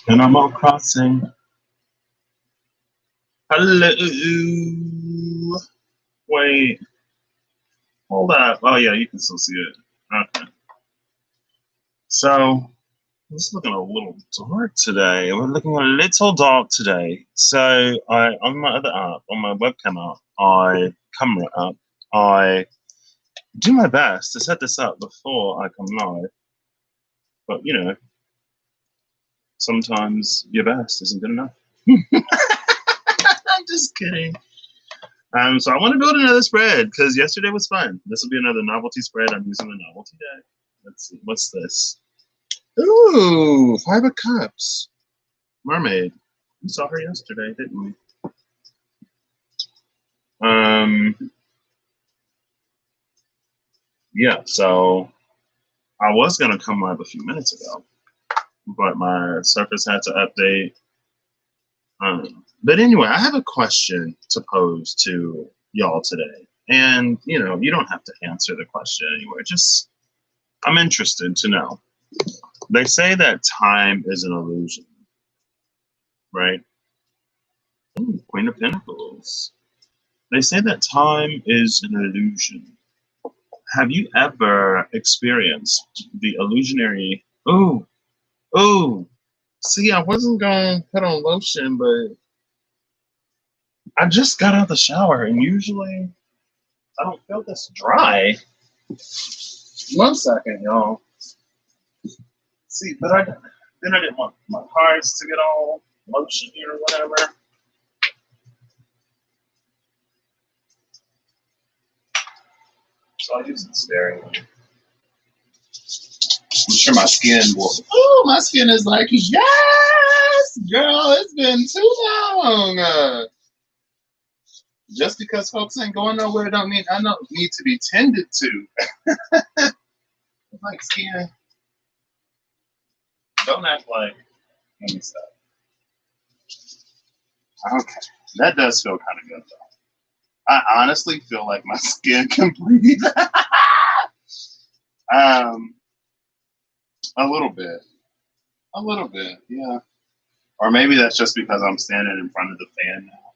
Animal Crossing. Hello. Wait. Hold up. Oh yeah, you can still see it. Okay. So it's looking a little dark today. We're looking a little dark today. So I on my other app, on my webcam app, camera app, I do my best to set this up before I come live. But you know, sometimes your best isn't good enough. I'm just kidding. So I want to build another spread because yesterday was fun. This will be another novelty spread. I'm using the novelty deck. Let's see. What's this? Ooh, 5 of Cups. Mermaid. We saw her yesterday, didn't we? Yeah, so I was going to come live a few minutes ago, but my Surface had to update. But anyway, I have a question to pose to y'all today. And, you know, you don't have to answer the question anyway. Just, I'm interested to know. They say that time is an illusion, right? Ooh, Queen of Pentacles. They say that time is an illusion. Have you ever experienced the illusionary? Oh, see, I wasn't going to put on lotion, but I just got out of the shower, and usually I don't feel this dry. 1 second, y'all. See, but I didn't want my cards to get all lotiony or whatever. So I use it sparingly. I'm sure my skin will. Oh, my skin is like, yes, girl, it's been too long. Just because folks ain't going nowhere don't mean I don't need to be tended to. Like skin. Don't act like. Let me stop. Okay, that does feel kind of good though. I honestly feel like my skin can breathe. A little bit, yeah. Or maybe that's just because I'm standing in front of the fan now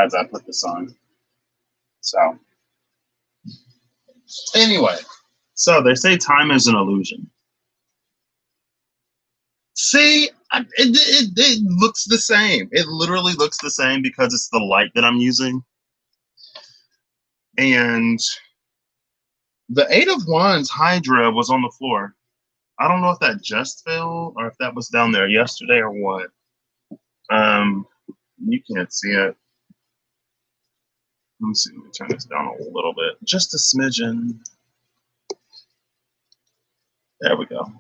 as I put this on. So, anyway, so they say time is an illusion. See, it looks the same. It literally looks the same because it's the light that I'm using. And the 8 of Wands Hydra was on the floor. I don't know if that just fell or if that was down there yesterday or what. You can't see it. Let me see. Let me turn this down a little bit. Just a smidgen. There we go.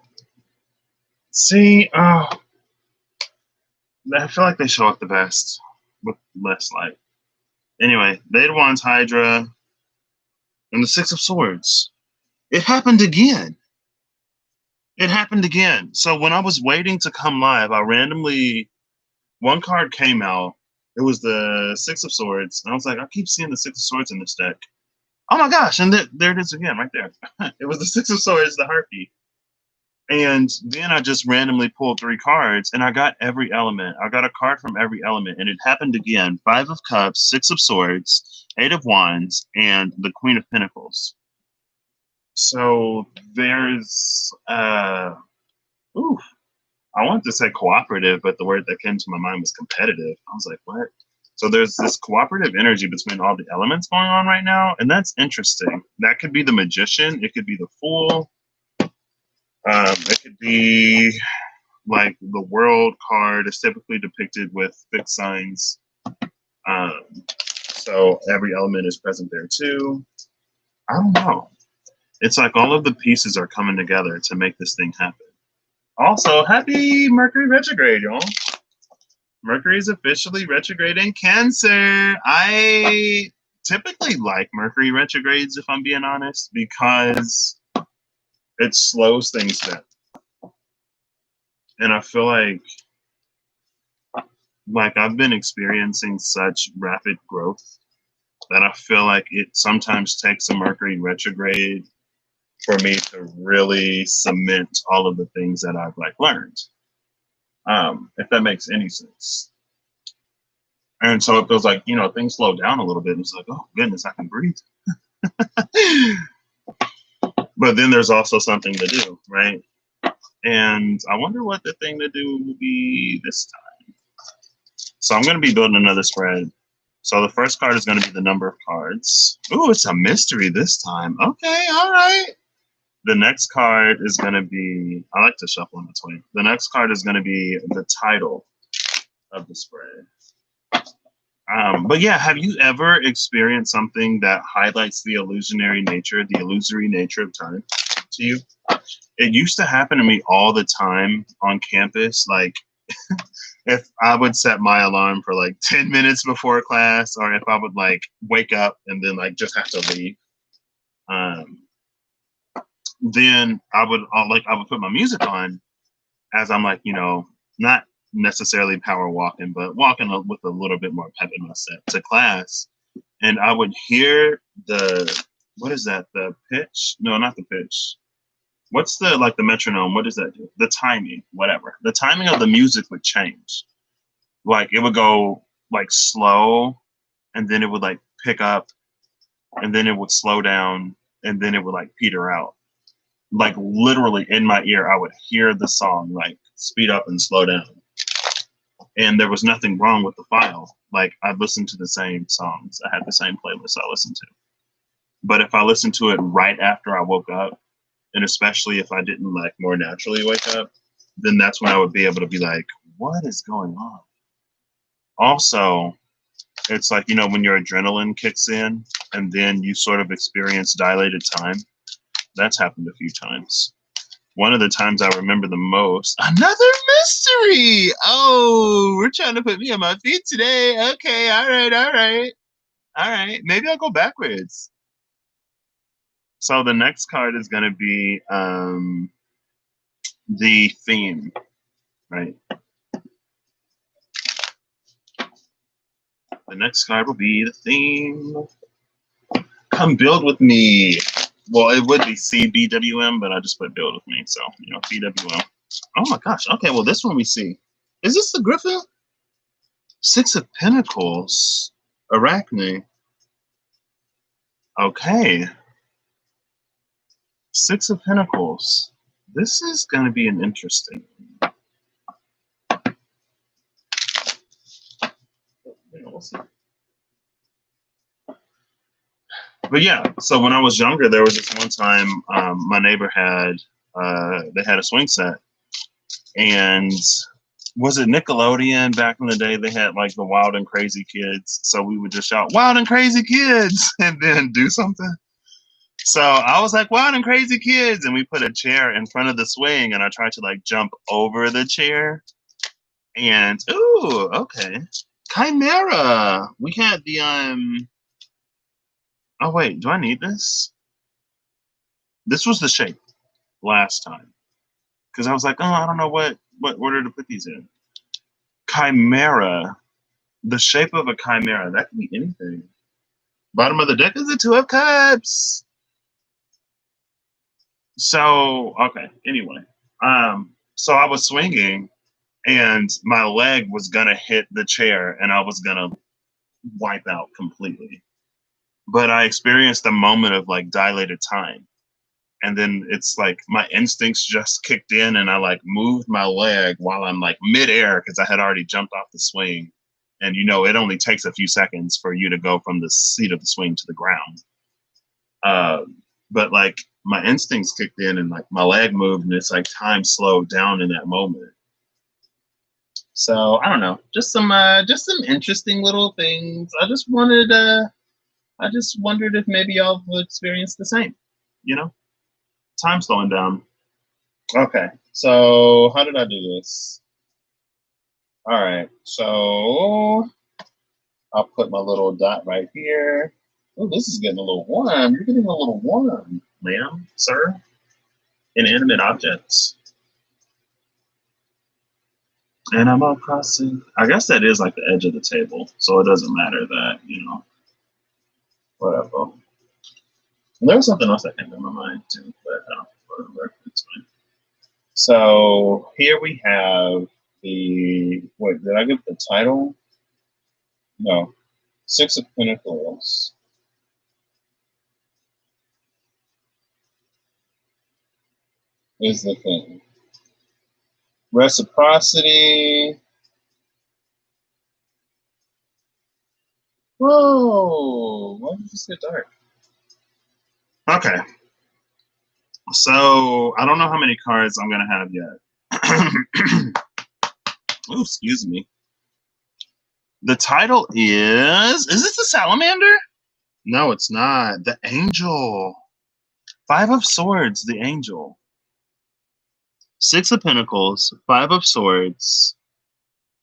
See, I feel like they show up the best with less light. Anyway, the 8 of Wands Hydra and the 6 of Swords. It happened again. It happened again. So when I was waiting to come live, I randomly, one card came out. It was the 6 of Swords. And I was like, I keep seeing the 6 of Swords in this deck. Oh my gosh, and there it is again, right there. It was the 6 of Swords, the Harpy. And then I just randomly pulled 3 cards, and I got every element. I got a card from every element, and it happened again. 5 of Cups, 6 of Swords, 8 of Wands, and the Queen of Pentacles. So there's, I wanted to say cooperative, but the word that came to my mind was competitive. I was like, what? So there's this cooperative energy between all the elements going on right now, and that's interesting. That could be the Magician. It could be the Fool. It could be like the World card is typically depicted with fixed signs. So every element is present there too. I don't know. It's like all of the pieces are coming together to make this thing happen. Also, happy Mercury retrograde, y'all. Mercury is officially retrograde in Cancer. I typically like Mercury retrogrades, if I'm being honest, because it slows things down. And I feel like I've been experiencing such rapid growth that I feel like it sometimes takes a Mercury retrograde for me to really cement all of the things that I've like learned. if that makes any sense. And so it feels like, things slow down a little bit. And it's like, oh, goodness, I can breathe. But then there's also something to do, right? And I wonder what the thing to do will be this time. So I'm going to be building another spread. So the first card is going to be the number of cards. Ooh, it's a mystery this time. Okay, all right. The next card is going to be, I like to shuffle in between. The next card is going to be the title of the spread. But yeah, have you ever experienced something that highlights the illusory nature of time to you? It used to happen to me all the time on campus. Like, if I would set my alarm for like 10 minutes before class, or if I would like wake up and then like just have to leave, then I would put my music on as I'm like, not necessarily power walking, but walking with a little bit more pep in my step to class. And I would hear what is that? The pitch? No, not the pitch. What's the metronome? What does that do? The timing, whatever. The timing of the music would change. Like it would go like slow, and then it would like pick up, and then it would slow down, and then it would like peter out. Like literally in my ear, I would hear the song like speed up and slow down. And there was nothing wrong with the file. Like I listened to the same songs. I had the same playlist I listened to. But if I listened to it right after I woke up, and especially if I didn't like more naturally wake up, then that's when I would be able to be like, what is going on? Also, it's like, when your adrenaline kicks in and then you sort of experience dilated time. That's happened a few times. One of the times I remember the most, another mystery. Oh, we're trying to put me on my feet today. Okay, all right. Maybe I'll go backwards. So the next card is going to be the theme, right? The next card will be the theme. Come build with me. Well, it would be CBWM, but I just put build with me. So, BWM. Oh my gosh. Okay, well, this one we see. Is this the Griffin? Six of Pentacles. Arachne. Okay. Six of Pentacles. This is going to be an interesting one. We'll see. But yeah, so when I was younger, there was this one time my neighbor had they had a swing set, and was it Nickelodeon back in the day? They had like the Wild and Crazy Kids, so we would just shout "Wild and Crazy Kids" and then do something. So I was like "Wild and Crazy Kids," and we put a chair in front of the swing, and I tried to like jump over the chair, and ooh, okay, Chimera. We had the Oh wait, do I need this? This was the shape last time, because I was like, oh, I don't know what order to put these in. Chimera, the shape of a chimera, that can be anything. Bottom of the deck is the Two of Cups. So okay, anyway, so I was swinging, and my leg was gonna hit the chair, and I was gonna wipe out completely. But I experienced a moment of like dilated time. And then it's like my instincts just kicked in, and I like moved my leg while I'm like midair because I had already jumped off the swing. And it only takes a few seconds for you to go from the seat of the swing to the ground. But like my instincts kicked in, and like my leg moved, and it's like time slowed down in that moment. So I don't know, just some interesting little things. I just wondered if maybe y'all will experience the same, time slowing down. Okay, so how did I do this? All right, so I'll put my little dot right here. Oh, this is getting a little warm. You're getting a little warm, ma'am, sir. Inanimate objects. Animal Crossing. I guess that is like the edge of the table, so it doesn't matter that, whatever. And there was something else that came to my mind too, but I don't remember. It's fine. So here we have Wait, did I get the title? No. Six of Pentacles. Is the thing. Reciprocity. Whoa, why did it just get dark? Okay. So I don't know how many cards I'm gonna have yet. Oh, excuse me. The title is this the Salamander? No, it's not. The Angel. Five of Swords, the Angel. Six of Pentacles, Five of Swords,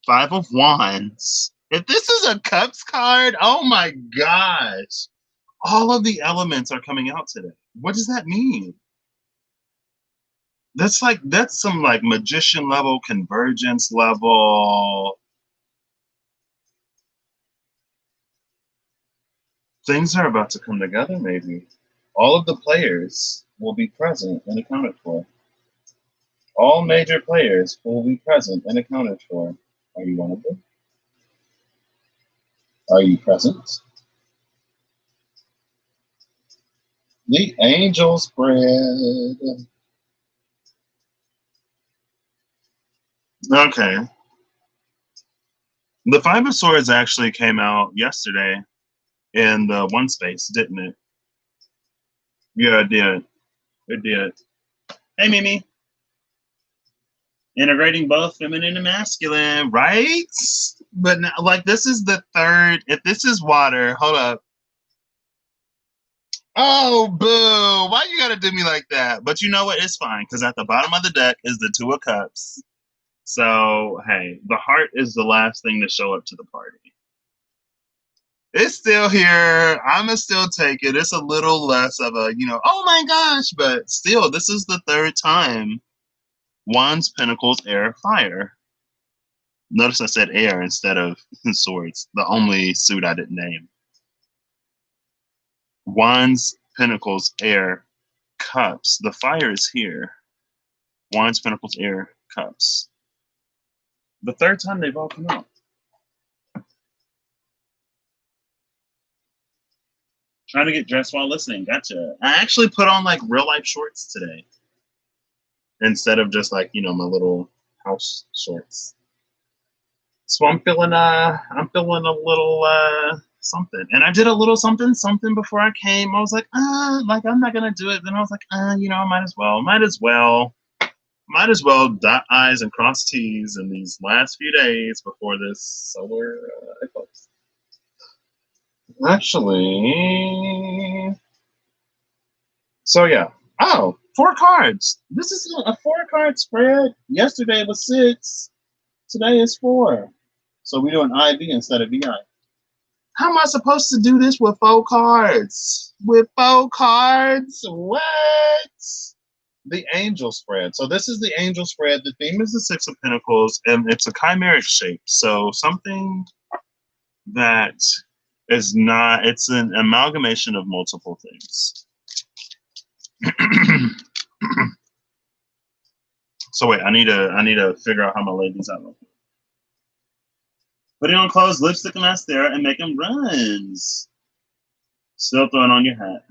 Five of Wands. If this is a Cups card, oh my gosh. All of the elements are coming out today. What does that mean? That's some like magician level, convergence level. Things are about to come together, maybe. All of the players will be present and accounted for. All major players will be present and accounted for. Are you one of them? Are you present? The Angel spread. Okay. The Five of Swords actually came out yesterday in the one space, didn't it? Yeah, it did. It did. Hey, Mimi. Integrating both feminine and masculine, right? But now, like, this is the third. If this is water, hold up. Oh, boo. Why you gotta do me like that? But you know what? It's fine, because at the bottom of the deck is the Two of Cups. So, hey, the heart is the last thing to show up to the party. It's still here. I'ma still take it. It's a little less of a, oh my gosh, but still, this is the third time. Wands, Pentacles, Air, Fire. Notice I said air instead of swords. The only suit I didn't name. Wands, Pentacles, Air, Cups. The fire is here. Wands, Pentacles, Air, Cups. The third time they've all come out. Trying to get dressed while listening. Gotcha. I actually put on like real life shorts today instead of just like, my little house shorts. So I'm feeling a little something. And I did a little something before I came. I was like, I'm not gonna do it. Then I was like, I might as well dot I's and cross T's in these last few days before this solar eclipse. Actually, so yeah. Oh, 4 cards. This is a 4-card spread. Yesterday was 6. Today is 4. So we do an IV instead of VI. How am I supposed to do this with 4 cards? With 4 cards? What? The Angel spread. So this is the Angel spread. The theme is the Six of Pentacles, and it's a chimeric shape. So something that is not, it's an amalgamation of multiple things. So wait, I need to figure out how I'm gonna lay these out. Putting on clothes, lipstick, and mascara, and making runs. Still throwing on your hat.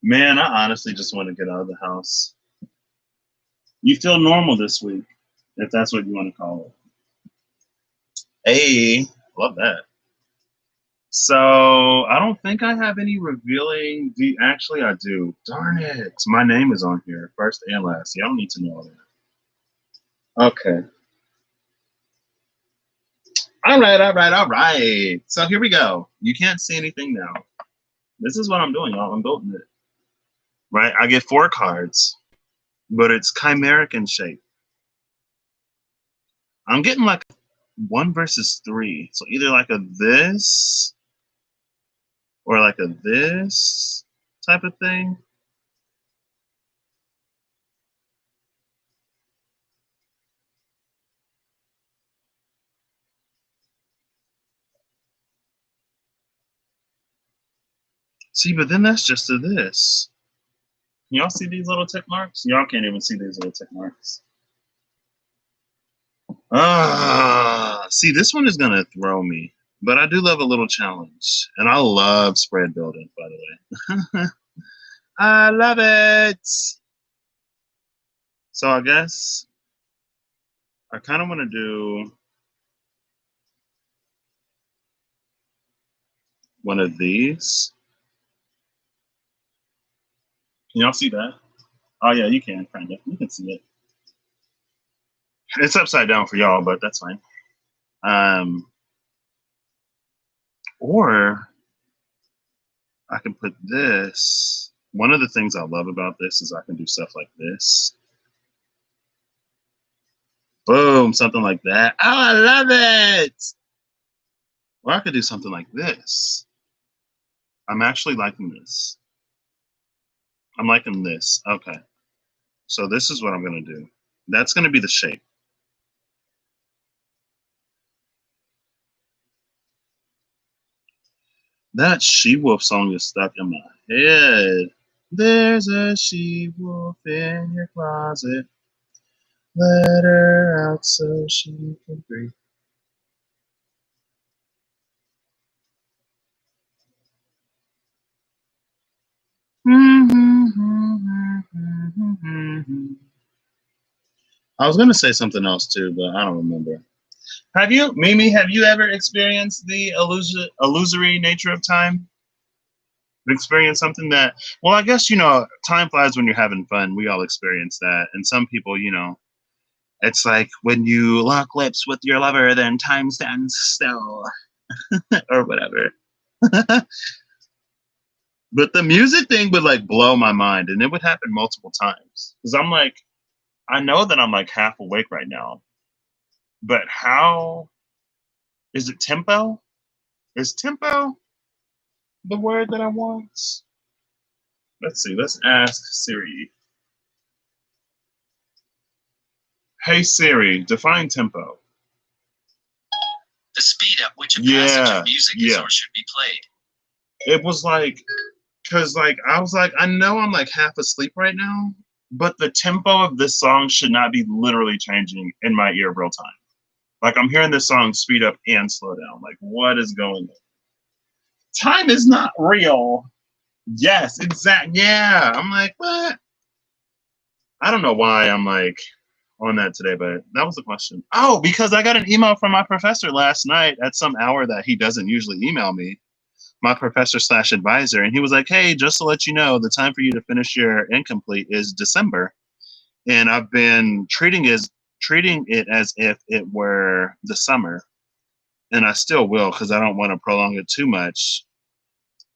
Man, I honestly just want to get out of the house. You feel normal this week, if that's what you want to call it. Hey, love that. So I don't think I have any revealing. Actually, I do. Darn it. My name is on here, first and last. Y'all don't need to know all that. Okay. All right. So here we go. You can't see anything now. This is what I'm doing, y'all. I'm building it. Right? I get 4 cards, but it's chimeric in shape. I'm getting like 1 versus 3. So either like a this or like a this type of thing. See, but then that's just a this. Y'all see these little tick marks? Y'all can't even see these little tick marks. See, this one is gonna throw me, but I do love a little challenge, and I love spread building. By the way, I love it. So I guess I kind of want to do one of these. Can y'all see that? Oh yeah, you can kind of. You can see it. It's upside down for y'all, but that's fine. Or I can put this. One of the things I love about this is I can do stuff like this. Boom, something like that. Oh, I love it. Or I could do something like this. I'm actually liking this. I'm liking this. Okay. So this is what I'm going to do. That's going to be the shape. That she-wolf song is stuck in my head. There's a she-wolf in your closet. Let her out so she can breathe. I was going to say something else too, but I don't remember. Have you, Mimi, have you ever experienced the illusory nature of time? Experienced something that, well, I guess, time flies when you're having fun. We all experience that. And some people, it's like when you lock lips with your lover, then time stands still or whatever. But the music thing would like blow my mind, and it would happen multiple times. Because I'm like, I know that I'm like half awake right now, but how is it tempo? Is tempo the word that I want? Let's see. Let's ask Siri. Hey Siri, define tempo. The speed at which a passage of music is or should be played. It was like, because like I was like, I know I'm like half asleep right now, but the tempo of this song should not be literally changing in my ear real time. Like I'm hearing this song speed up and slow down. Like what is going on? Time is not real. Yes, exactly. Yeah. I'm like, what? I don't know why I'm like on that today, but that was the question. Oh, because I got an email from my professor last night at some hour that he doesn't usually email me. My professor/advisor, and he was like, hey, just to let you know, the time for you to finish your incomplete is December. And I've been treating it as if it were the summer. And I still will because I don't want to prolong it too much.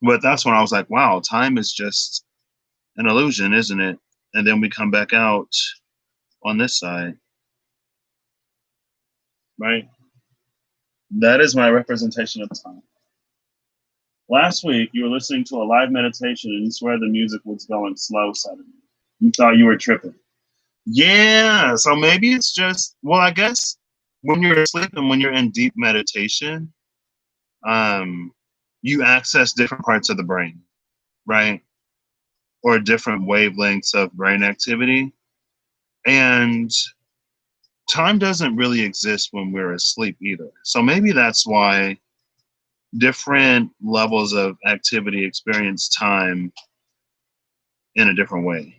But that's when I was like, wow, time is just an illusion, isn't it? And then we come back out on this side. Right? That is my representation of time. Last week, you were listening to a live meditation and you swear the music was going slow suddenly. You thought you were tripping. Yeah, so maybe it's just, well, I guess when you're asleep and when you're in deep meditation, you access different parts of the brain, right? Or different wavelengths of brain activity. And time doesn't really exist when we're asleep either. So maybe that's why different levels of activity experience time in a different way.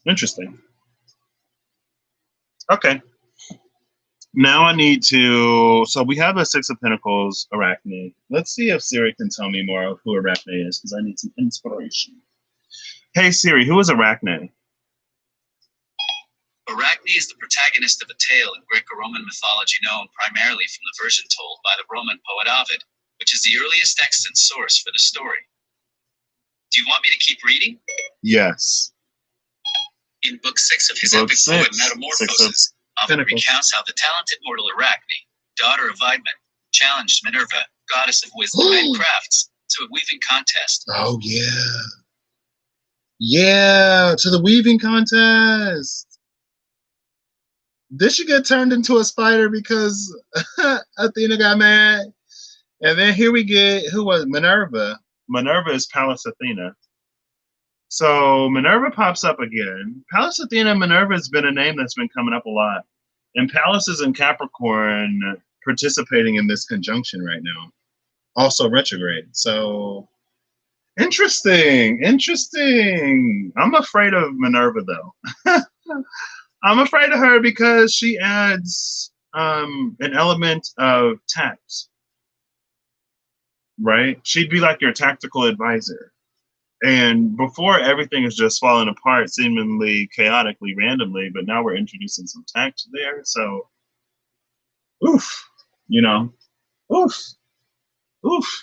Interesting. Okay. Now I need to, so we have a Six of Pentacles Arachne. Let's see if Siri can tell me more of who Arachne is, because I need some inspiration. Hey Siri, who is Arachne? Arachne is the protagonist of a tale in Greco-Roman mythology known primarily from the version told by the Roman poet Ovid, which is the earliest extant source for the story. Do you want me to keep reading? Yes. In Book 6 of his epic poem Metamorphoses, Ovid recounts how the talented mortal Arachne, daughter of Idmon, challenged Minerva, goddess of wisdom and crafts, to a weaving contest. Oh, yeah. Yeah, to the weaving contest. Did she get turned into a spider because Athena got mad? And then here we get, who was Minerva? Minerva is Pallas Athena. So Minerva pops up again. Pallas Athena Minerva has been a name that's been coming up a lot. And Pallas is in Capricorn participating in this conjunction right now. Also retrograde. So interesting. I'm afraid of Minerva though. I'm afraid of her because she adds an element of tact. Right? She'd be like your tactical advisor. And before everything is just falling apart, seemingly chaotically, randomly, but now we're introducing some tact there. So, oof, oof,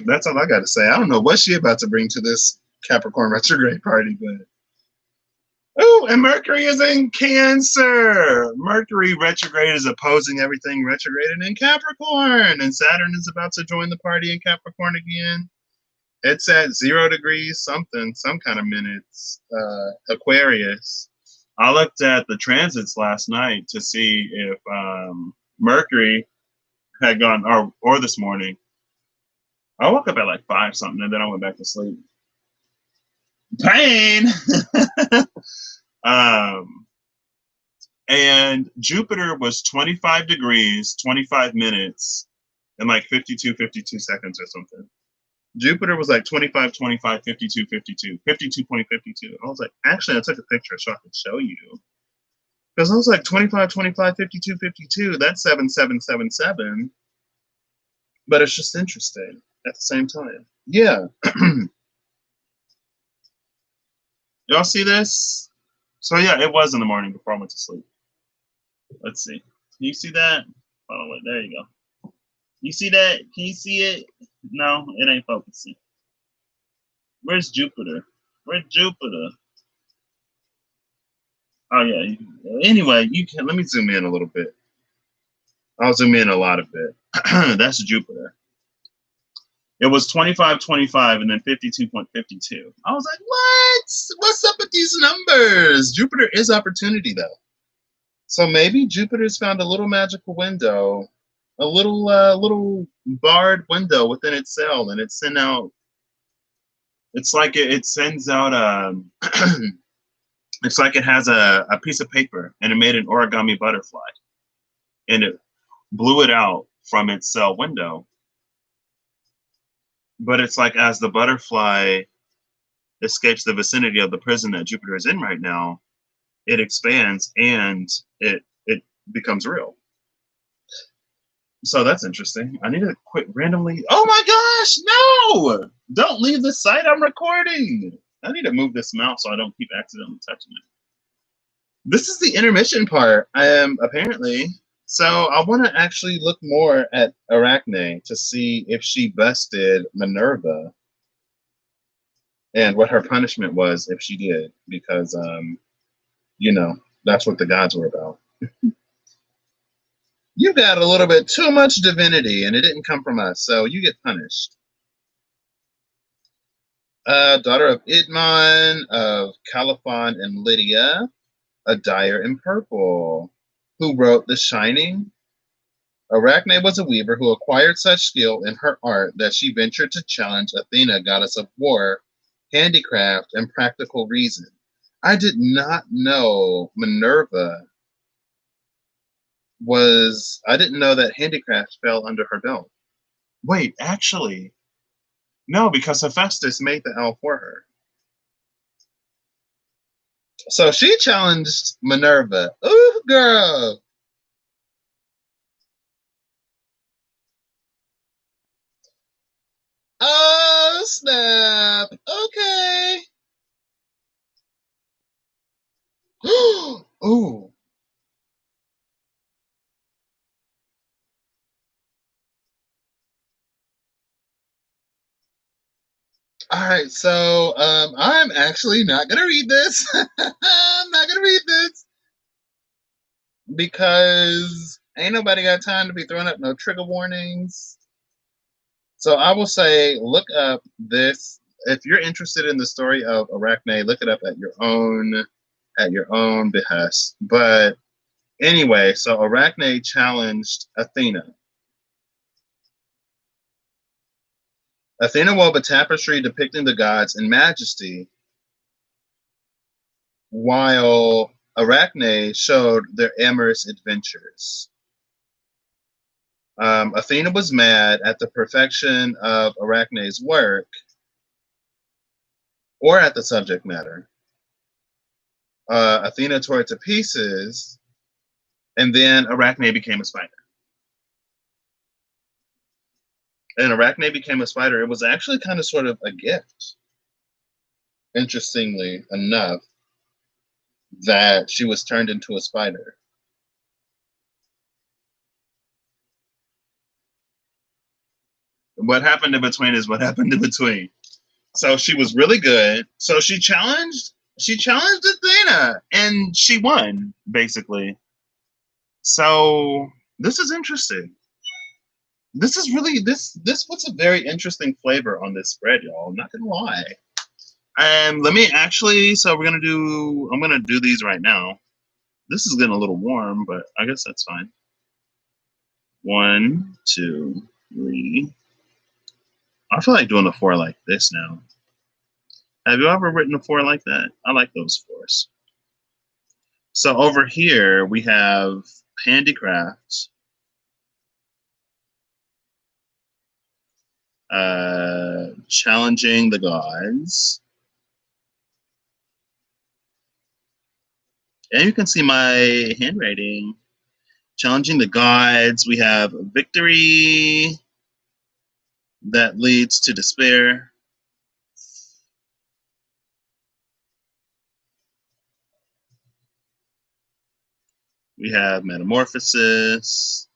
that's all I got to say. I don't know what she about to bring to this Capricorn retrograde party, but oh, and Mercury is in Cancer. Mercury retrograde is opposing everything retrograded in Capricorn, and Saturn is about to join the party in Capricorn again. It's at 0 degrees something, some kind of minutes. Aquarius. I looked at the transits last night to see if Mercury had gone, or this morning. I woke up at like 5 something, and then I went back to sleep. Pain. And Jupiter was 25 degrees, 25 minutes, and like 52 seconds or something. Jupiter was like 25, 25, 52, 52, 52.52. I was like, actually, I took a picture so I could show you. Because I was like 25, 25, 52, 52. That's 7777. But it's just interesting at the same time. Yeah. Y'all see this? So yeah, it was in the morning before I went to sleep. Let's see. Can you see that? Oh, wait, there you go. You see that? Can you see it? No, it ain't focusing. Where's Jupiter? Where's Jupiter? Oh yeah. Anyway, you can let me zoom in a little bit. I'll zoom in a lot of it. That's Jupiter. It was 25, 25, and then 52.52. I was like, what? What's up with these numbers? Jupiter is opportunity though. So maybe Jupiter's found a little magical window, a little barred window within its cell, and it sent out. It's like it sends out it's like it has a piece of paper and it made an origami butterfly, and it blew it out from its cell window. But it's like as the butterfly escapes the vicinity of the prison that Jupiter is in right now, it expands and it becomes real. So that's interesting. I need to quit randomly. Oh my gosh, no! Don't leave the site. I'm recording. I need to move this mouse so I don't keep accidentally touching it. This is the intermission part. I am apparently. So I want to actually look more at Arachne to see if she bested Minerva and what her punishment was if she did, because that's what the gods were about. You got a little bit too much divinity, and it didn't come from us, so you get punished. Daughter of Idmon, of Caliphon and Lydia, a dyer in purple, who wrote The Shining. Arachne was a weaver who acquired such skill in her art that she ventured to challenge Athena, goddess of war, handicraft, and practical reason. I did not know Minerva I didn't know that handicraft fell under her belt. Wait, actually, no, because Hephaestus made the owl for her. So she challenged Minerva. Ooh, girl. Oh, snap. Okay. Ooh. All right, so I'm actually not gonna read this. I'm not gonna read this because ain't nobody got time to be throwing up no trigger warnings. So I will say, look up this. If you're interested in the story of Arachne, look it up at your own behest. But anyway, so Arachne challenged Athena. Athena wove a tapestry depicting the gods in majesty while Arachne showed their amorous adventures. Athena was mad at the perfection of Arachne's work or at the subject matter. Athena tore it to pieces, and then Arachne became a spider. And Arachne became a spider. It was actually kind of sort of a gift, interestingly enough, that she was turned into a spider. What happened in between is what happened in between. So she was really good. So she challenged Athena and she won, basically. So this is interesting. This is really this puts a very interesting flavor on this spread, y'all. I'm not gonna lie. And let me actually, so I'm gonna do these right now. This is getting a little warm, but I guess that's fine. 1, 2, 3. I feel like doing a 4 like this now. Have you ever written a 4 like that? I like those 4s. So over here we have handicrafts, challenging the gods, and you can see my handwriting. Challenging the gods. We have victory that leads to despair. We have metamorphosis.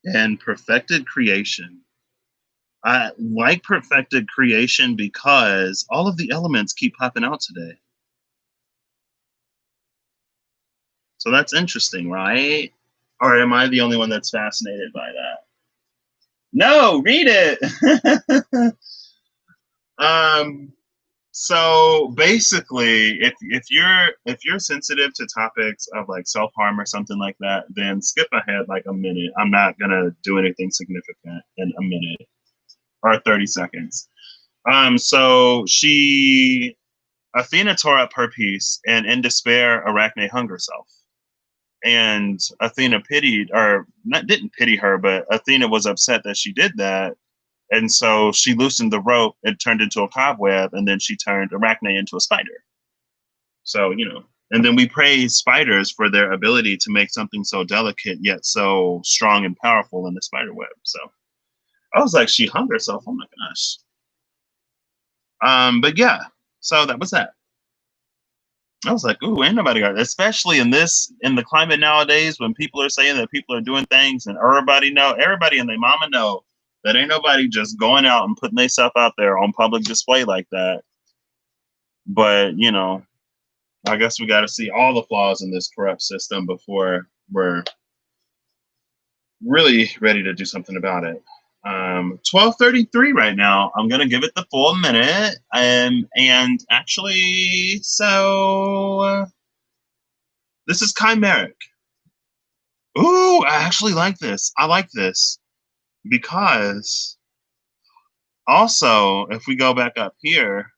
And perfected creation. I like perfected creation because all of the elements keep popping out today. So that's interesting, right? Or am I the only one that's fascinated by that? No, read it. So basically, if you're sensitive to topics of like self-harm or something like that, then skip ahead like a minute. I'm not gonna do anything significant in a minute or 30 seconds. So Athena tore up her piece, and in despair, Arachne hung herself. And Athena didn't pity her, but Athena was upset that she did that. And so she loosened the rope, it turned into a cobweb, and then she turned Arachne into a spider. So, and then we praise spiders for their ability to make something so delicate yet so strong and powerful in the spider web. So I was like, she hung herself. Oh my gosh. But yeah, so that was that. I was like, ooh, ain't nobody got it. Especially in the climate nowadays when people are saying that people are doing things and everybody and their mama know that ain't nobody just going out and putting themselves out there on public display like that. But, I guess we got to see all the flaws in this corrupt system before we're really ready to do something about it. 12:33 right now. I'm gonna give it the full minute, and actually, so this is chimeric. Ooh, I actually like this. I like this because also, if we go back up here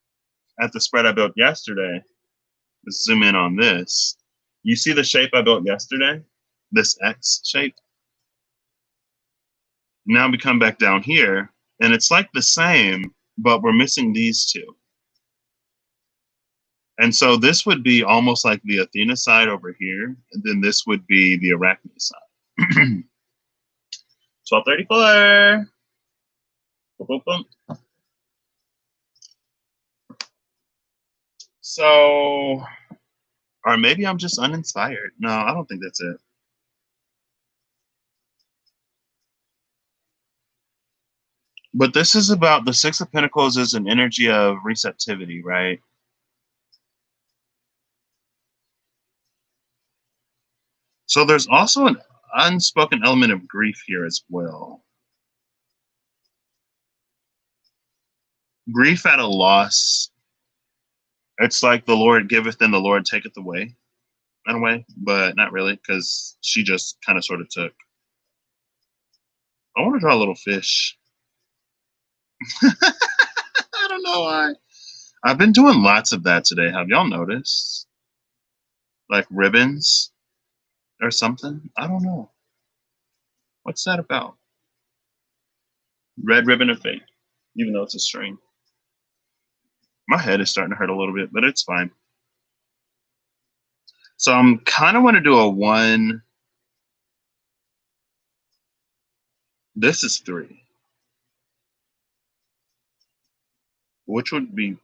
at the spread I built yesterday, let's zoom in on this. You see the shape I built yesterday? This X shape? Now we come back down here, and it's like the same, but we're missing these two. And so this would be almost like the Athena side over here, and then this would be the Arachne side. 12:34. Boom, boom, boom. So, or maybe I'm just uninspired. No, I don't think that's it. But this is about the Six of Pentacles is an energy of receptivity, right? So there's also an unspoken element of grief here as well. Grief at a loss. It's like the Lord giveth and the Lord taketh away, in a way, but not really, because she just kind of sort of took. I want to draw a little fish. don't know why. I've been doing lots of that today. Have y'all noticed? Like ribbons or something? I don't know. What's that about? Red ribbon of fate, even though it's a string. My head is starting to hurt a little bit, but it's fine. So I'm kind of want to do a 1. This is 3. Which would be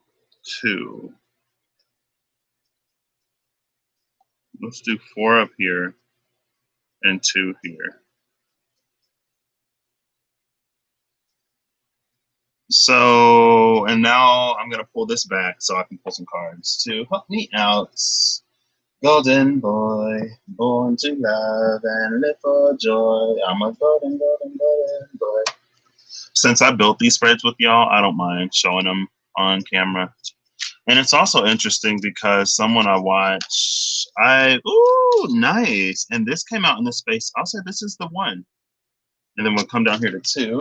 2. Let's do 4 up here and 2 here. So, and now I'm going to pull this back so I can pull some cards to help me out. Golden boy, born to love and live for joy. I'm a golden boy. Since I built these spreads with y'all, I don't mind showing them on camera. And it's also interesting because someone I watch, ooh, nice. And this came out in the space. I'll say this is the 1. And then we'll come down here to 2.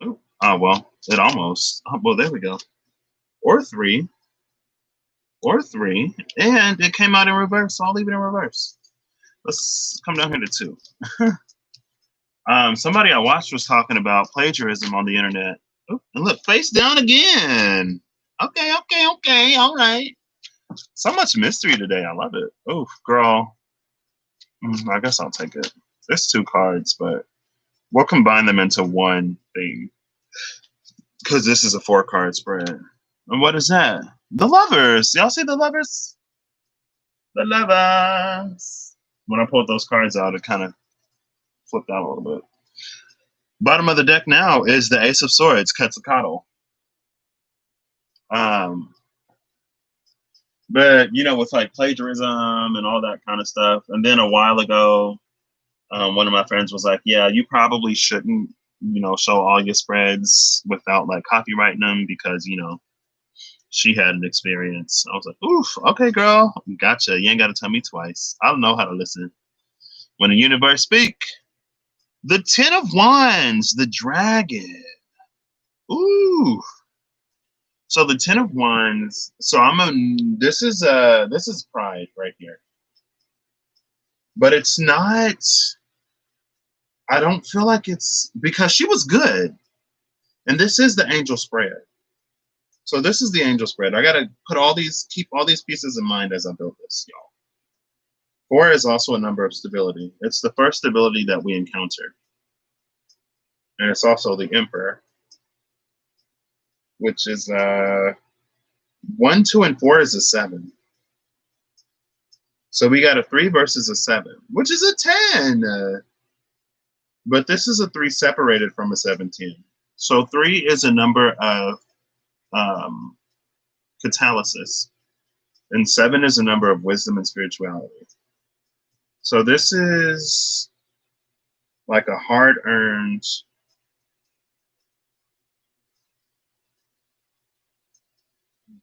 Ooh, oh, well, it almost, well, there we go. Or 3. Or 3. And it came out in reverse, so I'll leave it in reverse. Let's come down here to 2. Somebody I watched was talking about plagiarism on the internet. Ooh, and look, face down again. Okay, all right. So much mystery today. I love it. Oof, girl. I guess I'll take it. There's 2 cards, but we'll combine them into one thing because this is a 4-card spread. And what is that? The Lovers. Y'all see the Lovers? The Lovers. When I pulled those cards out, it kind of flipped out a little bit. Bottom of the deck now is the Ace of Swords, Quetzalcoatl. But, you know, with like plagiarism and all that kind of stuff. And then a while ago, one of my friends was like, yeah, you probably shouldn't, you know, show all your spreads without like copyrighting them because, you know, she had an experience. I was like, oof, okay, girl, gotcha. You ain't got to tell me twice. I don't know how to listen. When the universe speak. The 10 of Wands, the dragon. Ooh. So the 10 of Wands. So this is pride right here. But it's not, I don't feel like it's, because she was good. And this is the angel spread. So this is the angel spread. I got to keep all these pieces in mind as I build this, y'all. 4 is also a number of stability. It's the first stability that we encounter. And it's also the Emperor, which is 1, 2, and 4 is a 7. So we got a 3 versus a 7, which is a 10. But this is a 3 separated from a 17. So 3 is a number of catalysis. And 7 is a number of wisdom and spirituality. So this is like a hard-earned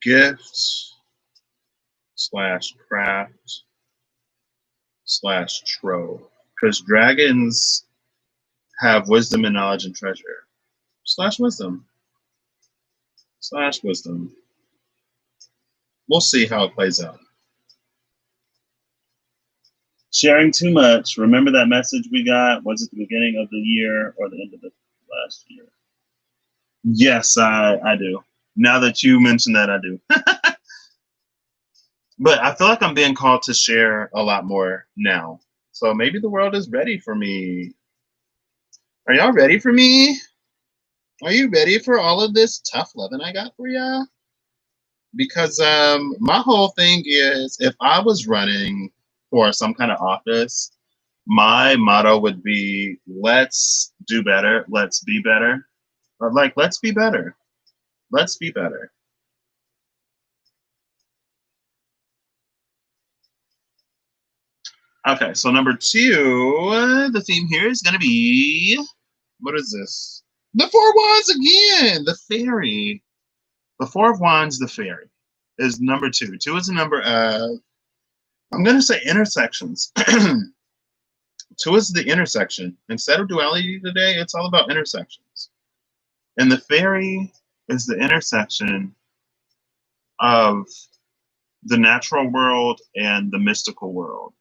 gift / craft / trove. Because dragons have wisdom and knowledge and treasure. / wisdom. / wisdom. We'll see how it plays out. Sharing too much. Remember that message we got? Was it the beginning of the year or the end of the last year? Yes, I do. Now that you mention that, I do. But I feel like I'm being called to share a lot more now. So maybe the world is ready for me. Are y'all ready for me? Are you ready for all of this tough loving I got for y'all? Because my whole thing is, if I was running for some kind of office, my motto would be, let's do better, let's be better. Or like, let's be better. Let's be better. Okay, so number 2, the theme here is going to be, what is this? The 4 Wands again, the fairy. The 4 of Wands, the fairy, is number 2. 2 is a number of, I'm going to say intersections. 2 is the intersection. Instead of duality today, it's all about intersections. And the fairy is the intersection of the natural world and the mystical world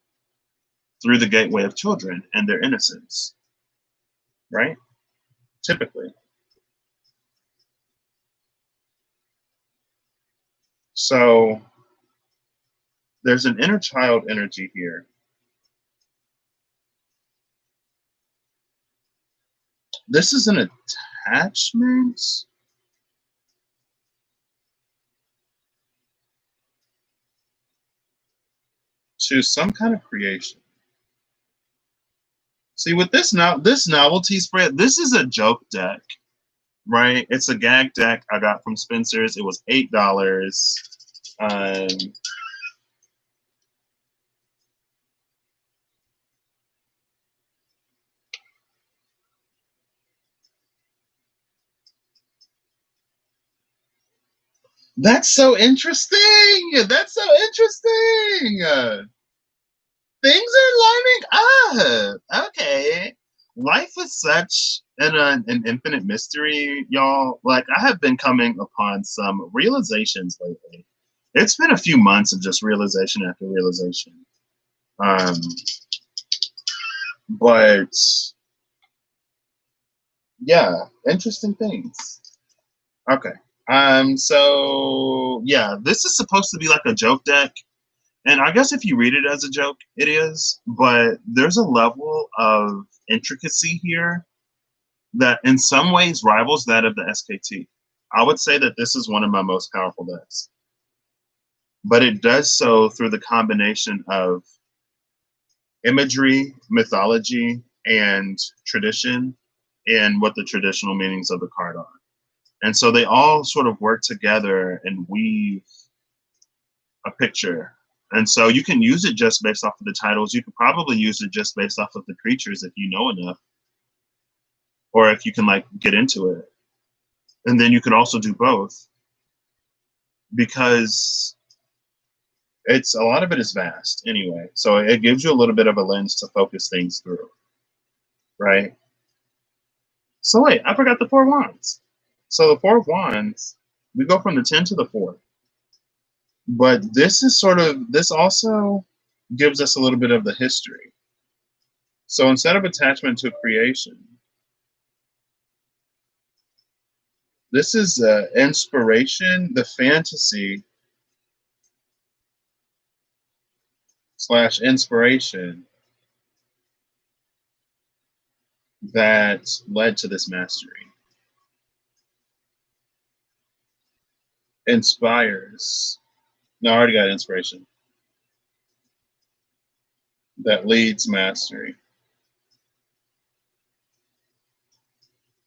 through the gateway of children and their innocence, right? Typically. So there's an inner child energy here. This is an attachment to some kind of creation. See, with this novelty spread, this is a joke deck, right? It's a gag deck I got from Spencer's. It was $8. That's so interesting. That's so interesting. Things are lining up. Okay. Life is such an infinite mystery, y'all. Like, I have been coming upon some realizations lately. It's been a few months of just realization after realization. But yeah, interesting things. Okay. So yeah, this is supposed to be like a joke deck. And I guess if you read it as a joke, it is, but there's a level of intricacy here that in some ways rivals that of the SKT. I would say that this is one of my most powerful decks. But it does so through the combination of imagery, mythology, and tradition, and what the traditional meanings of the card are. And so they all sort of work together and weave a picture. And so you can use it just based off of the titles. You could probably use it just based off of the creatures if you know enough, or if you can like get into it. And then you could also do both, because it's a lot of it is vast anyway. So it gives you a little bit of a lens to focus things through, right? So wait, I forgot the Four of Wands. So the Four of Wands, we go from the 10 to the 4. But this is this also gives us a little bit of the history. So instead of attachment to creation, this is inspiration, the fantasy / inspiration that led to this mastery. Inspires. No, I already got inspiration. That leads mastery.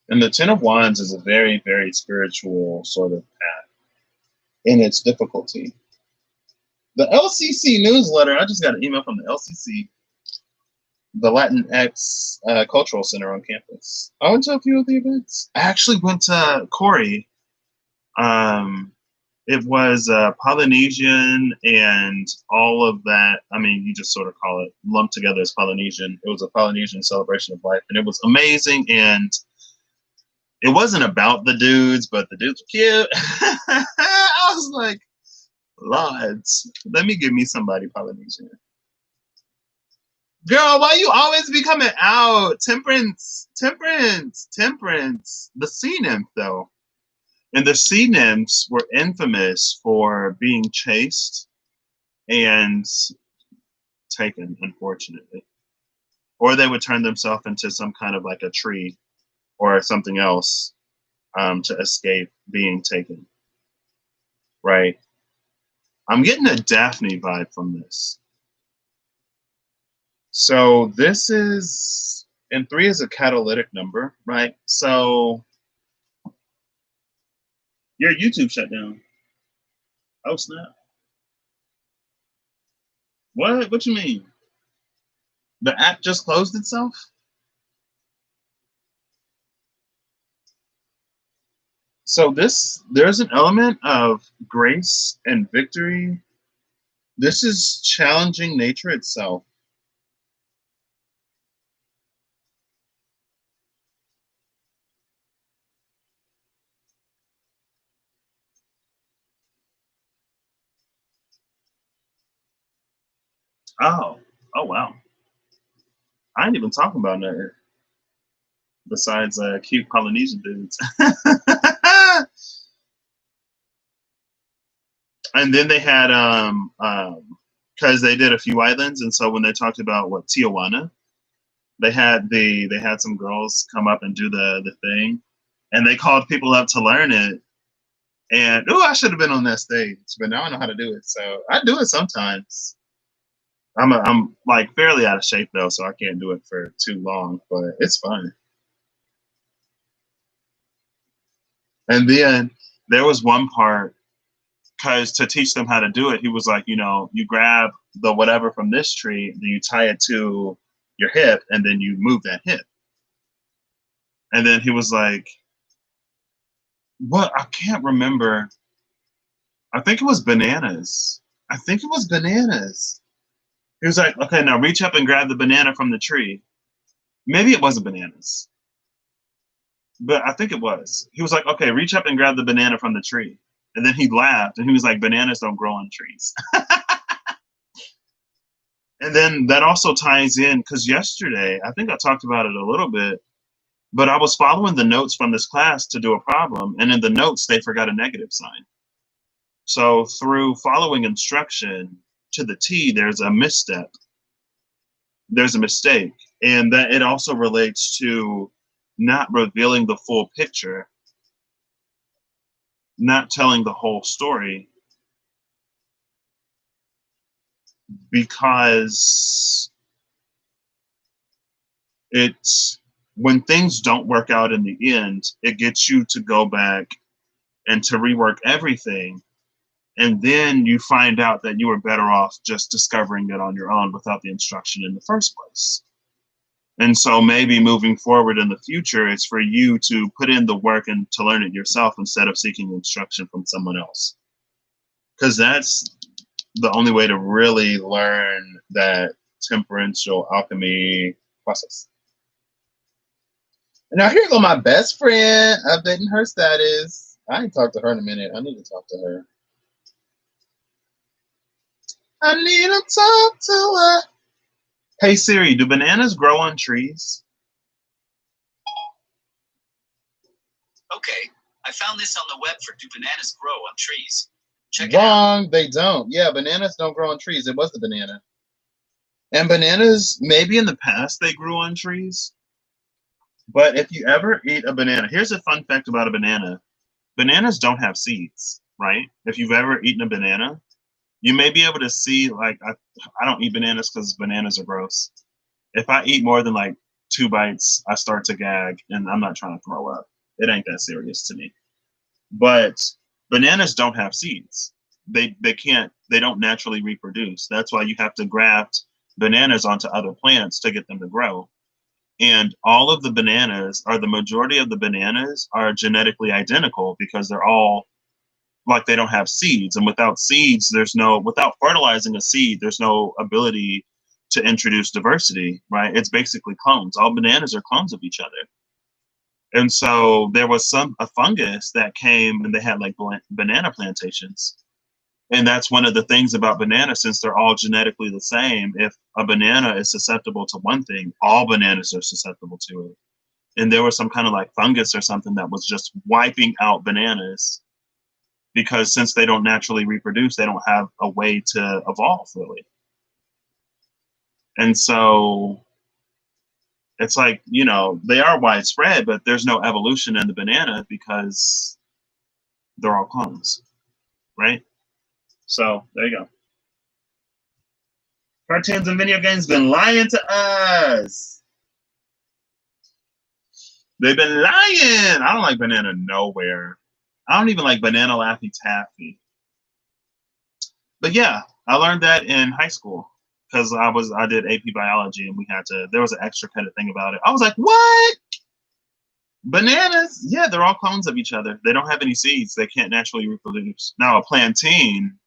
And the 10 of Wands is a very, very spiritual sort of path in its difficulty. The LCC newsletter, I just got an email from the LCC, the Latinx Cultural Center on campus. I went to a few of the events. I actually went to Corey. It was Polynesian and all of that. I mean, you just sort of call it lumped together as Polynesian. It was a Polynesian celebration of life, and it was amazing. And it wasn't about the dudes, but the dudes were cute. I was like, Lords, let me give me somebody Polynesian. Girl, why you always be coming out? Temperance. The sea nymph, though. And the sea nymphs were infamous for being chased and taken, unfortunately. Or they would turn themselves into some kind of like a tree or something else to escape being taken. Right? I'm getting a Daphne vibe from this. So this is, and 3 is a catalytic number, right? So your YouTube shut down. Oh snap. What? What you mean? The app just closed itself? So there's an element of grace and victory. This is challenging nature itself. Oh, oh wow. I ain't even talking about nothing besides cute Polynesian dudes. And then they had because they did a few islands, and so when they talked about what Tijuana, they had some girls come up and do the thing, and they called people up to learn it. And I should have been on that stage, but now I know how to do it. So I do it sometimes. I'm like fairly out of shape though, so I can't do it for too long, but it's fun. And then there was one part, because to teach them how to do it, he was like, you grab the whatever from this tree, then you tie it to your hip, and then you move that hip. And then he was like, what? I can't remember. I think it was bananas. He was like, okay, now reach up and grab the banana from the tree. Maybe it wasn't bananas, but I think it was. He was like, okay, reach up and grab the banana from the tree. And then he laughed and he was like, bananas don't grow on trees. And then that also ties in, because yesterday, I think I talked about it a little bit, but I was following the notes from this class to do a problem. And in the notes, they forgot a negative sign. So through following instruction to the T, there's a misstep. There's a mistake. And that it also relates to not revealing the full picture, not telling the whole story, because it's when things don't work out in the end, it gets you to go back and to rework everything. And then you find out that you were better off just discovering it on your own without the instruction in the first place. And so maybe moving forward in the future, it's for you to put in the work and to learn it yourself instead of seeking instruction from someone else. Because that's the only way to really learn that temperential alchemy process. Now here go my best friend updating her status. I ain't talked to her in a minute. I need to talk to her. I need to talk to her. Hey Siri, do bananas grow on trees? Okay, I found this on the web for do bananas grow on trees. Check it out. Wrong, they don't. Yeah, bananas don't grow on trees. It was the banana. And bananas, maybe in the past they grew on trees. But if you ever eat a banana, here's a fun fact about a banana. Bananas don't have seeds, right? If you've ever eaten a banana, you may be able to see, like, I don't eat bananas because bananas are gross. If I eat more than like 2 bites, I start to gag, and I'm not trying to throw up. It ain't that serious to me. But bananas don't have seeds. They don't naturally reproduce. That's why you have to graft bananas onto other plants to get them to grow. And all of the bananas, or the majority of the bananas, are genetically identical because they're all like, they don't have seeds. And without seeds, without fertilizing a seed, there's no ability to introduce diversity, right? It's basically clones. All bananas are clones of each other. And so there was a fungus that came, and they had like banana plantations. And that's one of the things about bananas, since they're all genetically the same. If a banana is susceptible to one thing, all bananas are susceptible to it. And there was some kind of like fungus or something that was just wiping out bananas, because since they don't naturally reproduce, they don't have a way to evolve, really. And so it's like, they are widespread, but there's no evolution in the banana because they're all clones, right? So there you go. Cartoons and video games been lying to us. They've been lying. I don't like banana nowhere. I don't even like Banana Laffy Taffy. But yeah, I learned that in high school because I did AP biology, and there was an extra kind of thing about it. I was like, what? Bananas? Yeah, they're all clones of each other. They don't have any seeds. They can't naturally reproduce. Now, a plantain,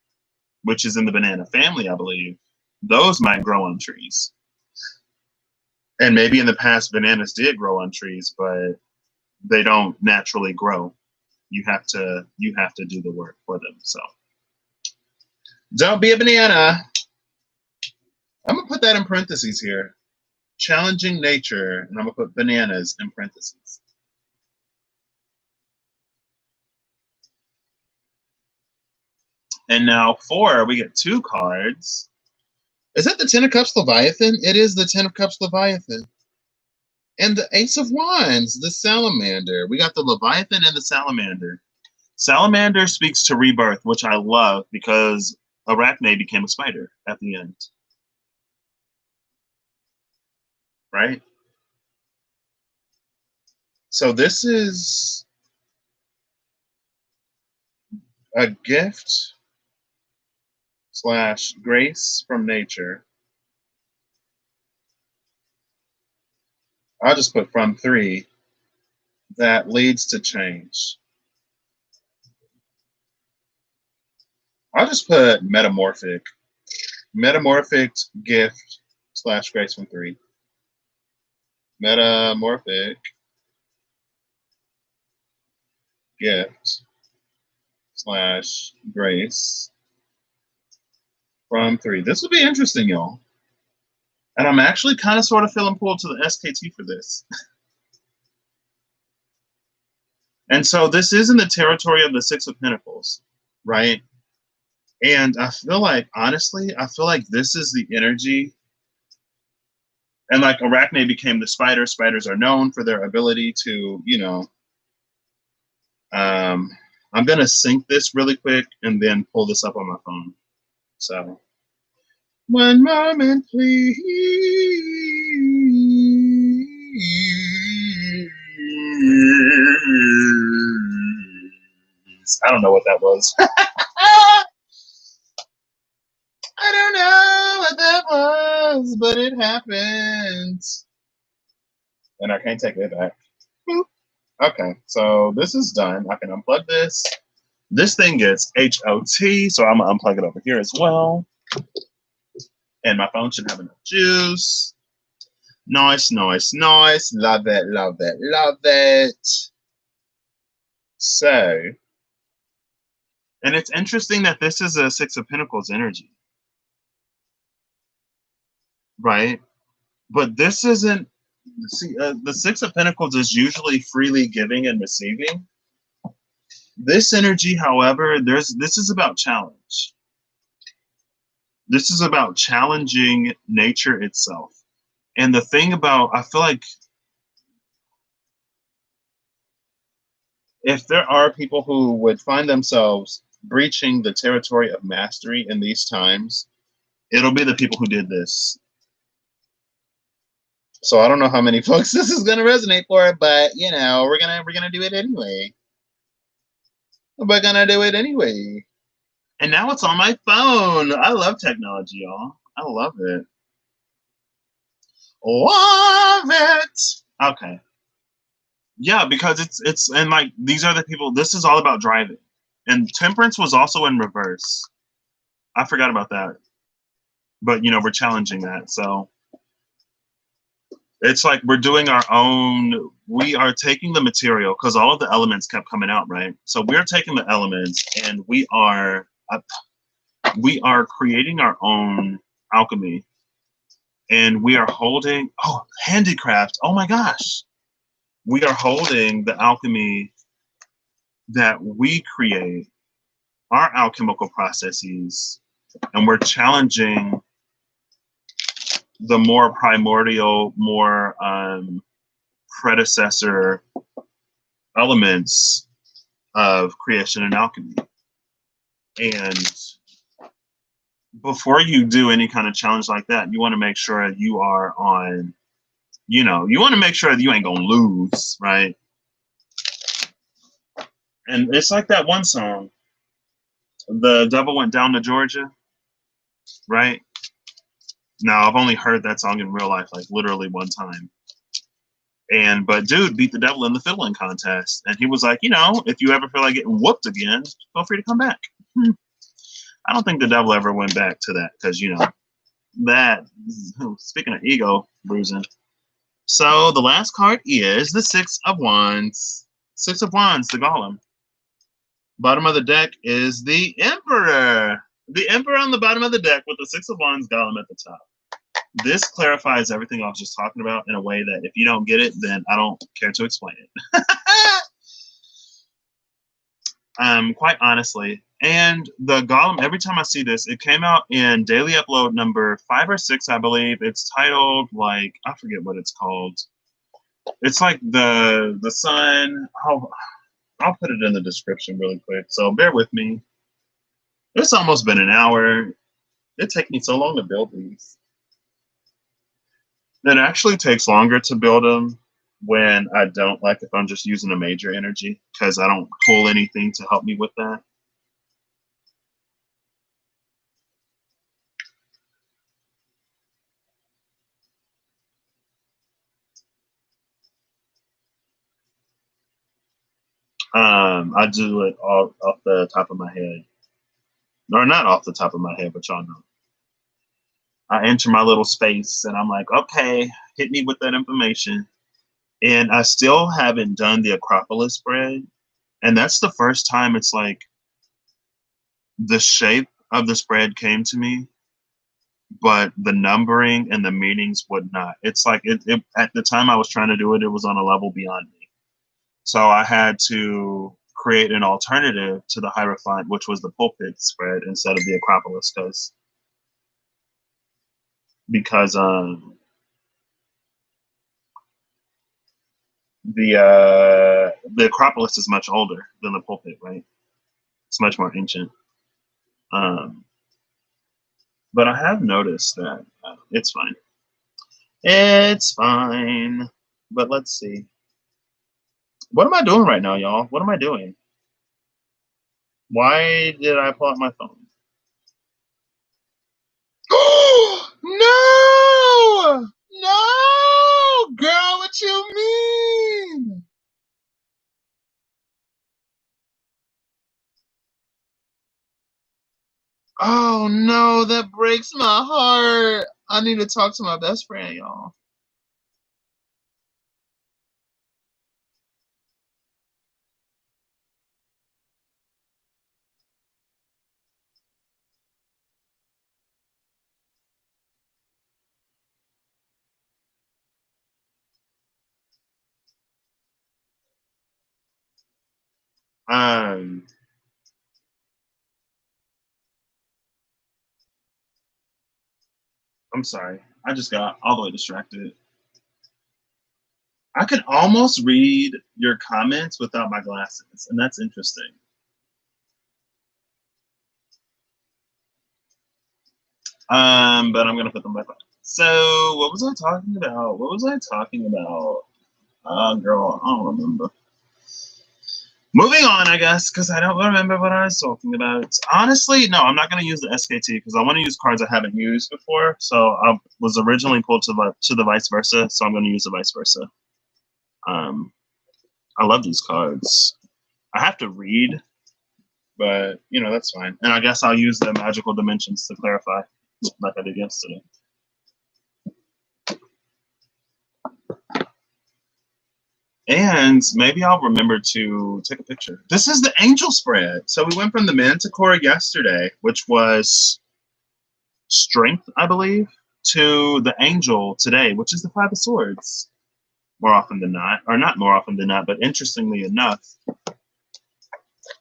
which is in the banana family, I believe, those might grow on trees. And maybe in the past, bananas did grow on trees, but they don't naturally grow. You have to do the work for them. So don't be a banana. I'm going to put that in parentheses here. Challenging nature, and I'm going to put bananas in parentheses. And now 4, we get 2 cards. Is that the 10 of Cups Leviathan? It is the 10 of Cups Leviathan. And the Ace of Wands, the Salamander. We got the Leviathan and the Salamander. Salamander speaks to rebirth, which I love because Arachne became a spider at the end. Right? So this is a gift / grace from nature. I'll just put from 3 that leads to change. I'll just put metamorphic. Metamorphic gift / grace from 3. Metamorphic gift / grace from 3. This will be interesting, y'all. And I'm actually kind of sort of feeling pulled to the SKT for this. And so this is in the territory of the 6 of Pentacles, right? And I feel like, honestly, I feel like this is the energy. And like Arachne became the spider. Spiders are known for their ability to, you know, I'm going to sync this really quick and then pull this up on my phone. So, one moment, please. I don't know what that was. I don't know what that was, but it happened. And I can't take it back. Okay, so this is done. I can unplug this. This thing gets HOT, so I'm going to unplug it over here as well. And my phone should have enough juice. Nice, nice, nice. Love it, love it, love it. So, and it's interesting that this is a 6 of Pentacles energy. Right? But this isn't, see, the 6 of Pentacles is usually freely giving and receiving. This energy, however, this is about challenge. This is about challenging nature itself. And the thing about, I feel like if there are people who would find themselves breaching the territory of mastery in these times, it'll be the people who did this. So I don't know how many folks this is gonna resonate for, but you know, we're gonna do it anyway. We're gonna do it anyway. And now it's on my phone. I love technology, y'all. I love it. Love it. Okay. Yeah, because it's and like these are the people. This is all about driving. And Temperance was also in reverse. I forgot about that. But you know, we're challenging that. So it's like we're doing our own, we are taking the material because all of the elements kept coming out, right? So we're taking the elements and we are creating our own alchemy. And we are holding, oh, handicraft. Oh my gosh. We are holding the alchemy that we create, our alchemical processes, and we're challenging the more primordial, more predecessor elements of creation and alchemy. And before you do any kind of challenge like that, you want to make sure you are on, you know, you want to make sure that you ain't gonna lose, right? And it's like that one song, The Devil Went Down to Georgia, right? Now, I've only heard that song in real life, like literally one time. But dude beat the devil in the fiddling contest. And he was like, you know, if you ever feel like getting whooped again, feel free to come back. I don't think the devil ever went back to that because, you know, that, speaking of ego bruising. So the last card is the 6 of Wands. 6 of Wands, the Golem. Bottom of the deck is the Emperor. The Emperor on the bottom of the deck with the 6 of Wands Golem at the top. This clarifies everything I was just talking about in a way that if you don't get it, then I don't care to explain it. Quite honestly. And the Golem, every time I see this, it came out in daily upload number 5 or 6, I believe. It's titled, like, I forget what it's called. It's like the sun. I'll put it in the description really quick. So bear with me. It's almost been an hour. It takes me so long to build these. It actually takes longer to build them when I don't, like if I'm just using a major energy, because I don't pull anything to help me with that. I do it all off the top of my head. Or not off the top of my head, but y'all know. I enter my little space and I'm like, okay, hit me with that information. And I still haven't done the Acropolis spread. And that's the first time it's like the shape of the spread came to me, but the numbering and the meanings would not. It's like it at the time I was trying to do it, it was on a level beyond me. So I had to create an alternative to the Hierophant, which was the pulpit spread instead of the Acropolis, because the Acropolis is much older than the pulpit, right? It's much more ancient. But I have noticed that it's fine. It's fine. But let's see. What am I doing right now, y'all? What am I doing? Why did I pull out my phone? No! No! Girl, what you mean? Oh no, that breaks my heart. I need to talk to my best friend, y'all. I'm sorry. I just got all the way distracted. I can almost read your comments without my glasses, and that's interesting. But I'm gonna put them back on. So what was I talking about? What was I talking about? Girl, I don't remember. Moving on, I guess, because I don't remember what I was talking about. Honestly, no, I'm not going to use the SKT because I want to use cards I haven't used before. So I was originally pulled to the vice versa, so I'm going to use the vice versa. I love these cards. I have to read, but you know that's fine. And I guess I'll use the magical dimensions to clarify, like I did yesterday. And maybe I'll remember to take a picture. This is the angel spread. So we went from the Manticore yesterday, which was strength, I believe, to the angel today, which is the Five of Swords. More often than not, or not more often than not, but interestingly enough.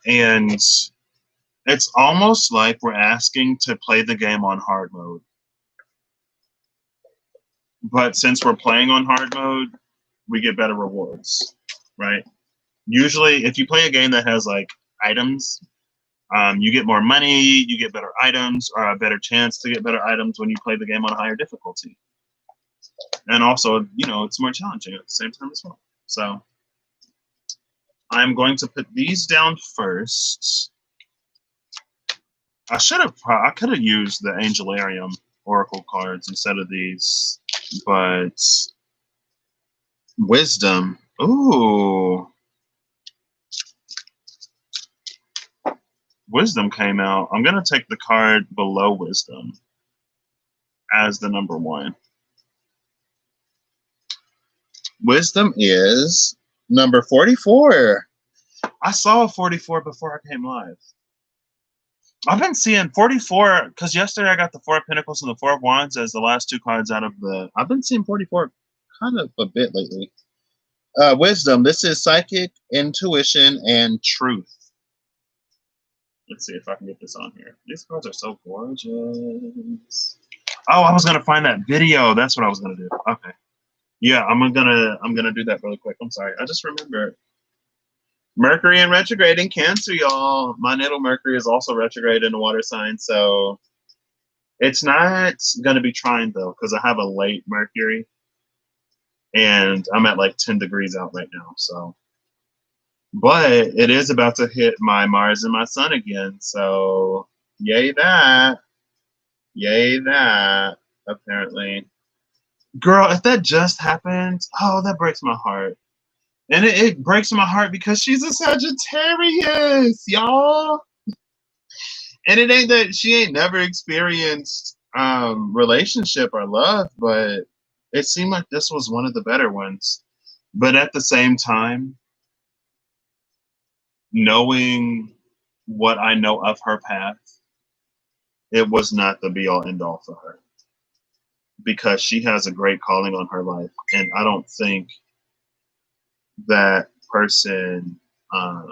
And it's almost like we're asking to play the game on hard mode. But since we're playing on hard mode, we get better rewards, right? Usually, if you play a game that has like items, you get more money, you get better items, or a better chance to get better items when you play the game on a higher difficulty. And also, you know, it's more challenging at the same time as well. So I'm going to put these down first. I could have used the Angelarium Oracle cards instead of these, but Wisdom. Ooh. Wisdom came out. I'm going to take the card below Wisdom as the number 1. Wisdom is number 44. I saw a 44 before I came live. I've been seeing 44 because yesterday I got the 4 of Pentacles and the 4 of Wands as the last 2 cards out of the. I've been seeing 44 kind of a bit lately. Wisdom. This is psychic, intuition, and truth. Let's see if I can get this on here. These cards are so gorgeous. Oh, I was gonna find that video. That's what I was gonna do. Okay. Yeah, I'm gonna do that really quick. I'm sorry. I just remembered. Mercury in retrograde in Cancer, y'all. My natal Mercury is also retrograde in the water sign, so it's not gonna be trying though, because I have a late Mercury, and I'm at like 10 degrees out right now. So, but it is about to hit my Mars and my Sun again. So, yay that. Yay that, apparently. Girl, if that just happened, oh, that breaks my heart. And it breaks my heart because she's a Sagittarius, y'all. And it ain't that she ain't never experienced relationship or love, but it seemed like this was one of the better ones. But at the same time, knowing what I know of her path, it was not the be all end all for her. Because she has a great calling on her life. And I don't think that person, I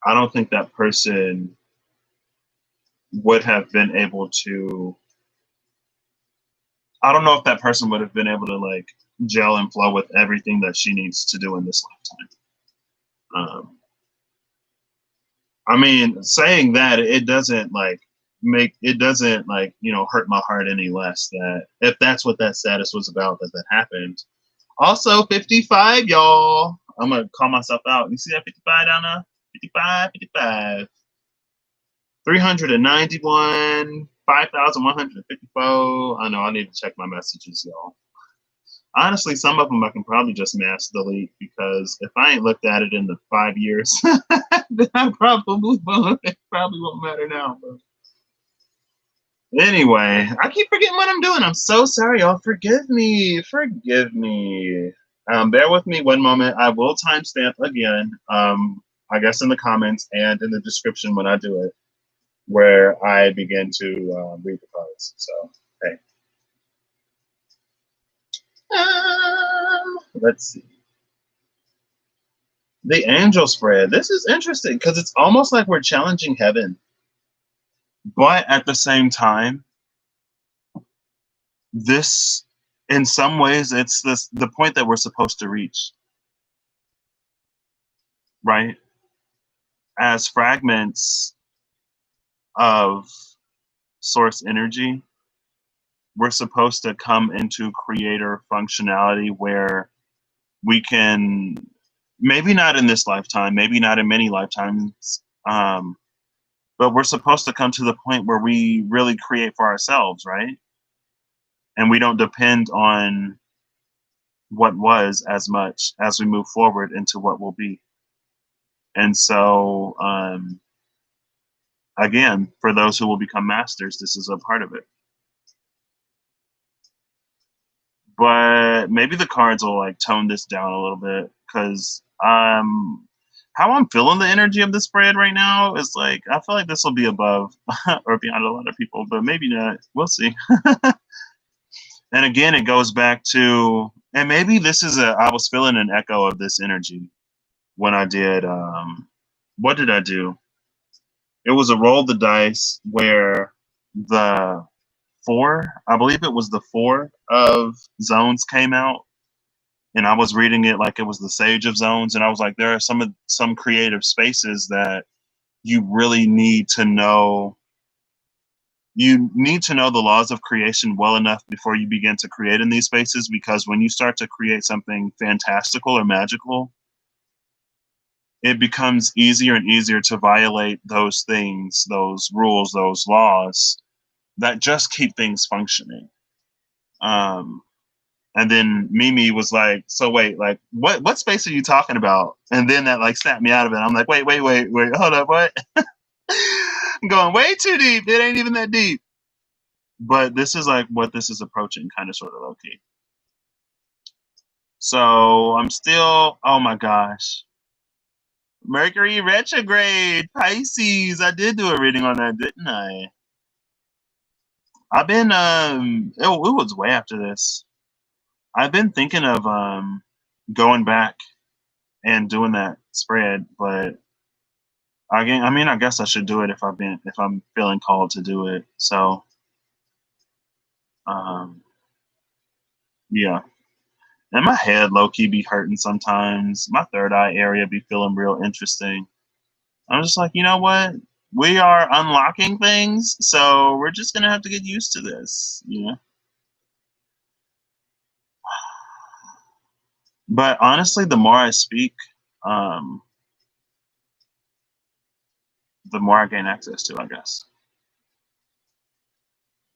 don't think that person would have been able to, I don't know if that person would have been able to like gel and flow with everything that she needs to do in this lifetime. I mean, saying that, it doesn't like hurt my heart any less that if that's what that status was about, that happened. Also 55, y'all. I'm gonna call myself out. You see that 55 down there? 55. 391, 5,154. I know I need to check my messages, y'all. Honestly, some of them I can probably just mass delete because if I ain't looked at it in the 5 years, then I probably won't. It probably won't matter now. But anyway, I keep forgetting what I'm doing. I'm so sorry, y'all. Forgive me. Bear with me one moment. I will timestamp again, I guess in the comments and in the description when I do it, where I begin to read the cards. So, hey. Let's see. The angel spread. This is interesting because it's almost like we're challenging heaven. But at the same time, this, in some ways, it's the point that we're supposed to reach. Right? As fragments of source energy, we're supposed to come into creator functionality where we can, maybe not in this lifetime, maybe not in many lifetimes, but we're supposed to come to the point where we really create for ourselves, right? And we don't depend on what was as much as we move forward into what will be. And so, again, for those who will become masters, this is a part of it. But maybe the cards will like tone this down a little bit because how I'm feeling the energy of the spread right now is like, I feel like this will be above or beyond a lot of people, but maybe not. We'll see. And again, it goes back to, and maybe this is I was feeling an echo of this energy when I did, what did I do? It was a roll the dice where the 4, I believe it was the 4 of zones came out, and I was reading it like it was the Sage of Zones, and I was like, there are some creative spaces that you really need to know. You need to know the laws of creation well enough before you begin to create in these spaces, because when you start to create something fantastical or magical, it becomes easier and easier to violate those things, those rules, those laws that just keep things functioning. And then Mimi was like, so wait, like what space are you talking about? And then that like snapped me out of it. I'm like, wait, hold up, what? I'm going way too deep. It ain't even that deep. But this is like what this is approaching, kind of sort of low key. So I'm still, oh my gosh. Mercury retrograde, Pisces. I did do a reading on that, didn't I? I've been it was way after this. I've been thinking of going back and doing that spread, but again, I mean, I guess I should do it if I'm feeling called to do it. So, yeah. And my head low key be hurting sometimes. My third eye area be feeling real interesting. I'm just like, you know what? We are unlocking things, so we're just gonna have to get used to this, you know. But honestly, the more I speak, um, the more I gain access to, I guess,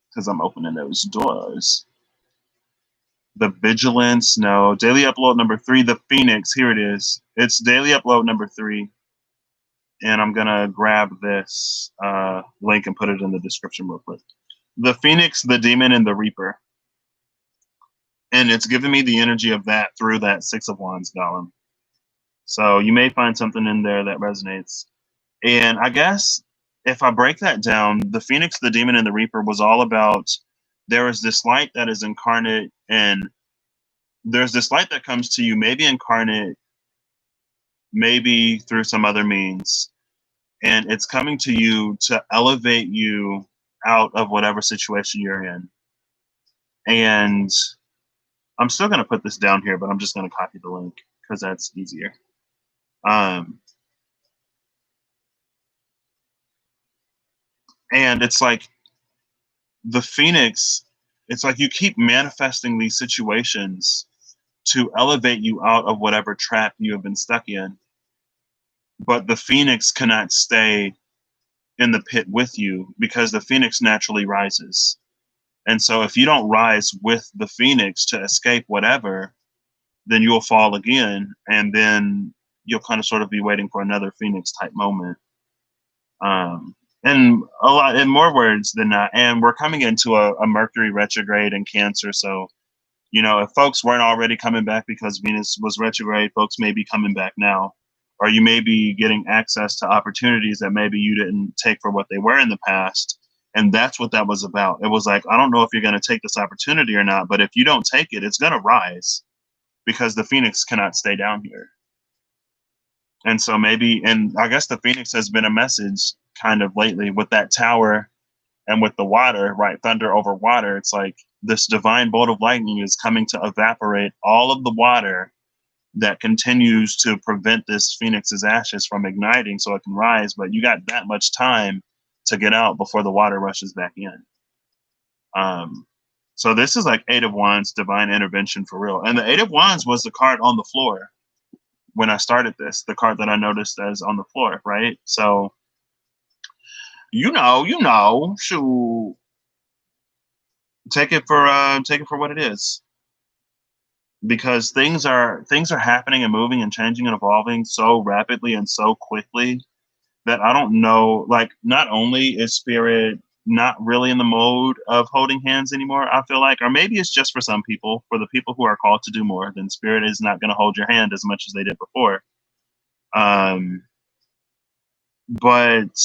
because I'm opening those doors. The Vigilance, no. Daily upload number 3, the Phoenix. Here it is. It's daily upload number 3. And I'm going to grab this link and put it in the description real quick. The Phoenix, the Demon, and the Reaper. And it's giving me the energy of that through that Six of Wands golem. So you may find something in there that resonates. And I guess if I break that down, the Phoenix, the Demon, and the Reaper was all about there is this light that is incarnate, and there's this light that comes to you, maybe incarnate, maybe through some other means. And it's coming to you to elevate you out of whatever situation you're in. And I'm still going to put this down here, but I'm just going to copy the link because that's easier. And it's like the Phoenix, it's like you keep manifesting these situations to elevate you out of whatever trap you have been stuck in. But the Phoenix cannot stay in the pit with you because the Phoenix naturally rises. And so if you don't rise with the Phoenix to escape whatever, then you'll fall again. And then you'll kind of sort of be waiting for another Phoenix type moment. And a lot in more words than that. And we're coming into a Mercury retrograde in Cancer. So, you know, if folks weren't already coming back because Venus was retrograde, folks may be coming back now. Or you may be getting access to opportunities that maybe you didn't take for what they were in the past. And that's what that was about. It was like, I don't know if you're going to take this opportunity or not, but if you don't take it, it's going to rise because the Phoenix cannot stay down here. And so maybe, and I guess the Phoenix has been a message kind of lately with that tower and with the water, right? Thunder over water. It's like this divine bolt of lightning is coming to evaporate all of the water that continues to prevent this Phoenix's ashes from igniting so it can rise. But you got that much time to get out before the water rushes back in. So this is like Eight of Wands, divine intervention for real. And the Eight of Wands was the card on the floor when I started this, the card that I noticed as on the floor, right? So, you know, shoot, take it for what it is, because things are happening and moving and changing and evolving so rapidly and so quickly that I don't know. Like, not only is Spirit not really in the mode of holding hands anymore, I feel like, or maybe it's just for some people, for the people who are called to do more, then Spirit is not going to hold your hand as much as they did before. But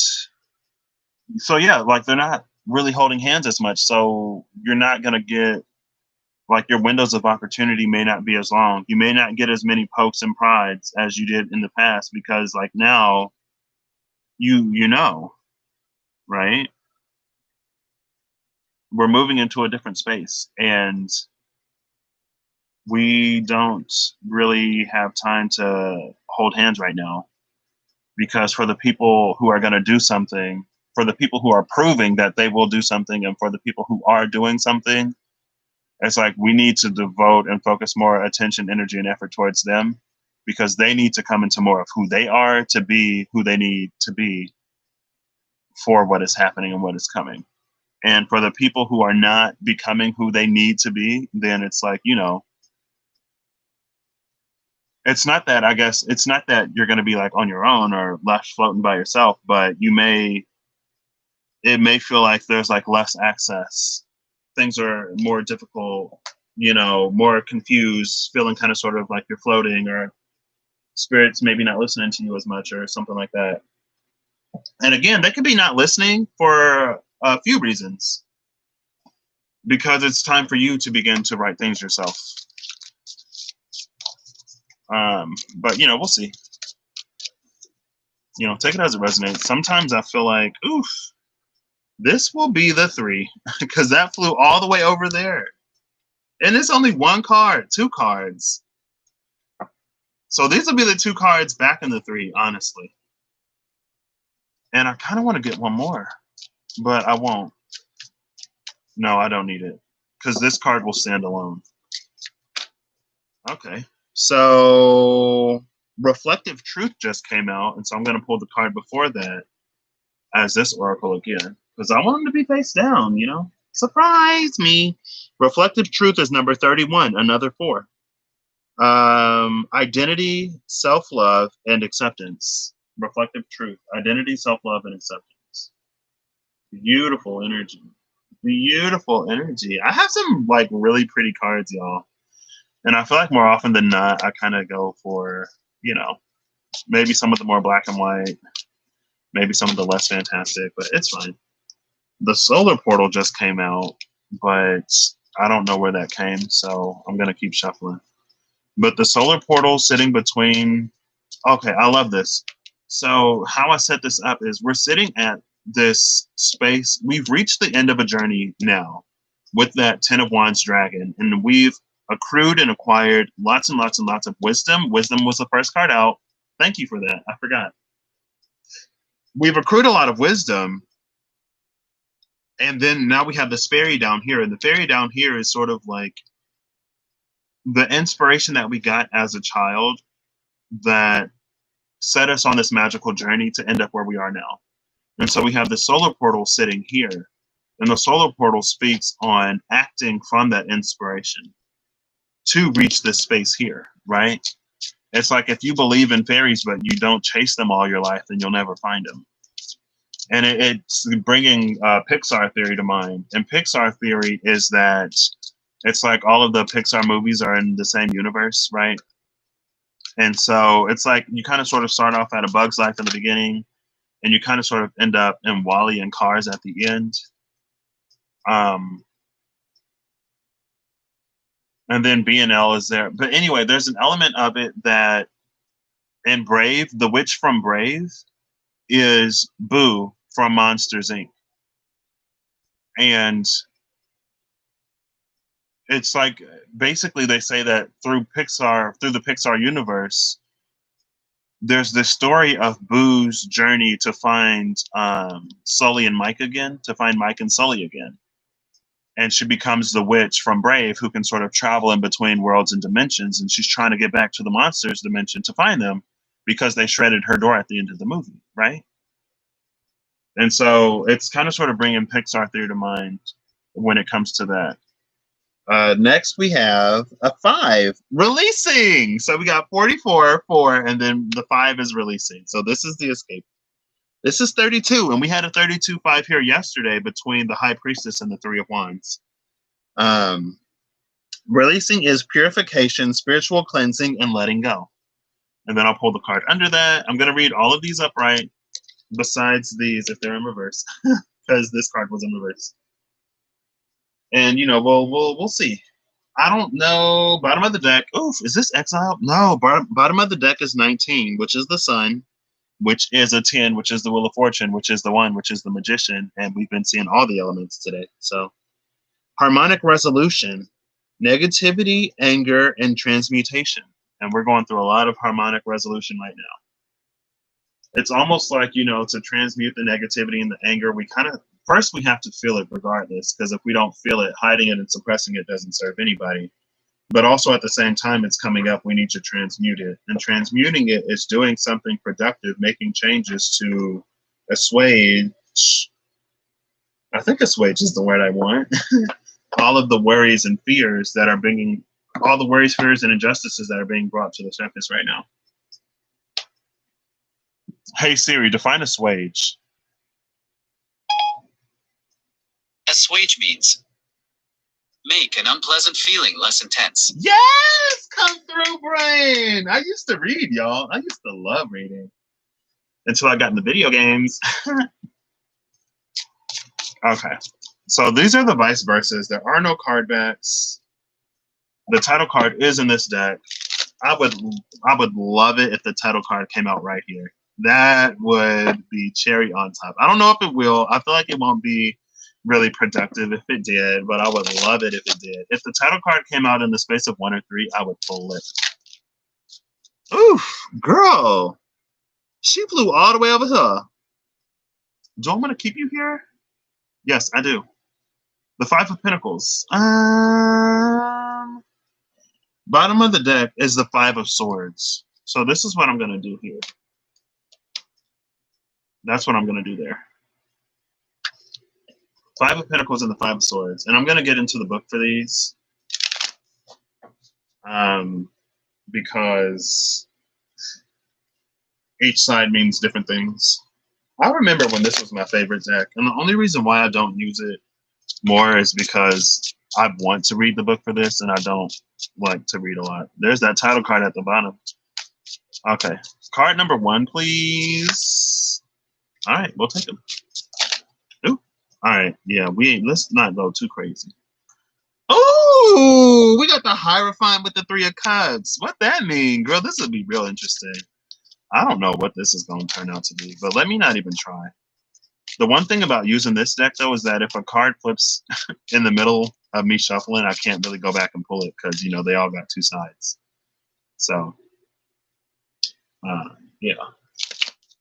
so yeah, like they're not really holding hands as much. So you're not going to get, like, your windows of opportunity may not be as long. You may not get as many pokes and prides as you did in the past because, like, now you know, right? We're moving into a different space and we don't really have time to hold hands right now, because for the people who are going to do something, for the people who are proving that they will do something, and for the people who are doing something, it's like we need to devote and focus more attention, energy, and effort towards them, because they need to come into more of who they are to be who they need to be for what is happening and what is coming. And for the people who are not becoming who they need to be, then it's like, you know, it's not that, I guess, it's not that you're going to be like on your own or left floating by yourself, but it may feel like there's like less access. Things are more difficult, you know, more confused, feeling kind of sort of like you're floating, or spirits maybe not listening to you as much or something like that. And again, they could be not listening for a few reasons. Because it's time for you to begin to write things yourself. But, you know, we'll see. You know, take it as it resonates. Sometimes I feel like, oof, this will be the 3. Because that flew all the way over there. And it's only 1 card, 2 cards. So these will be the 2 cards back in the 3, honestly. And I kind of want to get 1 more. But I won't. No, I don't need it. Because this card will stand alone. Okay. So Reflective Truth just came out. And so I'm going to pull the card before that as this oracle again. Because I want them to be face down, you know. Surprise me. Reflective Truth is number 31, another 4. Identity, self-love, and acceptance. Reflective Truth. Identity, self-love, and acceptance. Beautiful energy. Beautiful energy. I have some like really pretty cards, y'all. And I feel like more often than not, I kind of go for, you know, maybe some of the more black and white, maybe some of the less fantastic, but it's fine. The Solar Portal just came out, but I don't know where that came, so I'm going to keep shuffling. But the Solar Portal sitting between, okay, I love this. So how I set this up is we're sitting at this space. We've reached the end of a journey now with that 10 of Wands dragon, and we've accrued and acquired lots and lots and lots of wisdom. Wisdom was the first card out. Thank you for that. I forgot. We've accrued a lot of wisdom. And then now we have this fairy down here. And the fairy down here is sort of like the inspiration that we got as a child that set us on this magical journey to end up where we are now. And so we have the Solar Portal sitting here. And the Solar Portal speaks on acting from that inspiration to reach this space here, right? It's like if you believe in fairies, but you don't chase them all your life, then you'll never find them. And it's bringing Pixar theory to mind. And Pixar theory is that it's like all of the Pixar movies are in the same universe, right? And so it's like you kind of sort of start off at A Bug's Life in the beginning, and you kind of sort of end up in WALL-E and Cars at the end. And then B&L is there. But anyway, there's an element of it that in Brave, the witch from Brave is Boo from Monsters, Inc. And it's like basically they say that through the Pixar universe, there's this story of Boo's journey to find Sully and Mike again, to find Mike and Sully again. And she becomes the witch from Brave who can sort of travel in between worlds and dimensions. And she's trying to get back to the monsters dimension to find them because they shredded her door at the end of the movie, right? And so it's kind of sort of bringing Pixar theory to mind when it comes to that. Next, we have a 5 releasing. So we got 44, 4, and then the 5 is releasing. So this is the escape. This is 32, and we had a 32-5 here yesterday between the High Priestess and the 3 of Wands. Releasing is purification, spiritual cleansing, and letting go. And then I'll pull the card under that. I'm going to read all of these upright, besides these if they're in reverse, because this card was in reverse. And you know, we'll see. I don't know. Bottom of the deck. Oof, is this exile? No. Bottom of the deck is 19, which is the Sun, which is a 10, which is the Wheel of Fortune, which is the 1, which is the Magician, and we've been seeing all the elements today. So, harmonic resolution, negativity, anger, and transmutation. And we're going through a lot of harmonic resolution right now. It's almost like, you know, to transmute the negativity and the anger, first we have to feel it regardless, because if we don't feel it, hiding it and suppressing it doesn't serve anybody. But also at the same time it's coming up, we need to transmute it. And transmuting it is doing something productive, making changes to assuage. I think assuage is the word I want. All of the worries and fears that are bringing, all the worries, fears, and injustices that are being brought to the surface right now. Hey Siri, define assuage. Assuage means Make an unpleasant feeling less intense. Yes! Come through, brain! I used to read, y'all. I used to love reading. Until I got into video games. Okay. So these are the vice versas. There are no card backs. The title card is in this deck. I would love it if the title card came out right here. That would be cherry on top. I don't know if it will. I feel like it won't be really productive if it did, but I would love it if it did. If the title card came out in the space of 1 or 3, I would flip. Oof, girl. She flew all the way over here. Do I want to keep you here? Yes, I do. The 5 of Pentacles. Bottom of the deck is the 5 of Swords. So this is what I'm going to do here. That's what I'm going to do there. 5 of Pentacles and the 5 of Swords. And I'm going to get into the book for these. Because each side means different things. I remember when this was my favorite deck. And the only reason why I don't use it more is because I want to read the book for this and I don't like to read a lot. There's that title card at the bottom. Okay. Card number 1, please. All right, we'll take them. Ooh. All right. Yeah, let's not go too crazy. Oh, we got the Hierophant with the 3 of Cups. What that mean, girl? This would be real interesting. I don't know what this is going to turn out to be, but let me not even try. The one thing about using this deck, though, is that if a card flips in the middle of me shuffling, I can't really go back and pull it because, you know, they all got 2 sides. So, yeah.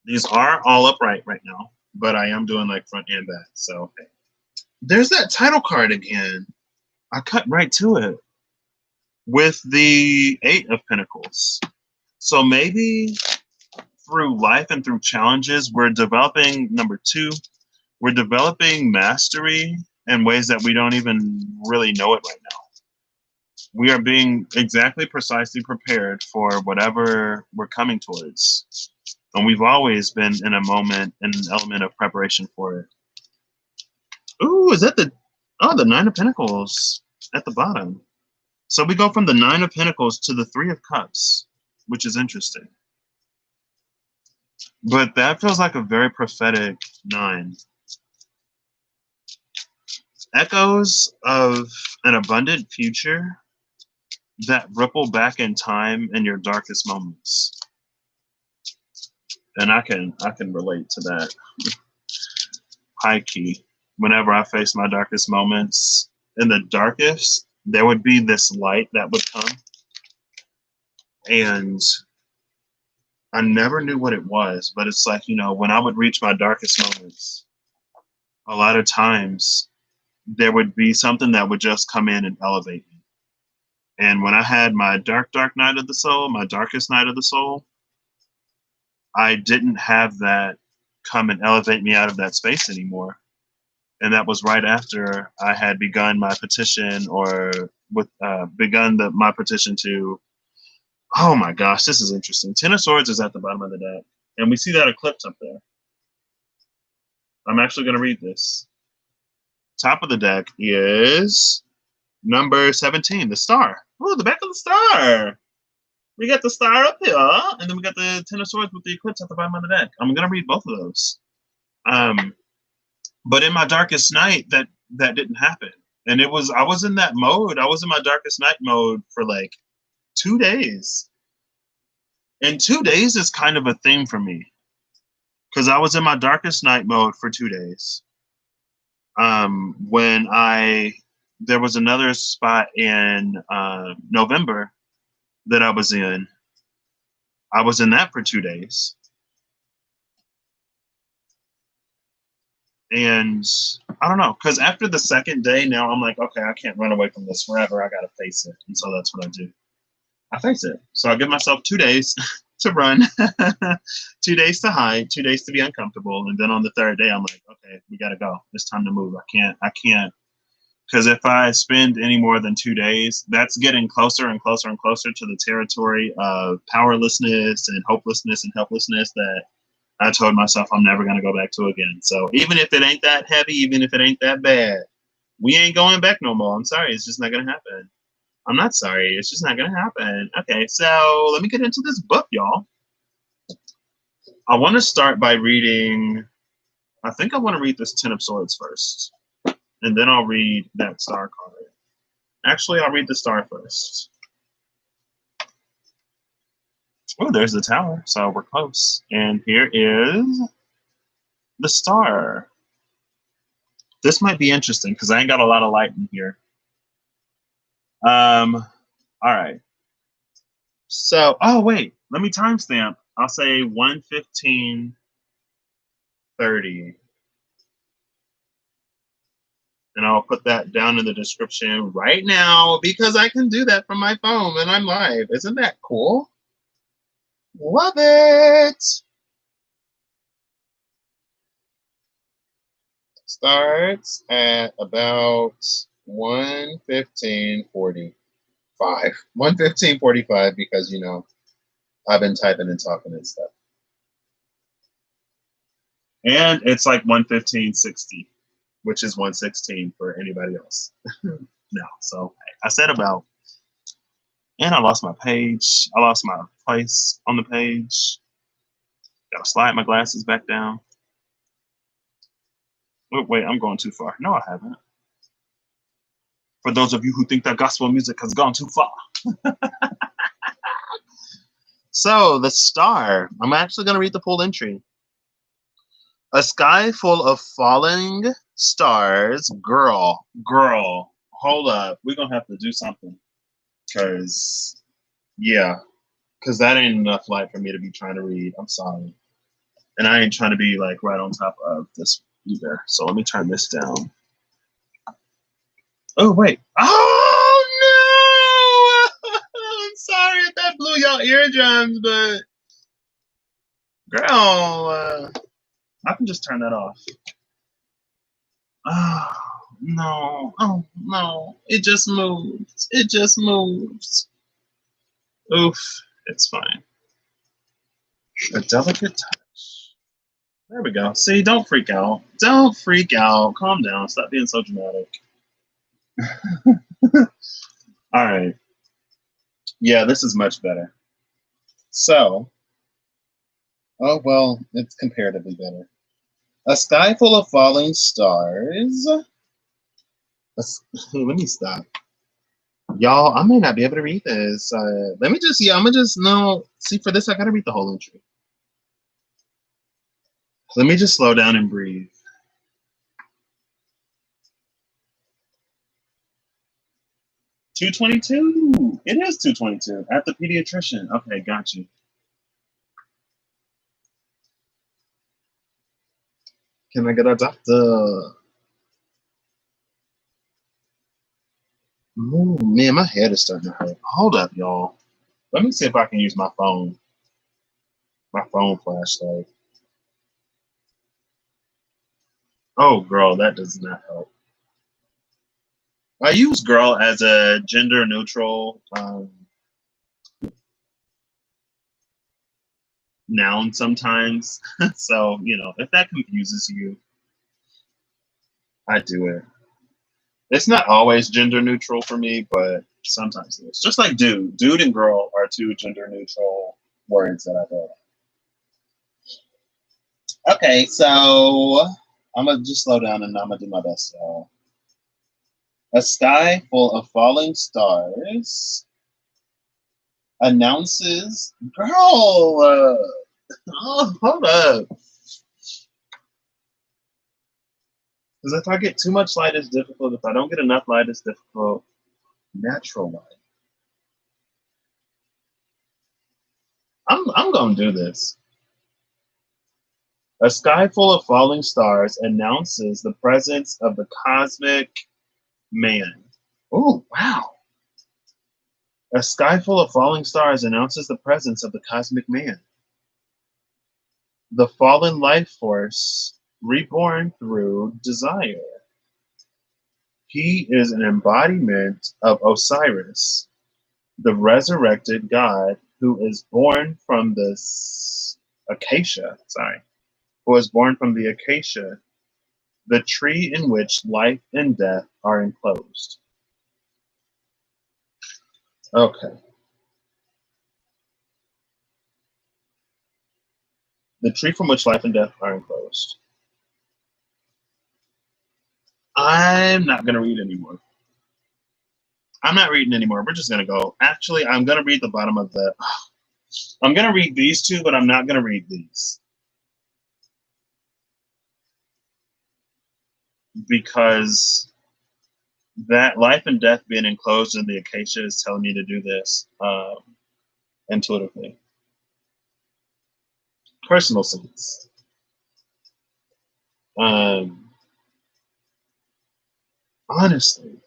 These are all upright right now, but I am doing like front and back. So, okay. There's that title card again. I cut right to it with the 8 of Pentacles. So maybe through life and through challenges, we're developing, number 2, we're developing mastery in ways that we don't even really know it right now. We are being exactly precisely prepared for whatever we're coming towards. And we've always been in a moment, in an element of preparation for it. Ooh, is that the 9 of Pentacles at the bottom. So we go from the 9 of Pentacles to the 3 of Cups, which is interesting. But that feels like a very prophetic 9. Echoes of an abundant future that ripple back in time in your darkest moments. And I can relate to that. High key. Whenever I face my darkest moments, in the darkest, there would be this light that would come. And I never knew what it was, but it's like, you know, when I would reach my darkest moments, a lot of times there would be something that would just come in and elevate me. And when I had my dark night of the soul, my darkest night of the soul, I didn't have that come and elevate me out of that space anymore. And that was right after I had begun my petition my petition to, oh my gosh, this is interesting. 10 of Swords is at the bottom of the deck. And we see that eclipse up there. I'm actually going to read this. Top of the deck is number 17, the star. Oh, the back of the star. We got the star up here, and then we got the 10 of Swords with the eclipse at the bottom of the deck. I'm going to read both of those. But in my darkest night, that didn't happen. And I was in that mode. I was in my darkest night mode for like 2 days. And 2 days is kind of a thing for me. Because I was in my darkest night mode for 2 days. When there was another spot in November that I was in. I was in that for 2 days. And I don't know, because after the second day, now I'm like, okay, I can't run away from this forever. I got to face it. And so that's what I do. I face it. So I give myself 2 days to run, 2 days to hide, 2 days to be uncomfortable. And then on the third day, I'm like, okay, we got to go. It's time to move. I can't. Because if I spend any more than 2 days, that's getting closer and closer and closer to the territory of powerlessness and hopelessness and helplessness that I told myself I'm never going to go back to again. So even if it ain't that heavy, even if it ain't that bad, We ain't going back no more. I'm sorry. It's just not going to happen. I'm not sorry. It's just not going to happen. Okay, so let me get into this book, y'all. I want to start by reading, I think I want to read this Ten of Swords first. And then I'll read that star card. Actually, I'll read the star first. Oh, there's the tower. So we're close. And here is the star. This might be interesting because I ain't got a lot of light in here. All right. So, oh, wait. Let me timestamp. I'll say 1:15:30. And I'll put that down in the description right now because I can do that from my phone and I'm live. Isn't that cool? Love it. Starts at about 1:15:45. 1:15:45 because, you know, I've been typing and talking and stuff. And it's like 1:15:60, which is 1:16 for anybody else. No, so I said about. And I lost my page. I lost my place on the page. Gotta slide my glasses back down. Wait, I'm going too far. No, I haven't. For those of you who think that gospel music has gone too far. So, the star. I'm actually going to read the full entry. A sky full of falling stars. Girl, hold up. We're going to have to do something. Because, yeah. Because that ain't enough light for me to be trying to read. I'm sorry. And I ain't trying to be like right on top of this either. So let me turn this down. Oh, wait. Oh, no! I'm sorry if that blew y'all eardrums, but girl, I can just turn that off. Oh, no. Oh, no. It just moves. It just moves. Oof. It's fine. A delicate touch. There we go. See, don't freak out. Don't freak out. Calm down. Stop being so dramatic. All right. Yeah, this is much better. So, oh, well, it's comparatively better. A sky full of falling stars. Let me stop. Y'all, I may not be able to read this. Let me just, I'm going to just, no. See, for this, I got to read the whole entry. Let me just slow down and breathe. $222. It is $222 at the pediatrician. Okay, got you. Can I get a doctor? Ooh, man, my head is starting to hurt. Hold up, y'all. Let me see if I can use my phone. My phone flashlight. Oh, girl, that does not help. I use girl as a gender neutral noun sometimes. So, you know, if that confuses you, I do it. It's not always gender neutral for me, but sometimes it is. Just like dude. Dude and girl are two gender neutral words that I go. Okay, so I'm going to just slow down and I'm going to do my best, y'all. A sky full of falling stars announces, girl, oh, hold up. Because if I get too much light, it's difficult. If I don't get enough light, it's difficult. Natural light. I'm going to do this. A sky full of falling stars announces the presence of the cosmic man. Oh, wow. A sky full of falling stars announces the presence of the cosmic man. The fallen life force reborn through desire. He is an embodiment of Osiris, the resurrected god who is born from the acacia, who was born from the acacia The tree in which life and death are enclosed. Okay. The tree from which life and death are enclosed. I'm not going to read anymore. I'm not reading anymore. We're just going to go. Actually, I'm going to read the bottom of the... I'm going to read these two, but I'm not going to read these. Because that life and death being enclosed in the acacia is telling me to do this intuitively. Personal sense. Honestly,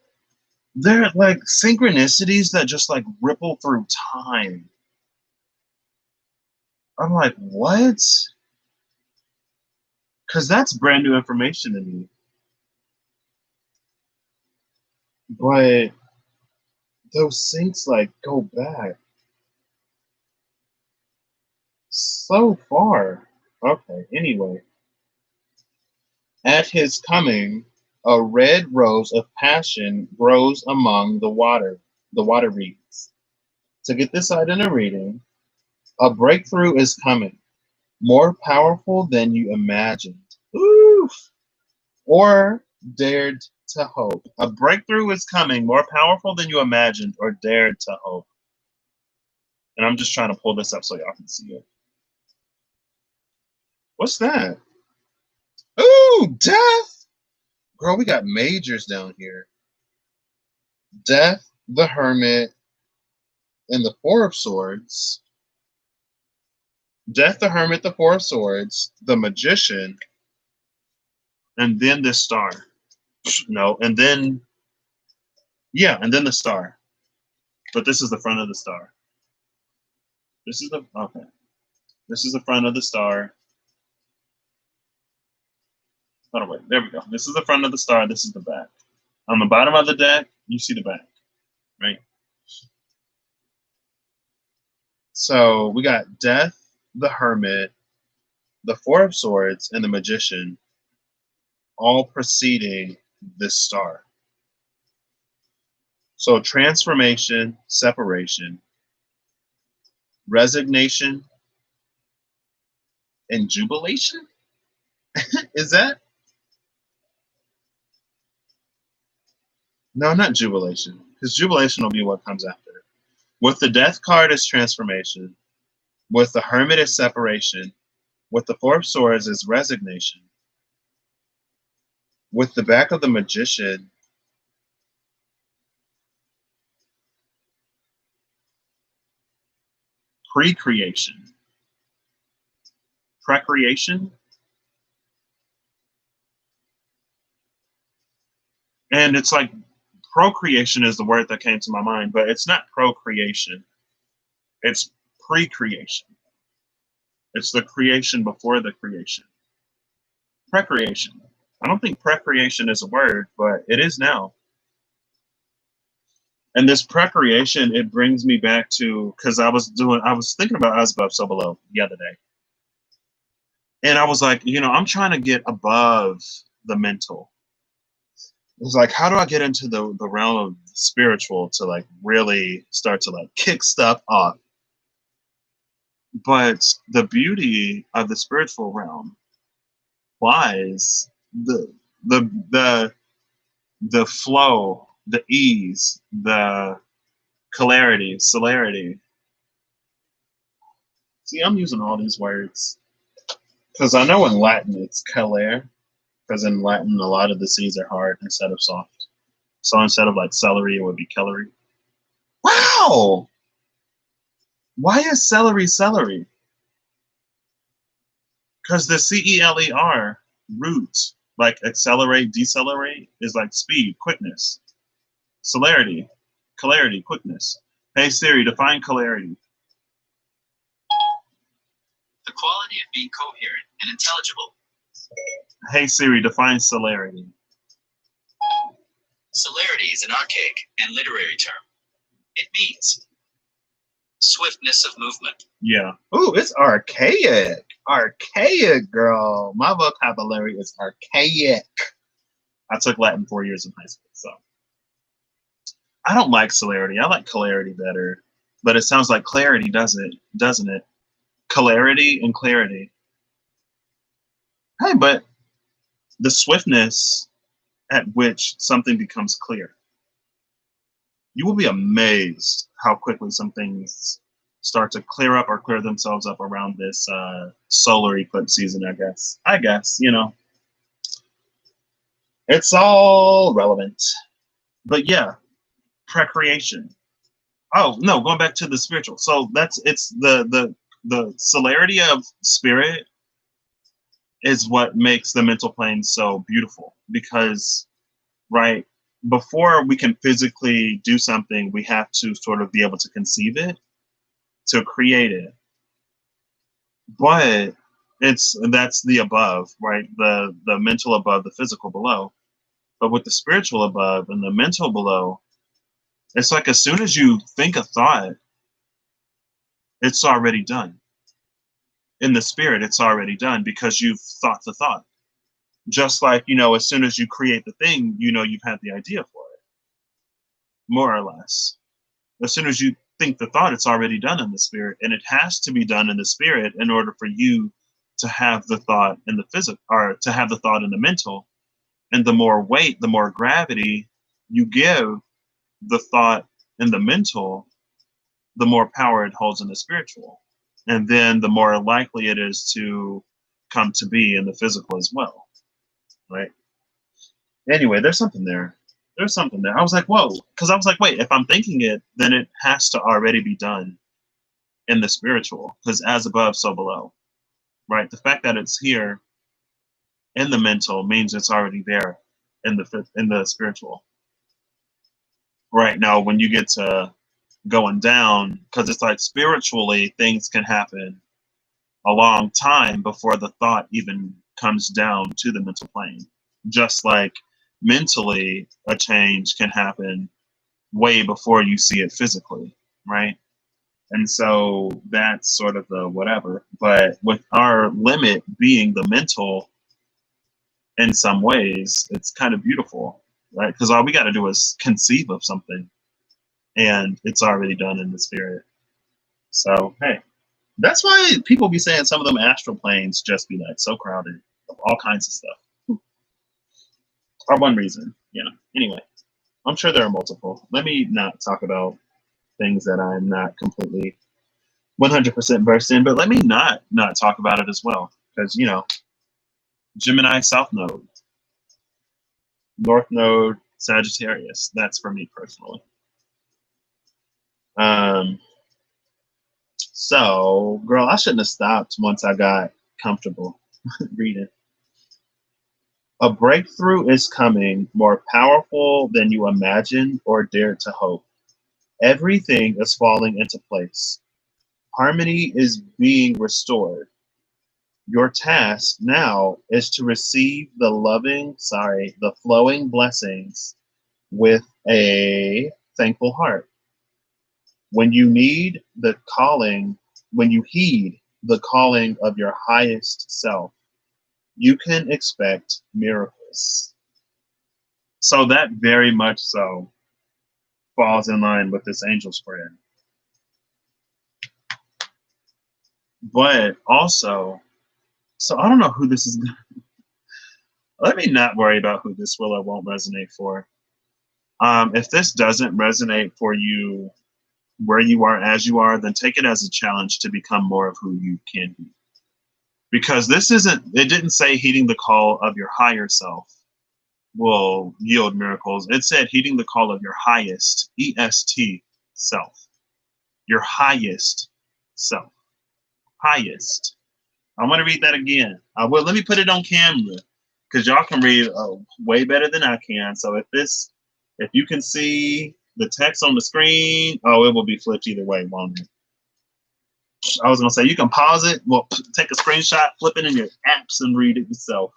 they're like synchronicities that just like ripple through time. I'm like, what? Because that's brand new information to me. But those syncs like go back so far. Okay, anyway. At his coming, a red rose of passion grows among the water reeds. To get this side in a reading, a breakthrough is coming, more powerful than you imagined. Oof. Or dared to hope. A breakthrough is coming, more powerful than you imagined or dared to hope. And I'm just trying to pull this up so y'all can see it. What's that? Ooh, death! Girl, we got majors down here. Death, the Hermit, and the Four of Swords. Death, the Hermit, the Four of Swords, the Magician, and then the Star. No, and then, yeah, and then the Star. But this is the front of the Star. This is the, okay. This is the front of the Star. Oh, wait, there we go. This is the front of the Star. This is the back. On the bottom of the deck, you see the back, right? So we got Death, the Hermit, the Four of Swords, and the Magician all preceding this star. So transformation, separation, resignation, and jubilation? Is that? No, not jubilation, because jubilation will be what comes after. With the Death card is transformation. With the Hermit is separation. With the Four of Swords is resignation. With the back of the Magician, pre-creation. Precreation. And it's like procreation is the word that came to my mind, but it's not procreation. It's pre-creation. It's the creation before the creation. Precreation. I don't think precreation is a word, but it is now. And this precreation, it brings me back to, because I was thinking about As Above, So Below the other day. And I was like, I'm trying to get above the mental. It was like, how do I get into the realm of spiritual to like really start to like kick stuff off? But the beauty of the spiritual realm lies the flow, the ease, the celerity. See, I'm using all these words because I know in Latin it's celer, because in Latin a lot of the C's are hard instead of soft. So instead of like celery, it would be celery. Wow! Why is celery? Because the CELER root, like accelerate, decelerate, is like speed, quickness. Celerity, clarity, quickness. Hey Siri, define clarity. The quality of being coherent and intelligible. Hey Siri, define celerity. Celerity is an archaic and literary term. It means swiftness of movement. Yeah. Ooh, it's archaic. Archaic, girl. My vocabulary is archaic. I took Latin 4 years in high school, so I don't like celerity. I like clarity better, but it sounds like clarity, doesn't it? Clarity and clarity. Hey, but the swiftness at which something becomes clear. You will be amazed how quickly some things start to clear up or clear themselves up around this solar eclipse season, I guess, you know. It's all relevant. But yeah, precreation. Oh, no, going back to the spiritual. So it's the celerity of spirit is what makes the mental plane so beautiful, because right before we can physically do something, we have to sort of be able to conceive it, to create it. But that's the above, right? The mental above, the physical below. But with the spiritual above and the mental below, it's like as soon as you think a thought, it's already done. In the spirit, it's already done because you've thought the thought. Just like, you know, as soon as you create the thing, you know, you've had the idea for it, more or less. As soon as you think the thought, it's already done in the spirit, and it has to be done in the spirit in order for you to have the thought in the physical, or to have the thought in the mental. And the more weight, the more gravity you give the thought in the mental, the more power it holds in the spiritual. And then the more likely it is to come to be in the physical as well. Right? Anyway, there's something there. There's something there. I was like, whoa. Because I was like, wait, if I'm thinking it, then it has to already be done in the spiritual. Because as above, so below. Right? The fact that it's here in the mental means it's already there in the spiritual. Right now, when you get to going down, because it's like spiritually things can happen a long time before the thought even comes down to the mental plane. Just like mentally, a change can happen way before you see it physically, right? And so that's sort of the whatever. But with our limit being the mental, in some ways, it's kind of beautiful, right? Because all we got to do is conceive of something, and it's already done in the spirit. So, hey, that's why people be saying some of them astral planes just be like so crowded of all kinds of stuff. Or one reason, you know. Anyway, I'm sure there are multiple. Let me not talk about things that I'm not completely 100% versed in, but let me not talk about it as well. Because, you know, Gemini South Node, North Node, Sagittarius. That's for me personally. So, girl, I shouldn't have stopped once I got comfortable reading. A breakthrough is coming, more powerful than you imagined or dared to hope. Everything is falling into place. Harmony is being restored. Your task now is to receive the flowing blessings with a thankful heart. When you heed the calling of your highest self, you can expect miracles. So that very much so falls in line with this angel spread. But also, so I don't know who this is. Let me not worry about who this will or won't resonate for. If this doesn't resonate for you where you are as you are, then take it as a challenge to become more of who you can be. Because it didn't say heeding the call of your higher self will yield miracles. It said heeding the call of your highest, EST, self. Your highest self. Highest. I want to read that again. Let me put it on camera because y'all can read way better than I can. So if you can see the text on the screen, it will be flipped either way, won't it? I was gonna say you can pause it, take a screenshot, flip it in your apps, and read it yourself.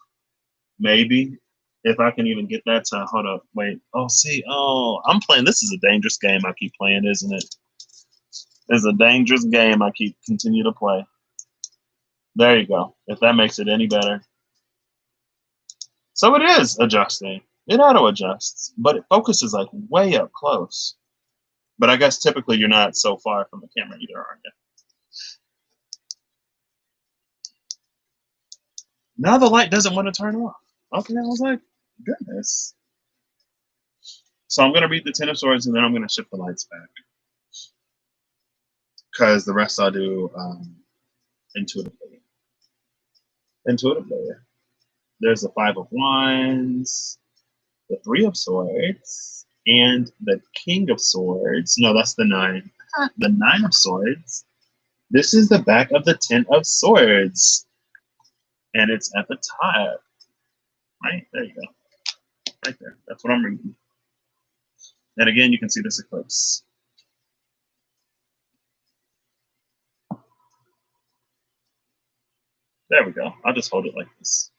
Maybe if I can even get that to hold up. Wait. I'm playing. This is a dangerous game I keep playing, isn't it? It's a dangerous game I continue to play. There you go. If that makes it any better. So it is adjusting. It auto adjusts, but it focuses like way up close. But I guess typically you're not so far from the camera either, are you? Now the light doesn't want to turn off. Okay, I was like, goodness. So I'm going to read the Ten of Swords and then I'm going to shift the lights back. Because the rest I'll do intuitively. Intuitively. There's the Five of Wands, the Three of Swords, and the King of Swords. No, that's the Nine. The Nine of Swords. This is the back of the Ten of Swords. And it's at the top. Right? There you go. Right there. That's what I'm reading. And again, you can see this eclipse. There we go. I'll just hold it like this.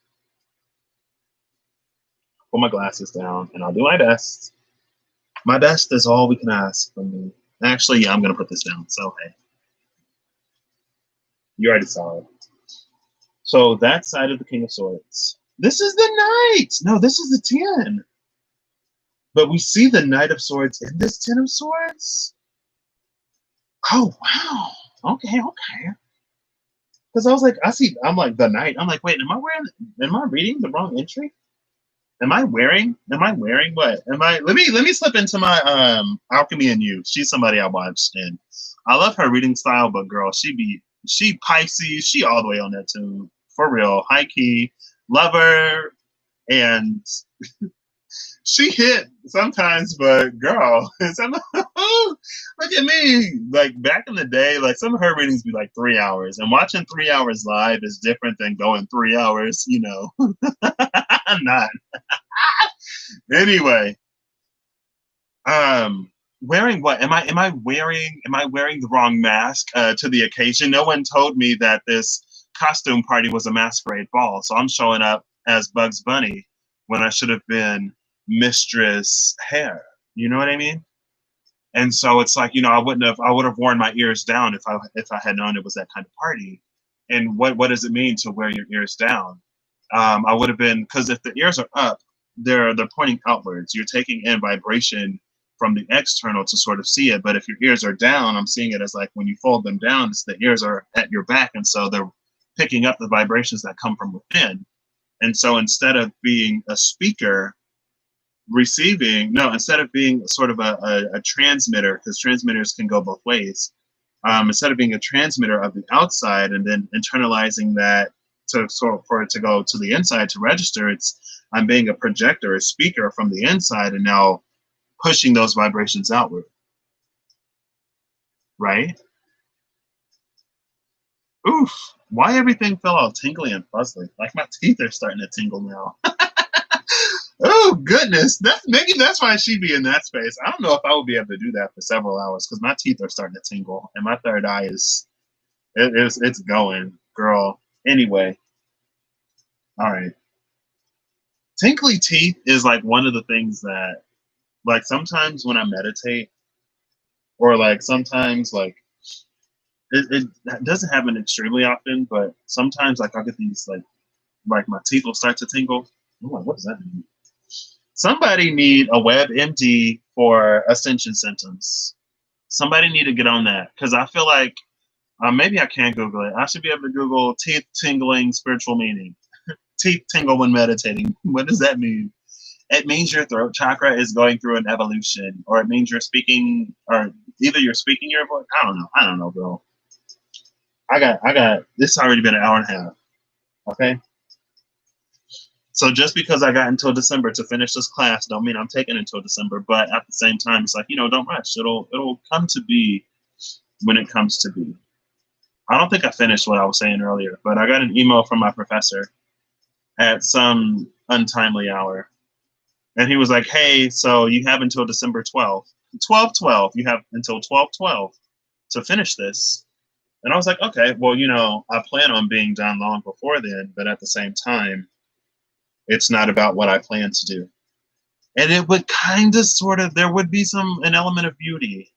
Put my glasses down, and I'll do my best. My best is all we can ask from me. Actually, yeah, I'm going to put this down. So, hey. You already saw it. So, that side of the King of Swords. This is the Knight! No, this is the 10. But we see the Knight of Swords in this Ten of Swords? Oh, wow. Okay. Because I was like, I'm like, the Knight. I'm like, wait, am I reading the wrong entry? Am I wearing what? Let me slip into my Alchemy and You. She's somebody I watched and I love her reading style, but girl, she Pisces, she all the way on that tune. For real. High key. Love her. And she hit sometimes, but girl, look at me. Like back in the day, like some of her readings be like 3 hours. And watching 3 hours live is different than going 3 hours, not. Anyway, wearing what? Am I wearing the wrong mask to the occasion? No one told me that this costume party was a masquerade ball, so I'm showing up as Bugs Bunny when I should have been Mistress Hare. You know what I mean? And so it's like, I would have worn my ears down if I had known it was that kind of party. And what does it mean to wear your ears down? I would have been, because if the ears are up, they're pointing outwards. You're taking in vibration from the external to sort of see it. But if your ears are down, I'm seeing it as like when you fold them down, it's the ears are at your back, and so they're picking up the vibrations that come from within. And so instead of being a speaker instead of being sort of a transmitter, because transmitters can go both ways, instead of being a transmitter of the outside and then internalizing that for it to go to the inside to register, I'm being a projector, a speaker from the inside, and now pushing those vibrations outward. Right? Oof. Why everything felt all tingly and fuzzly? Like my teeth are starting to tingle now. Oh goodness, maybe that's why she'd be in that space. I don't know if I would be able to do that for several hours because my teeth are starting to tingle and my third eye it's going, girl. Anyway, all right. Tinkly teeth is like one of the things that, like, sometimes when I meditate, or like sometimes like it doesn't happen extremely often, but sometimes like I'll get these like my teeth will start to tingle. I'm like, what does that mean? Somebody need a WebMD for ascension symptoms. Somebody need to get on that because I feel like maybe I can't Google it. I should be able to Google teeth tingling spiritual meaning. Teeth tingle when meditating. What does that mean? It means your throat chakra is going through an evolution, or it means you're speaking, or either you're speaking your voice. I don't know, bro. I got. This has already been an hour and a half. Okay. So just because I got until December to finish this class, don't mean I'm taking until December. But at the same time, it's like, don't rush. It'll come to be when it comes to be. I don't think I finished what I was saying earlier, but I got an email from my professor at some untimely hour. And he was like, hey, so you have until December 12th. 12/12. You have until 12/12 to finish this. And I was like, okay, well, I plan on being done long before then, but at the same time, it's not about what I plan to do. And it would kind of there would be an element of beauty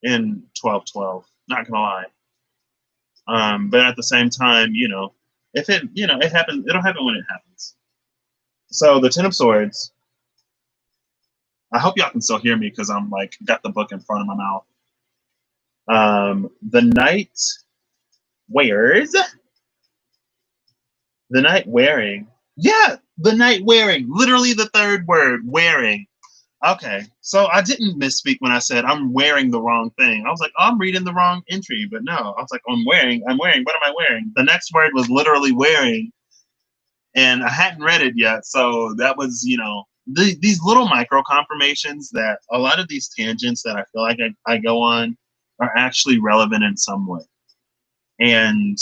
in 12/12, not gonna lie. But at the same time, if it happens, it'll happen when it happens. So the Ten of Swords. I hope y'all can still hear me because I'm like got the book in front of my mouth. The Knight wears. The Knight wearing. Yeah, the Knight wearing. Literally the third word, wearing. Okay, so I didn't misspeak when I said I'm wearing the wrong thing. I was like, oh, I'm reading the wrong entry, but no, I was like, I'm wearing. What am I wearing? The next word was literally wearing, and I hadn't read it yet, so that was, these little micro confirmations that a lot of these tangents that I feel like I go on are actually relevant in some way. And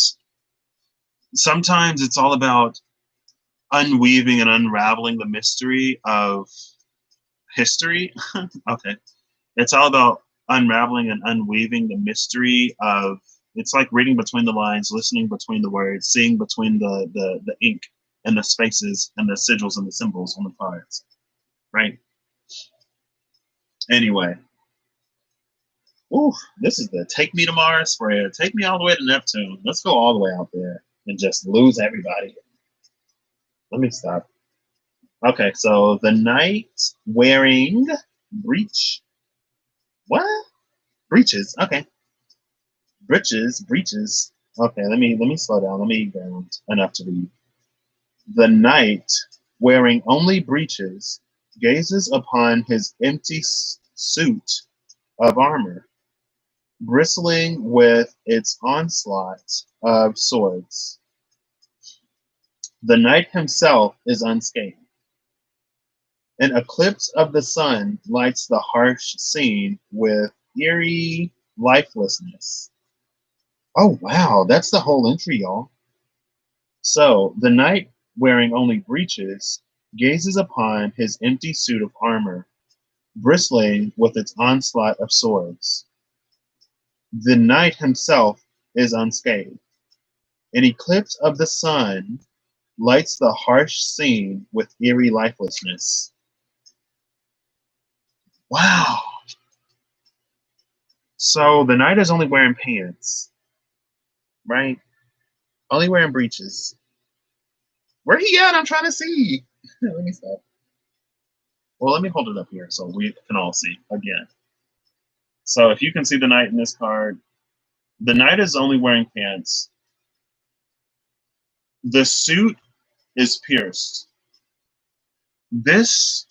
sometimes it's all about unweaving and unraveling the mystery of history. Okay. It's all about unraveling and unweaving the mystery of, it's like reading between the lines, listening between the words, seeing between the ink and the spaces and the sigils and the symbols on the cards, right? Anyway. Ooh, this is the Take Me to Mars spread. Take me all the way to Neptune. Let's go all the way out there and just lose everybody. Let me stop. Okay, so the Knight wearing breech. What? Breeches. Okay. Breeches. Okay, let me slow down. Let me down enough to read. The Knight wearing only breeches gazes upon his empty suit of armor, bristling with its onslaught of swords. The Knight himself is unscathed. An eclipse of the sun lights the harsh scene with eerie lifelessness. Oh, wow, that's the whole entry, y'all. So, the Knight wearing only breeches gazes upon his empty suit of armor, bristling with its onslaught of swords. The Knight himself is unscathed. An eclipse of the sun lights the harsh scene with eerie lifelessness. Wow. So the Knight is only wearing pants, right? Only wearing breeches. Where he at? I'm trying to see. Let me stop. Well, let me hold it up here so we can all see again. So if you can see the Knight in this card, the Knight is only wearing pants. The suit is pierced. This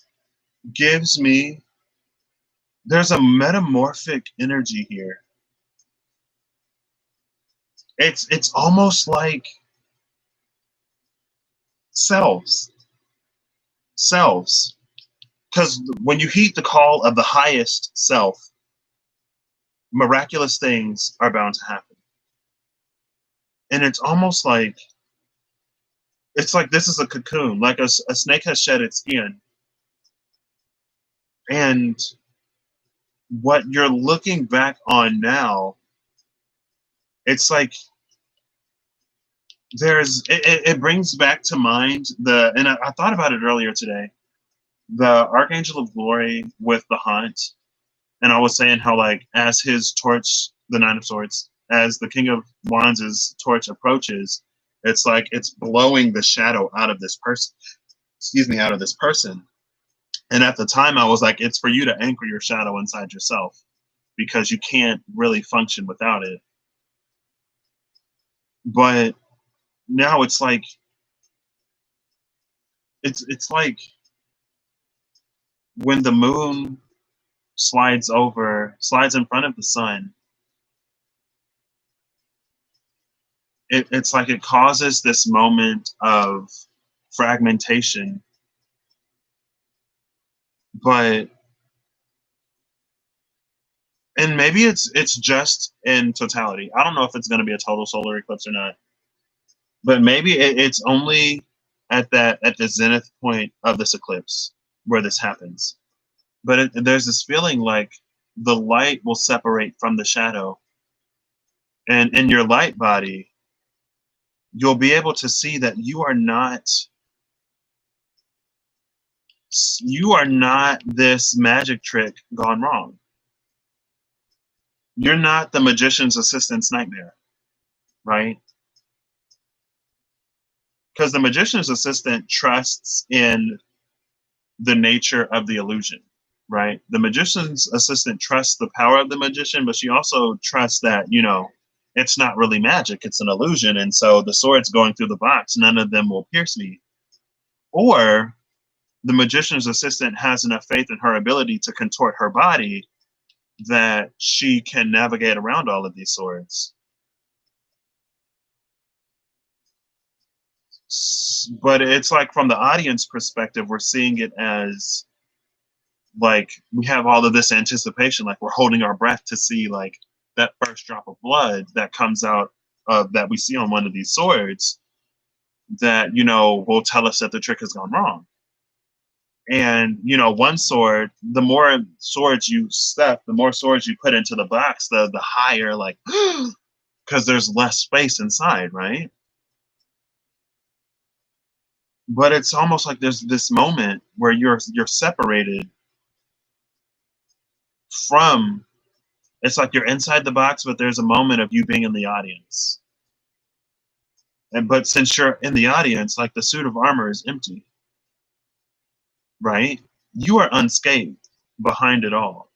gives me, there's a metamorphic energy here. It's almost like selves. Because when you heed the call of the highest self, miraculous things are bound to happen. And it's almost like, it's like this is a cocoon, like a snake has shed its skin. And what you're looking back on now, it's like it brings back to mind and I thought about it earlier today, the Archangel of Glory with the Haunt. And I was saying how, like, as his torch, the Nine of Swords, as the King of Wands' torch approaches, it's like it's blowing the shadow out of this person. Out of this person. And at the time, I was like, it's for you to anchor your shadow inside yourself because you can't really function without it. But now it's like, it's like when the moon slides in front of the sun, it's like it causes this moment of fragmentation. And maybe it's just in totality. I don't know if it's going to be a total solar eclipse or not, but maybe it's only at the zenith point of this eclipse where this happens. But there's this feeling like the light will separate from the shadow, and in your light body, you'll be able to see that you are not this magic trick gone wrong. You're not the magician's assistant's nightmare. right? Because the magician's assistant trusts in the nature of the illusion, right? The magician's assistant trusts the power of the magician, but she also trusts that, it's not really magic, it's an illusion. And so the swords going through the box, none of them will pierce me. Or the magician's assistant has enough faith in her ability to contort her body that she can navigate around all of these swords. But it's like from the audience perspective, we're seeing it as like we have all of this anticipation, like we're holding our breath to see like that first drop of blood that comes out that we see on one of these swords that, will tell us that the trick has gone wrong. And, one sword, the more swords you stuff, the more swords you put into the box, the higher, like, because there's less space inside, right? But it's almost like there's this moment where you're separated from, it's like you're inside the box, but there's a moment of you being in the audience. But since you're in the audience, like the suit of armor is empty, right? You are unscathed behind it all.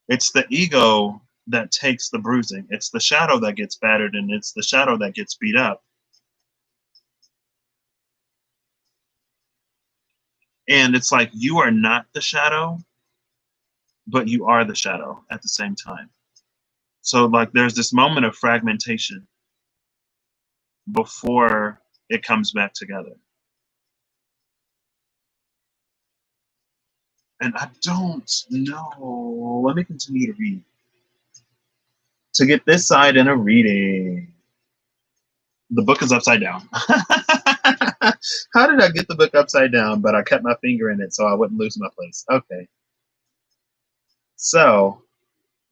It's the ego that takes the bruising. It's the shadow that gets battered, and it's the shadow that gets beat up. And it's like you are not the shadow, but you are the shadow at the same time. So like there's this moment of fragmentation before it comes back together. And I don't know. Let me continue to read. To get this side in a reading. The book is upside down. How did I get the book upside down, but I kept my finger in it so I wouldn't lose my place? Okay. So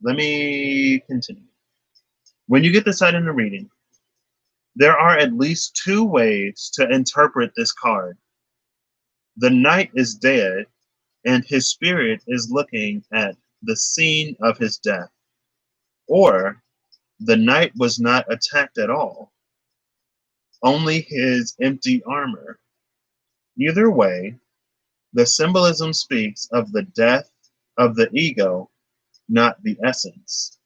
let me continue. When you get this side in a reading, there are at least two ways to interpret this card. The knight is dead, and his spirit is looking at the scene of his death. Or the knight was not attacked at all, only his empty armor. Either way, the symbolism speaks of the death of the ego, not the essence.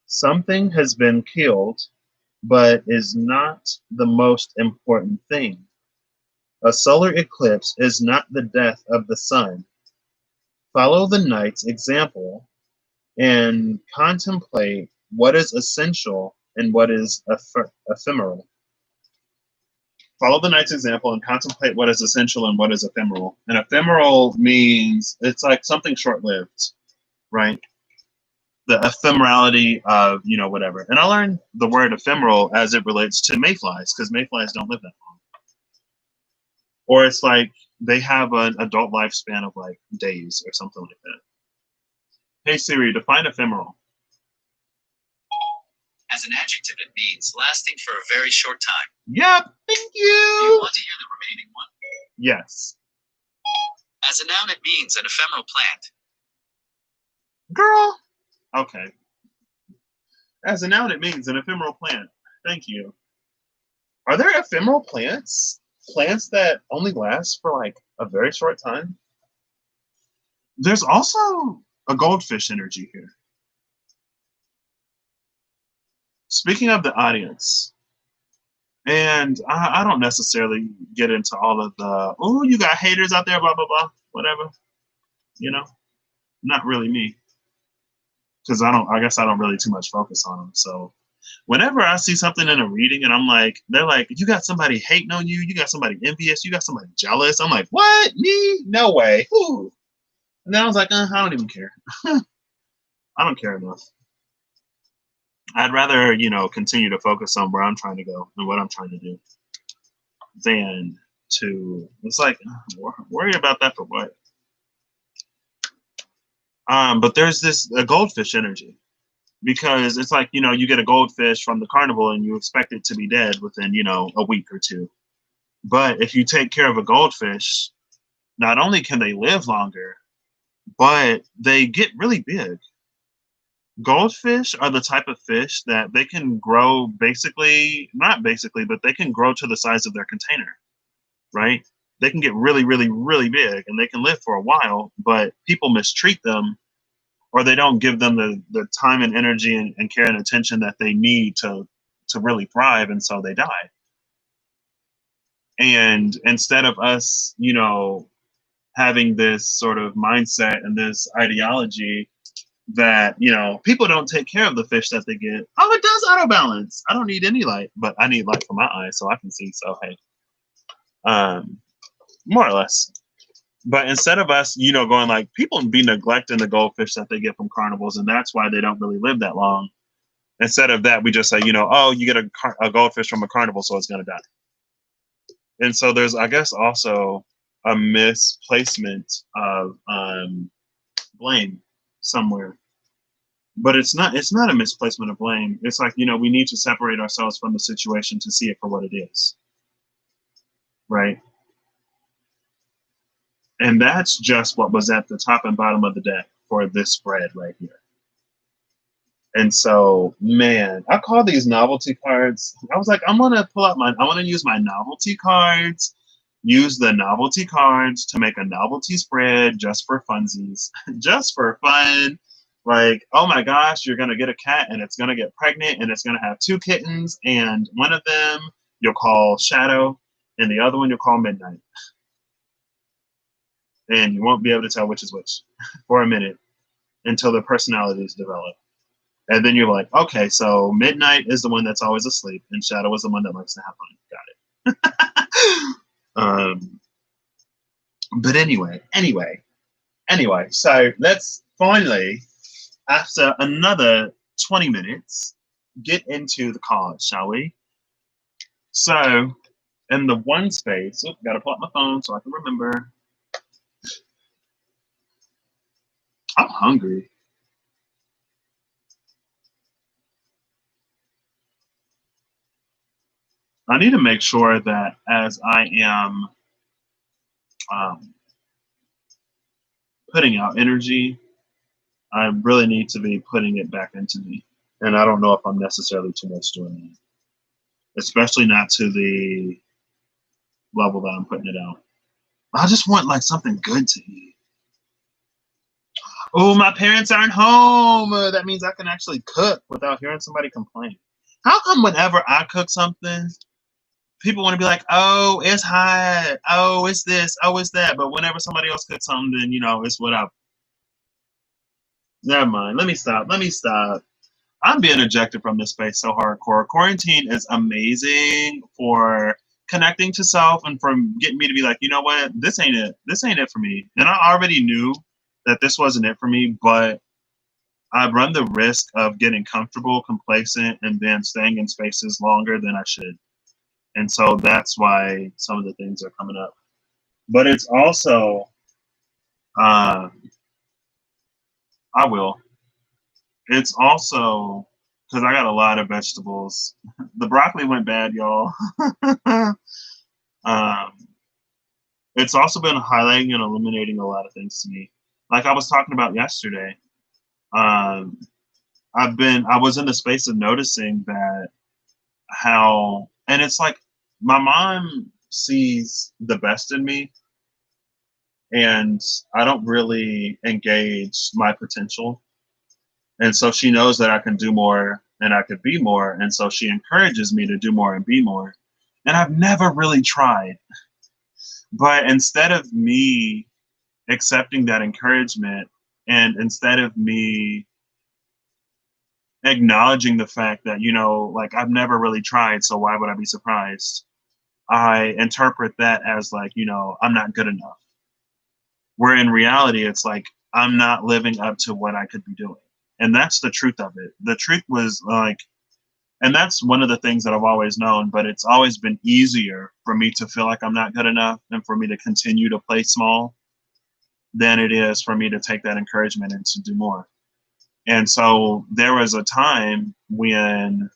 Something has been killed, but is not the most important thing. A solar eclipse is not the death of the sun. Follow the knight's example and contemplate what is essential and what is ephemeral. Follow the knight's example and contemplate what is essential and what is ephemeral. And ephemeral means it's like something short-lived, right? The ephemerality of, whatever. And I learned the word ephemeral as it relates to mayflies, because mayflies don't live that long. Or it's like they have an adult lifespan of like days or something like that. Hey Siri, define ephemeral. As an adjective, it means lasting for a very short time. Yep, thank you. Do you want to hear the remaining one? Yes. As a noun, it means an ephemeral plant. Girl. Okay. As a noun, it means an ephemeral plant. Thank you. Are there ephemeral plants? Plants that only last for like a very short time? There's also a goldfish energy here. Speaking of the audience, and I don't necessarily get into all of the, oh, you got haters out there, blah, blah, blah, whatever, not really me. Because I guess I don't really too much focus on them. So whenever I see something in a reading and I'm like, they're like, you got somebody hating on you, you got somebody envious, you got somebody jealous. I'm like, what? Me? No way. Ooh. And then I was like, I don't even care. I don't care enough. I'd rather, continue to focus on where I'm trying to go and what I'm trying to do than to, it's like, worry about that for what? But there's a goldfish energy, because it's like, you get a goldfish from the carnival and you expect it to be dead within, a week or two. But if you take care of a goldfish, not only can they live longer, but they get really big. Goldfish are the type of fish that they can grow not basically, but they can grow to the size of their container, right? They can get really, really, really big and they can live for a while, but people mistreat them or they don't give them the time and energy and care and attention that they need to really thrive. And so they die. And instead of us, having this sort of mindset and this ideology that people don't take care of the fish that they get. Oh, it does auto balance. I don't need any light, but I need light for my eyes so I can see. So hey, more or less. But instead of us, going like people be neglecting the goldfish that they get from carnivals, and that's why they don't really live that long. Instead of that, we just say, oh, you get a goldfish from a carnival, so it's gonna die. And so there's, I guess, also a misplacement of blame somewhere. But it's not a misplacement of blame. It's like, we need to separate ourselves from the situation to see it for what it is. Right? And that's just what was at the top and bottom of the deck for this spread right here. And so, man, I call these novelty cards. I was like, I want to use my novelty cards, use the novelty cards to make a novelty spread just for funsies, just for fun. Like, oh my gosh, you're going to get a cat and it's going to get pregnant and it's going to have 2 kittens. And one of them you'll call Shadow and the other one you'll call Midnight. And you won't be able to tell which is which for a minute until their personalities develop. And then you're like, okay, so Midnight is the one that's always asleep and Shadow is the one that likes to have fun. Got it. But anyway, so let's finally, after another 20 minutes, get into the cards, shall we? So, in the one space, gotta pull up my phone so I can remember. I'm hungry. I need to make sure that as I am putting out energy, I really need to be putting it back into me. And I don't know if I'm necessarily too much doing that, especially not to the level that I'm putting it out. I just want like something good to eat. Oh, my parents aren't home. That means I can actually cook without hearing somebody complain. How come whenever I cook something, people want to be like, oh, it's hot. Oh, it's this. Oh, it's that. But whenever somebody else cooks something, then, it's whatever. Never mind. Let me stop. I'm being ejected from this space so hardcore. Quarantine is amazing for connecting to self and from getting me to be like, you know what? This ain't it. This ain't it for me. And I already knew that this wasn't it for me, but I run the risk of getting comfortable, complacent, and then staying in spaces longer than I should. And so that's why some of the things are coming up. But it's also, I will. It's also because I got a lot of vegetables. The broccoli went bad, y'all. It's also been highlighting and illuminating a lot of things to me. Like I was talking about yesterday, I was in the space of noticing that and it's like my mom sees the best in me and I don't really engage my potential. And so she knows that I can do more and I could be more. And so she encourages me to do more and be more. And I've never really tried. But instead of me accepting that encouragement and instead of me acknowledging the fact that, like I've never really tried, so why would I be surprised? I interpret that as like, I'm not good enough. Where in reality, it's like, I'm not living up to what I could be doing. And that's the truth of it. The truth was like, and that's one of the things that I've always known, but it's always been easier for me to feel like I'm not good enough and for me to continue to play small than it is for me to take that encouragement and to do more. And so there was a time when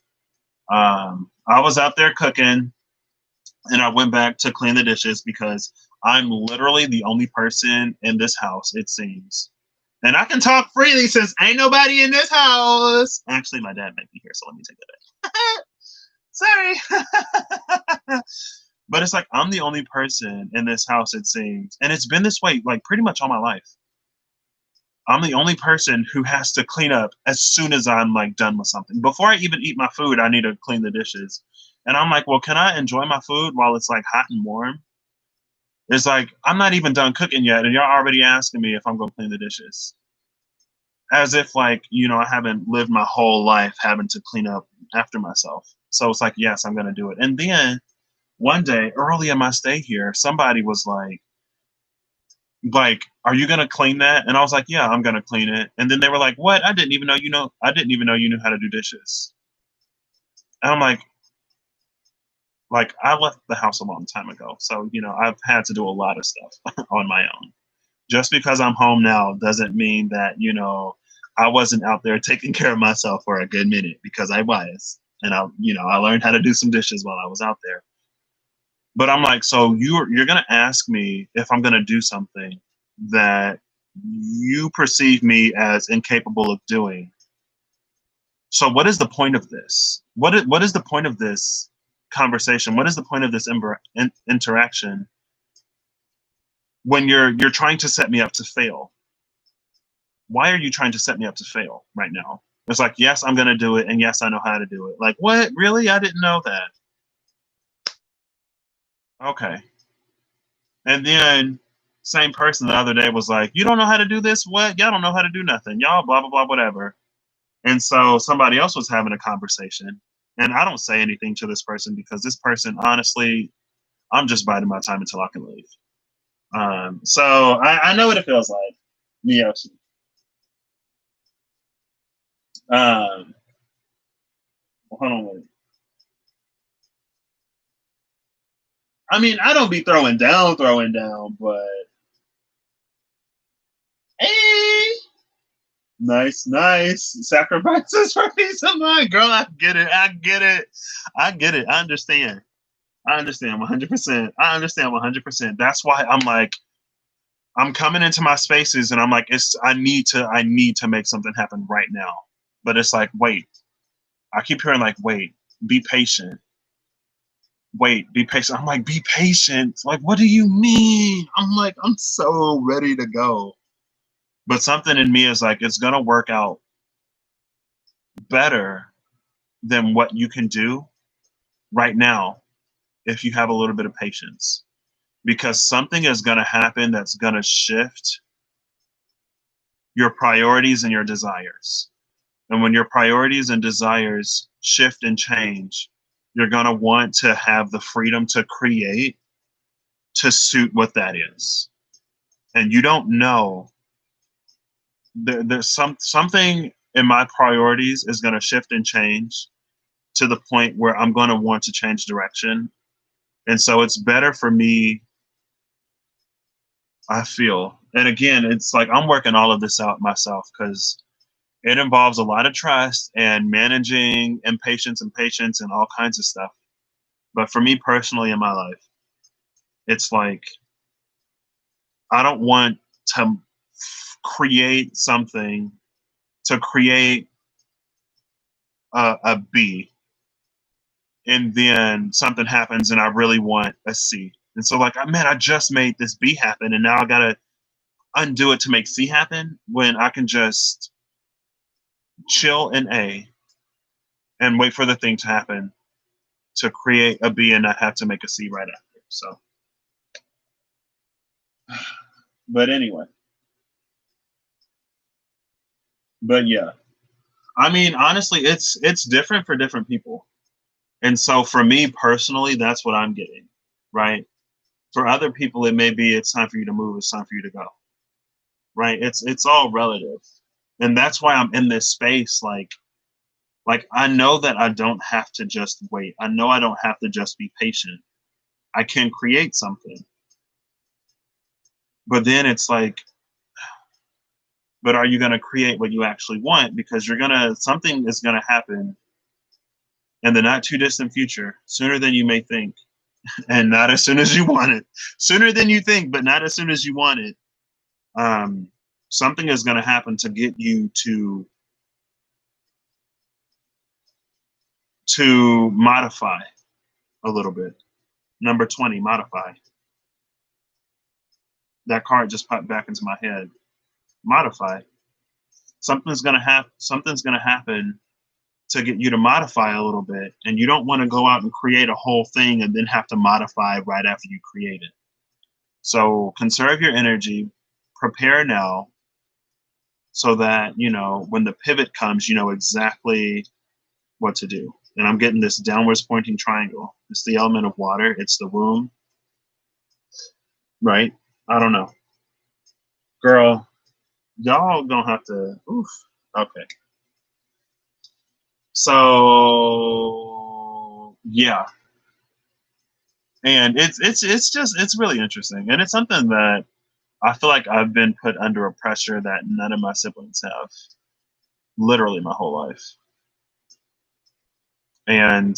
I was out there cooking and I went back to clean the dishes because I'm literally the only person in this house, it seems, And I can talk freely since ain't nobody in this house. Actually, my dad might be here, so let me take that out. Sorry. But it's like I'm the only person in this house, it seems. And it's been this way like pretty much all my life. I'm the only person who has to clean up as soon as I'm like done with something. Before I even eat my food, I need to clean the dishes. And I'm like, well, can I enjoy my food while it's like hot and warm? It's like I'm not even done cooking yet, and you're already asking me if I'm gonna clean the dishes. As if like, I haven't lived my whole life having to clean up after myself. So it's like, yes, I'm gonna do it. And then one day, early in my stay here, somebody was like, are you gonna clean that? And I was like, yeah, I'm gonna clean it. And then they were like, what? I didn't even know you knew how to do dishes. And I'm like I left the house a long time ago. So, I've had to do a lot of stuff on my own. Just because I'm home now doesn't mean that, I wasn't out there taking care of myself for a good minute, because I was. And I learned how to do some dishes while I was out there. But I'm like, so you're gonna ask me if I'm gonna do something that you perceive me as incapable of doing. So what is the point of this? What is the point of this conversation? What is the point of this interaction when you're trying to set me up to fail? Why are you trying to set me up to fail right now? It's like, yes, I'm gonna do it, and yes, I know how to do it. Like, what? Really? I didn't know that. Okay. And then same person the other day was like, you don't know how to do this? What? Y'all don't know how to do nothing. Y'all blah, blah, blah, whatever. And so somebody else was having a conversation. And I don't say anything to this person because this person, honestly, I'm just biding my time until I can leave. So I know what it feels like. Miyoshi. Hold on, wait. I mean, I don't be throwing down, but hey, nice. Sacrifices for peace of mind, girl. I get it. I understand. 100%. I understand 100%. That's why I'm like, I'm coming into my spaces and I'm like, I need to make something happen right now. But it's like, wait. I keep hearing like, wait, be patient. Wait, be patient. I'm like, be patient. Like, what do you mean? I'm like, I'm so ready to go. But something in me is like, it's gonna work out better than what you can do right now if you have a little bit of patience. Because something is gonna happen that's gonna shift your priorities and your desires. And when your priorities and desires shift and change, you're going to want to have the freedom to create to suit what that is. And you don't know. There's something in my priorities is going to shift and change to the point where I'm going to want to change direction. And so it's better for me, I feel. And again, it's like I'm working all of this out myself because it involves a lot of trust and managing impatience and patience and all kinds of stuff. But for me personally in my life, it's like I don't want to create something to create a B, and then something happens and I really want a C. And so like, man, I just made this B happen and now I gotta undo it to make C happen when I can just chill in A and wait for the thing to happen to create a B and not have to make a C right after. So, but anyway, but yeah, I mean, honestly, it's different for different people. And so for me personally, that's what I'm getting, right? For other people, it may be it's time for you to move, it's time for you to go, right? It's all relative, and that's why I'm in this space. Like I know that I don't have to just wait. I know I don't have to just be patient. I can create something, but then it's like, but are you going to create what you actually want? Because something is gonna happen in the not too distant future, sooner than you may think, and not as soon as you want it. Sooner than you think, but not as soon as you want it. something is going to happen to get you to modify a little bit. Number 20, modify. That card just popped back into my head. Modify. Something's gonna happen to get you to modify a little bit, and you don't want to go out and create a whole thing and then have to modify right after you create it. So conserve your energy, prepare now, so that when the pivot comes, you know exactly what to do. And I'm getting this downwards pointing triangle. It's the element of water. It's the womb, right? I don't know, girl. Y'all gonna have to. Oof. Okay. So yeah, and it's really interesting, and it's something that I feel like I've been put under a pressure that none of my siblings have, literally my whole life, and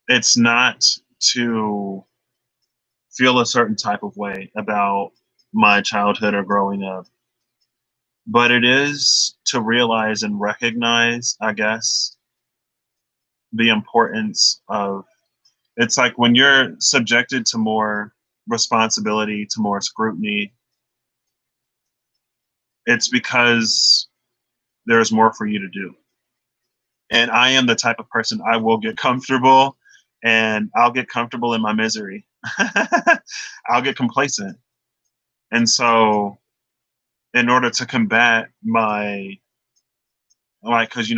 it's not to feel a certain type of way about my childhood or growing up, but it is to realize and recognize, I guess, the importance of, it's like when you're subjected to more responsibility, to more scrutiny, it's because there's more for you to do. And I am the type of person, I will get comfortable, and I'll get comfortable in my misery. I'll get complacent. And so in order to combat my, like, because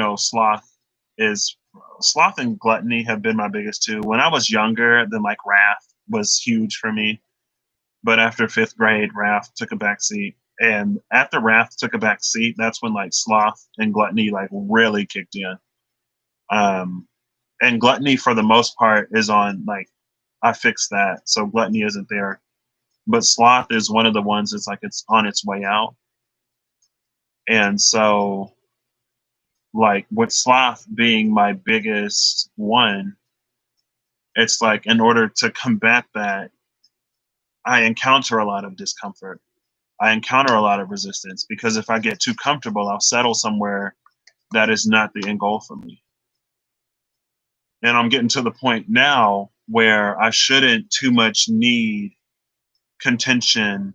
sloth and gluttony have been my biggest two. When I was younger, then like wrath was huge for me. But after 5th grade, wrath took a back seat. And after wrath took a back seat, that's when like sloth and gluttony like really kicked in. And gluttony for the most part is on, like, I fixed that. So gluttony isn't there. But sloth is one of the ones that's like it's on its way out. And so, like, with sloth being my biggest one, it's like in order to combat that, I encounter a lot of discomfort. I encounter a lot of resistance, because if I get too comfortable, I'll settle somewhere that is not the end goal for me. And I'm getting to the point now where I shouldn't too much need contention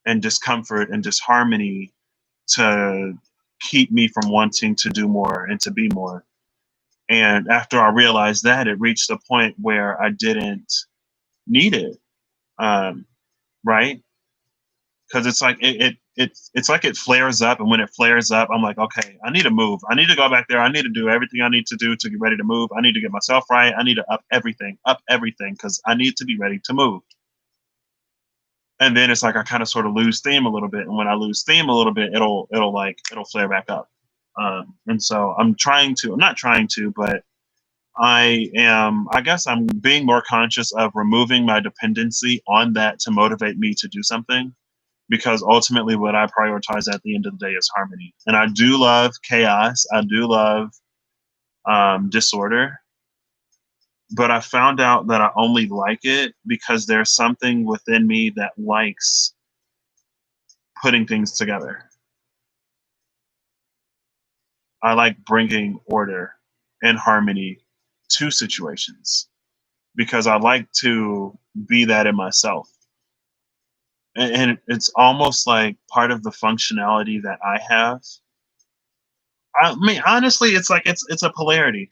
and discomfort and disharmony to keep me from wanting to do more and to be more. And after I realized that, it reached a point where I didn't need it, right? Because it's like it's like it flares up, and when it flares up, I'm like, okay, I need to move. I need to go back there. I need to do everything I need to do to get ready to move. I need to get myself right. I need to up everything, because I need to be ready to move. And then it's like I kind of sort of lose steam a little bit, and when I lose steam a little bit, it'll flare back up. And so I'm not trying to, but I guess I'm being more conscious of removing my dependency on that to motivate me to do something, because ultimately what I prioritize at the end of the day is harmony. And I do love chaos. I do love disorder. But I found out that I only like it because there's something within me that likes putting things together. I like bringing order and harmony to situations because I like to be that in myself. And it's almost like part of the functionality that I have. I mean, honestly, it's like it's a polarity.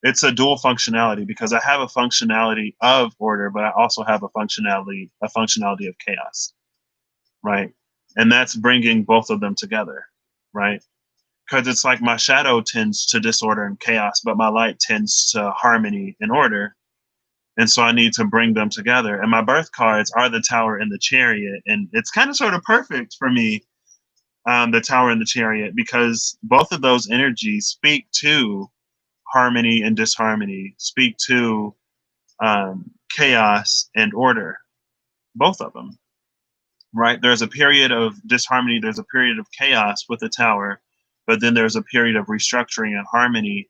It's a dual functionality, because I have a functionality of order, but I also have a functionality of chaos, right? And that's bringing both of them together, right? Because it's like my shadow tends to disorder and chaos, but my light tends to harmony and order. And so I need to bring them together. And my birth cards are the Tower and the Chariot. And it's kind of sort of perfect for me, the Tower and the Chariot, because both of those energies speak to harmony and disharmony, speak to chaos and order, both of them, right? There's a period of disharmony, there's a period of chaos with the Tower, but then there's a period of restructuring and harmony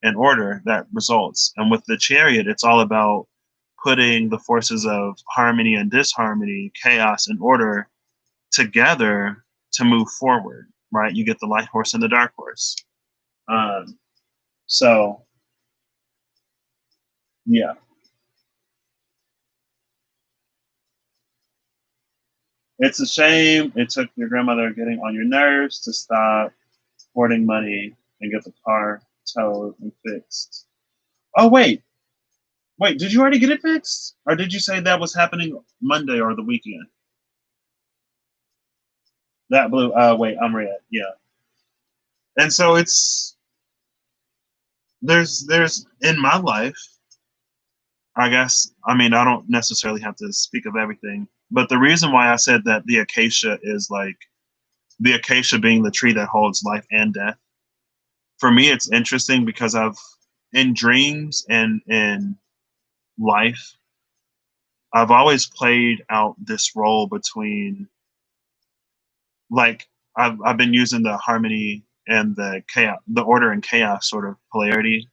and order that results. And with the Chariot, it's all about putting the forces of harmony and disharmony, chaos and order together to move forward, right? You get the light horse and the dark horse. So, yeah. It's a shame it took your grandmother getting on your nerves to stop hoarding money and get the car towed and fixed. Oh, wait. Wait, did you already get it fixed? Or did you say that was happening Monday or the weekend? That blue, wait, I'm red. Yeah. And so there's in my life, I guess, I mean, I don't necessarily have to speak of everything, but the reason why I said that the acacia is like the acacia being the tree that holds life and death. For me, it's interesting because in dreams and in life, I've always played out this role between, like, I've been using the harmony and the chaos, the order and chaos sort of polarity,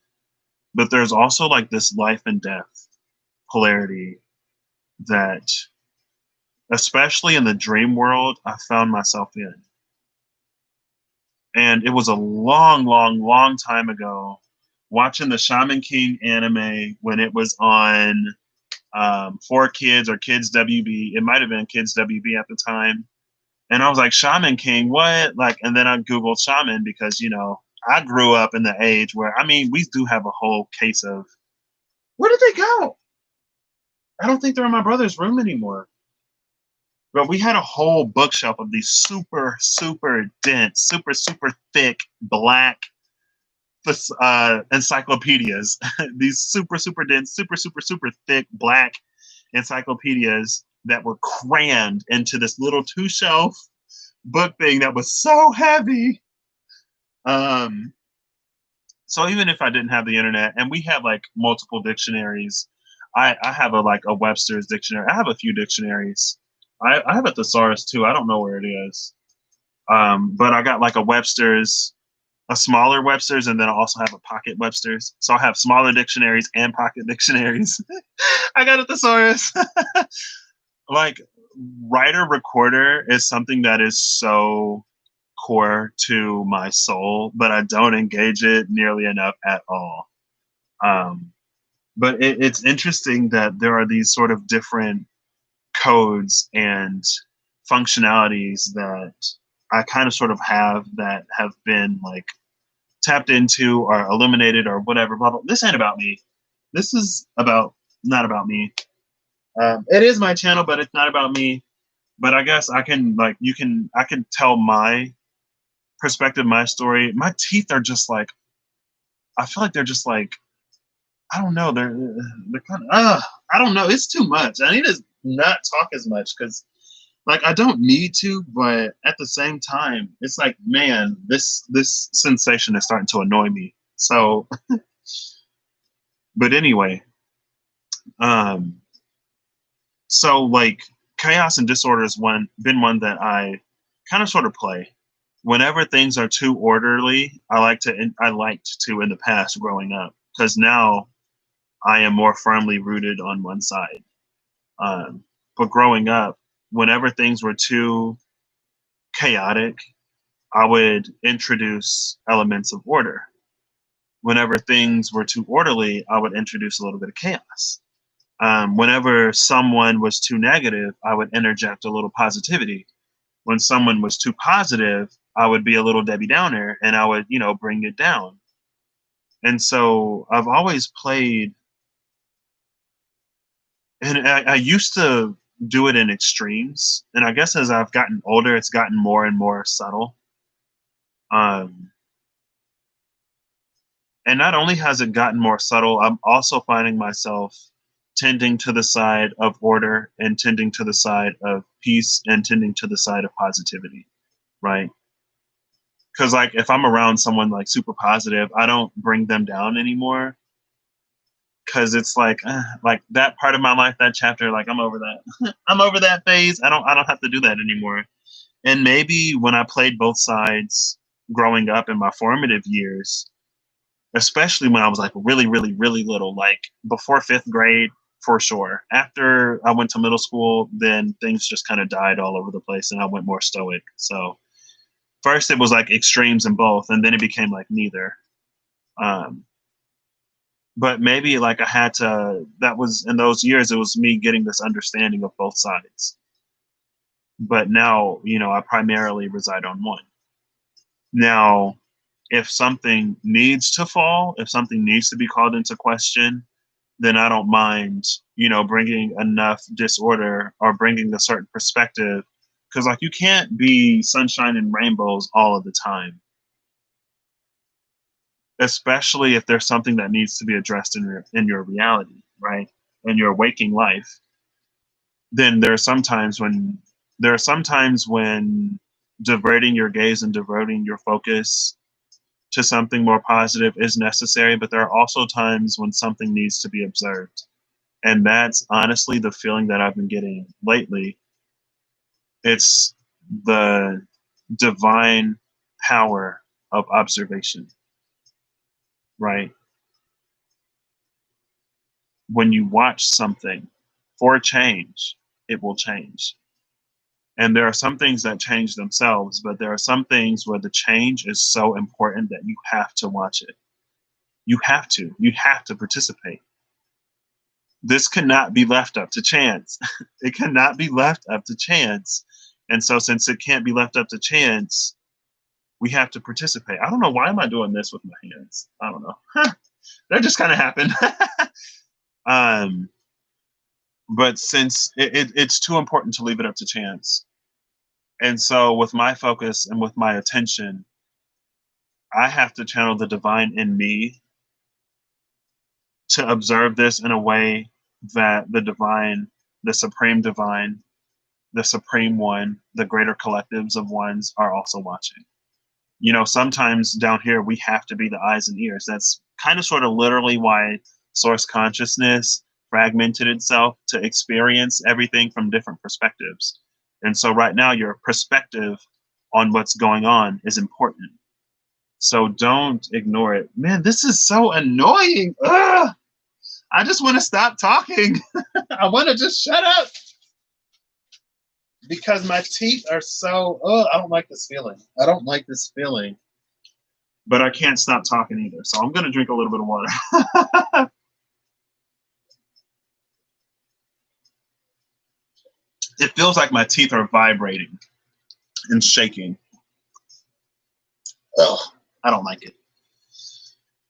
but there's also like this life and death polarity that, especially in the dream world, I found myself in. And it was a long, long, long time ago watching the Shaman King anime when it was on 4Kids or Kids WB. It might have been Kids WB at the time. And I was like, Shaman King, what? Like, and then I Googled Shaman because, I grew up in the age where, I mean, we do have a whole case of, where did they go? I don't think they're in my brother's room anymore. But we had a whole bookshelf of these super, super dense, super, super thick black encyclopedias. These super, super dense, super, super, super thick black encyclopedias that were crammed into this little 2-shelf book thing that was so heavy. So even if I didn't have the internet, and we have like multiple dictionaries, I have a Webster's dictionary. I have a few dictionaries. I have a thesaurus too. I don't know where it is. But I got like a smaller Webster's, and then I also have a pocket Webster's. So I have smaller dictionaries and pocket dictionaries. I got a thesaurus. Like, writer recorder is something that is so core to my soul, but I don't engage it nearly enough at all. But it's interesting that there are these sort of different codes and functionalities that I kind of sort of have that have been like tapped into or eliminated or whatever. Blah, blah. This ain't about me. This is not about me. It is my channel, but it's not about me. But I guess I can I can tell my perspective, my story. My teeth are just like, I feel like they're just like, I don't know. They're kind of, I don't know. It's too much. I need to not talk as much because, like, I don't need to, but at the same time, it's like, man, this sensation is starting to annoy me. So, but anyway, so like chaos and disorder has been one that I kind of sort of play. Whenever things are too orderly, I liked to in the past growing up, because now I am more firmly rooted on one side. But growing up, whenever things were too chaotic, I would introduce elements of order. Whenever things were too orderly, I would introduce a little bit of chaos. Whenever someone was too negative, I would interject a little positivity. When someone was too positive, I would be a little Debbie Downer and I would, bring it down. And so I've always played, and I used to do it in extremes. And I guess as I've gotten older, it's gotten more and more subtle. And not only has it gotten more subtle, I'm also finding myself tending to the side of order and tending to the side of peace and tending to the side of positivity, right? Because like if I'm around someone like super positive, I don't bring them down anymore. Because it's like that part of my life, that chapter, like I'm over that. I'm over that phase. I don't have to do that anymore. And maybe when I played both sides growing up in my formative years, especially when I was like really, really, really little, like before 5th grade, for sure. After I went to middle school, then things just kind of died all over the place and I went more stoic. So first it was like extremes in both, and then it became like neither. But maybe like I had to, that was in those years, it was me getting this understanding of both sides. But now, I primarily reside on one. Now, if something needs to fall, if something needs to be called into question, then I don't mind, bringing enough disorder or bringing a certain perspective. Because like you can't be sunshine and rainbows all of the time, especially if there's something that needs to be addressed in your reality, right? In your waking life. Then there are some times when diverting your gaze and diverting your focus to something more positive is necessary, but there are also times when something needs to be observed. And that's honestly the feeling that I've been getting lately. It's the divine power of observation, right? When you watch something for change, it will change. And there are some things that change themselves, but there are some things where the change is so important that you have to watch it. You have to participate. This cannot be left up to chance. It cannot be left up to chance. And so since it can't be left up to chance, we have to participate. I don't know, why am I doing this with my hands? I don't know. That just kind of happened. But since it's too important to leave it up to chance. And so with my focus and with my attention, I have to channel the divine in me to observe this in a way that the divine, the supreme divine, the supreme one, the greater collectives of ones are also watching. Sometimes down here we have to be the eyes and ears. That's kind of sort of literally why source consciousness fragmented itself to experience everything from different perspectives. And so right now your perspective on what's going on is important. So don't ignore it. Man, this is so annoying. Ugh! I just want to stop talking. I want to just shut up. Because my teeth are so, I don't like this feeling. I don't like this feeling. But I can't stop talking either. So I'm going to drink a little bit of water. It feels like my teeth are vibrating and shaking. Ugh, I don't like it.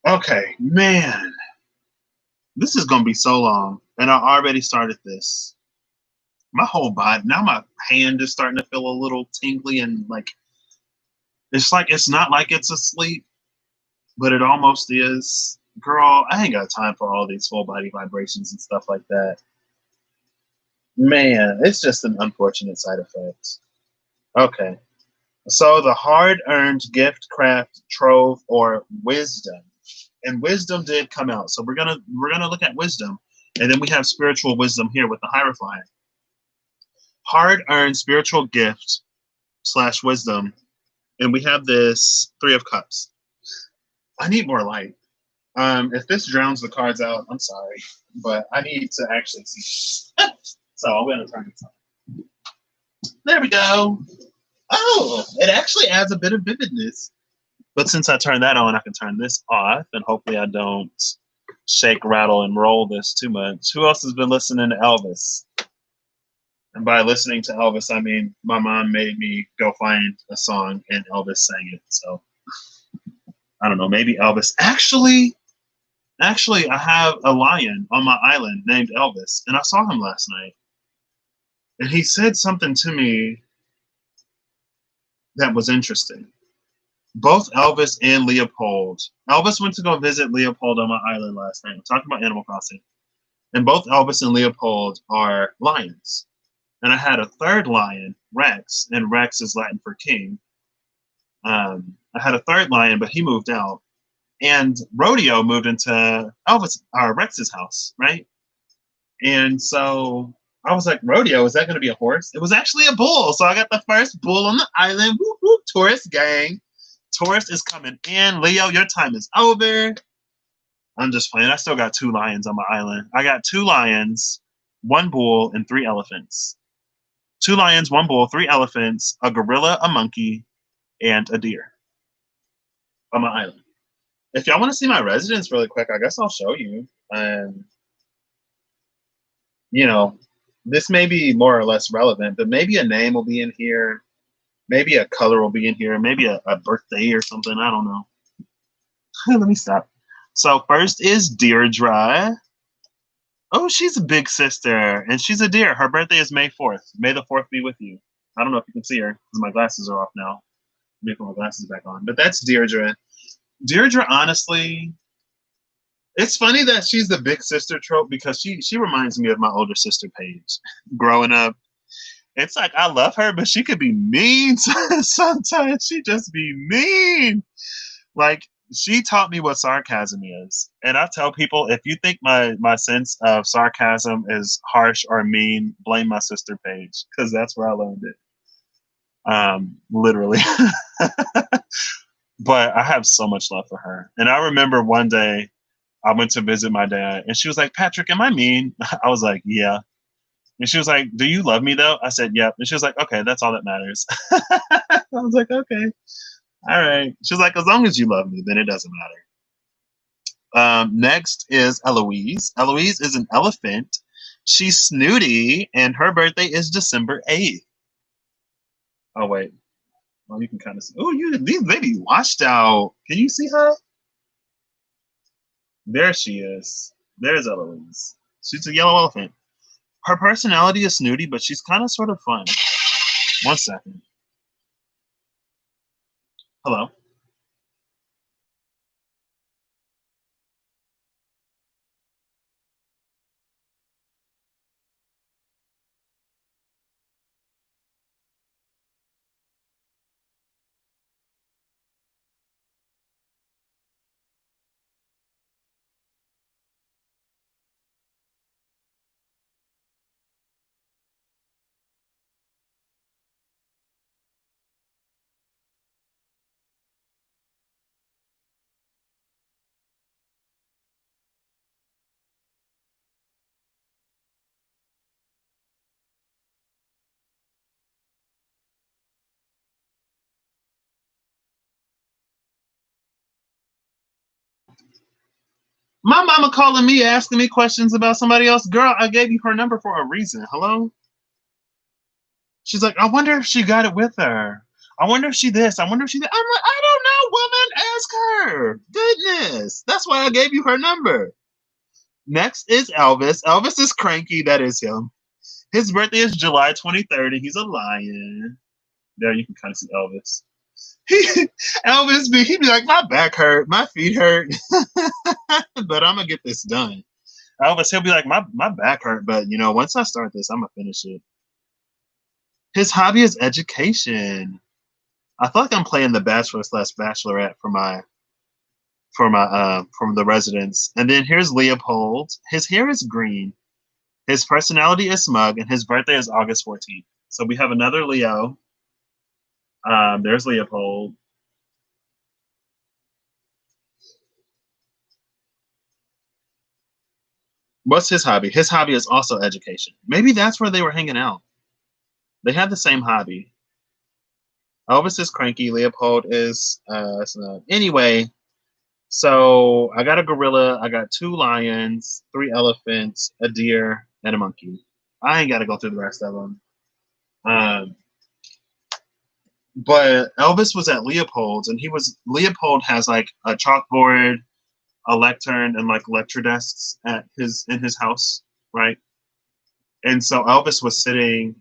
Okay, man. This is going to be so long. And I already started this. My whole body, now my hand is starting to feel a little tingly and it's not like it's asleep, but it almost is. Girl, I ain't got time for all these full body vibrations and stuff like that. Man, it's just an unfortunate side effect. Okay. So the hard-earned gift, craft, trove, or wisdom. And wisdom did come out. So we're gonna look at wisdom. And then we have spiritual wisdom here with the Hierophant. Hard-earned spiritual gift / wisdom. And we have this Three of Cups. I need more light. If this drowns the cards out, I'm sorry. But I need to actually see. So I'm going to turn this on. There we go. Oh, it actually adds a bit of vividness. But since I turned that on, I can turn this off. And hopefully I don't shake, rattle, and roll this too much. Who else has been listening to Elvis? And by listening to Elvis, I mean my mom made me go find a song and Elvis sang it. So I don't know, maybe Elvis. Actually, I have a lion on my island named Elvis, and I saw him last night. And he said something to me that was interesting. Both Elvis and Leopold. Elvis went to go visit Leopold on my island last night. We're talking about Animal Crossing. And both Elvis and Leopold are lions. And I had a third lion, Rex, and Rex is Latin for king. I had a third lion, but he moved out. And Rodeo moved into Rex's house, right? And so I was like, Rodeo, is that going to be a horse? It was actually a bull. So I got the first bull on the island. Whoop, whoop, Taurus gang. Taurus is coming in. Leo, your time is over. I'm just playing. I still got 2 lions on my island. I got 2 lions, 1 bull, and 3 elephants. 2 lions, 1 bull, 3 elephants, a gorilla, a monkey, and a deer on my island. If y'all want to see my residence really quick, I guess I'll show you. And, you know, this may be more or less relevant, but maybe a name will be in here. Maybe a color will be in here. Maybe a birthday or something. I don't know. Let me stop. So first is Deirdre. Oh, she's a big sister, and she's a deer. Her birthday is May 4th. May the 4th be with you. I don't know if you can see her because my glasses are off now. Let me put my glasses back on. But that's Deirdre. Deirdre, honestly, it's funny that she's the big sister trope because she reminds me of my older sister Paige. Growing up, it's like I love her, but she could be mean sometimes. She just be mean. Like, she taught me what sarcasm is. And I tell people, if you think my sense of sarcasm is harsh or mean, blame my sister Paige, because that's where I learned it. Literally. But I have so much love for her. And I remember one day I went to visit my dad, and she was like, Patrick, am I mean? I was like, yeah. And she was like, do you love me, though? I said, yep. And she was like, okay, that's all that matters. I was like, okay. All right. She was like, as long as you love me, then it doesn't matter. Next is Eloise. Eloise is an elephant. She's snooty, and her birthday is December 8th. Oh, wait. Well, you can kind of see. Oh, these ladies washed out. Can you see her? There she is. There's Eloise. She's a yellow elephant. Her personality is snooty, but she's kind of sort of fun. 1 second. Hello. My mama calling me, asking me questions about somebody else. Girl, I gave you her number for a reason. Hello? She's like, I wonder if she got it with her. I wonder if she this. I wonder if she that. I'm like, I don't know, woman. Ask her. Goodness. That's why I gave you her number. Next is Elvis. Elvis is cranky. That is him. His birthday is July 23rd, and he's a lion. There, you can kind of see Elvis. He'd be like, my back hurt, my feet hurt, but I'm gonna get this done. Elvis, he'll be like, my back hurt, but once I start this, I'm gonna finish it. His hobby is education. I feel like I'm playing the Bachelor/Bachelorette from the residence. And then here's Leopold. His hair is green. His personality is smug, and his birthday is August 14th. So we have another Leo. There's Leopold. What's his hobby? His hobby is also education. Maybe that's where they were hanging out. They have the same hobby. Elvis is cranky. Leopold is anyway. So I got a gorilla. I got 2 lions, 3 elephants, a deer, and a monkey. I ain't got to go through the rest of them. But Elvis was at Leopold's, and Leopold has like a chalkboard, a lectern, and like lecture desks in his house, right? And so Elvis was sitting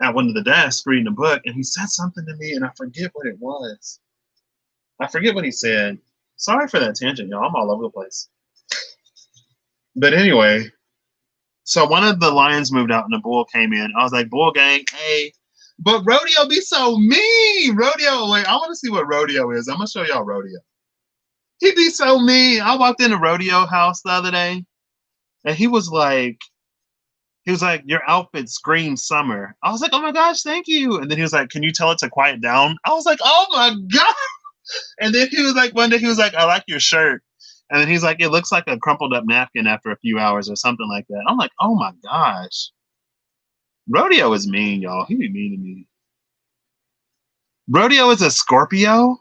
at one of the desks reading a book, and he said something to me, and I forget what it was. I forget what he said. Sorry for that tangent, y'all. I'm all over the place. But anyway, so one of the lions moved out, and the bull came in. I was like, bull gang, hey. But Rodeo be so mean. Rodeo, wait, I want to see what Rodeo is. I'm going to show y'all Rodeo. He be so mean. I walked in a Rodeo house the other day, and he was like, your outfit screams summer. I was like, oh my gosh, thank you. And then he was like, can you tell it to quiet down? I was like, oh my God. And then he was like, one day he was like, I like your shirt. And then he's like, it looks like a crumpled up napkin after a few hours or something like that. I'm like, oh my gosh. Rodeo is mean, y'all. He be mean to me. Rodeo is a Scorpio.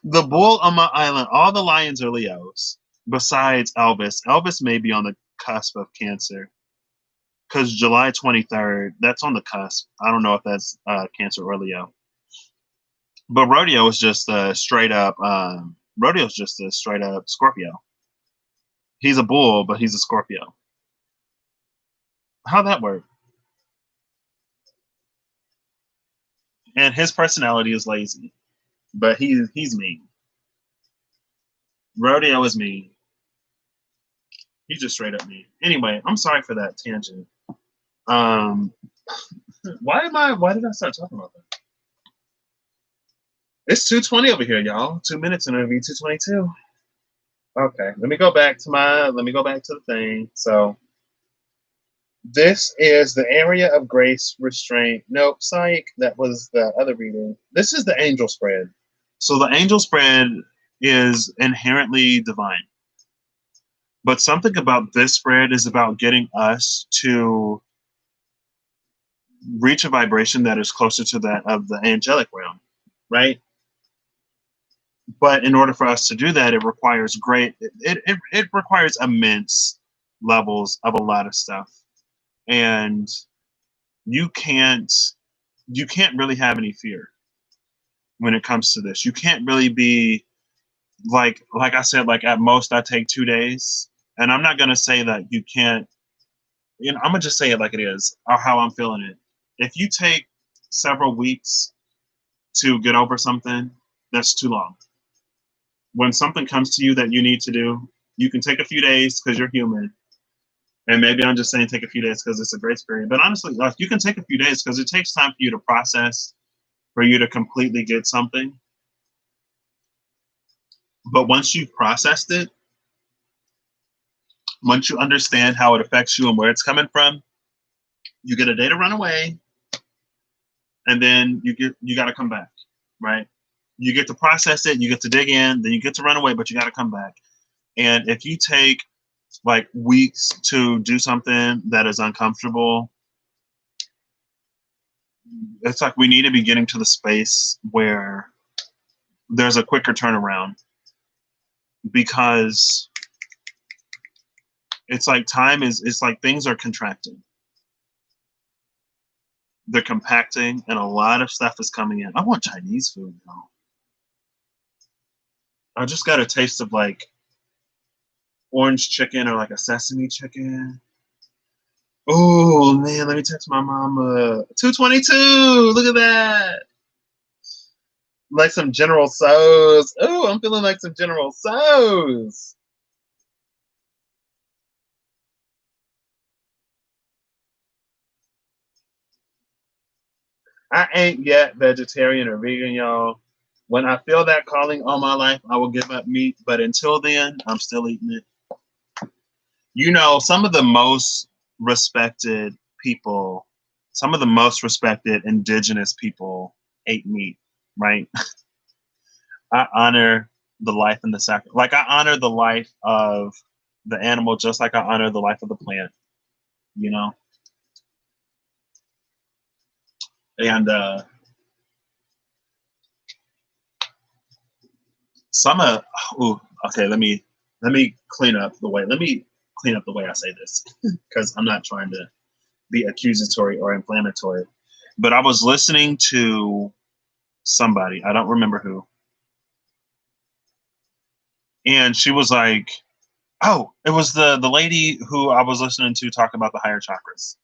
The bull on my island, all the lions are Leos. Besides Elvis. Elvis may be on the cusp of Cancer. Because July 23rd, that's on the cusp. I don't know if that's Cancer or Leo. But Rodeo is just a straight up, Rodeo's just a straight up Scorpio. He's a bull, but he's a Scorpio. How'd that work? And his personality is lazy, but he's mean. Rodeo is mean. He's just straight up mean. Anyway, I'm sorry for that tangent. Why did I start talking about that? It's 2:20 over here, y'all. 2 minutes and it'll be 2:22. Okay, let me go back to the thing. So this is the area of grace restraint. Nope, psych. That was the other reading. This is the angel spread. So the angel spread is inherently divine. But something about this spread is about getting us to reach a vibration that is closer to that of the angelic realm, right? But in order for us to do that, it requires it requires immense levels of a lot of stuff. And you can't really have any fear when it comes to this. You can't really be like I said, like at most I take 2 days. And I'm not gonna say that you can't, I'm gonna just say it like it is, or how I'm feeling it. If you take several weeks to get over something, that's too long. When something comes to you that you need to do, you can take a few days because you're human. And maybe I'm just saying take a few days because it's a grace period. But honestly, like, you can take a few days because it takes time for you to process, for you to completely get something. But once you've processed it, once you understand how it affects you and where it's coming from, you get a day to run away, and then you got to come back, right? You get to process it, you get to dig in, then you get to run away, but you got to come back. And if you take like weeks to do something that is uncomfortable, it's like we need to be getting to the space where there's a quicker turnaround, because it's like it's like things are contracting. They're compacting and a lot of stuff is coming in. I want Chinese food now. I just got a taste of like orange chicken or like a sesame chicken. Oh man, let me text my mama. 2:22. Look at that. Like some General Tso's. Oh, I'm feeling like some General Tso's. I ain't yet vegetarian or vegan, y'all. When I feel that calling all my life, I will give up meat. But until then, I'm still eating it. You know, some of the most respected people, some of the most respected indigenous people ate meat, right? I honor the life and the sacrifice. Like I honor the life of the animal just like I honor the life of the plant, you know? And some of okay, let me clean up the way I say this because I'm not trying to be accusatory or inflammatory. But I was listening to somebody, I don't remember who, and she was like, oh, it was the lady who I was listening to talk about the higher chakras.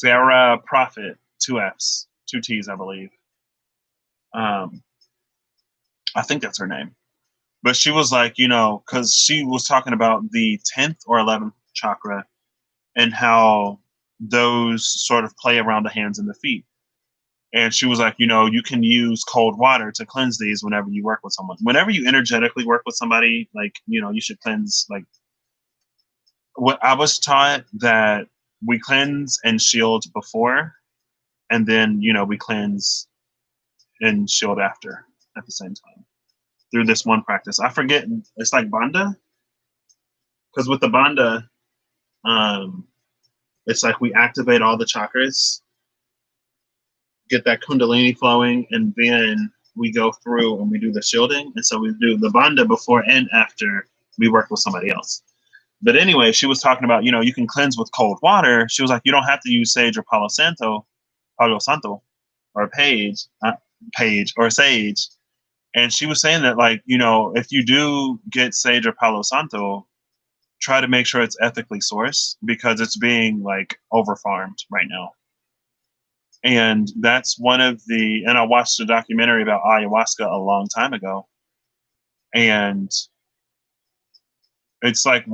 Sarah Prophet, 2 F's, 2 T's, I believe. I think that's her name. But she was like, you know, because she was talking about the 10th or 11th chakra and how those sort of play around the hands and the feet. And she was like, you know, you can use cold water to cleanse these whenever you work with someone. Whenever you energetically work with somebody, like, you know, you should cleanse. Like, what I was taught that we cleanse and shield before, and then, you know, we cleanse and shield after at the same time. through this one practice. I forget. It's like Bandha. Because with the Bandha, it's like we activate all the chakras, get that Kundalini flowing, and then we go through and we do the shielding. And so we do the Bandha before and after we work with somebody else. But anyway, she was talking about, you can cleanse with cold water. She was like, you don't have to use sage or Palo Santo, or page or sage. And she was saying that, like, if you do get sage or Palo Santo, try to make sure it's ethically sourced, because it's being like over-farmed right now. And that's one of and I watched a documentary about ayahuasca a long time ago. And it's like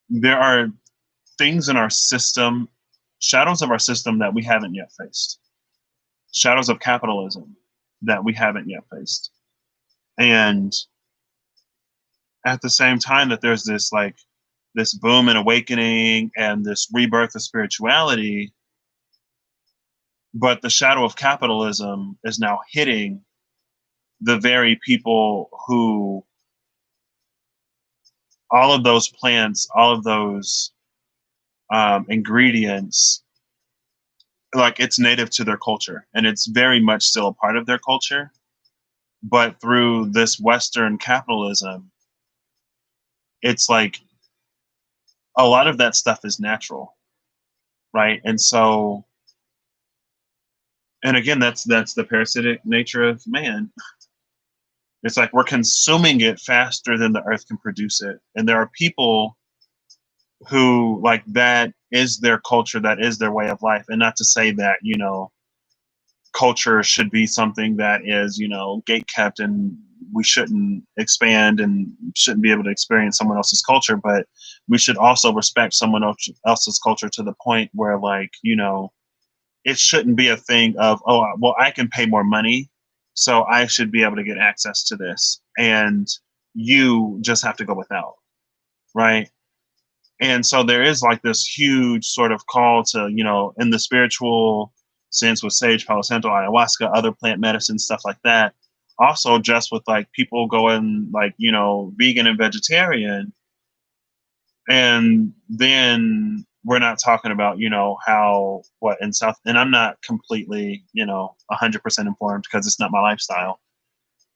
there are things in our system, shadows of our system that we haven't yet faced. Shadows of capitalism that we haven't yet faced. And at the same time that there's this boom and awakening and this rebirth of spirituality, but the shadow of capitalism is now hitting the very people who all of those plants, all of those ingredients, like, it's native to their culture, and it's very much still a part of their culture. But through this Western capitalism, it's like a lot of that stuff is natural, right? And so, and again, that's the parasitic nature of man. It's like we're consuming it faster than the earth can produce it. And there are people who, like, that is their culture, that is their way of life. And not to say that, culture should be something that is, gate kept, and we shouldn't expand and shouldn't be able to experience someone else's culture, but we should also respect someone else's culture to the point where, like, it shouldn't be a thing of, oh, well, I can pay more money, so I should be able to get access to this, and you just have to go without, right? And so there is like this huge sort of call to, in the spiritual sense with sage, Palo Santo, ayahuasca, other plant medicine, stuff like that. Also, just with like people going like, vegan and vegetarian. And then we're not talking about, how, what in South, and I'm not completely, 100% informed because it's not my lifestyle,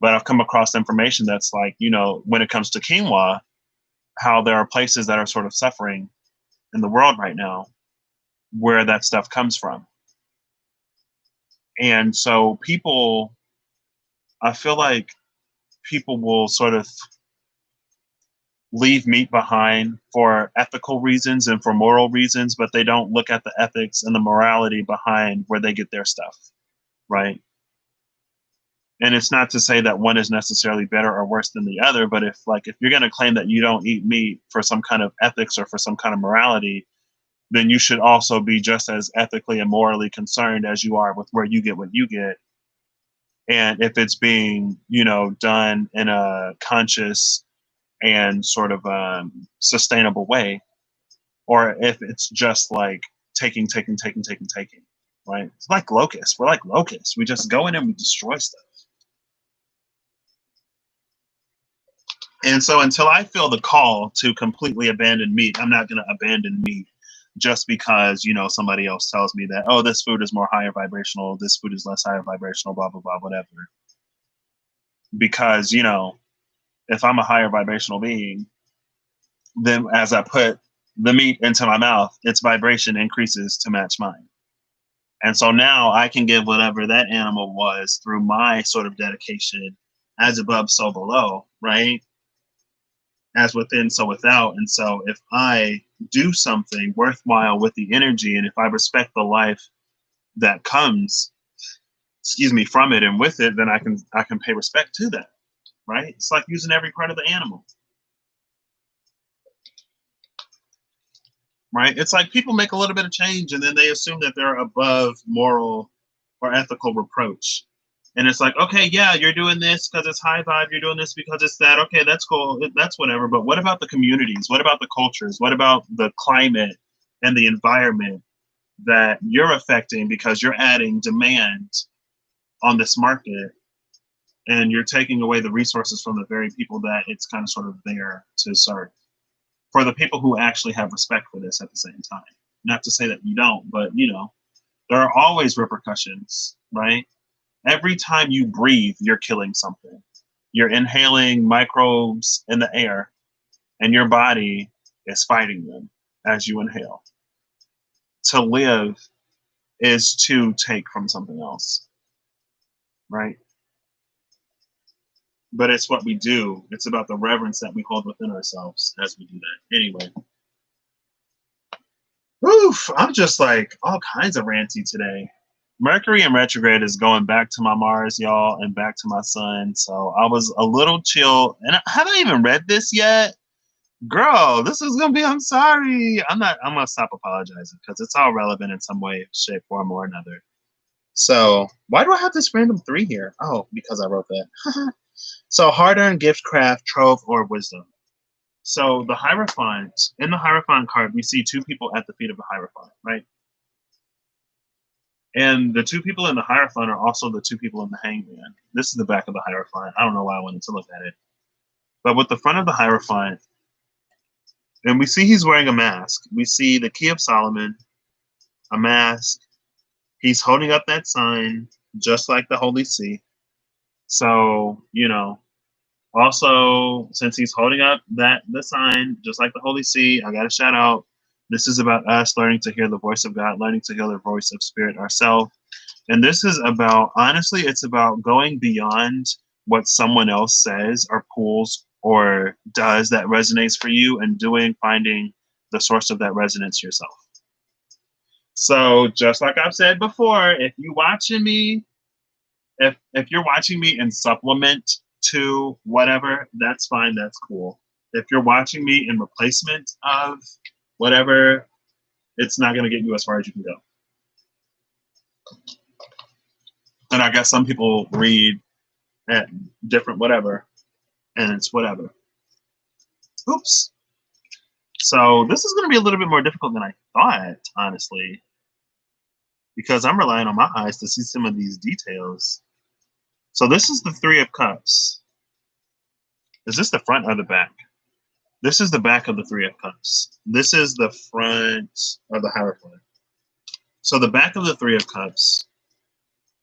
but I've come across information that's like, when it comes to quinoa, how there are places that are sort of suffering in the world right now where that stuff comes from. And so I feel like people will sort of leave meat behind for ethical reasons and for moral reasons, but they don't look at the ethics and the morality behind where they get their stuff, right? And it's not to say that one is necessarily better or worse than the other, but if you're going to claim that you don't eat meat for some kind of ethics or for some kind of morality, then you should also be just as ethically and morally concerned as you are with where you get what you get. And if it's being, done in a conscious and sort of sustainable way, or if it's just like taking, right? It's like locusts. We're like locusts. We just go in and we destroy stuff. And so until I feel the call to completely abandon meat, I'm not going to abandon meat just because, somebody else tells me that, oh, this food is more higher vibrational, this food is less higher vibrational, blah, blah, blah, whatever. Because, if I'm a higher vibrational being, then as I put the meat into my mouth, its vibration increases to match mine. And so now I can give whatever that animal was through my sort of dedication, as above, so below, right? As within, so without. And so if I do something worthwhile with the energy, and if I respect the life that comes, from it and with it, then I can pay respect to that, right? It's like using every part of the animal, right? It's like people make a little bit of change and then they assume that they're above moral or ethical reproach. And it's like, okay, yeah, you're doing this because it's high vibe. You're doing this because it's that. Okay, that's cool. That's whatever. But what about the communities? What about the cultures? What about the climate and the environment that you're affecting because you're adding demand on this market And you're taking away the resources from the very people that it's kind of sort of there to serve. For the people who actually have respect for this at the same time. Not to say that you don't, but you know, there are always repercussions, right? Every time you breathe, you're killing something. You're inhaling microbes in the air, and your body is fighting them as you inhale. To live is to take from something else, right? But it's what we do. It's about the reverence that we hold within ourselves as we do that. Anyway. Oof, I'm just like all kinds of ranty today. Mercury in retrograde is going back to my Mars, y'all, and back to my Sun. So I was a little chill. And have I even read this yet? Girl, this is gonna be, I'm sorry. I'm gonna stop apologizing because it's all relevant in some way, shape, form, or another. So why do I have this random 3 here? Oh, because I wrote that. So hard-earned gift, craft, trove, or wisdom. So the Hierophant, in the Hierophant card, we see 2 people at the feet of the Hierophant, right? And the 2 people in the Hierophant are also the 2 people in the Hangman. This is the back of the Hierophant. I don't know why I wanted to look at it. But with the front of the Hierophant, and we see he's wearing a mask. We see the Key of Solomon, a mask. He's holding up that sign, just like the Holy See. So, you know, also, since he's holding up the sign, just like the Holy See, I got to shout out. This is about us learning to hear the voice of God, learning to hear the voice of Spirit ourselves. And this is about, honestly, it's about going beyond what someone else says or pulls or does that resonates for you and finding the source of that resonance yourself. So just like I've said before, if you're watching me in supplement to whatever, that's fine, that's cool. If you're watching me in replacement of whatever, it's not going to get you as far as you can go. And I guess some people read at different whatever, and it's whatever. Oops. So this is going to be a little bit more difficult than I thought, honestly, because I'm relying on my eyes to see some of these details. So this is the 3 of Cups. Is this the front or the back? This is the back of the 3 of Cups. This is the front of the Hierophant. So the back of the 3 of Cups.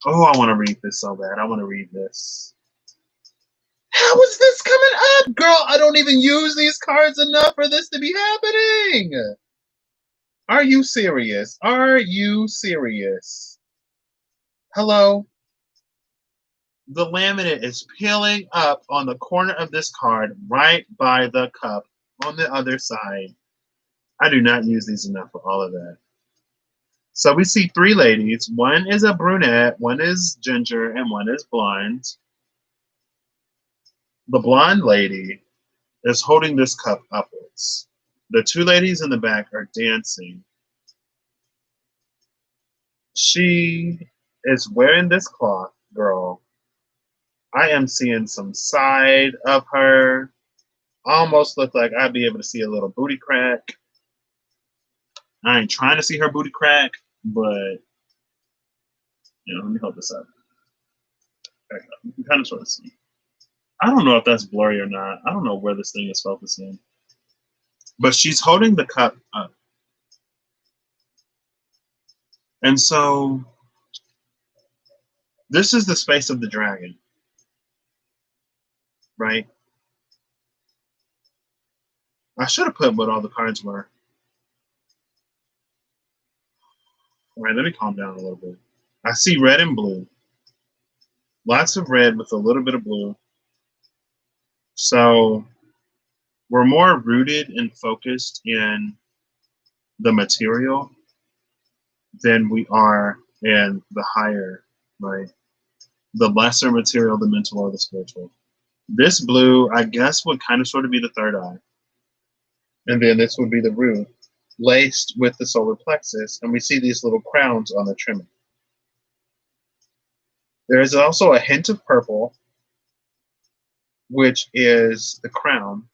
Oh, I want to read this so bad. I want to read this. How is this coming up? Girl, I don't even use these cards enough for this to be happening. Are you serious? Are you serious? Hello? The laminate is peeling up on the corner of this card right by the cup on the other side. I do not use these enough for all of that. So we see 3 ladies. One is a brunette, one is ginger, and one is blonde. The blonde lady is holding this cup upwards. The 2 ladies in the back are dancing. She is wearing this cloth, girl. I am seeing some side of her. Almost look like I'd be able to see a little booty crack. I ain't trying to see her booty crack, but you know, let me hold this up. There you go. You can kind of sort of see. I don't know if that's blurry or not. I don't know where this thing is focusing. But she's holding the cup up. And so this is the space of the dragon, right? I should have put what all the cards were. All right, let me calm down a little bit. I see red and blue. Lots of red with a little bit of blue. So we're more rooted and focused in the material than we are in the higher, right? The lesser material, the mental, or the spiritual. This blue, I guess, would kind of sort of be the third eye. And then this would be the root, laced with the solar plexus, and we see these little crowns on the trimming. There is also a hint of purple, which is the crown.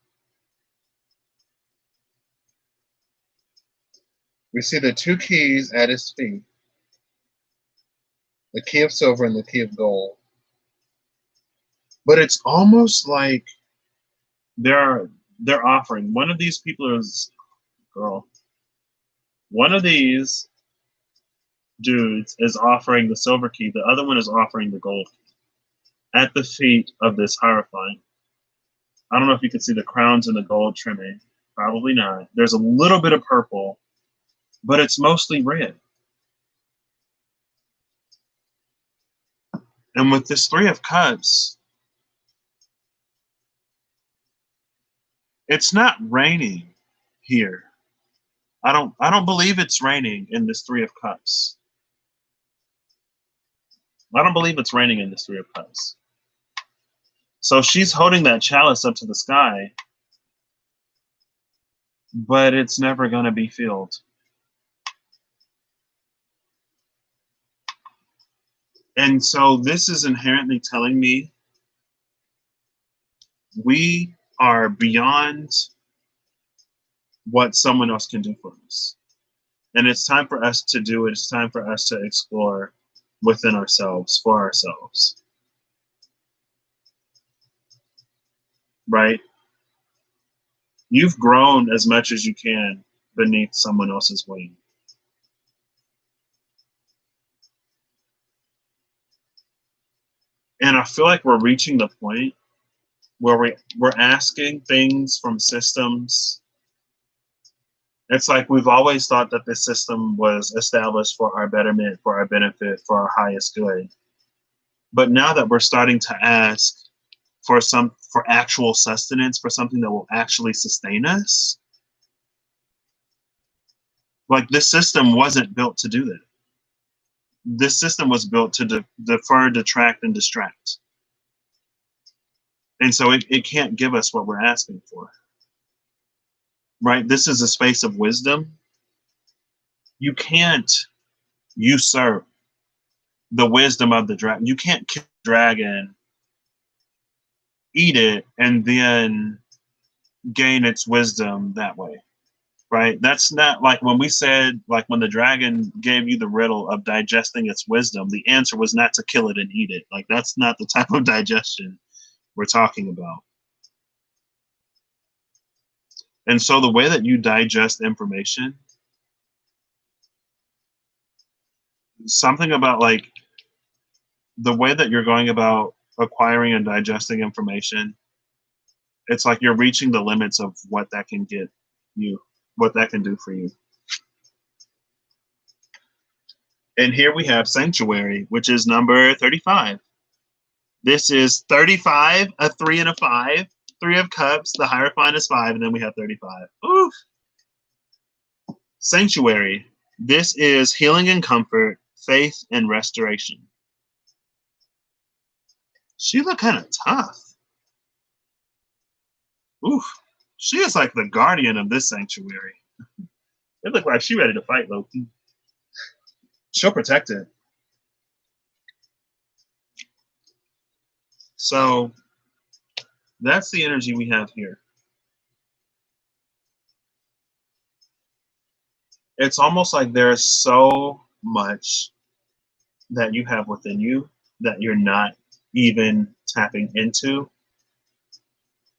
We see the 2 keys at his feet, the key of silver and the key of gold. But it's almost like they're offering, one of these people is girl. One of these dudes is offering the silver key. The other one is offering the gold key at the feet of this Hierophant. I don't know if you can see the crowns and the gold trimming. Probably not. There's a little bit of purple, but it's mostly red. And with this Three of Cups, it's not raining here. I don't believe it's raining in this Three of Cups. I don't believe it's raining in this Three of Cups. So she's holding that chalice up to the sky, but it's never going to be filled. And so this is inherently telling me we are beyond what someone else can do for us. And it's time for us to do it. It's time for us to explore within ourselves, for ourselves. Right? You've grown as much as you can beneath someone else's wing. And I feel like we're reaching the point where we're asking things from systems. It's like we've always thought that this system was established for our betterment, for our benefit, for our highest good. But now that we're starting to ask for actual sustenance, for something that will actually sustain us, like this system wasn't built to do that. This system was built to defer, detract, and distract. And so it can't give us what we're asking for. Right? This is a space of wisdom. You can't usurp the wisdom of the dragon. You can't kill the dragon, eat it, and then gain its wisdom that way. Right? That's not like when we said, like when the dragon gave you the riddle of digesting its wisdom, the answer was not to kill it and eat it. Like that's not the type of digestion we're talking about. And so the way that you digest information, something about like the way that you're going about acquiring and digesting information, it's like you're reaching the limits of what that can get you, what that can do for you. And here we have Sanctuary, which is number 35. This is 35, a 3 and a 5, 3 of Cups, the Hierophant is 5, and then we have 35. Oof. Sanctuary, this is healing and comfort, faith and restoration. She looked kind of tough. Oof. She is like the guardian of this sanctuary. It looked like she ready to fight, Loki. She'll protect it. So that's the energy we have here. It's almost like there's so much that you have within you that you're not even tapping into.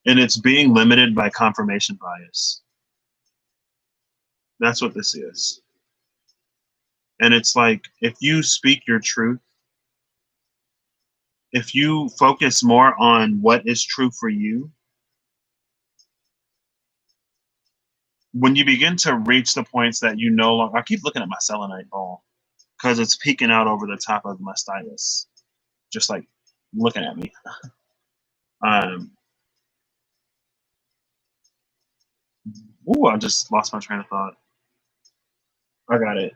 And it's being limited by confirmation bias. That's what this is. And it's like, if you speak your truth, if you focus more on what is true for you, when you begin to reach the points that you no longer, I keep looking at my selenite ball because it's peeking out over the top of my stylus, just like looking at me. Ooh, I just lost my train of thought. I got it.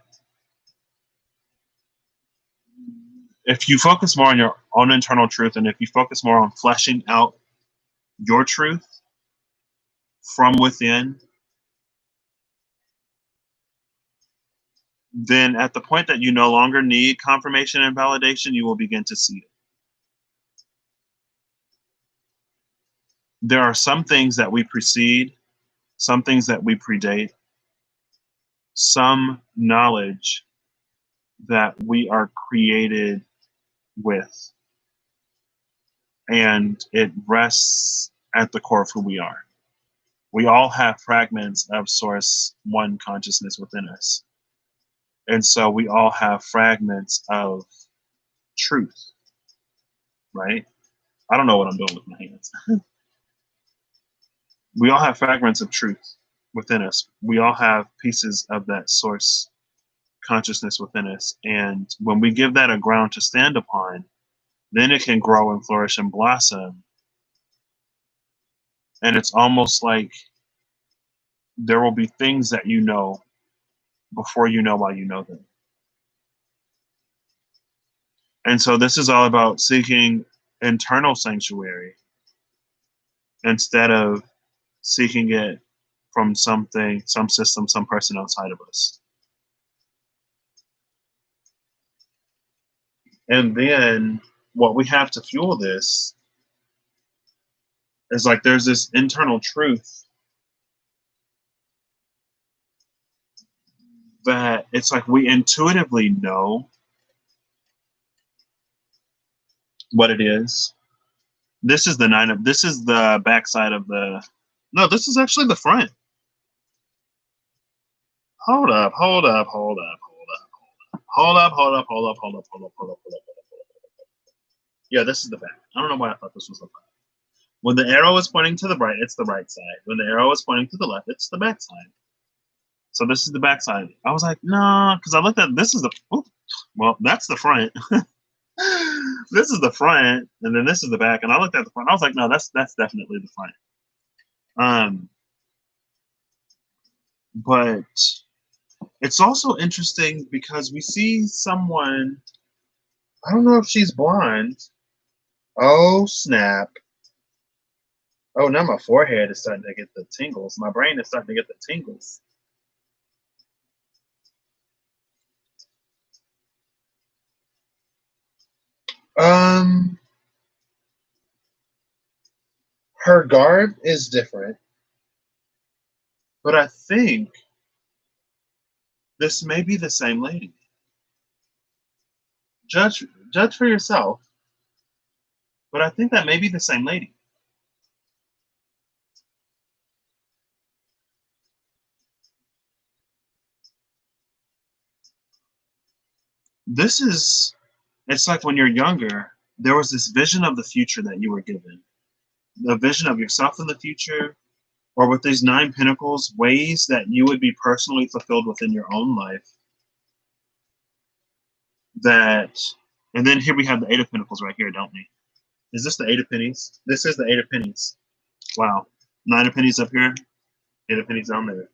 If you focus more on your own internal truth, and if you focus more on fleshing out your truth from within, then at the point that you no longer need confirmation and validation, you will begin to see it. There are some things that we precede, some things that we predate, some knowledge that we are created with. and it rests at the core of who we are. We all have fragments of source one consciousness within us. And so we all have fragments of truth, right? I don't know what I'm doing with my hands. We all have fragments of truth within us. We all have pieces of that source consciousness within us. And when we give that a ground to stand upon, then it can grow and flourish and blossom. And it's almost like there will be things that you know before you know why you know them. And so this is all about seeking internal sanctuary instead of seeking it from something, some system, some person outside of us. And then what we have to fuel this is like there's this internal truth that it's like we intuitively know what it is. This is this is the backside of the, no, this is actually the front. Hold up. Yeah, this is the back. I don't know why I thought this was the front. When the arrow is pointing to the right, it's the right side. When the arrow is pointing to the left, it's the back side. So this is the back side. I was like, no, because I looked at this is the, well, that's the front. This is the front, and then this is the back. And I looked at the front. I was like, no, that's definitely the front. But it's also interesting because we see someone, I don't know if she's blonde. Oh, snap. Oh, now my forehead is starting to get the tingles. My brain is starting to get the tingles. Her garb is different, but I think this may be the same lady. Judge for yourself, but I think that may be the same lady. This is, it's like when you're younger, there was this vision of the future that you were given. The vision of yourself in the future, or with these 9 pentacles, ways that you would be personally fulfilled within your own life. That, and then here we have the 8 of Pentacles right here, don't we? Is this the 8 of Pennies? This is the 8 of Pennies. Wow. 9 of Pennies up here, 8 of Pennies down there.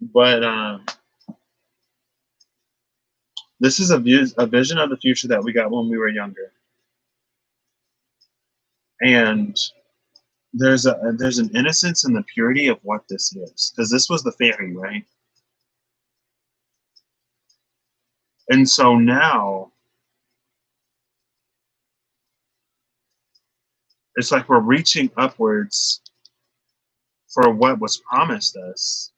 But this is a vision of the future that we got when we were younger. And there's an innocence in the purity of what this is. Because this was the fairy, right? And so now, it's like we're reaching upwards for what was promised us,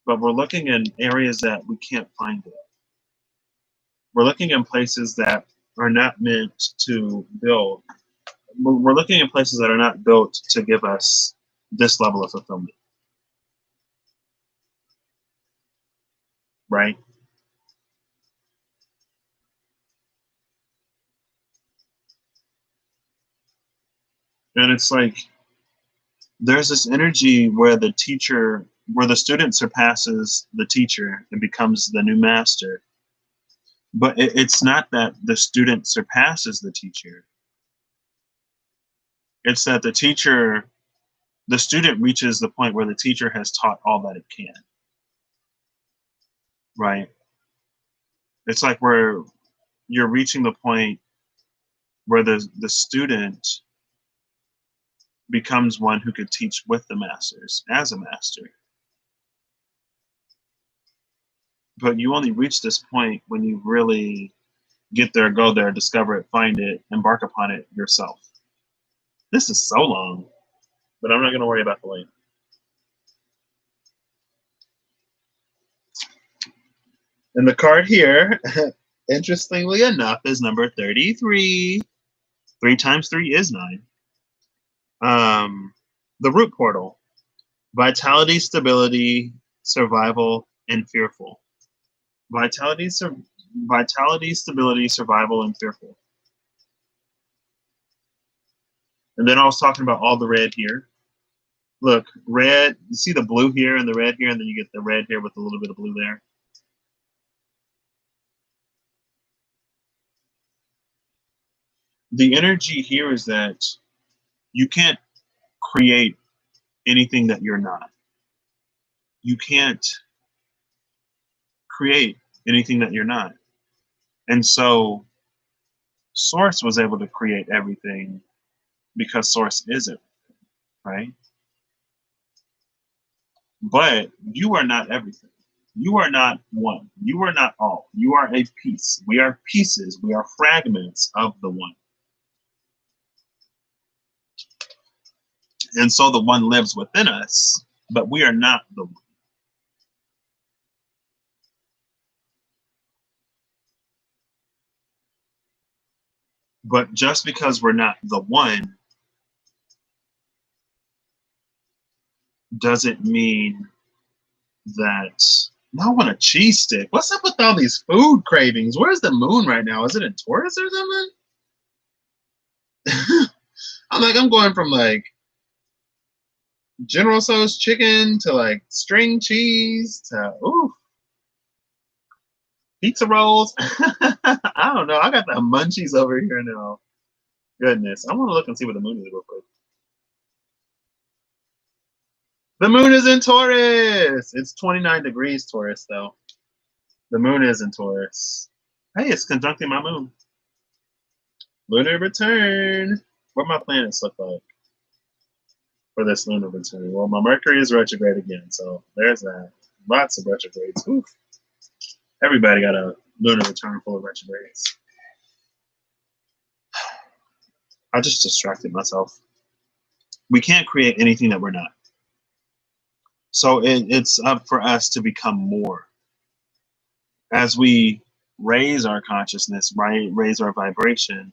but we're looking in areas that we can't find it. We're looking in places that are not meant to build. We're looking in places that are not built to give us this level of fulfillment. Right? And it's like, there's this energy where the student surpasses the teacher and becomes the new master. But it's not that the student surpasses the teacher. It's that the student reaches the point where the teacher has taught all that it can. Right? It's like where you're reaching the point where the student becomes one who could teach with the masters as a master. But you only reach this point when you really get there, go there, discover it, find it, embark upon it yourself. This is so long, but I'm not going to worry about the length. And the card here, interestingly enough, is number 33. 3 times 3 is 9. The root portal. Vitality, stability, survival, and fearful. Vitality, stability, survival, and fearful. And then I was talking about all the red here. Look, red, you see the blue here and the red here, and then you get the red here with a little bit of blue there. The energy here is that you can't create anything that you're not. You can't create anything that you're not. And so Source was able to create everything because Source is it, right? But you are not everything. You are not one. You are not all. You are a piece. We are pieces. We are fragments of the one. And so the one lives within us, but we are not the one. But just because we're not the one doesn't mean that. Now I want a cheese stick. What's up with all these food cravings? Where's the moon right now? Is it in Taurus or something? I'm going from like General Tso's chicken to like string cheese to pizza rolls. I don't know. I got the munchies over here now. Goodness. I want to look and see what the moon is real quick. The moon is in Taurus. It's 29 degrees Taurus, though. The moon is in Taurus. Hey, it's conjuncting my moon. Lunar return. What my planets look like for this lunar return? Well, my Mercury is retrograde again, so there's that. Lots of retrogrades. Oof. Everybody got a lunar return full of retrogrades. I just distracted myself. We can't create anything that we're not. So it's up for us to become more. As we raise our consciousness, right, raise our vibration,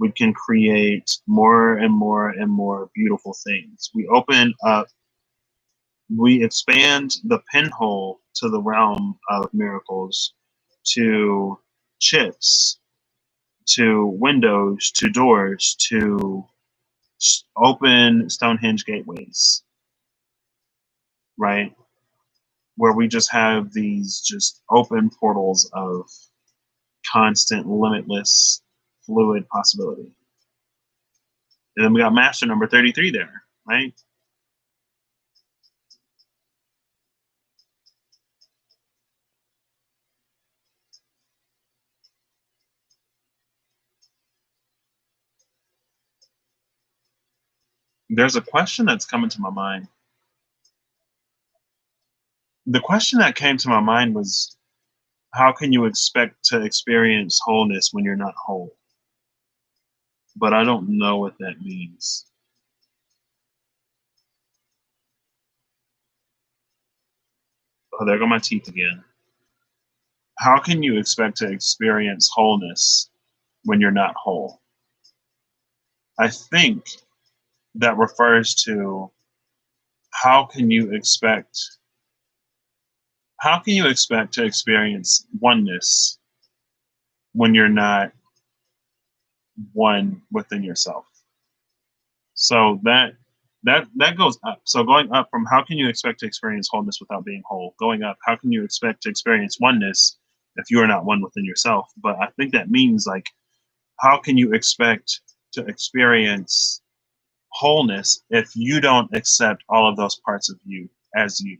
we can create more and more and more beautiful things. We open up, we expand the pinhole to the realm of miracles, to chips, to windows, to doors, to open Stonehenge gateways, right? Where we just have these just open portals of constant, limitless, fluid possibility. And then we got master number 33 there, right? There's a question that's coming to my mind. The question that came to my mind was, how can you expect to experience wholeness when you're not whole? But I don't know what that means. Oh, there go my teeth again. How can you expect to experience wholeness when you're not whole? I think that refers to how can you expect to experience oneness when you're not one within yourself? So that goes up. So going up from how can you expect to experience wholeness without being whole? Going up, how can you expect to experience oneness if you are not one within yourself? But I think that means like, how can you expect to experience wholeness if you don't accept all of those parts of you as you?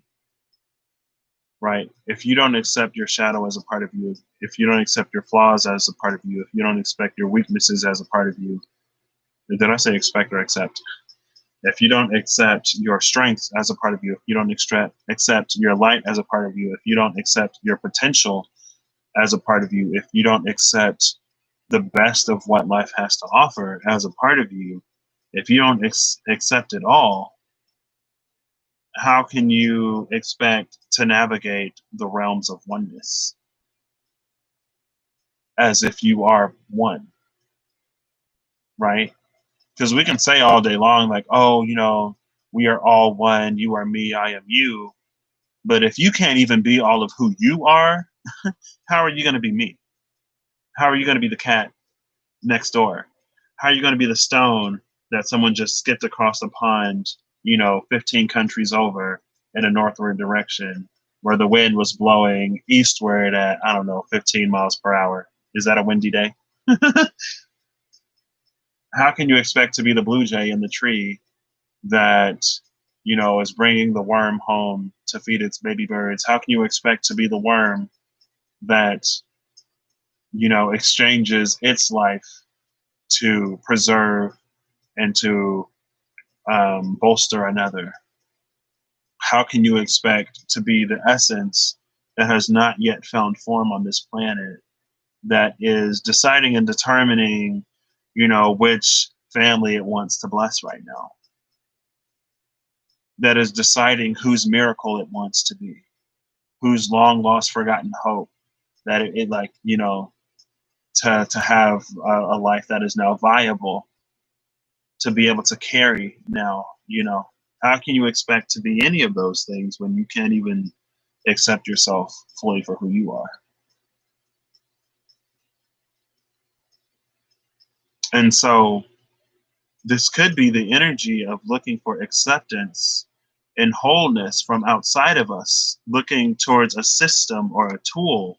Right? If you don't accept your shadow as a part of you, if you don't accept your flaws as a part of you, if you don't expect your weaknesses as a part of you, did I say expect or accept? If you don't accept your strengths as a part of you, if you don't accept your light as a part of you, if you don't accept your potential as a part of you, if you don't accept the best of what life has to offer as a part of you, if you don't accept it all, how can you expect to navigate the realms of oneness? as if you are one, right? Because we can say all day long, like, oh, we are all one, you are me, I am you. But if you can't even be all of who you are, how are you going to be me? How are you going to be the cat next door? How are you going to be the stone that someone just skipped across the pond, 15 countries over in a northward direction where the wind was blowing eastward at, I don't know, 15 miles per hour? Is that a windy day? How can you expect to be the blue jay in the tree that, is bringing the worm home to feed its baby birds? How can you expect to be the worm that, exchanges its life to preserve and to bolster another? How can you expect to be the essence that has not yet found form on this planet, that is deciding and determining, which family it wants to bless right now, that is deciding whose miracle it wants to be, whose long lost forgotten hope, that it like, to have a life that is now viable, to be able to carry now, how can you expect to be any of those things when you can't even accept yourself fully for who you are? And so this could be the energy of looking for acceptance and wholeness from outside of us, looking towards a system or a tool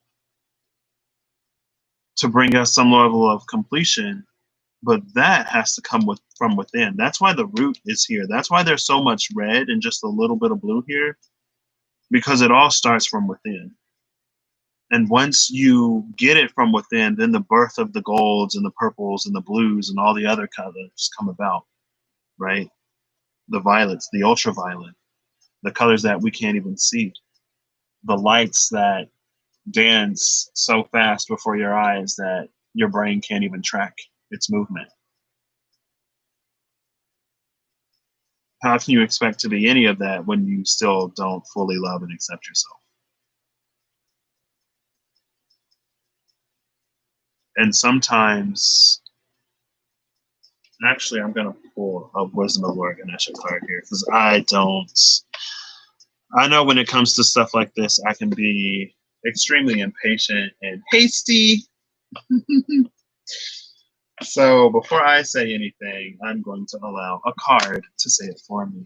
to bring us some level of completion. But that has to come from within. That's why the root is here. That's why there's so much red and just a little bit of blue here, because it all starts from within. And once you get it from within, then the birth of the golds and the purples and the blues and all the other colors come about, right? The violets, the ultraviolet, the colors that we can't even see, the lights that dance so fast before your eyes that your brain can't even track its movement. How can you expect to be any of that when you still don't fully love and accept yourself? And sometimes, actually, I'm going to pull a Wisdom of Lord Ganesha card here, because I know when it comes to stuff like this, I can be extremely impatient and hasty. So before I say anything, I'm going to allow a card to say it for me.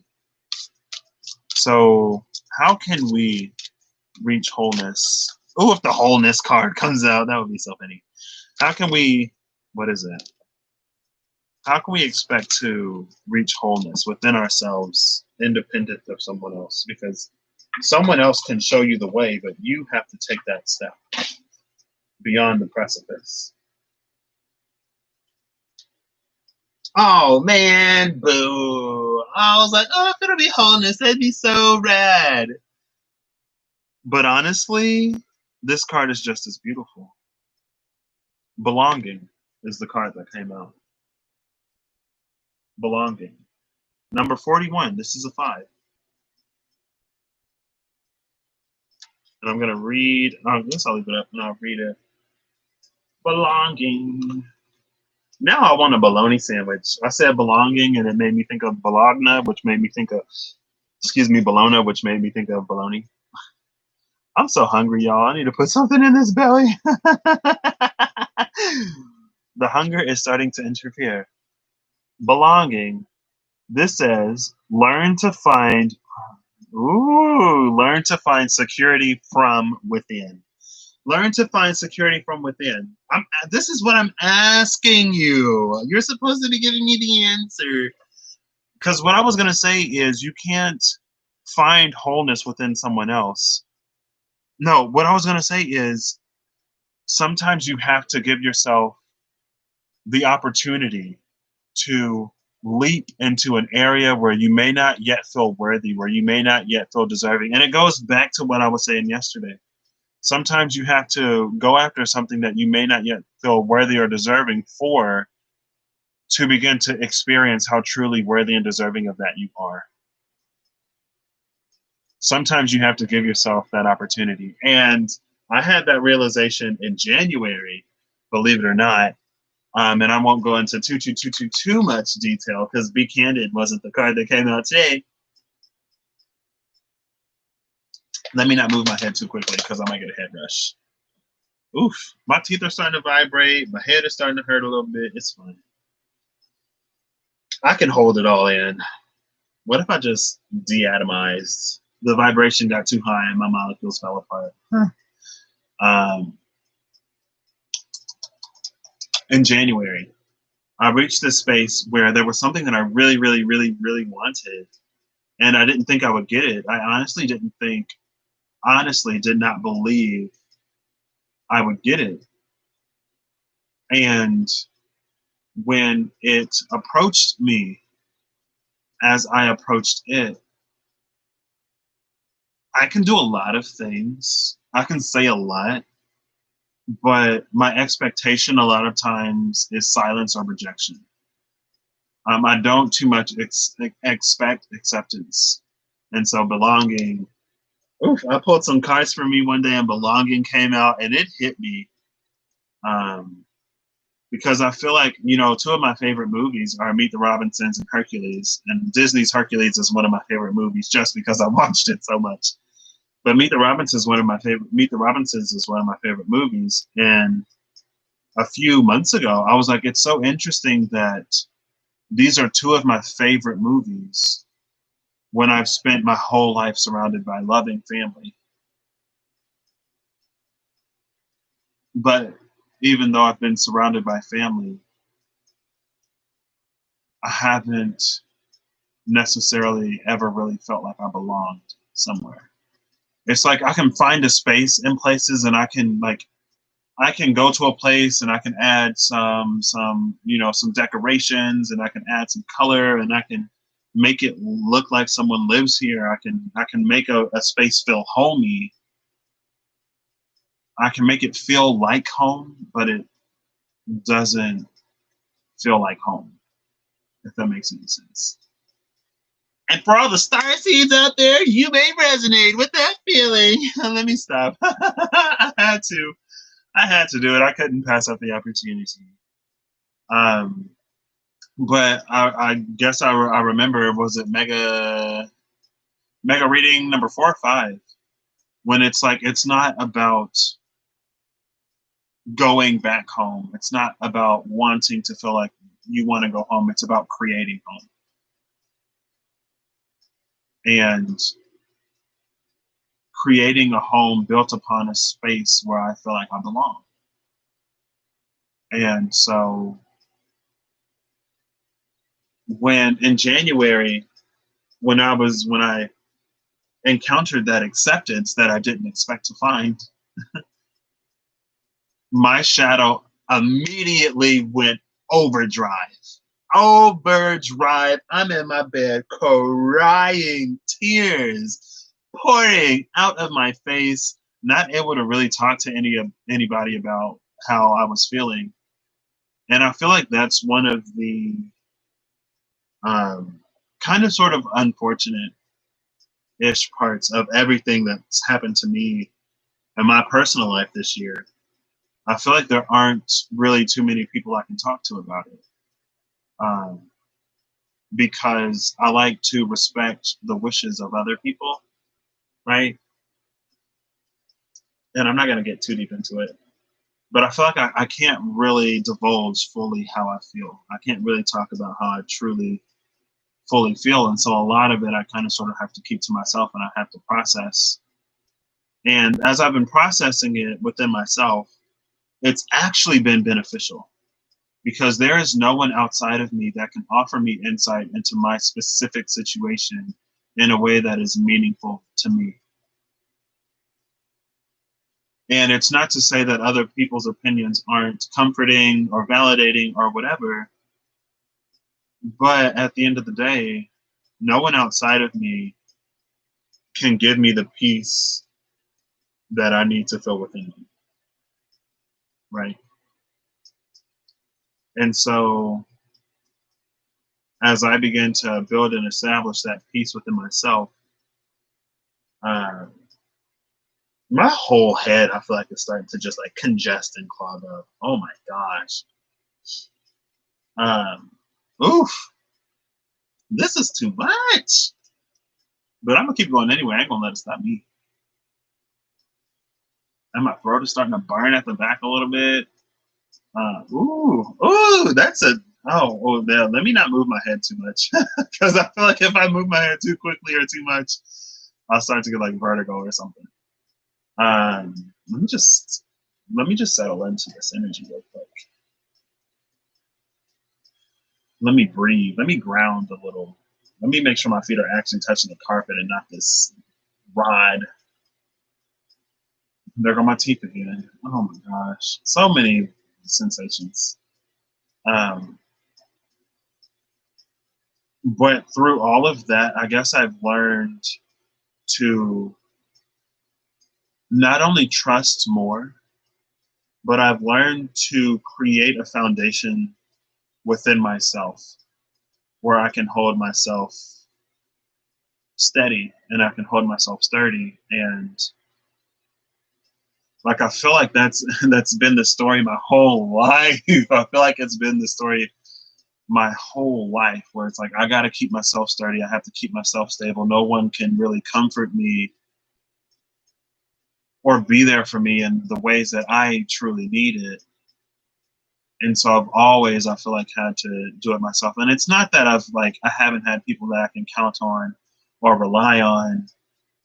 So how can we reach wholeness? Oh, if the wholeness card comes out, that would be so funny. How can we, what is it? How can we expect to reach wholeness within ourselves, independent of someone else? Because someone else can show you the way, but you have to take that step beyond the precipice. Oh man, boo. I was like, oh, if it'll be wholeness, that'd be so rad. But honestly, this card is just as beautiful. Belonging is the card that came out. Belonging. Number 41. This is a 5. And I'm going to read, I guess I'll leave it up and I'll read it. Belonging. Now I want a bologna sandwich. I said belonging and it made me think of bologna, which made me think of, bologna, which made me think of bologna. I'm so hungry, y'all. I need to put something in this belly. The hunger is starting to interfere. Belonging. This says, learn to find security from within. Learn to find security from within. This is what I'm asking you. You're supposed to be giving me the answer. Because what I was going to say is you can't find wholeness within someone else. No, what I was going to say is sometimes you have to give yourself the opportunity to leap into an area where you may not yet feel worthy, where you may not yet feel deserving. And it goes back to what I was saying yesterday. Sometimes you have to go after something that you may not yet feel worthy or deserving for, to begin to experience how truly worthy and deserving of that you are. Sometimes you have to give yourself that opportunity. And I had that realization in January believe it or not. And I won't go into too much detail because Be Candid wasn't the card that came out today. Let me not move my head too quickly because I might get a head rush. Oof, my teeth are starting to vibrate. My head is starting to hurt a little bit. It's fine. I can hold it all in. What if I just deatomized? The vibration got too high and my molecules fell apart. In January, I reached this space where there was something that I really, really, really, really wanted. And I didn't think I would get it. I honestly did not believe I would get it. And when it approached me, as I approached it, I can do a lot of things. I can say a lot, but my expectation a lot of times is silence or rejection. I don't too much expect acceptance. And so belonging, oof, I pulled some cards for me one day and belonging came out and it hit me. Because I feel like, you know, two of my favorite movies are Meet the Robinsons and Hercules. And Disney's Hercules is one of my favorite movies just because I watched it so much. But Meet the Robinsons is one of my favorite movies. And a few months ago, I was like, it's so interesting that these are two of my favorite movies when I've spent my whole life surrounded by loving family. But even though I've been surrounded by family, I haven't necessarily ever really felt like I belonged somewhere. It's like I can find a space in places and I can go to a place and I can add some decorations and I can add some color and I can make it look like someone lives here. I can make a space feel homey. I can make it feel like home, but it doesn't feel like home, if that makes any sense. And for all the starseeds out there, you may resonate with that feeling. Let me stop. I had to do it. I couldn't pass up the opportunity. But I guess I remember, was it mega reading number 4 or 5? When it's like, it's not about going back home. It's not about wanting to feel like you want to go home. It's about creating home. And creating a home built upon a space where I feel like I belong. And so when in January, when I encountered that acceptance that I didn't expect to find, my shadow immediately went overdrive. I'm in my bed crying, tears pouring out of my face, not able to really talk to anybody about how I was feeling. And I feel like that's one of the kind of sort of unfortunate-ish parts of everything that's happened to me in my personal life this year. I feel like there aren't really too many people I can talk to about it. Because I like to respect the wishes of other people, right? And I'm not going to get too deep into it, but I feel like I can't really divulge fully how I feel. I can't really talk about how I truly, fully feel. And so a lot of it, I kind of sort of have to keep to myself and I have to process. And as I've been processing it within myself, it's actually been beneficial. Because there is no one outside of me that can offer me insight into my specific situation in a way that is meaningful to me. And it's not to say that other people's opinions aren't comforting or validating or whatever, but at the end of the day, no one outside of me can give me the peace that I need to feel within me, right? And so as I begin to build and establish that peace within myself, My whole head, I feel like it's starting to just like congest and clog up. Oh my gosh. Oof. This is too much. But I'm gonna keep going anyway. I ain't gonna let it stop me. And my throat is starting to burn at the back a little bit. That's a there. Let me not move my head too much because I feel like if I move my head too quickly or too much, I'll start to get like vertigo or something. Let me just settle into this energy real quick. Let me breathe. Let me ground a little. Let me make sure my feet are actually touching the carpet and not this rod. There go my teeth again. Oh my gosh. So many sensations. But through all of that, I guess I've learned to not only trust more, but I've learned to create a foundation within myself where I can hold myself steady and I can hold myself sturdy. And like, I feel like that's been the story my whole life. I feel like it's been the story my whole life where it's like, I got to keep myself sturdy. I have to keep myself stable. No one can really comfort me or be there for me in the ways that I truly need it. And so I've always, I feel like, had to do it myself. And it's not that I haven't had people that I can count on or rely on,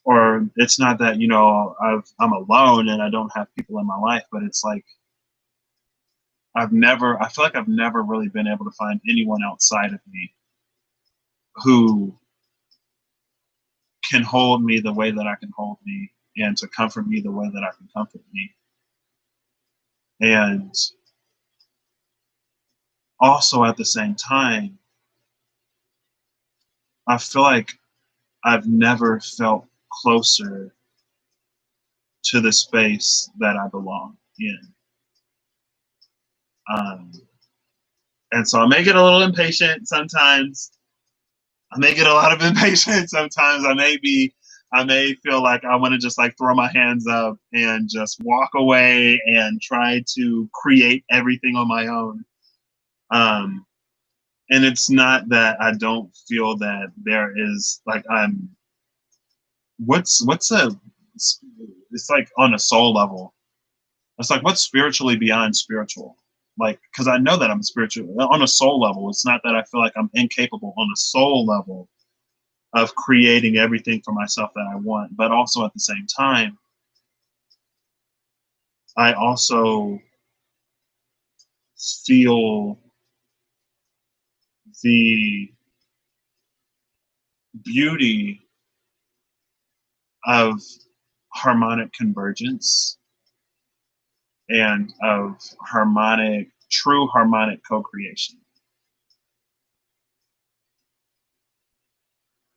or it's not that, I'm alone and I don't have people in my life, but it's like, I feel like I've never really been able to find anyone outside of me who can hold me the way that I can hold me and to comfort me the way that I can comfort me. And also at the same time, I feel like I've never felt closer to the space that I belong in. And so I may get a little impatient sometimes. I may get a lot of impatience sometimes. I may feel like I want to just like throw my hands up and just walk away and try to create everything on my own. And it's not that I don't feel that there is like it's like on a soul level. It's like what's spiritually beyond spiritual? Like, because I know that I'm spiritual on a soul level. It's not that I feel like I'm incapable on a soul level of creating everything for myself that I want, but also at the same time, I also feel the beauty of harmonic convergence and of true harmonic co-creation.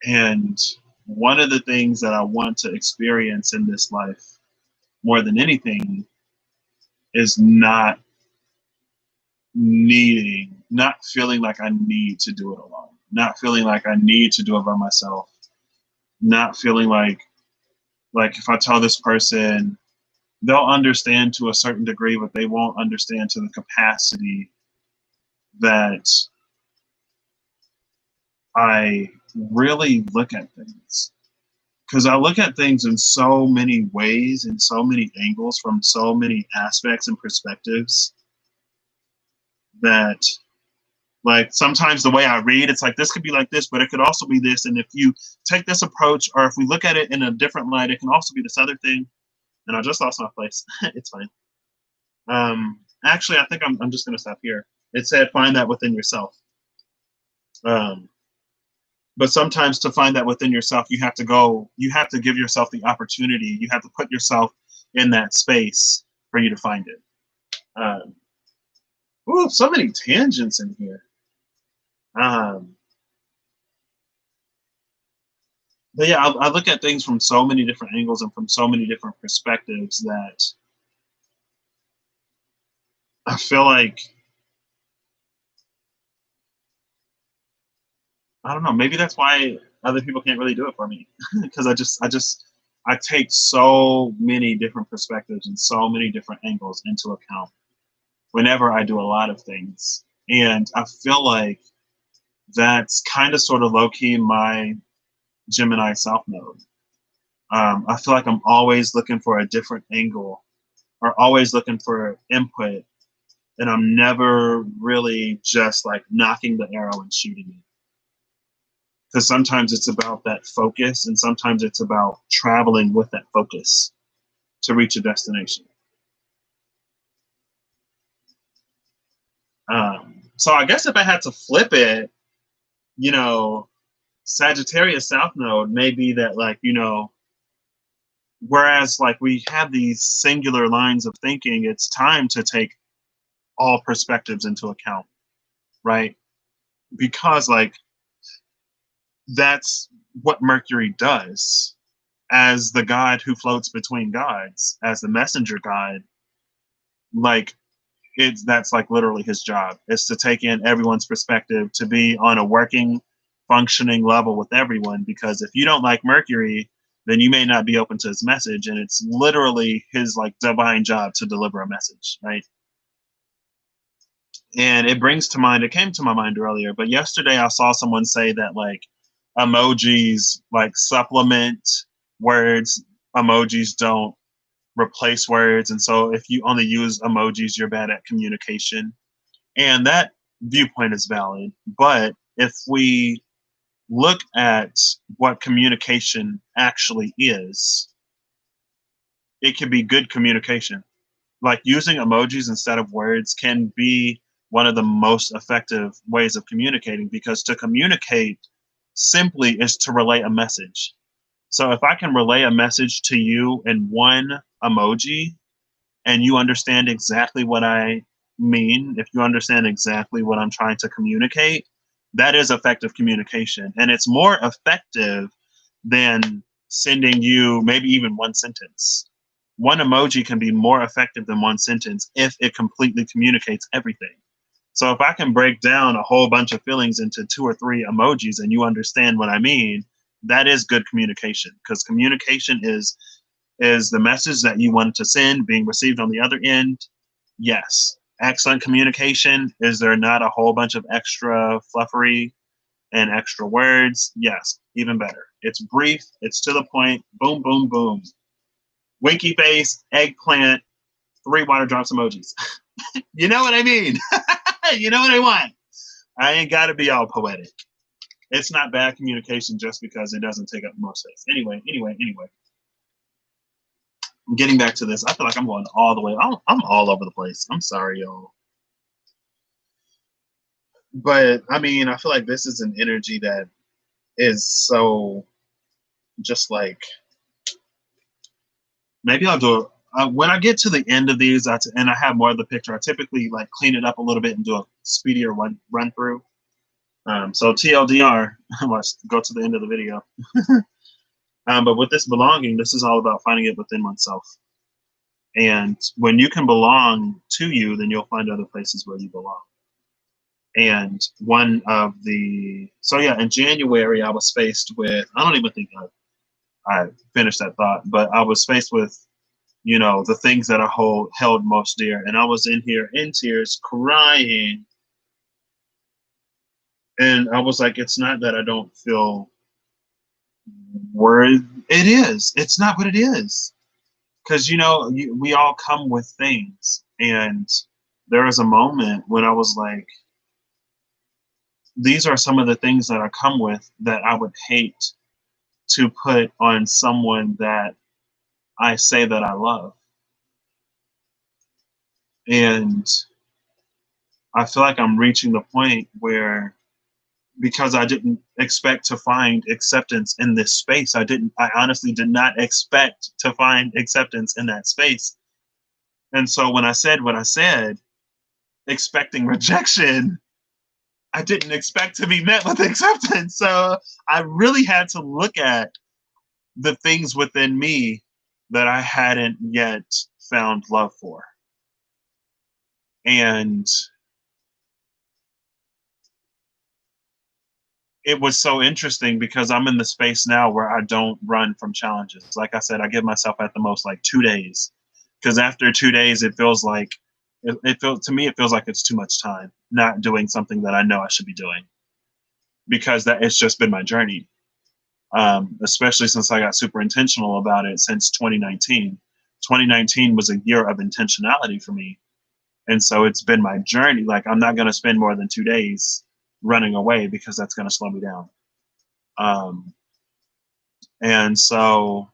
And one of the things that I want to experience in this life more than anything is not feeling like I need to do it alone, not feeling like I need to do it by myself, not feeling like if I tell this person, they'll understand to a certain degree, but they won't understand to the capacity that I really look at things. Because I look at things in so many ways, in so many angles, from so many aspects and perspectives that, like, sometimes the way I read, it's like, this could be like this, but it could also be this. And if you take this approach, or if we look at it in a different light, it can also be this other thing. And I just lost my place. It's fine. Actually, I think I'm just going to stop here. It said, find that within yourself. But sometimes to find that within yourself, you have to give yourself the opportunity. You have to put yourself in that space for you to find it. So many tangents in here. But yeah, I look at things from so many different angles and from so many different perspectives that I feel like, I don't know, maybe that's why other people can't really do it for me. Because I just I take so many different perspectives and so many different angles into account whenever I do a lot of things. And I feel like that's kind of sort of low key my Gemini South Node. I feel like I'm always looking for a different angle or always looking for input. And I'm never really just like knocking the arrow and shooting it. Because sometimes it's about that focus, and sometimes it's about traveling with that focus to reach a destination. So I guess if I had to flip it, you know, Sagittarius South Node may be that, like, you know, whereas like we have these singular lines of thinking, it's time to take all perspectives into account, right? Because like that's what Mercury does as the god who floats between gods, as the messenger god. Like that's like literally his job, is to take in everyone's perspective, to be on a working, functioning level with everyone. Because if you don't like Mercury, then you may not be open to his message, and it's literally his like divine job to deliver a message, right? And it brings to mind, it came to my mind earlier, but yesterday I saw someone say that like emojis like supplement words, emojis don't replace words. And so if you only use emojis, you're bad at communication. And that viewpoint is valid. But if we look at what communication actually is, it can be good communication. Like using emojis instead of words can be one of the most effective ways of communicating, because to communicate simply is to relay a message. So if I can relay a message to you in one emoji and you understand exactly what I mean, if you understand exactly what I'm trying to communicate, that is effective communication. And it's more effective than sending you maybe even one sentence. One emoji can be more effective than one sentence if it completely communicates everything. So if I can break down a whole bunch of feelings into 2 or 3 emojis and you understand what I mean, that is good communication, because communication is the message that you wanted to send being received on the other end. Yes. Excellent communication. Is there not a whole bunch of extra fluffery and extra words? Yes, even better. It's brief, it's to the point, boom, boom, boom. Winky face, eggplant, 3 water drops emojis. You know what I mean? You know what I want. I ain't got to be all poetic. It's not bad communication just because it doesn't take up more space. Anyway. Getting back to this, I feel like I'm going all the way. I'm all over the place. I'm sorry, y'all. But I mean, I feel like this is an energy that is so just like, maybe I'll do it. When I get to the end of these, and I have more of the picture, I typically like clean it up a little bit and do a speedier run through. So TLDR, let's go to the end of the video. But with this belonging, this is all about finding it within oneself. And when you can belong to you, then you'll find other places where you belong. And in January, I was faced with, I don't even think I finished that thought, but I was faced with, you know, the things that I held most dear. And I was in here in tears, crying. And I was like, it's not that I don't feel worthy. It is. It's not what it is. Because, you know, we all come with things. And there was a moment when I was like, these are some of the things that I come with that I would hate to put on someone that I say that I love. And I feel like I'm reaching the point where, because I didn't expect to find acceptance in this space, I honestly did not expect to find acceptance in that space. And so when I said what I said, expecting rejection, I didn't expect to be met with acceptance. So I really had to look at the things within me that I hadn't yet found love for. And it was so interesting because I'm in the space now where I don't run from challenges. Like I said, I give myself at the most like 2 days, because after 2 days, it feels like to me, it feels like it's too much time not doing something that I know I should be doing, because that it's just been my journey. Especially since I got super intentional about it since 2019. 2019 was a year of intentionality for me. And so it's been my journey. Like, I'm not going to spend more than 2 days running away, because that's going to slow me down. And so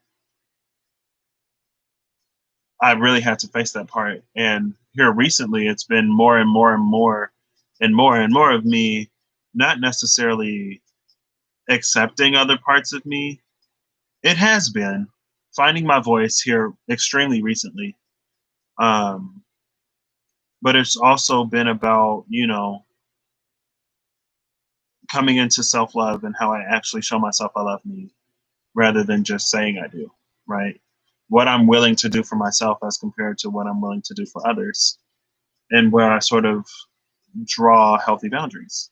I really had to face that part. And here recently, it's been more and more and more and more and more of me not necessarily accepting other parts of me. It has been finding my voice here extremely recently. But it's also been about, coming into self-love and how I actually show myself I love me, rather than just saying I do, right? What I'm willing to do for myself as compared to what I'm willing to do for others, and where I sort of draw healthy boundaries.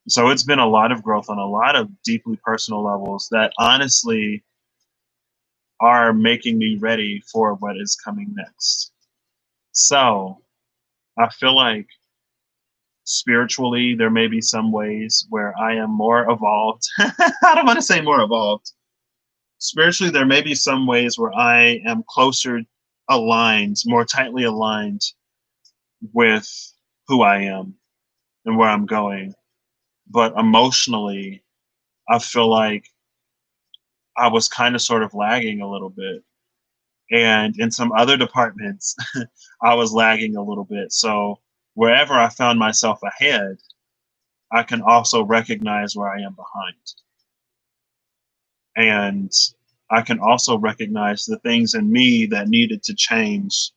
So it's been a lot of growth on a lot of deeply personal levels that honestly are making me ready for what is coming next. So I feel like spiritually, there may be some ways where I am more evolved. I don't want to say more evolved. Spiritually, there may be some ways where I am closer aligned, more tightly aligned with who I am and where I'm going. But emotionally, I feel like I was kind of sort of lagging a little bit. And in some other departments, I was lagging a little bit. So wherever I found myself ahead, I can also recognize where I am behind. And I can also recognize the things in me that needed to change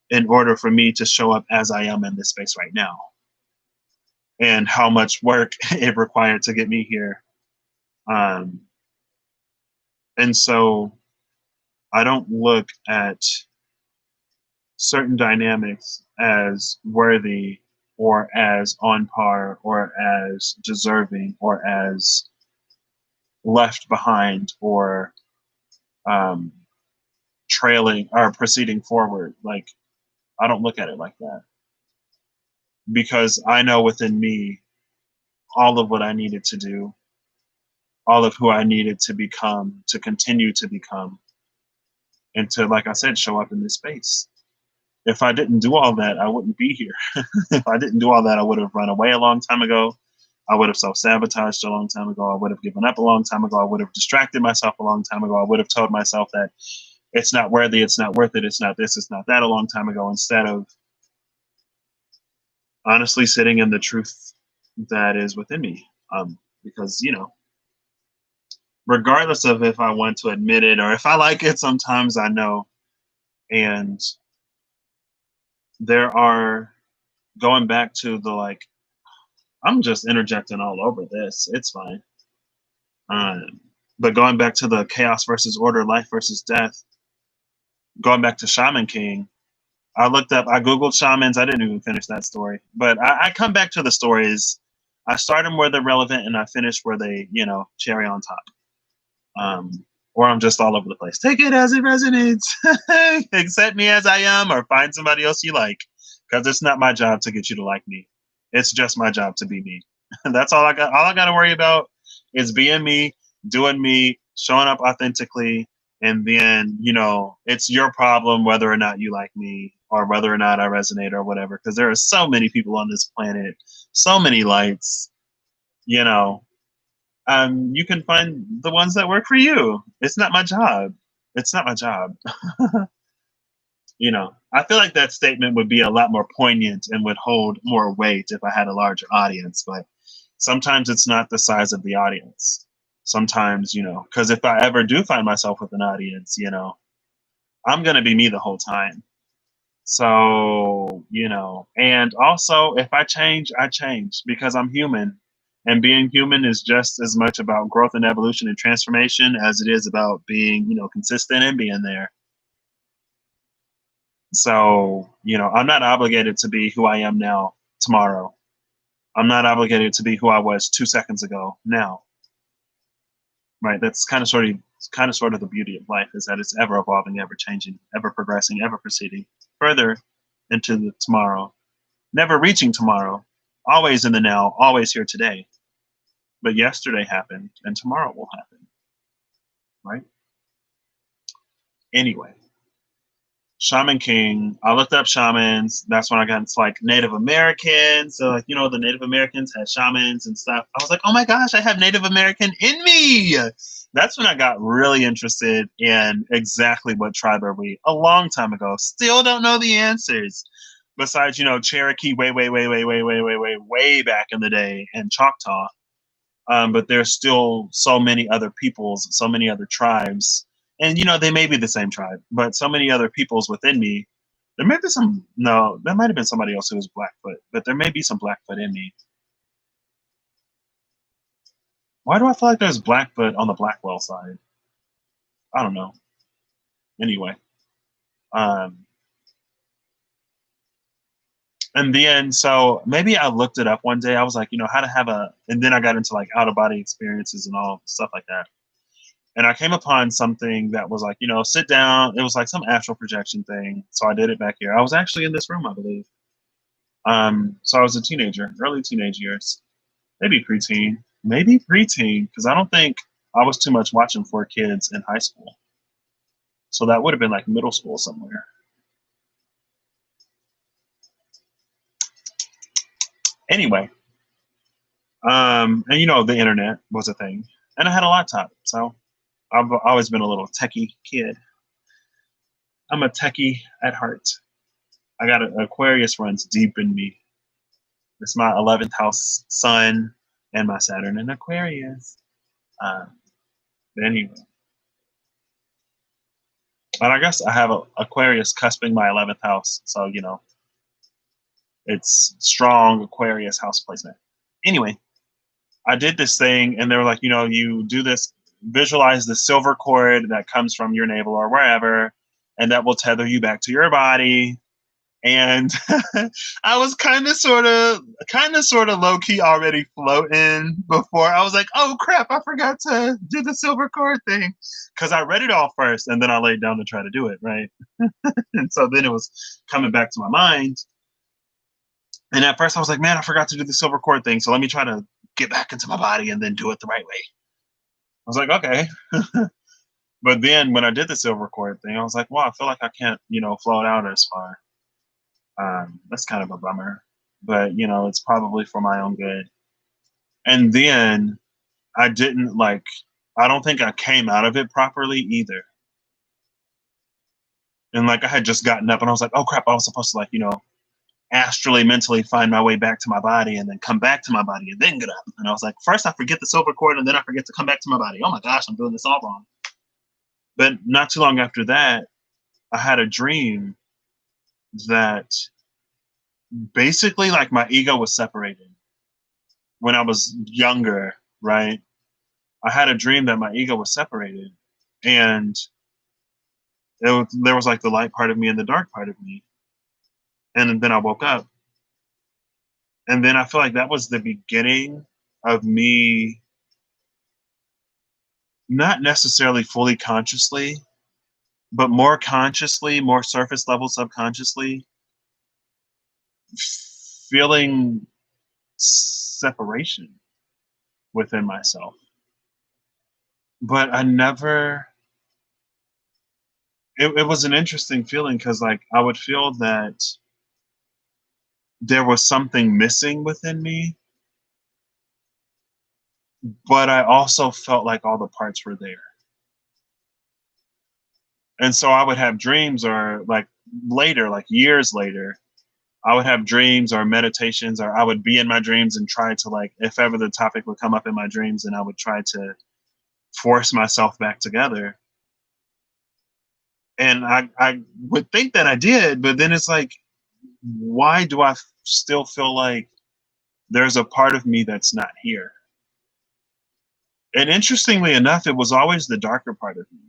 in order for me to show up as I am in this space right now, and how much work it required to get me here. And so I don't look at certain dynamics as worthy or as on par or as deserving or as left behind or um, trailing or proceeding forward. Like, I don't look at it like that, because I know within me all of what I needed to do, all of who I needed to become, to continue to become, and to, like I said, show up in this space. If I didn't do all that, I wouldn't be here. If I didn't do all that, I would have run away a long time ago. I would have self-sabotaged a long time ago. I would have given up a long time ago. I would have distracted myself a long time ago. I would have told myself that it's not worthy, it's not worth it, it's not this, it's not that a long time ago, instead of honestly sitting in the truth that is within me. Because, regardless of if I want to admit it or if I like it, sometimes I know. And there are, going back to the like, I'm just interjecting all over this. It's fine. But going back to the chaos versus order, life versus death, going back to Shaman King, I Googled shamans. I didn't even finish that story. But I come back to the stories. I start them where they're relevant and I finish where they, cherry on top. Or I'm just all over the place. Take it as it resonates. Accept me as I am, or find somebody else you like. Because it's not my job to get you to like me. It's just my job to be me. That's all I got. All I got to worry about is being me, doing me, showing up authentically. And then, it's your problem whether or not you like me or whether or not I resonate or whatever. Because there are so many people on this planet, so many lights, you can find the ones that work for you. It's not my job. It's not my job. I feel like that statement would be a lot more poignant and would hold more weight if I had a larger audience. But sometimes it's not the size of the audience. Sometimes, because if I ever do find myself with an audience, I'm going to be me the whole time. So, and also if I change, I change, because I'm human. And being human is just as much about growth and evolution and transformation as it is about being, consistent and being there. So, I'm not obligated to be who I am now tomorrow. I'm not obligated to be who I was 2 seconds ago now. Right? That's kind of sort of the beauty of life, is that it's ever evolving, ever changing, ever progressing, ever proceeding further into the tomorrow. Never reaching tomorrow, always in the now, always here today. But yesterday happened and tomorrow will happen. Right? Anyway, Shaman King. I looked up shamans. That's when I got into like Native Americans. So like, the Native Americans had shamans and stuff. I was like, oh my gosh, I have Native American in me. That's when I got really interested in exactly what tribe are we a long time ago. Still don't know the answers. Besides, Cherokee way back in the day, and Choctaw. But there's still so many other peoples, so many other tribes. And, they may be the same tribe, but so many other peoples within me. There may be there might have been somebody else who was Blackfoot, but there may be some Blackfoot in me. Why do I feel like there's Blackfoot on the Blackwell side? I don't know. Anyway. And then, so maybe I looked it up one day. I was like, how to have and then I got into like out of body experiences and all stuff like that. And I came upon something that was like, sit down. It was like some astral projection thing. So I did it back here. I was actually in this room, I believe. So I was a teenager, early teenage years, maybe preteen, because I don't think I was too much watching 4Kids in high school. So that would have been like middle school somewhere. Anyway, and the internet was a thing, and I had a laptop, so I've always been a little techie kid. I'm a techie at heart. I got an Aquarius runs deep in me. It's my 11th house sun and my Saturn in Aquarius. Anyway, but I guess I have an Aquarius cusping my 11th house, so it's strong Aquarius house placement. Anyway, I did this thing, and they were like, you do this, visualize the silver cord that comes from your navel or wherever, and that will tether you back to your body. And I was kind of sort of low key already floating before. I was like, oh crap, I forgot to do the silver cord thing, because I read it all first and then I laid down to try to do it, right? And so then it was coming back to my mind. And at first I was like, man, I forgot to do the silver cord thing. So let me try to get back into my body and then do it the right way. I was like, okay. But then when I did the silver cord thing, I was like, well, I feel like I can't, float out as far. That's kind of a bummer, but it's probably for my own good. And then I don't think I came out of it properly either. And I had just gotten up and I was like, oh crap, I was supposed to astrally, mentally find my way back to my body and then come back to my body and then get up. And I was like, first I forget the silver cord and then I forget to come back to my body. Oh my gosh, I'm doing this all wrong. But not too long after that, I had a dream that basically my ego was separated when I was younger, right? I had a dream that my ego was separated, and there was the light part of me and the dark part of me. And then I woke up, and then I feel like that was the beginning of me not necessarily fully consciously, but more consciously, more surface level subconsciously, feeling separation within myself. But I never, it was an interesting feeling, because I would feel that there was something missing within me, but I also felt like all the parts were there. And so I would have dreams, or later, years later, I would have dreams or meditations, or I would be in my dreams and try to if ever the topic would come up in my dreams, and I would try to force myself back together. And I would think that I did, but then it's why do I still feel like there's a part of me that's not here? And interestingly enough, it was always the darker part of me.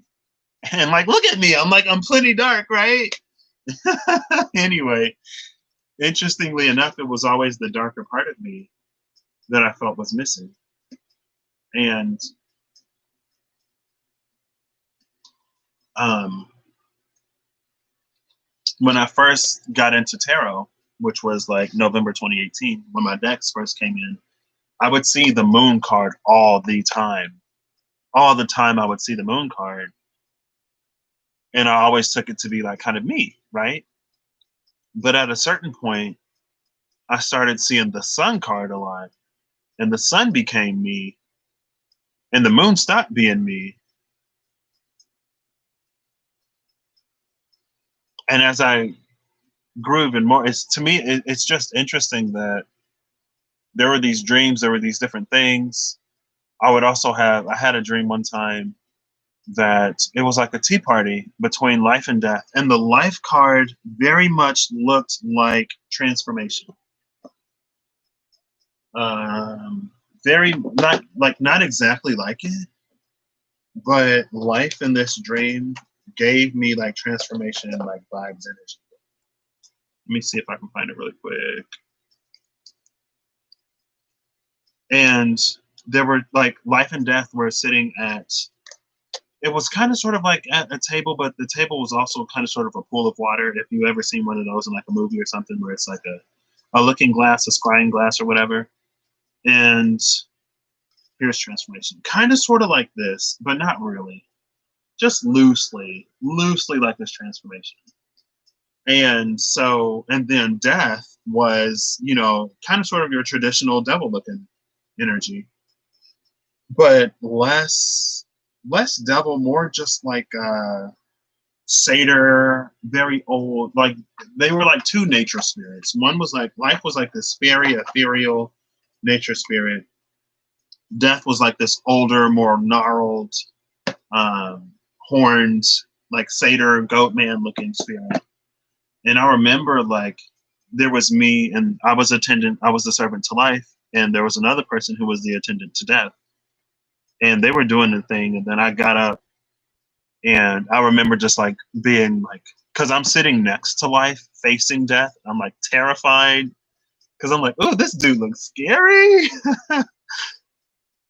And look at me, I'm plenty dark, right? Anyway, interestingly enough, it was always the darker part of me. that I felt was missing. And when I first got into tarot, which was like November 2018, when my decks first came in, I would see the moon card all the time. All the time I would see the moon card. And I always took it to be like kind of me, right? But at a certain point, I started seeing the sun card a lot. And the sun became me. And the moon stopped being me. And as I grew even more, it's just interesting that there were these dreams, there were these different things. I had a dream one time that it was like a tea party between life and death. And the life card very much looked like transformation. Very not exactly like it, but life in this dream gave me like transformation and like vibes energy. Let me see if I can find it really quick. And there were like life and death were sitting at, it was kind of sort of like at a table, but the table was also kind of sort of a pool of water. If you ever seen one of those in like a movie or something where it's like a looking glass, a scrying glass or whatever. And here's transformation. Kind of sort of like this, but not really. Just loosely like this transformation. And then death was, kind of sort of your traditional devil looking energy, but less devil, more just like satyr, very old. Like they were like two nature spirits. One was like life was like this fairy, ethereal nature spirit. Death was like this older, more gnarled, horned, like satyr, goat man looking spirit. And I remember like there was me and I was the servant to life, and there was another person who was the attendant to death. And they were doing the thing, and then I got up and I remember just like being like, because I'm sitting next to life facing death. I'm like terrified because I'm like, oh, this dude looks scary.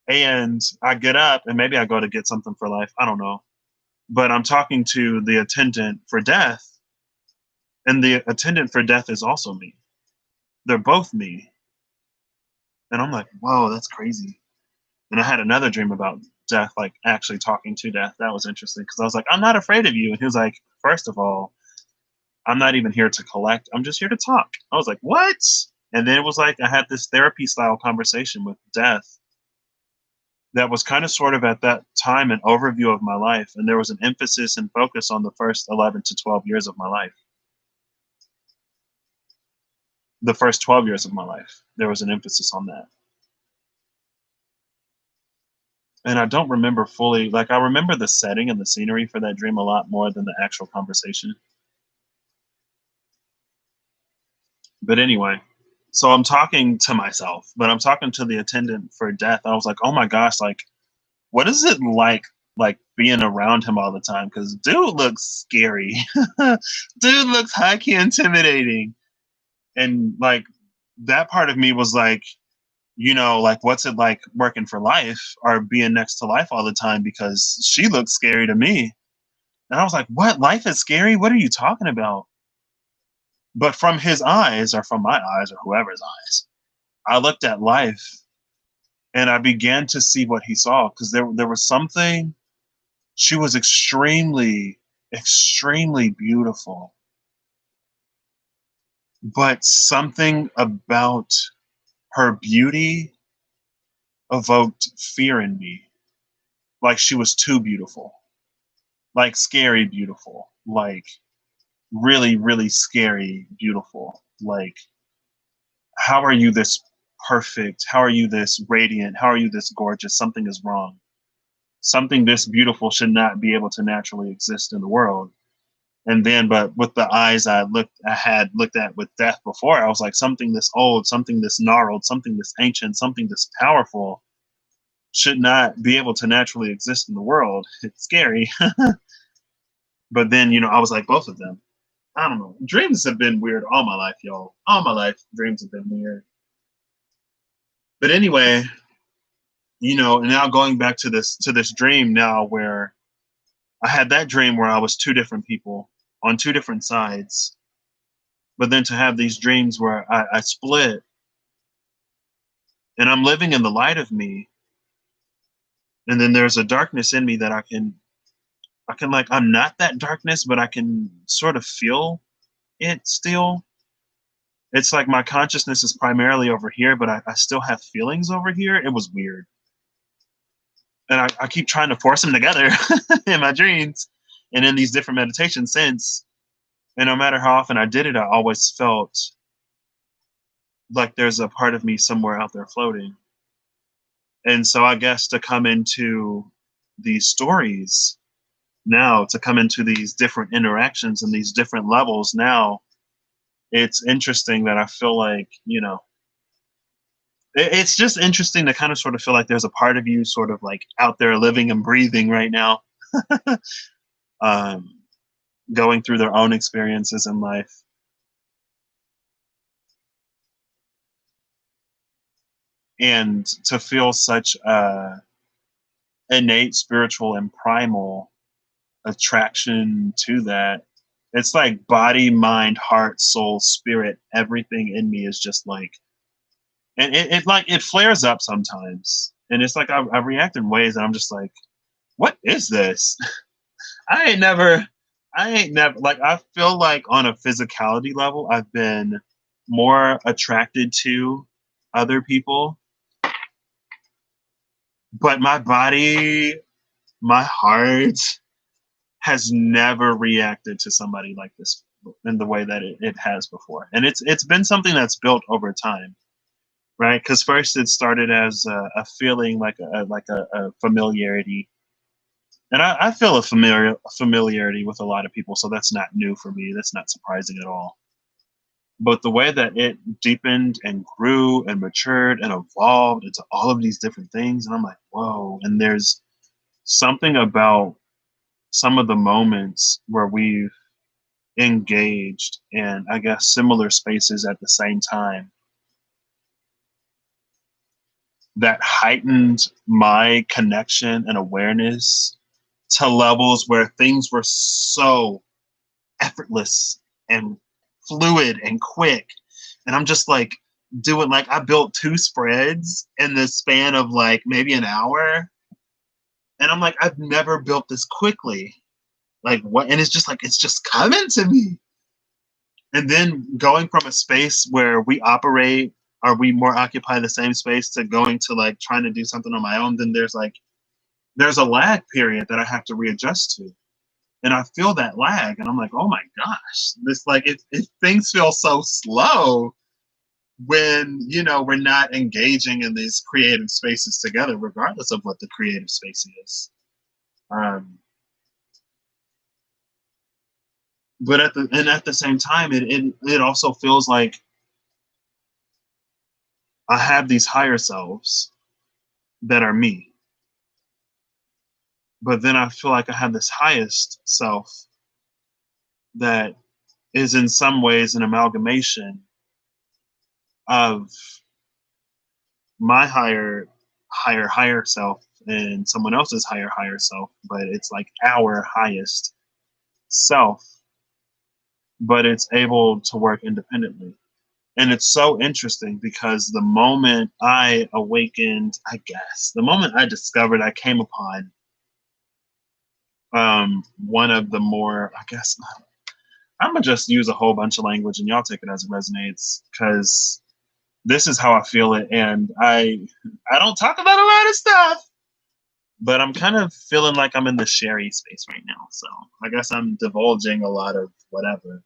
And I get up and maybe I go to get something for life. I don't know. But I'm talking to the attendant for death, and the attendant for death is also me. They're both me. And I'm like, whoa, that's crazy. And I had another dream about death, like actually talking to death. That was interesting because I was like, I'm not afraid of you. And he was like, first of all, I'm not even here to collect. I'm just here to talk. I was like, what? And then it was like I had this therapy style conversation with death that was kind of sort of at that time an overview of my life. And there was an emphasis and focus on the first 11 to 12 years of my life. The first 12 years of my life, there was an emphasis on that. And I don't remember fully, like I remember the setting and the scenery for that dream a lot more than the actual conversation. But anyway, so I'm talking to myself, but I'm talking to the attendant for death. I was like, oh my gosh, like, what is it like being around him all the time? Because dude looks scary. Dude looks high-key intimidating. And like that part of me was like, like what's it like working for life or being next to life all the time, because she looks scary to me. And I was like, what? Life is scary? What are you talking about? But from his eyes, or from my eyes, or whoever's eyes, I looked at life and I began to see what he saw, because there was something. She was extremely, extremely beautiful. But something about her beauty evoked fear in me. Like she was too beautiful. Like scary beautiful. Like really, really scary beautiful. Like, how are you this perfect? How are you this radiant? How are you this gorgeous? Something is wrong. Something this beautiful should not be able to naturally exist in the world. And then, but with the eyes I had looked at with death before, I was like, something this old, something this gnarled, something this ancient, something this powerful should not be able to naturally exist in the world. It's scary. But then, I was like, both of them. I don't know. Dreams have been weird all my life, y'all. All my life, dreams have been weird. But anyway, and now going back to this dream now, where I had that dream where I was two different people on two different sides, but then to have these dreams where I split and I'm living in the light of me, and then there's a darkness in me that I can like, I'm not that darkness, but I can sort of feel it still. It's like my consciousness is primarily over here, but I still have feelings over here. It was weird. And I keep trying to force them together in my dreams and in these different meditations since. And no matter how often I did it, I always felt like there's a part of me somewhere out there floating. And so I guess to come into these stories now, to come into these different interactions and these different levels now, it's interesting that I feel like, it's just interesting to kind of sort of feel like there's a part of you sort of like out there living and breathing right now, going through their own experiences in life. And to feel such a innate spiritual and primal attraction to that. It's like body, mind, heart, soul, spirit, everything in me is just like, and it flares up sometimes. And it's like I react in ways that I'm just like, what is this? I ain't never, like, I feel like on a physicality level, I've been more attracted to other people. But my body, my heart has never reacted to somebody like this in the way that it has before. And it's been something that's built over time, right? Because first it started as a feeling like a familiarity. And I feel a familiarity with a lot of people, so that's not new for me. That's not surprising at all. But the way that it deepened and grew and matured and evolved into all of these different things, and I'm like, whoa. And there's something about some of the moments where we've engaged in, I guess, similar spaces at the same time that heightened my connection and awareness to levels where things were so effortless and fluid and quick. And I'm just like doing, like, I built 2 spreads in the span of like maybe an hour. And I'm like, I've never built this quickly. Like, what? And it's just like, it's just coming to me. And then going from a space where we operate, or we more occupy the same space, to going to like trying to do something on my own, then there's a lag period that I have to readjust to. And I feel that lag, and I'm like, oh my gosh, this, like, it things feel so slow when, we're not engaging in these creative spaces together, regardless of what the creative space is. But at the same time, it also feels like I have these higher selves that are me. But then I feel like I have this highest self that is in some ways an amalgamation of my higher self and someone else's higher self, but it's like our highest self, but it's able to work independently. And it's so interesting because the moment I awakened, I guess, the moment I discovered, I came upon one of the more, I guess, I'm gonna just use a whole bunch of language and y'all take it as it resonates, because this is how I feel it. And I don't talk about a lot of stuff, but I'm kind of feeling like I'm in the Sherry space right now. So I guess I'm divulging a lot of whatever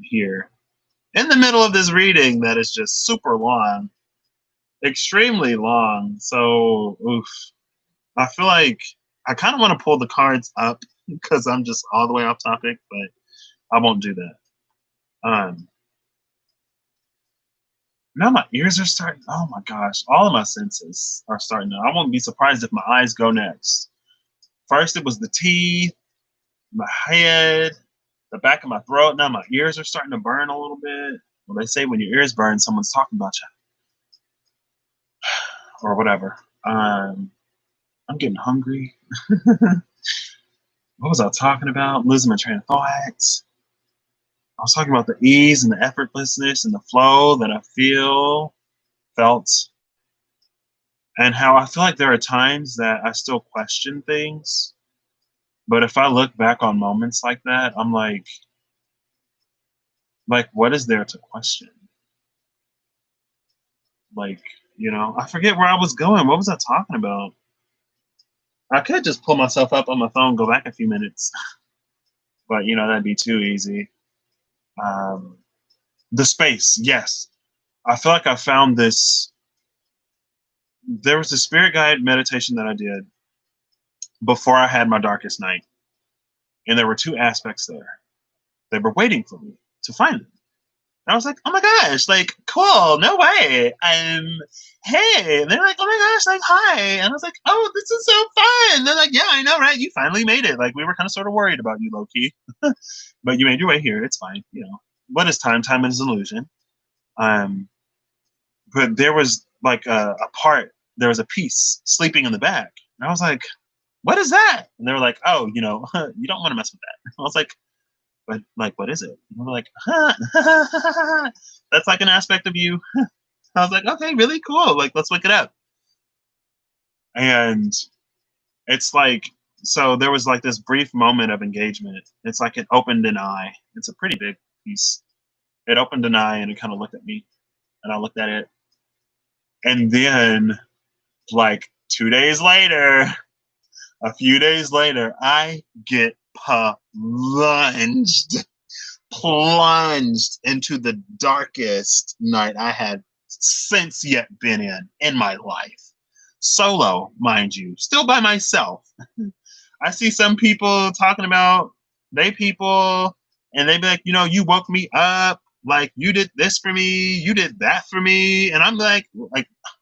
here in the middle of this reading that is just super long, extremely long. So, oof, I feel like I kind of want to pull the cards up because I'm just all the way off topic, but I won't do that. Now my ears are starting. Oh my gosh, all of my senses are starting to. I won't be surprised if my eyes go next. First, it was the teeth, my head, the back of my throat. Now my ears are starting to burn a little bit. Well, they say when your ears burn, someone's talking about you. or whatever. I'm getting hungry. What was I talking about? Losing my train of thought. I was talking about the ease and the effortlessness and the flow that I felt, and how I feel like there are times that I still question things. But if I look back on moments like that, I'm like, what is there to question? Like, I forget where I was going. What was I talking about? I could just pull myself up on my phone, go back a few minutes, but that'd be too easy. The space, yes. I feel like I found this. There was a spirit guide meditation that I did before I had my darkest night, and there were two aspects there. They were waiting for me to find them. And I was like, oh my gosh, like, cool, no way. Hey. And they're like, oh my gosh, like, hi. And I was like, oh, this is so fun. They're like, yeah, I know, right? You finally made it. Like, we were kind of sort of worried about you, low key. But you made your way here. It's fine. What is time? Time is an illusion. But there was like a there was a piece sleeping in the back. And I was like, what is that? And they were like, oh, you don't want to mess with that. I was like, but like, what is it? And they were like, that's like an aspect of you. I was like, okay, really cool. Like, let's look it up. And it's like, so there was like this brief moment of engagement. It's like it opened an eye. It's a pretty big piece. It opened an eye and it kind of looked at me, and I looked at it. And then, like 2 days later, a few days later, I get plunged into the darkest night I had since yet been in my life. Solo, mind you, still by myself. I see some people talking about they people, and they be like, you woke me up, like you did this for me, you did that for me, and I'm like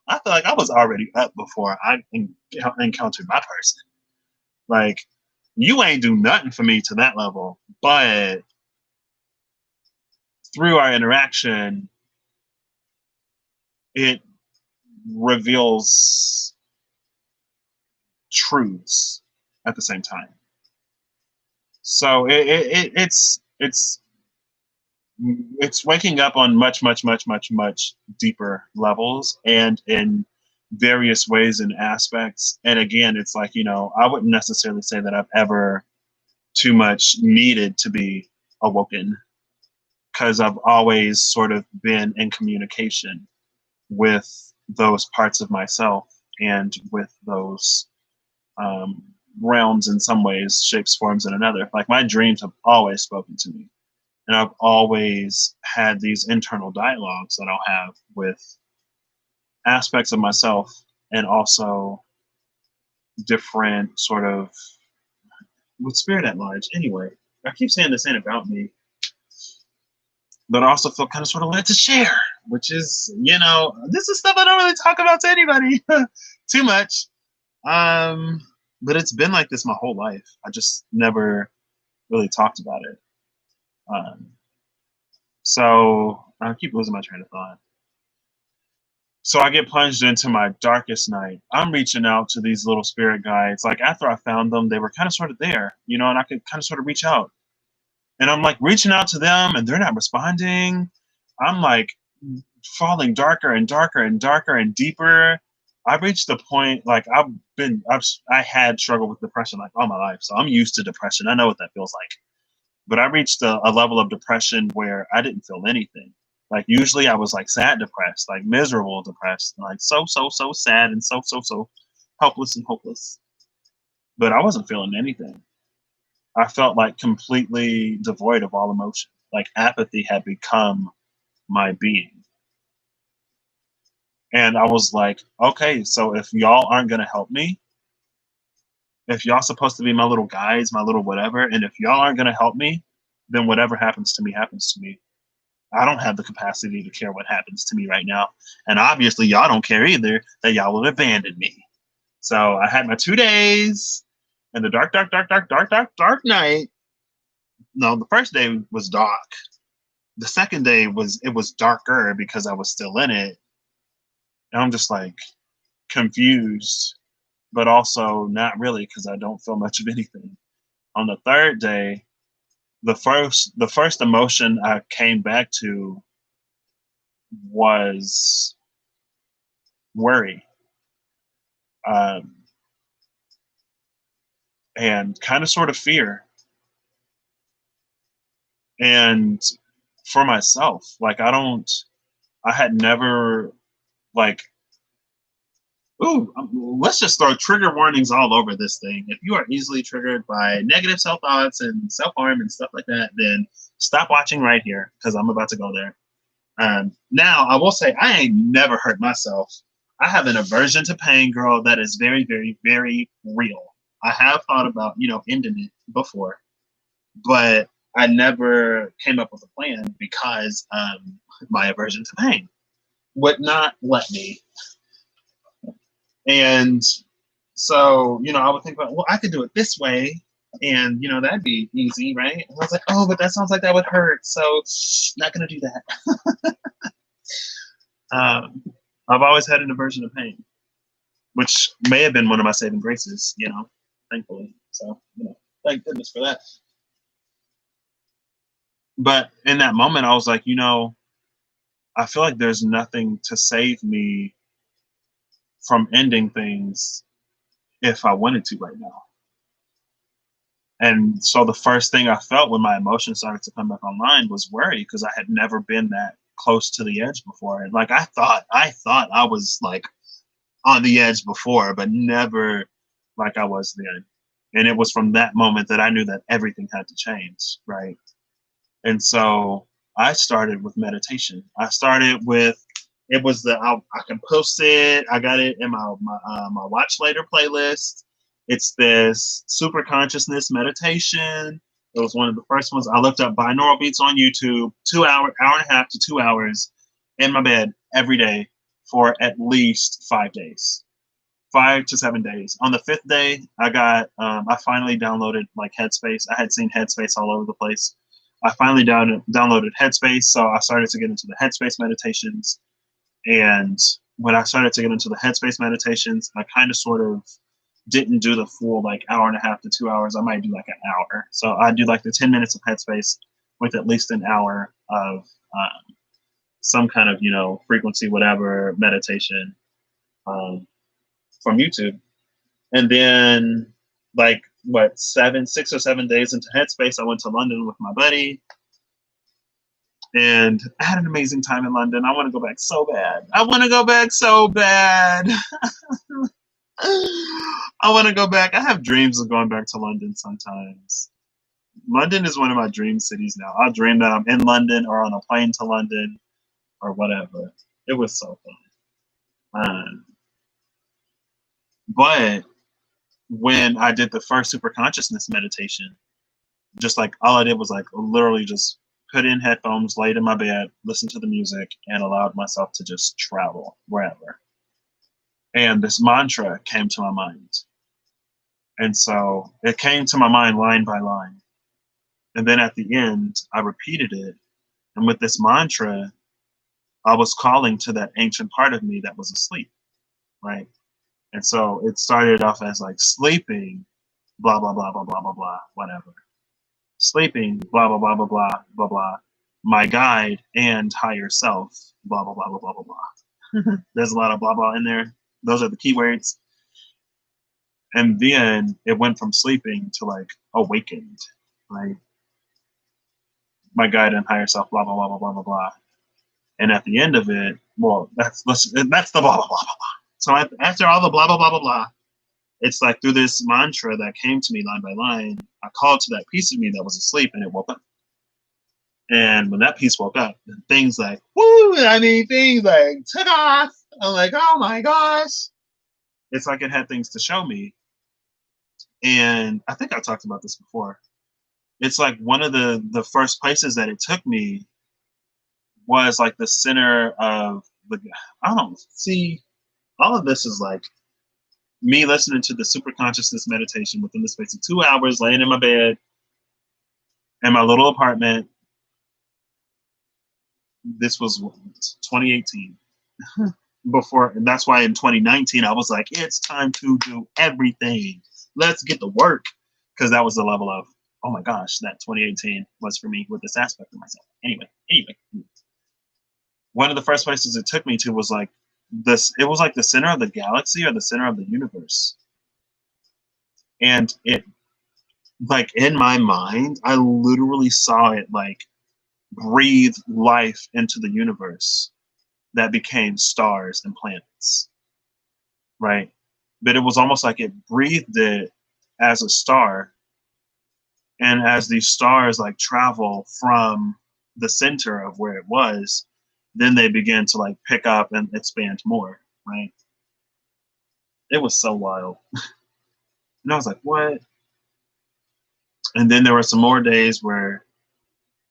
I feel like I was already up before I encountered my person. Like, you ain't do nothing for me to that level, but through our interaction, it reveals truths at the same time. So it's waking up on much deeper levels and in various ways and aspects. And again, it's like, I wouldn't necessarily say that I've ever too much needed to be awoken, because I've always sort of been in communication with those parts of myself and with those realms in some ways, shapes, forms, in another. Like, my dreams have always spoken to me. And I've always had these internal dialogues that I'll have with aspects of myself, and also different sort of with spirit at large. Anyway, I keep saying this ain't about me, but I also feel kind of sort of led to share, which is, this is stuff I don't really talk about to anybody too much. But it's been like this my whole life. I just never really talked about it. So I keep losing my train of thought. So I get plunged into my darkest night. I'm reaching out to these little spirit guides. Like, after I found them, they were kind of sort of there, and I could kind of sort of reach out. And I'm like reaching out to them, and they're not responding. I'm like falling darker and darker and darker and deeper. I reached the point, like, I had struggled with depression like all my life. So I'm used to depression. I know what that feels like. But I reached a level of depression where I didn't feel anything. Like, usually I was like sad depressed, like miserable depressed, like so sad and so helpless and hopeless. But I wasn't feeling anything. I felt like completely devoid of all emotion. Like, apathy had become my being. And I was like, okay, so if y'all aren't going to help me, if y'all supposed to be my little guides, my little whatever, and if y'all aren't going to help me, then whatever happens to me happens to me. I don't have the capacity to care what happens to me right now. And obviously y'all don't care either, that y'all will abandon me. So I had my 2 days in the dark night. No, the first day was dark. The second day it was darker because I was still in it. And I'm just like confused, but also not really because I don't feel much of anything. On the third day, the first emotion I came back to was worry, um, and kind of sort of fear. And for myself, like I had never like, ooh, let's just throw trigger warnings all over this thing. If you are easily triggered by negative self thoughts and self harm and stuff like that, then stop watching right here because I'm about to go there. Now, I will say I ain't never hurt myself. I have an aversion to pain, girl, that is very, very, very real. I have thought about, ending it before, but I never came up with a plan because my aversion to pain would not let me. And so, I would think about, well, I could do it this way. And, that'd be easy, right? And I was like, oh, but that sounds like that would hurt. So, not going to do that. I've always had an aversion to pain, which may have been one of my saving graces, thankfully. So, thank goodness for that. But in that moment, I was like, I feel like there's nothing to save me from ending things if I wanted to right now. And so the first thing I felt when my emotions started to come back online was worry because I had never been that close to the edge before. And like I thought I was like on the edge before, but never like I was then. And it was from that moment that I knew that everything had to change, right? And so I started with meditation. I started with it was I can post it. I got it in my Watch Later playlist. It's this super consciousness meditation. It was one of the first ones. I looked up binaural beats on YouTube, hour and a half to 2 hours in my bed every day for at least 5 days. 5 to 7 days. On the 5th day, I finally downloaded like Headspace. I had seen Headspace all over the place. I finally downloaded Headspace, so I started to get into the Headspace meditations. And when I started to get into the Headspace meditations, I kind of sort of didn't do the full like hour and a half to 2 hours. I might do like an hour. So I do like the 10 minutes of Headspace with at least an hour of some kind of, frequency, whatever meditation from YouTube. And then like 6 or 7 days into Headspace, I went to London with my buddy. And I had an amazing time in London. I want to go back so bad. I want to go back so bad. I want to go back. I have dreams of going back to London sometimes. London is one of my dream cities now. I dream that I'm in London or on a plane to London or whatever. It was so fun. But when I did the first super consciousness meditation, just like all I did was like literally just put in headphones, laid in my bed, listened to the music, and allowed myself to just travel wherever. And this mantra came to my mind. And so it came to my mind line by line. And then at the end, I repeated it. And with this mantra, I was calling to that ancient part of me that was asleep, right? And so it started off as like sleeping, blah, blah, blah, blah, blah, blah, blah, whatever. Sleeping, blah, blah, blah, blah, blah, blah, blah. My guide and higher self, blah, blah, blah, blah, blah, blah, blah. There's a lot of blah, blah in there. Those are the keywords. And then it went from sleeping to like awakened, right? My guide and higher self, blah, blah, blah, blah, blah, blah, blah. And at the end of it, well, that's the blah, blah, blah, blah, blah. So after all the blah, blah, blah, blah, blah, it's like through this mantra that came to me line by line, I called to that piece of me that was asleep and it woke up. And when that piece woke up, things like, things like took off. I'm like, oh my gosh. It's like it had things to show me. And I think I talked about this before. It's like one of the first places that it took me was like the center of all of this is like me listening to the super consciousness meditation within the space of 2 hours, laying in my bed in my little apartment. This was 2018. before, and that's why in 2019 I was like, it's time to do everything. Let's get to work, because that was the level of, oh my gosh, that 2018 was for me with this aspect of myself. Anyway, one of the first places it took me to was like this. It was like the center of the galaxy or the center of the universe, and it, like, in my mind, I literally saw it like breathe life into the universe that became stars and planets, right? But it was almost like it breathed it as a star, and as these stars like travel from the center of where it was, then they began to like pick up and expand more, right? It was so wild. And I was like, what? And then there were some more days where,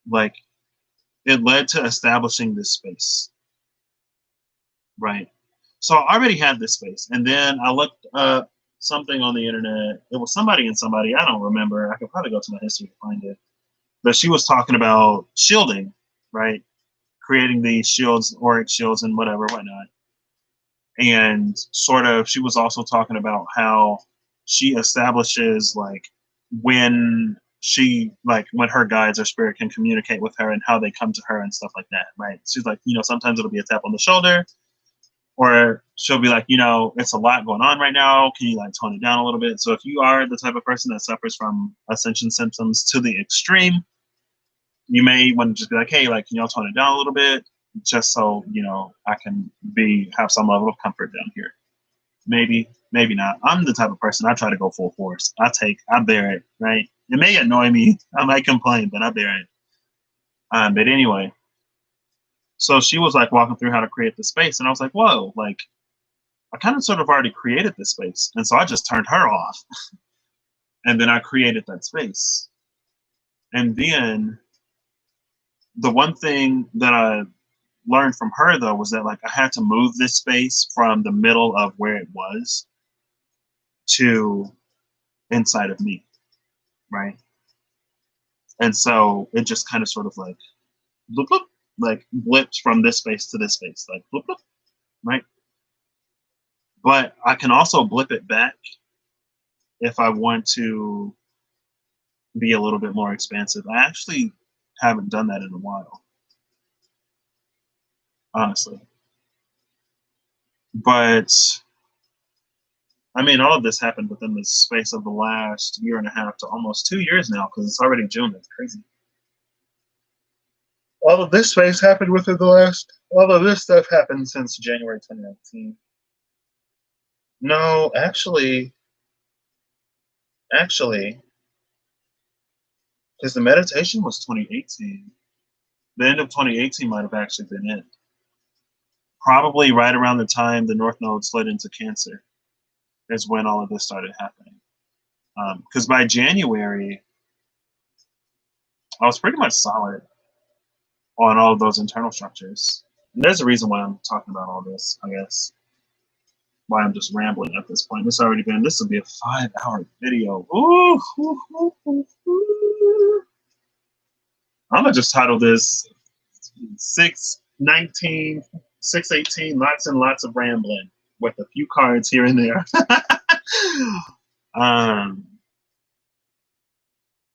like, it led to establishing this space, right? So I already had this space, and then I looked up something on the internet. It was somebody, I don't remember. I could probably go to my history to find it. But she was talking about shielding, right? Creating these shields, auric shields, and whatnot. And sort of, she was also talking about how she establishes like when when her guides or spirit can communicate with her and how they come to her and stuff like that, right? She's like, sometimes it'll be a tap on the shoulder, or she'll be like, it's a lot going on right now. Can you like tone it down a little bit? So if you are the type of person that suffers from ascension symptoms to the extreme, you may want to just be like, hey, like, can y'all tone it down a little bit, just so I can have some level of comfort down here. Maybe not. I'm the type of person, I try to go full force. I bear it, right? It may annoy me. I might complain, but I bear it. But anyway, so she was like walking through how to create the space, and I was like, whoa, like, I kind of sort of already created this space. And so I just turned her off. And then I created that space. And then the one thing that I learned from her, though, was that like I had to move this space from the middle of where it was to inside of me, right? And so it just kind of sort of like bloop, bloop, like blipped from this space to this space, like bloop, bloop, right? But I can also blip it back if I want to be a little bit more expansive. I actually haven't done that in a while, honestly. But I mean, all of this happened within the space of the last year and a half to almost 2 years now, because it's already June. That's crazy. All of this space happened within all of this stuff happened since January 2019. No, actually, because the meditation was 2018. The end of 2018 might have actually been it. Probably right around the time the North Node slid into Cancer is when all of this started happening. Because by January, I was pretty much solid on all of those internal structures. And there's a reason why I'm talking about all this, I guess. Why I'm just rambling at this point. This will be a 5-hour video. Ooh, I'm gonna just title this 618, lots and lots of rambling with a few cards here and there.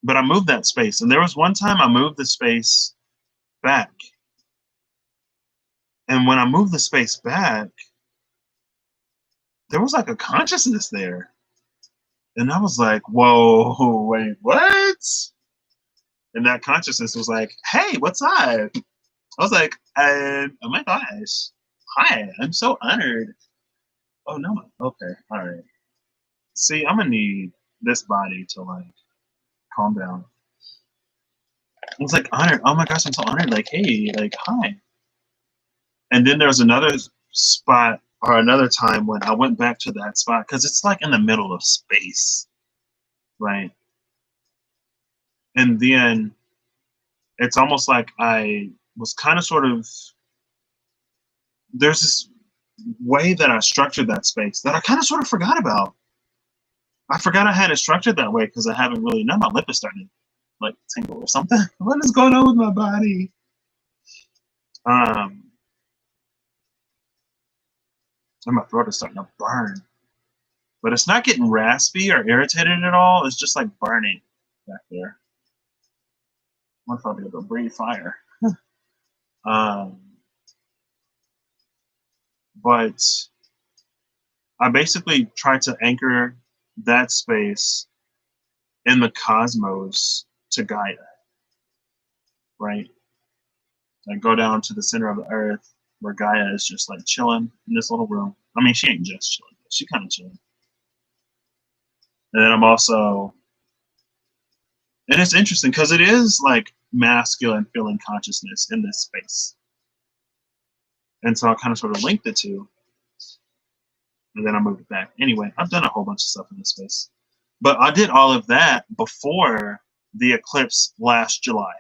But I moved that space, and there was one time I moved the space back. And when I moved the space back, there was like a consciousness there. And I was like, whoa, wait, what? And that consciousness was like, hey, what's up? I was like, oh my gosh, hi, I'm so honored. Oh no, okay, all right. See, I'm gonna need this body to like calm down. I was like, honored. Oh my gosh, I'm so honored. Like, hey, like, hi. And then there was another spot or another time when I went back to that spot because it's like in the middle of space, right? And then it's almost like I was kind of sort of, there's this way that I structured that space that I kind of sort of forgot about. I forgot I had it structured that way because I haven't really, now my lip is starting to like tingle or something. What is going on with my body? and my throat is starting to burn. But it's not getting raspy or irritated at all. It's just like burning back there. I wonder if I'll be able to breathe fire. But I basically tried to anchor that space in the cosmos to Gaia, right? I go down to the center of the earth where Gaia is just like chilling in this little room. I mean, she ain't just chilling, but she kind of chilling. And then I'm also, and it's interesting because it is like masculine feeling consciousness in this space. And so I kind of sort of linked the two. And then I moved it back. Anyway, I've done a whole bunch of stuff in this space. But I did all of that before the eclipse last July.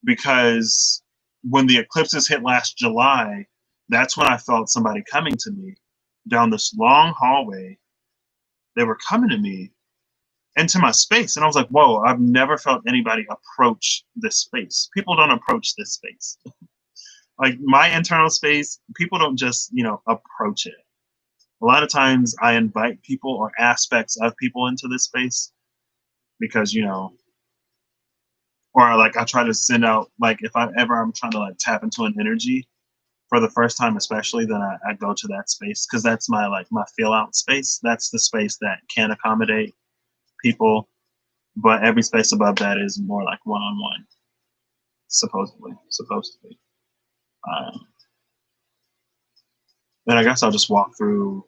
Because when the eclipses hit last July, that's when I felt somebody coming to me down this long hallway. They were coming to me into my space. And I was like, whoa, I've never felt anybody approach this space. People don't approach this space. Like my internal space, people don't just, approach it. A lot of times I invite people or aspects of people into this space because, or like I try to send out, like if I'm trying to like tap into an energy for the first time, especially, then I go to that space because that's my feel out space. That's the space that can accommodate people, but every space above that is more like one-on-one, supposed to be. Then I guess I'll just walk through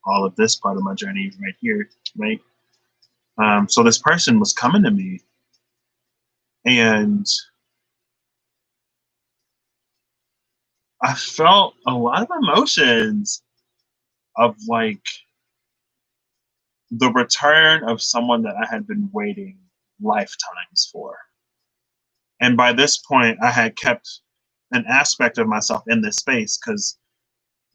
all of this part of my journey right here, right? So this person was coming to me, and I felt a lot of emotions of like the return of someone that I had been waiting lifetimes for. And by this point, I had kept an aspect of myself in this space because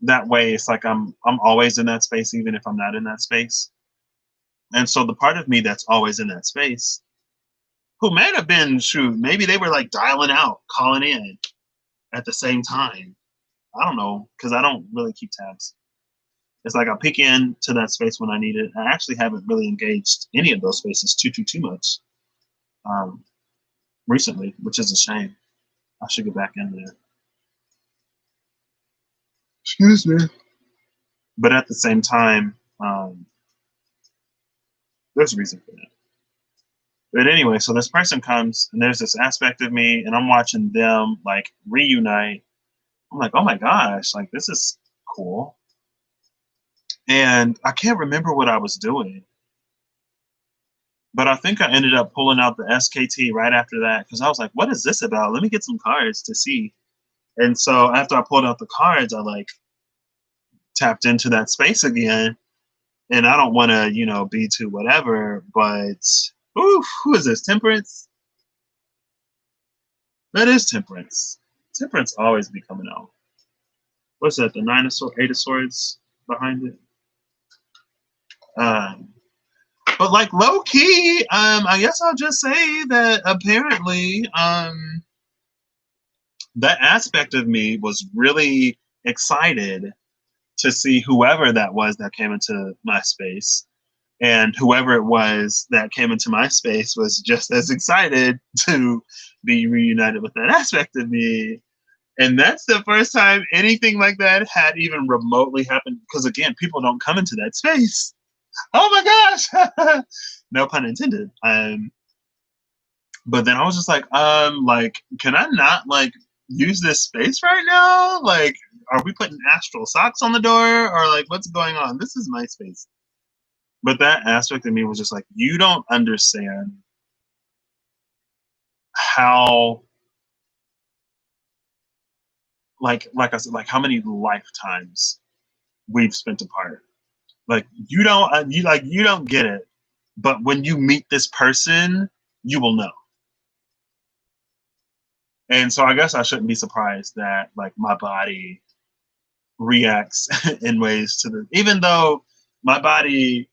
that way it's like I'm always in that space, even if I'm not in that space. And so the part of me that's always in that space, who may have been, maybe they were like dialing out, calling in at the same time. I don't know, because I don't really keep tabs. It's like I peek into that space when I need it. I actually haven't really engaged any of those spaces too much recently, which is a shame. I should get back in there. Excuse me. But at the same time, there's a reason for that. But anyway, so this person comes and there's this aspect of me and I'm watching them like reunite. I'm like, oh my gosh, like this is cool. And I can't remember what I was doing, but I think I ended up pulling out the SKT right after that because I was like, what is this about? Let me get some cards to see. And so after I pulled out the cards, I like tapped into that space again. And I don't want to, be too whatever, but ooh, who is this? Temperance? That is Temperance. Temperance always be coming out. What's that? The Eight of Swords behind it. But like low key, I guess I'll just say that apparently, that aspect of me was really excited to see whoever that was that came into my space. And whoever it was that came into my space was just as excited to be reunited with that aspect of me. And that's the first time anything like that had even remotely happened. Because again, people don't come into that space. Oh my gosh! No pun intended. But then I was just like, can I not like use this space right now? Like, are we putting astral socks on the door, or like what's going on? This is my space. But that aspect of me was just like, you don't understand how, like I said, like how many lifetimes we've spent apart. Like you don't get it. But when you meet this person, you will know. And so I guess I shouldn't be surprised that like my body reacts in ways to the, even though my body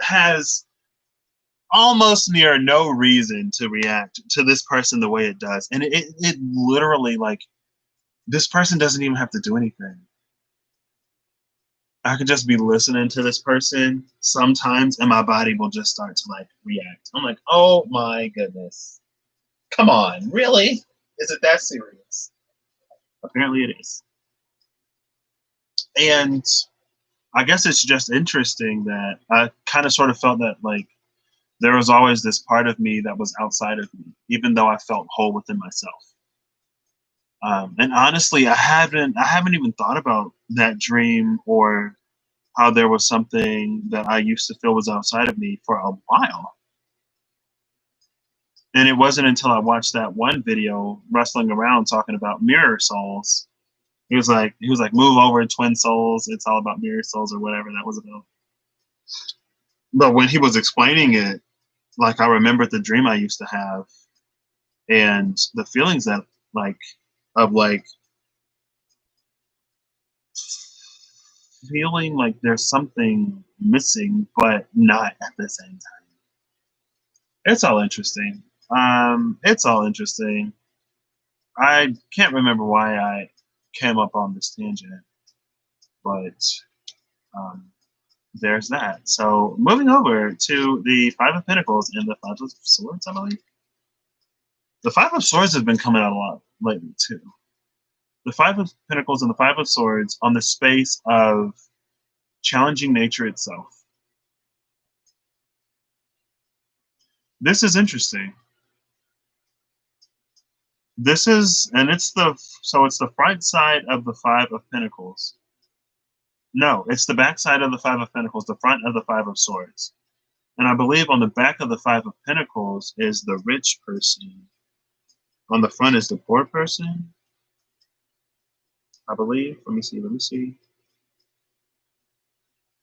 has almost near no reason to react to this person the way it does. And it literally, like, this person doesn't even have to do anything. I could just be listening to this person sometimes, and my body will just start to like react. I'm like, oh my goodness. Come on, really? Is it that serious? Apparently it is. And I guess it's just interesting that I kind of sort of felt that like there was always this part of me that was outside of me, even though I felt whole within myself. And honestly, I haven't even thought about that dream or how there was something that I used to feel was outside of me for a while. And it wasn't until I watched that one video wrestling around talking about mirror souls. He was like, move over, twin souls. It's all about mirror souls or whatever that was about. But when he was explaining it, like I remembered the dream I used to have and the feelings that like of like feeling like there's something missing, but not at the same time. It's all interesting. It's all interesting. I can't remember why I came up on this tangent, but um, there's that. So moving over to the Five of Pentacles and the Five of Swords, I believe. The Five of Swords have been coming out a lot lately too. The Five of Pentacles and the Five of Swords on the space of challenging nature itself. This is interesting. This is, and it's the front side of the Five of Pentacles. No, it's the back side of the Five of Pentacles, the front of the Five of Swords. And I believe on the back of the Five of Pentacles is the rich person. On the front is the poor person. I believe. Let me see.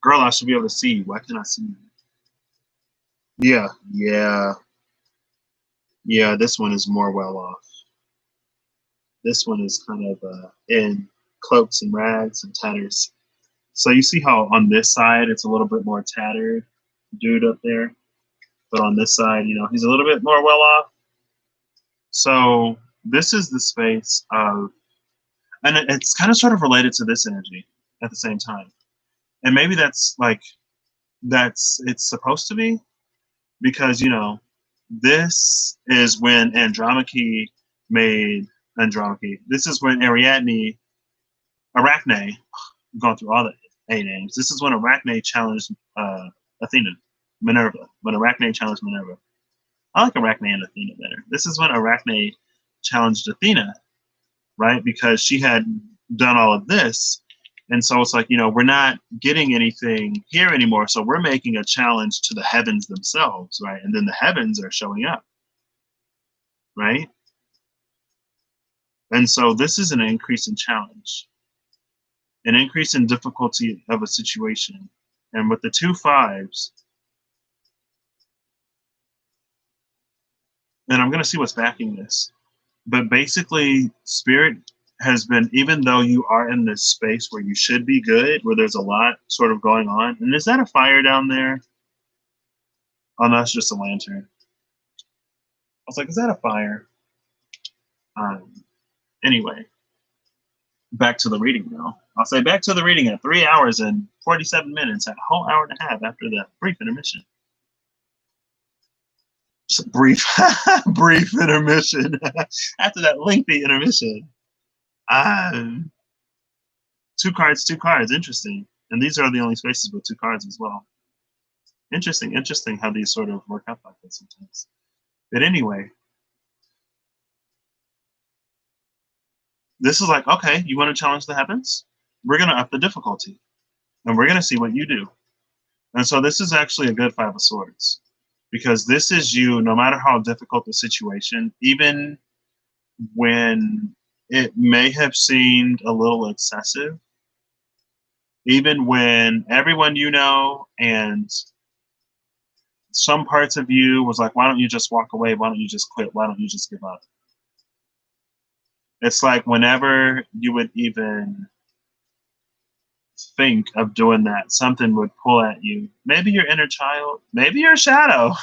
Girl, I should be able to see. Why can't I see you? Yeah, this one is more well off. This one is kind of in cloaks and rags and tatters. So you see how on this side it's a little bit more tattered, dude up there. But on this side, he's a little bit more well off. So this is the space of, and it's kind of sort of related to this energy at the same time. And maybe it's supposed to be, because, this is when Andromache made Andromache. This is when Arachne, I'm going through all the A names. This is when Arachne challenged Minerva. When Arachne challenged Minerva. I like Arachne and Athena better. This is when Arachne challenged Athena, right? Because she had done all of this. And so it's like, we're not getting anything here anymore. So we're making a challenge to the heavens themselves, right? And then the heavens are showing up, right? And so this is an increase in challenge, an increase in difficulty of a situation. And with the two fives, and I'm going to see what's backing this, but basically Spirit has been, even though you are in this space where you should be good, where there's a lot sort of going on. And is that a fire down there? Oh, no, that's just a lantern. I was like, is that a fire? Anyway, back to the reading now. I'll say back to the reading at 3 hours and 47 minutes, a whole hour and a half after the brief intermission. Just a brief intermission. After that lengthy intermission. Two cards. Interesting. And these are the only spaces with two cards as well. Interesting how these sort of work out like that sometimes. But anyway, this is like, okay, you want to challenge the heavens? We're going to up the difficulty. And we're going to see what you do. And so this is actually a good Five of Swords. Because this is you, no matter how difficult the situation, even when it may have seemed a little excessive, even when everyone and some parts of you was like, why don't you just walk away? Why don't you just quit? Why don't you just give up? It's like whenever you would even think of doing that, something would pull at you. Maybe your inner child, maybe your shadow,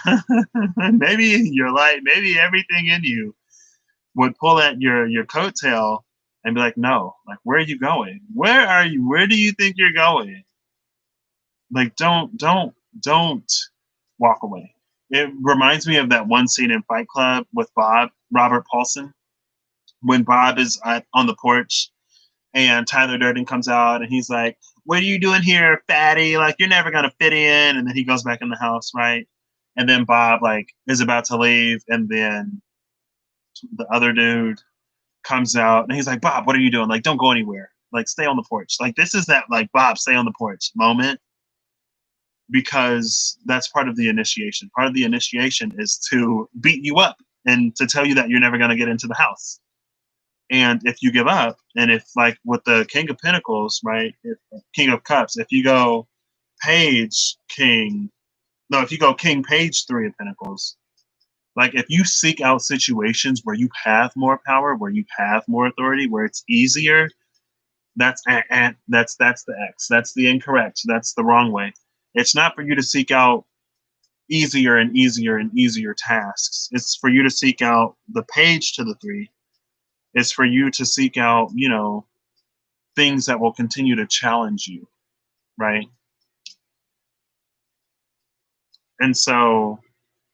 maybe your light, maybe everything in you would pull at your coattail and be like, no, like, where are you going? Where are you? Where do you think you're going? Like, don't walk away. It reminds me of that one scene in Fight Club with Robert Paulson, when Bob is on the porch and Tyler Durden comes out and he's like, "What are you doing here, fatty? Like, you're never gonna fit in." And then he goes back in the house, right? And then Bob like is about to leave, and then the other dude comes out and he's like, "Bob, what are you doing? Like, don't go anywhere. Like, stay on the porch." Like, this is that like Bob, stay on the porch moment, because that's part of the initiation. Part of the initiation is to beat you up and to tell you that you're never gonna get into the house. And if you give up, and if like with the King of Pentacles, right, King of Cups, if you go Page King, no, if you go King Page 3 of Pentacles, like if you seek out situations where you have more power, where you have more authority, where it's easier, that's that's the X. That's the incorrect. That's the wrong way. It's not for you to seek out easier and easier and easier tasks. It's for you to seek out the Page to the 3. It's for you to seek out, things that will continue to challenge you, right? And so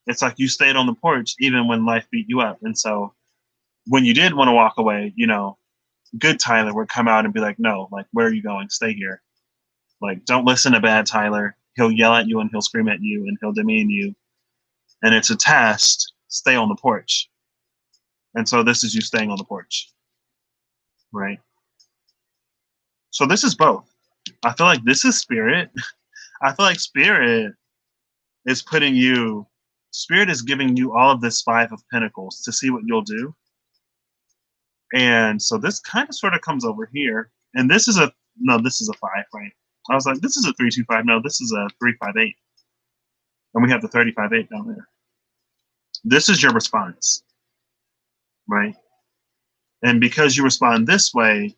it's like you stayed on the porch even when life beat you up. And so when you did want to walk away, good Tyler would come out and be like, "No, like, where are you going? Stay here. Like, don't listen to bad Tyler. He'll yell at you and he'll scream at you and he'll demean you. And it's a test. Stay on the porch." And so this is you staying on the porch, right? So this is both. I feel like this is spirit. I feel like spirit is spirit is giving you all of this 5 of Pentacles to see what you'll do. And so this kind of sort of comes over here. And this is a 5, right? I was like, this is a 3-2-5. No, this is a 3-5-8. And we have the 35-8 down there. This is your response, right? And because you respond this way,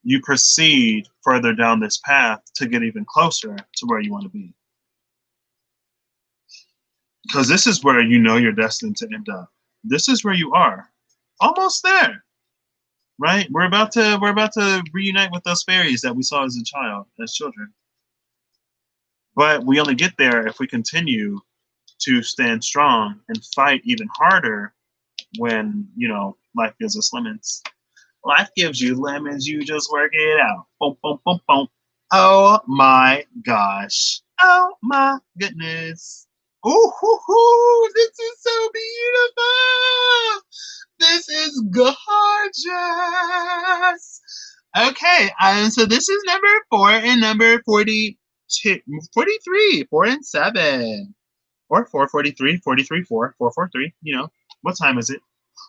you proceed further down this path to get even closer to where you want to be. Because this is where you're destined to end up. This is where you are. Almost there. Right? We're about to reunite with those fairies that we saw as children. But we only get there if we continue to stand strong and fight even harder when, life gives us lemons. Life gives you lemons, you just work it out. Boom, boom, boom, boom. Oh my gosh. Oh my goodness. Ooh, this is so beautiful. This is gorgeous. Okay, so this is number 4 and number 42, 43, 4 and 7. Or 443, 43, 4, 443, What time is it?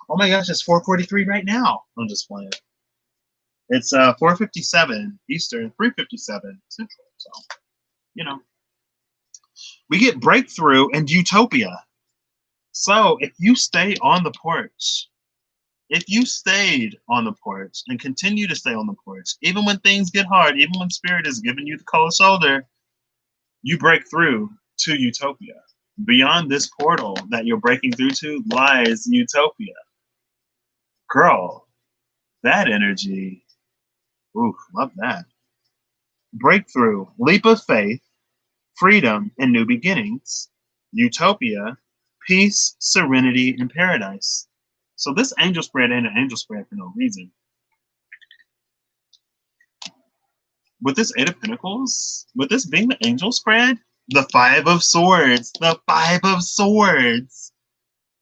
Oh my gosh, it's 4:43 right now. I'm just playing. It's 4:57 Eastern, 3:57 Central. So, we get breakthrough and utopia. So if you stay on the porch, if you stayed on the porch and continue to stay on the porch, even when things get hard, even when spirit is giving you the cold shoulder, you break through to utopia. Beyond this portal that you're breaking through to lies utopia. Girl, that energy, ooh, love that. Breakthrough, leap of faith, freedom, and new beginnings. Utopia, peace, serenity, and paradise. So this angel spread ain't an angel spread for no reason. With this 8 of Pentacles, with this being the angel spread, the 5 of Swords, the 5 of Swords.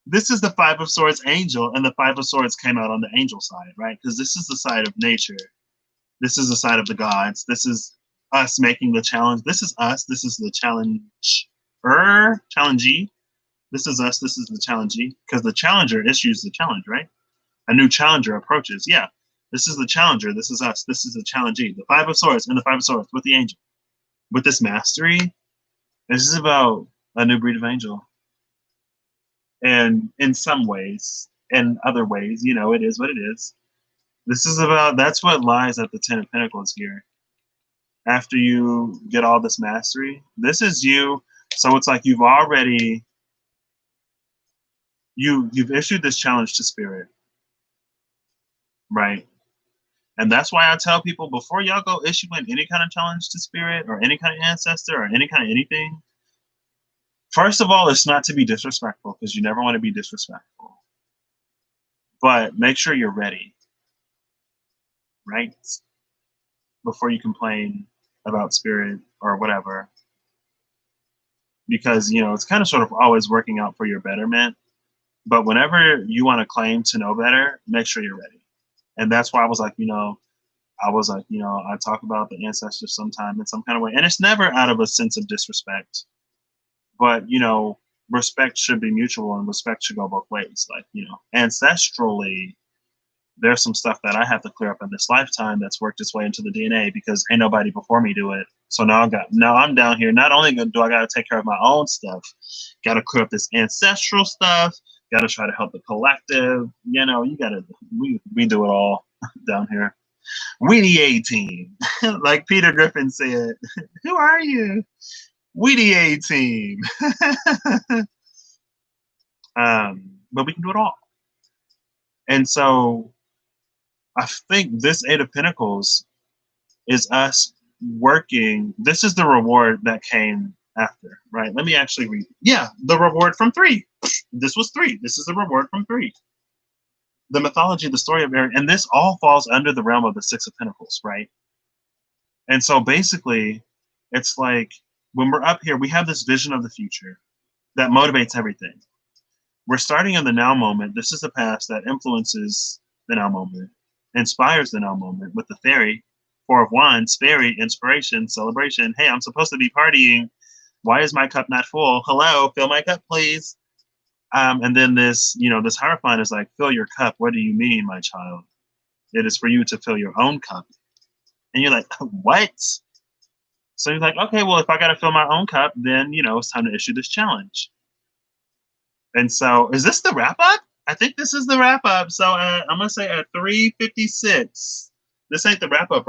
This is the 5 of Swords angel, and the 5 of Swords came out on the angel side, right? Because this is the side of nature. This is the side of the gods. This is us making the challenge. This is us. This is the challengee. This is us. This is the challengee. Because the challenger issues the challenge, right? A new challenger approaches. Yeah. This is the challenger. This is us. This is the challengee. The 5 of Swords and the 5 of Swords with the angel. With this mastery, this is about a new breed of angel. And in some ways, in other ways, it is what it is. This is about, that's what lies at the 10 of Pentacles here. After you get all this mastery, this is you. So it's like you've already, you've issued this challenge to spirit, right? And that's why I tell people before y'all go issuing any kind of challenge to spirit or any kind of ancestor or any kind of anything, first of all, it's not to be disrespectful because you never want to be disrespectful. But make sure you're ready, right? Before you complain about spirit or whatever. Because, you know, it's kind of sort of always working out for your betterment. But whenever you want to claim to know better, make sure you're ready. And that's why I was like, you know, I talk about the ancestors sometime in some kind of way. And it's never out of a sense of disrespect. But, you know, respect should be mutual and respect should go both ways. Like, you know, ancestrally, there's some stuff that I have to clear up in this lifetime that's worked its way into the DNA because ain't nobody before me do it. So now I'm down here. Not only do I got to take care of my own stuff, got to clear up this ancestral stuff, got to try to help the collective. You know, we do it all down here. We the A-team. Like Peter Griffin said, who are you? We the A-team. But we can do it all. And so I think this Eight of Pentacles is us working. This is the reward that came after, right? Let me actually read. Yeah, the reward from 3. This was 3. This is the reward from 3. The mythology, the story of Aaron, and this all falls under the realm of the 6 of Pentacles, right? And so basically, it's like when we're up here, we have this vision of the future that motivates everything. We're starting in the now moment. This is the past that influences the now moment, inspires the now moment with the fairy, 4 of Wands, fairy, inspiration, celebration. Hey, I'm supposed to be partying. Why is my cup not full? Hello, fill my cup, please. And then this, you know, this Hierophant is like, fill your cup. What do you mean, my child? It is for you to fill your own cup. And you're like, what? So you're like, okay, well, if I got to fill my own cup, then, you know, it's time to issue this challenge. And so is this the wrap up? I think this is the wrap up. So I'm going to say at 3:56. This ain't the wrap up,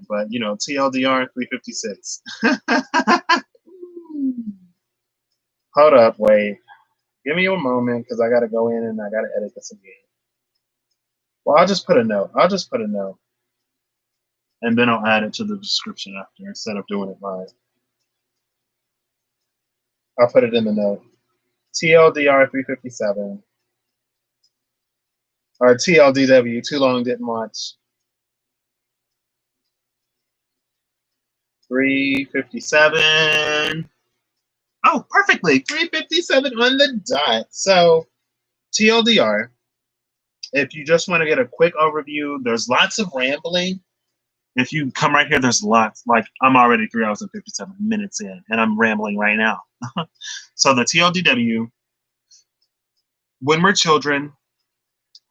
but, you know, TLDR 3:56. Hold up, wait. Give me a moment because I got to go in and I got to edit this again. Well, I'll just put a note. And then I'll add it to the description after instead of doing it live. I'll put it in the note. TLDR 3:57. Or TLDW, too long, didn't watch. 3:57. Oh, perfectly. 3:57 on the dot. So, TLDR, if you just want to get a quick overview, there's lots of rambling. If you come right here, there's lots. Like, I'm already 3 hours and 57 minutes in, and I'm rambling right now. So, the TLDW, when we're children,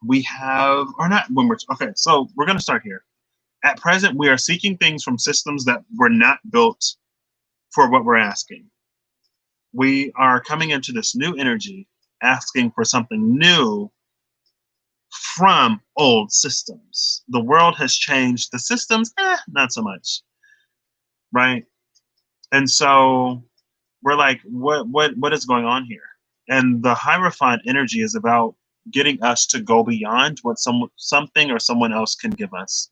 we have, or not when we're, okay, so we're going to start here. At present, we are seeking things from systems that were not built for what we're asking. We are coming into this new energy, asking for something new from old systems. The world has changed. The systems, not so much, right? And so we're like, what is going on here? And the Hierophant energy is about getting us to go beyond what something or someone else can give us.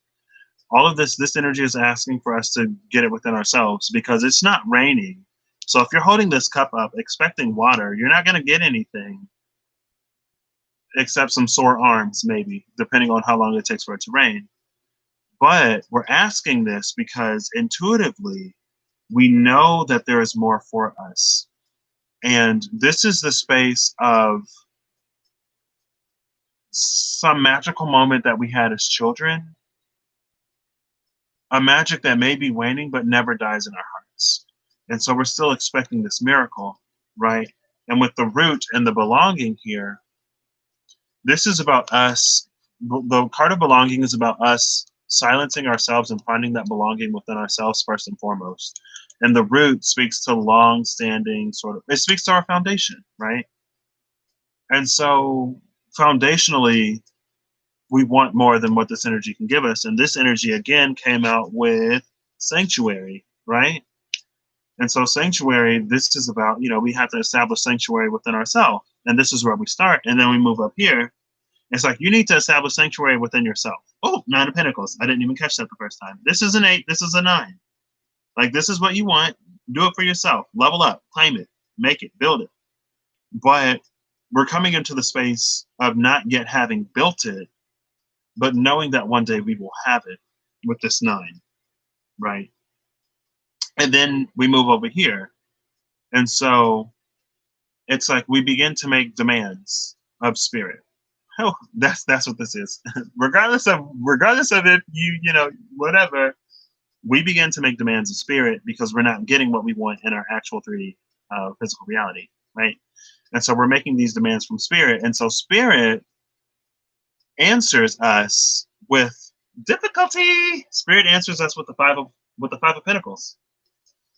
All of this energy is asking for us to get it within ourselves because it's not raining. So if you're holding this cup up expecting water, you're not going to get anything except some sore arms, maybe, depending on how long it takes for it to rain. But we're asking this because intuitively, we know that there is more for us. And this is the space of some magical moment that we had as children, a magic that may be waning but never dies in our hearts. And so we're still expecting this miracle, right? And with the root and the belonging here, this is about us. The card of belonging is about us silencing ourselves and finding that belonging within ourselves first and foremost. And the root speaks to long-standing it speaks to our foundation, right? And so foundationally, we want more than what this energy can give us. And this energy, again, came out with sanctuary, right? And so sanctuary, this is about, we have to establish sanctuary within ourselves. And this is where we start. And then we move up here. It's like you need to establish sanctuary within yourself. Oh, 9 of Pentacles. I didn't even catch that the first time. This is an 8. This is a 9. Like, this is what you want. Do it for yourself. Level up. Claim it. Make it. Build it. But we're coming into the space of not yet having built it, but knowing that one day we will have it with this 9, right? And then we move over here. And so it's like we begin to make demands of spirit. Oh, that's what this is. regardless of if you know, whatever, we begin to make demands of spirit because we're not getting what we want in our actual 3D physical reality, right? And so we're making these demands from spirit. And so spirit answers us with difficulty. Spirit answers us with the 5 of Pentacles.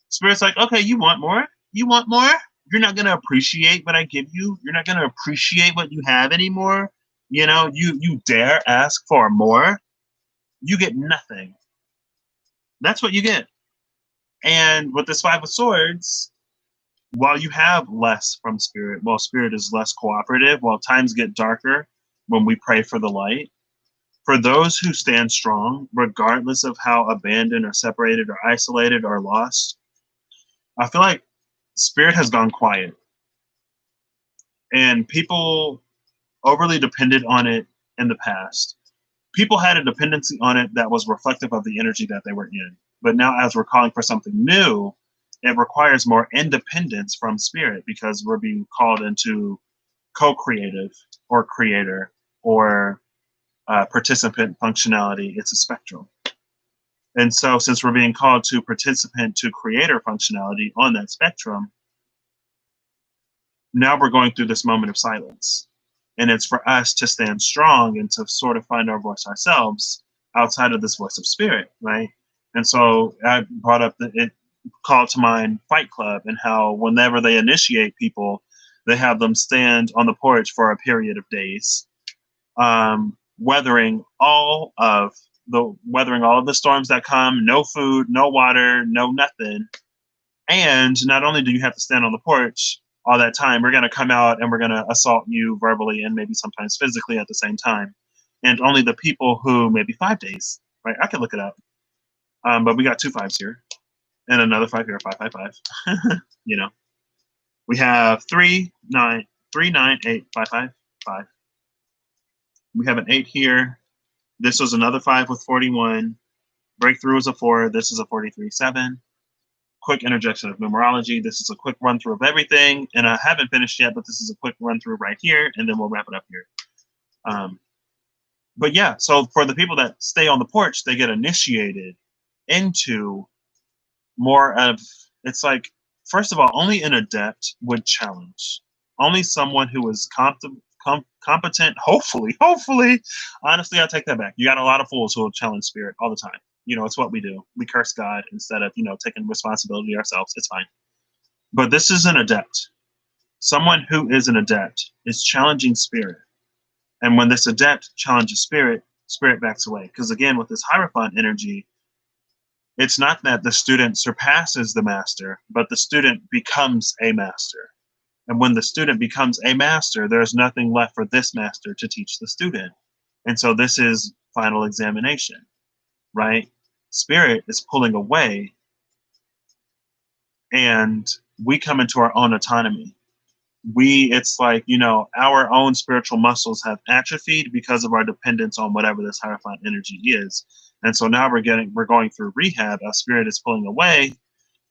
Spirit's like, okay, you want more? You want more? You're not going to appreciate what I give you. You're not going to appreciate what you have anymore. You know, you dare ask for more. You get nothing. That's what you get. And with this 5 of Swords, while you have less from spirit, while spirit is less cooperative, while times get darker when we pray for the light, for those who stand strong, regardless of how abandoned or separated or isolated or lost, I feel like spirit has gone quiet. And people overly depended on it in the past. People had a dependency on it that was reflective of the energy that they were in. But now as we're calling for something new, it requires more independence from spirit because we're being called into co-creative or creator or participant functionality. It's a spectrum. And so since we're being called to participant to creator functionality on that spectrum, now we're going through this moment of silence. And it's for us to stand strong and to sort of find our voice ourselves outside of this voice of spirit, right? And so I brought up it called to mind Fight Club and how whenever they initiate people, they have them stand on the porch for a period of days, weathering all of the storms that come, no food, no water, no nothing. And not only do you have to stand on the porch all that time, we're going to come out and we're going to assault you verbally and maybe sometimes physically at the same time. And only the people who maybe 5 days, right? I can look it up. But we got 2 5s here and another 5 here, 5 5 5. You know, we have 3 9 3 9 8 5 5 5. We have an 8 here. This was another 5 with 41. Breakthrough is a 4. This is a 43 7. Quick interjection of numerology. This is a quick run through of everything, and I haven't finished yet, but this is a quick run through right here, and then we'll wrap it up here. But yeah, so for the people that stay on the porch, they get initiated into more of, it's like, first of all, only an adept would challenge. Only someone who is competent, hopefully, honestly, I'll take that back. You got a lot of fools who will challenge spirit all the time. You know, it's what we do. We curse God instead of, you know, taking responsibility ourselves. It's fine. But this is an adept. Someone who is an adept is challenging spirit. And when this adept challenges spirit, spirit backs away. Because again, with this Hierophant energy, it's not that the student surpasses the master, but the student becomes a master. And when the student becomes a master, there's nothing left for this master to teach the student. And so this is final examination, right? Spirit is pulling away, and we come into our own autonomy. It's like, you know, our own spiritual muscles have atrophied because of our dependence on whatever this Hierophant energy is. And so now we're going through rehab. Our spirit is pulling away,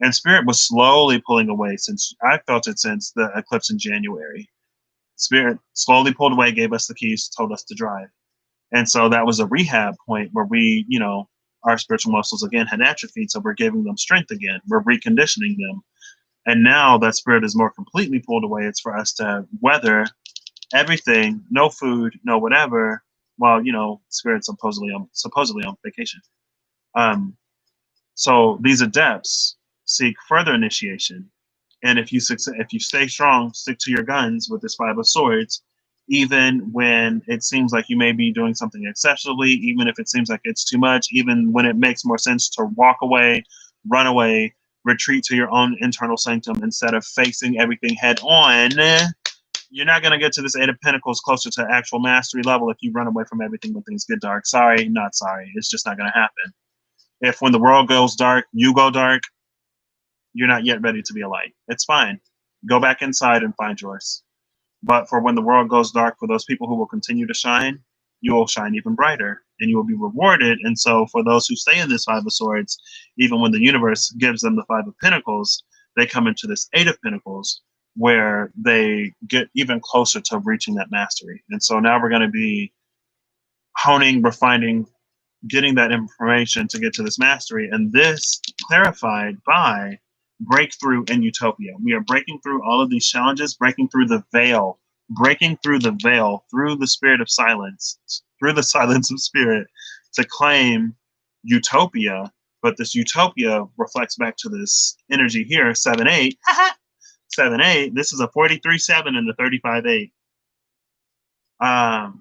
and spirit was slowly pulling away since I felt it since the eclipse in January. Spirit slowly pulled away, gave us the keys, told us to drive. And so that was a rehab point where we, you know, our spiritual muscles again had atrophied, so we're giving them strength again. We're reconditioning them. And now that spirit is more completely pulled away, it's for us to weather everything, no food, no whatever, while, you know, spirit's supposedly on vacation. So these adepts seek further initiation. And if you stay strong, stick to your guns with this 5 of Swords, even when it seems like you may be doing something exceptionally, even if it seems like it's too much, even when it makes more sense to walk away, run away, retreat to your own internal sanctum instead of facing everything head on, you're not going to get to this Eight of Pentacles closer to actual mastery level if you run away from everything when things get dark. Sorry, not sorry. It's just not going to happen. If when the world goes dark, you go dark, you're not yet ready to be a light. It's fine. Go back inside and find yours. But for when the world goes dark, for those people who will continue to shine, you will shine even brighter and you will be rewarded. And so for those who stay in this Five of Swords, even when the universe gives them the Five of Pentacles, they come into this Eight of Pentacles where they get even closer to reaching that mastery. And so now we're going to be honing, refining, getting that information to get to this mastery. And this clarified by breakthrough in utopia. We are breaking through all of these challenges, breaking through the veil, through the spirit of silence, through the silence of spirit to claim utopia. But this utopia reflects back to this energy here, 7-8. 7-8. This is a 43-7 and a 35-8.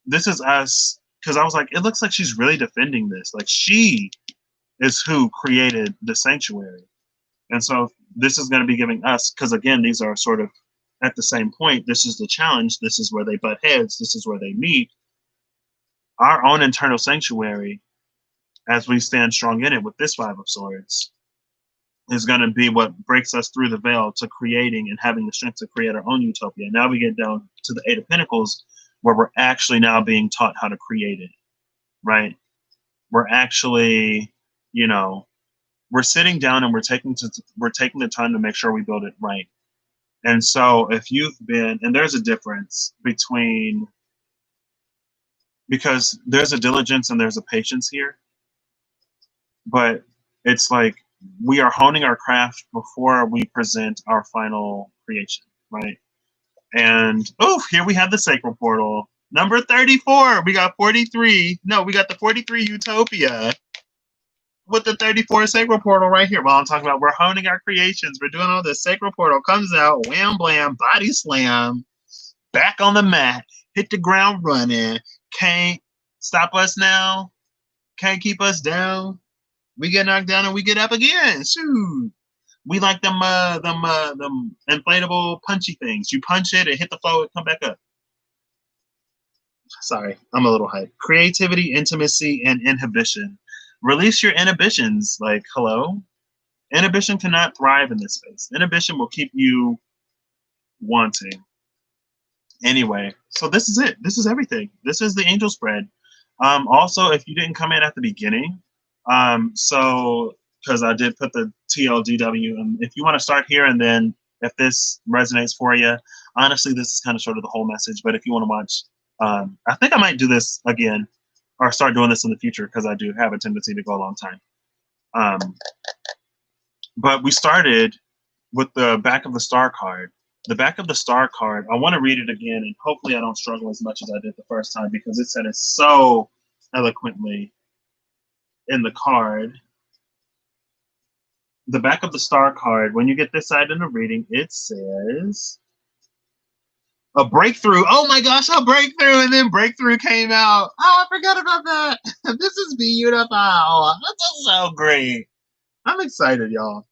This is us, because I was like, it looks like she's really defending this. Like she is who created the sanctuary. And so this is going to be giving us, because again, these are sort of at the same point. This is the challenge. This is where they butt heads. This is where they meet. Our own internal sanctuary, as we stand strong in it with this Five of Swords, is going to be what breaks us through the veil to creating and having the strength to create our own utopia. Now we get down to the Eight of Pentacles, where we're actually now being taught how to create it, right? We're actually, we're sitting down and we're taking the time to make sure we build it right. And so if you've been, and there's a difference between, because there's a diligence and there's a patience here, but it's like we are honing our craft before we present our final creation, right? And here we have the sacral portal. Number 34. We got 43. No, we got the 43 utopia with the 34 sacral portal right here. Well, I'm talking about we're honing our creations. We're doing all this. Sacral portal comes out, wham blam, body slam, back on the mat, hit the ground running. Can't stop us now. Can't keep us down. We get knocked down and we get up again. Shoot. We like them inflatable punchy things. You punch it, it hit the floor, it come back up. Sorry, I'm a little hyped. Creativity, intimacy, and inhibition. Release your inhibitions. Like, hello? Inhibition cannot thrive in this space. Inhibition will keep you wanting. Anyway, so this is it. This is everything. This is the angel spread. Also, if you didn't come in at the beginning, because I did put the TLDW, if you want to start here and then if this resonates for you, honestly, this is kind of sort of the whole message. But if you want to watch, I think I might do this again or start doing this in the future because I do have a tendency to go a long time. But we started with the back of the star card. The back of the star card, I want to read it again, and hopefully I don't struggle as much as I did the first time because it said it so eloquently in the card. The back of the star card, when you get this side in the reading, it says a breakthrough. Oh my gosh, a breakthrough. And then breakthrough came out. Oh, I forgot about that. This is beautiful. This is so great. I'm excited, y'all.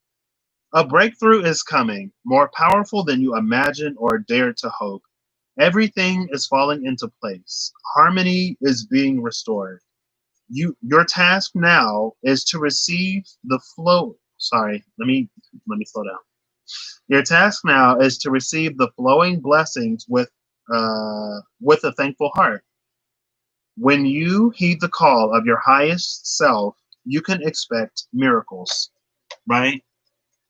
A breakthrough is coming, more powerful than you imagine or dare to hope. Everything is falling into place. Harmony is being restored. Your task now is to receive the flow. Sorry, let me slow down. Your task now is to receive the flowing blessings with a thankful heart. When you heed the call of your highest self, you can expect miracles, right?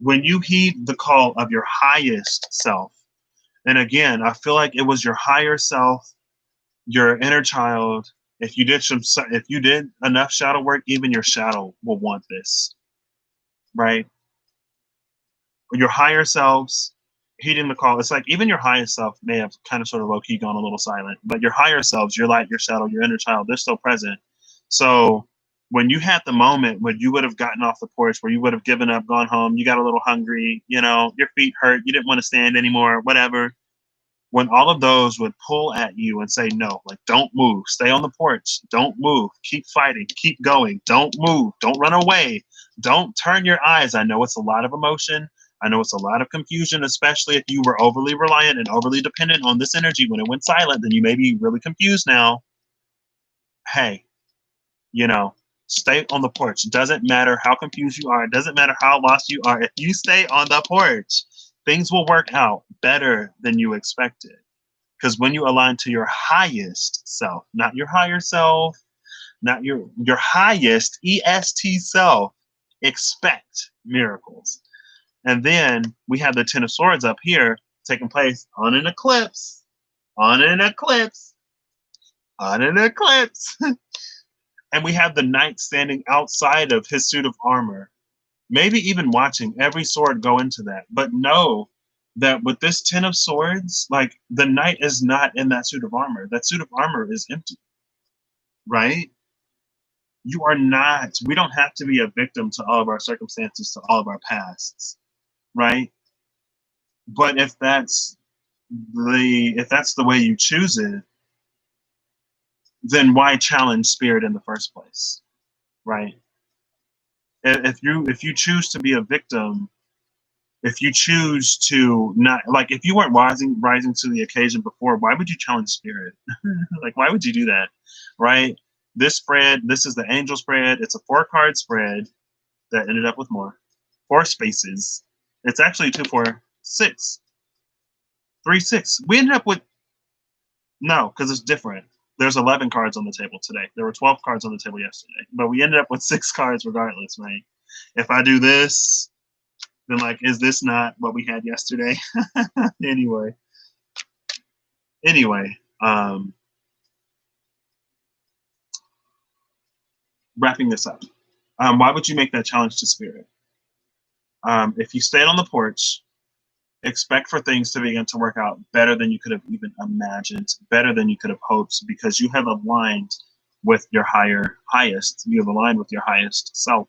When you heed the call of your highest self, and again, I feel like it was your higher self, your inner child. If you did enough shadow work, even your shadow will want this, right? Your higher selves heeding the call. It's like even your highest self may have kind of sort of low-key gone a little silent, but your higher selves, your light, your shadow, your inner child, they're still present. So when you had the moment when you would have gotten off the porch, where you would have given up, gone home, you got a little hungry, your feet hurt, you didn't want to stand anymore, whatever. When all of those would pull at you and say, no, like, don't move, stay on the porch, don't move, keep fighting, keep going, don't move, don't run away, don't turn your eyes. I know it's a lot of emotion. I know it's a lot of confusion, especially if you were overly reliant and overly dependent on this energy. When it went silent, then you may be really confused now. Hey, you know, stay on the porch. It doesn't matter how confused you are. It doesn't matter how lost you are. If you stay on the porch, things will work out better than you expected. Because when you align to your highest self, not your higher self, not your highest EST self, expect miracles. And then we have the Ten of Swords up here taking place on an eclipse, on an eclipse, on an eclipse. And we have the knight standing outside of his suit of armor, maybe even watching every sword go into that. But know that with this Ten of Swords, like the knight is not in that suit of armor. That suit of armor is empty, right? You are not, we don't have to be a victim to all of our circumstances, to all of our pasts, right? But if that's the way you choose it, then why challenge spirit in the first place, right? If you choose to be a victim, if you choose to not, like, if you weren't rising to the occasion before, why would you challenge spirit? Like, why would you do that, right? This spread, this is the angel spread. It's a 4-card spread that ended up with more 4 spaces. It's actually 2, 4, 6, 3, 6. We ended up with, no, because it's different. There's 11 cards on the table today. There were 12 cards on the table yesterday, but we ended up with 6 cards regardless, right? If I do this, then like, is this not what we had yesterday? Anyway, wrapping this up. Why would you make that challenge to spirit? If you stayed on the porch, expect for things to begin to work out better than you could have even imagined, better than you could have hoped, because you have aligned with your highest. You have aligned with your highest self.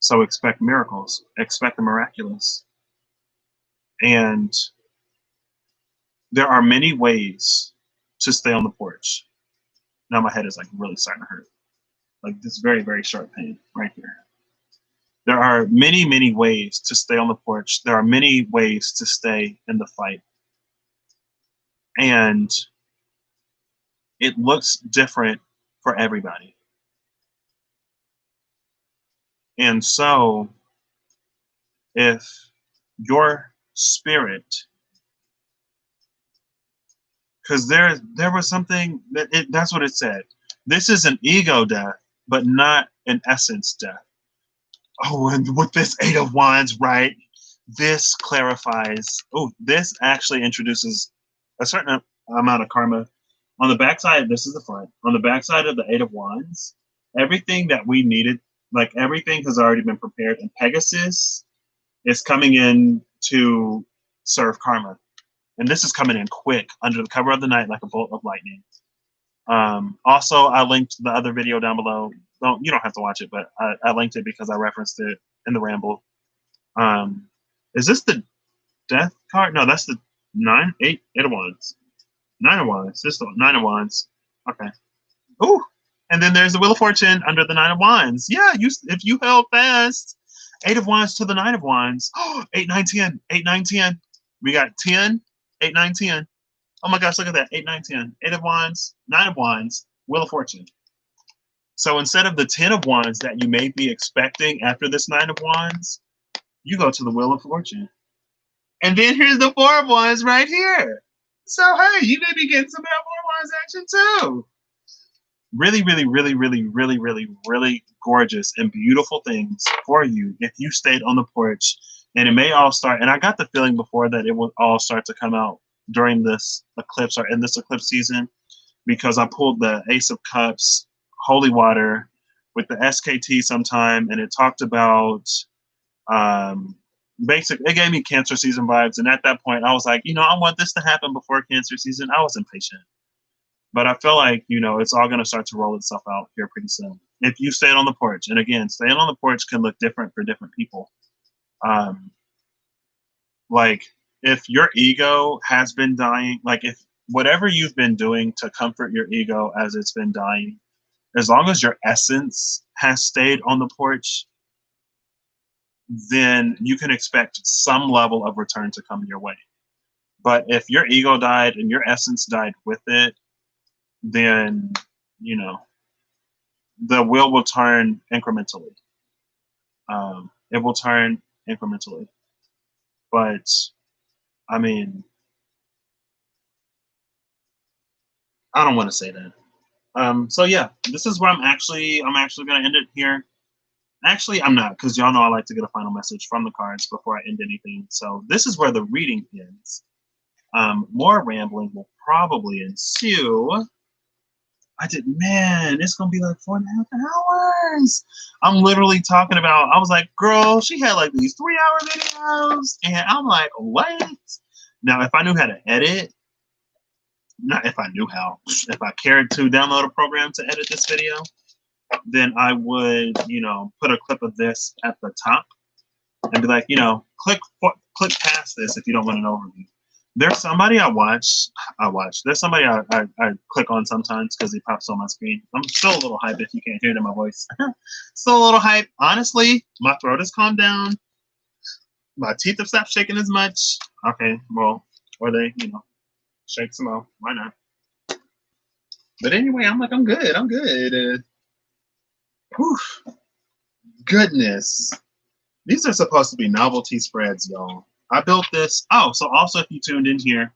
So expect miracles, expect the miraculous. And there are many ways to stay on the porch. Now my head is like really starting to hurt. Like this very, very sharp pain right here. There are many, many ways to stay on the porch. There are many ways to stay in the fight. And it looks different for everybody. And so if your spirit, because there was something that's what it said. This is an ego death, but not an essence death. Oh, and with this 8 of Wands, right? This clarifies. Oh, this actually introduces a certain amount of karma. On the backside, this is the front. On the backside of the 8 of Wands, everything that we needed, like everything has already been prepared, and Pegasus is coming in to serve karma. And this is coming in quick, under the cover of the night, like a bolt of lightning. Also, I linked the other video down below. You don't have to watch it, but I linked it because I referenced it in the ramble. Is this the death card? No, that's the 8 of Wands. 9 of Wands. This is the 9 of Wands. Okay. Ooh. And then there's the Wheel of Fortune under the 9 of Wands. Yeah, if you held fast. 8 of Wands to the 9 of Wands. 8, 9, 10. 8, 9, 10. We got 10, 8, 9, 10. Oh my gosh, look at that. 8, 9, 10. 8 of Wands, 9 of Wands, Wheel of Fortune. So instead of the 10 of Wands that you may be expecting after this 9 of Wands, you go to the Wheel of Fortune. And then here's the 4 of Wands right here. So, hey, you may be getting some of that 4 of Wands action too. Really, really, really, really, really, really, really gorgeous and beautiful things for you if you stayed on the porch. And it may all start, and I got the feeling before that it would all start to come out during this eclipse or in this eclipse season, because I pulled the Ace of Cups, Holy Water, with the SKT sometime, and it talked about it gave me Cancer season vibes. And at that point, I was like, I want this to happen before Cancer season. I was impatient. But I feel like, it's all going to start to roll itself out here pretty soon. If you stayed on the porch, and again, staying on the porch can look different for different people. Like, if your ego has been dying, like if whatever you've been doing to comfort your ego as it's been dying, as long as your essence has stayed on the porch, then you can expect some level of return to come your way. But if your ego died and your essence died with it, then, you know, the wheel will turn incrementally. It will turn incrementally. But, I mean, I don't want to say that. So yeah, this is where I'm actually going to end it here. Actually, I'm not, because y'all know I like to get a final message from the cards before I end anything. So this is where the reading ends. More rambling will probably ensue. Man, it's going to be like 4.5 hours. I'm literally talking about, I was like, girl, she had like these 3-hour videos. And I'm like, what? Now, if I knew how to edit, not if I knew how, if I cared to download a program to edit this video, then I would, you know, put a clip of this at the top and be like, you know, click past this if you don't want an overview. There's somebody I watch. There's somebody I click on sometimes because he pops on my screen. I'm still a little hype if you can't hear it in my voice. Still a little hype. Honestly, my throat has calmed down. My teeth have stopped shaking as much. Okay, well, or they, you know, shake some more. Why not? But anyway, I'm good. I'm good. Whew. Goodness. These are supposed to be novelty spreads, y'all. I built this. Oh, so also if you tuned in here,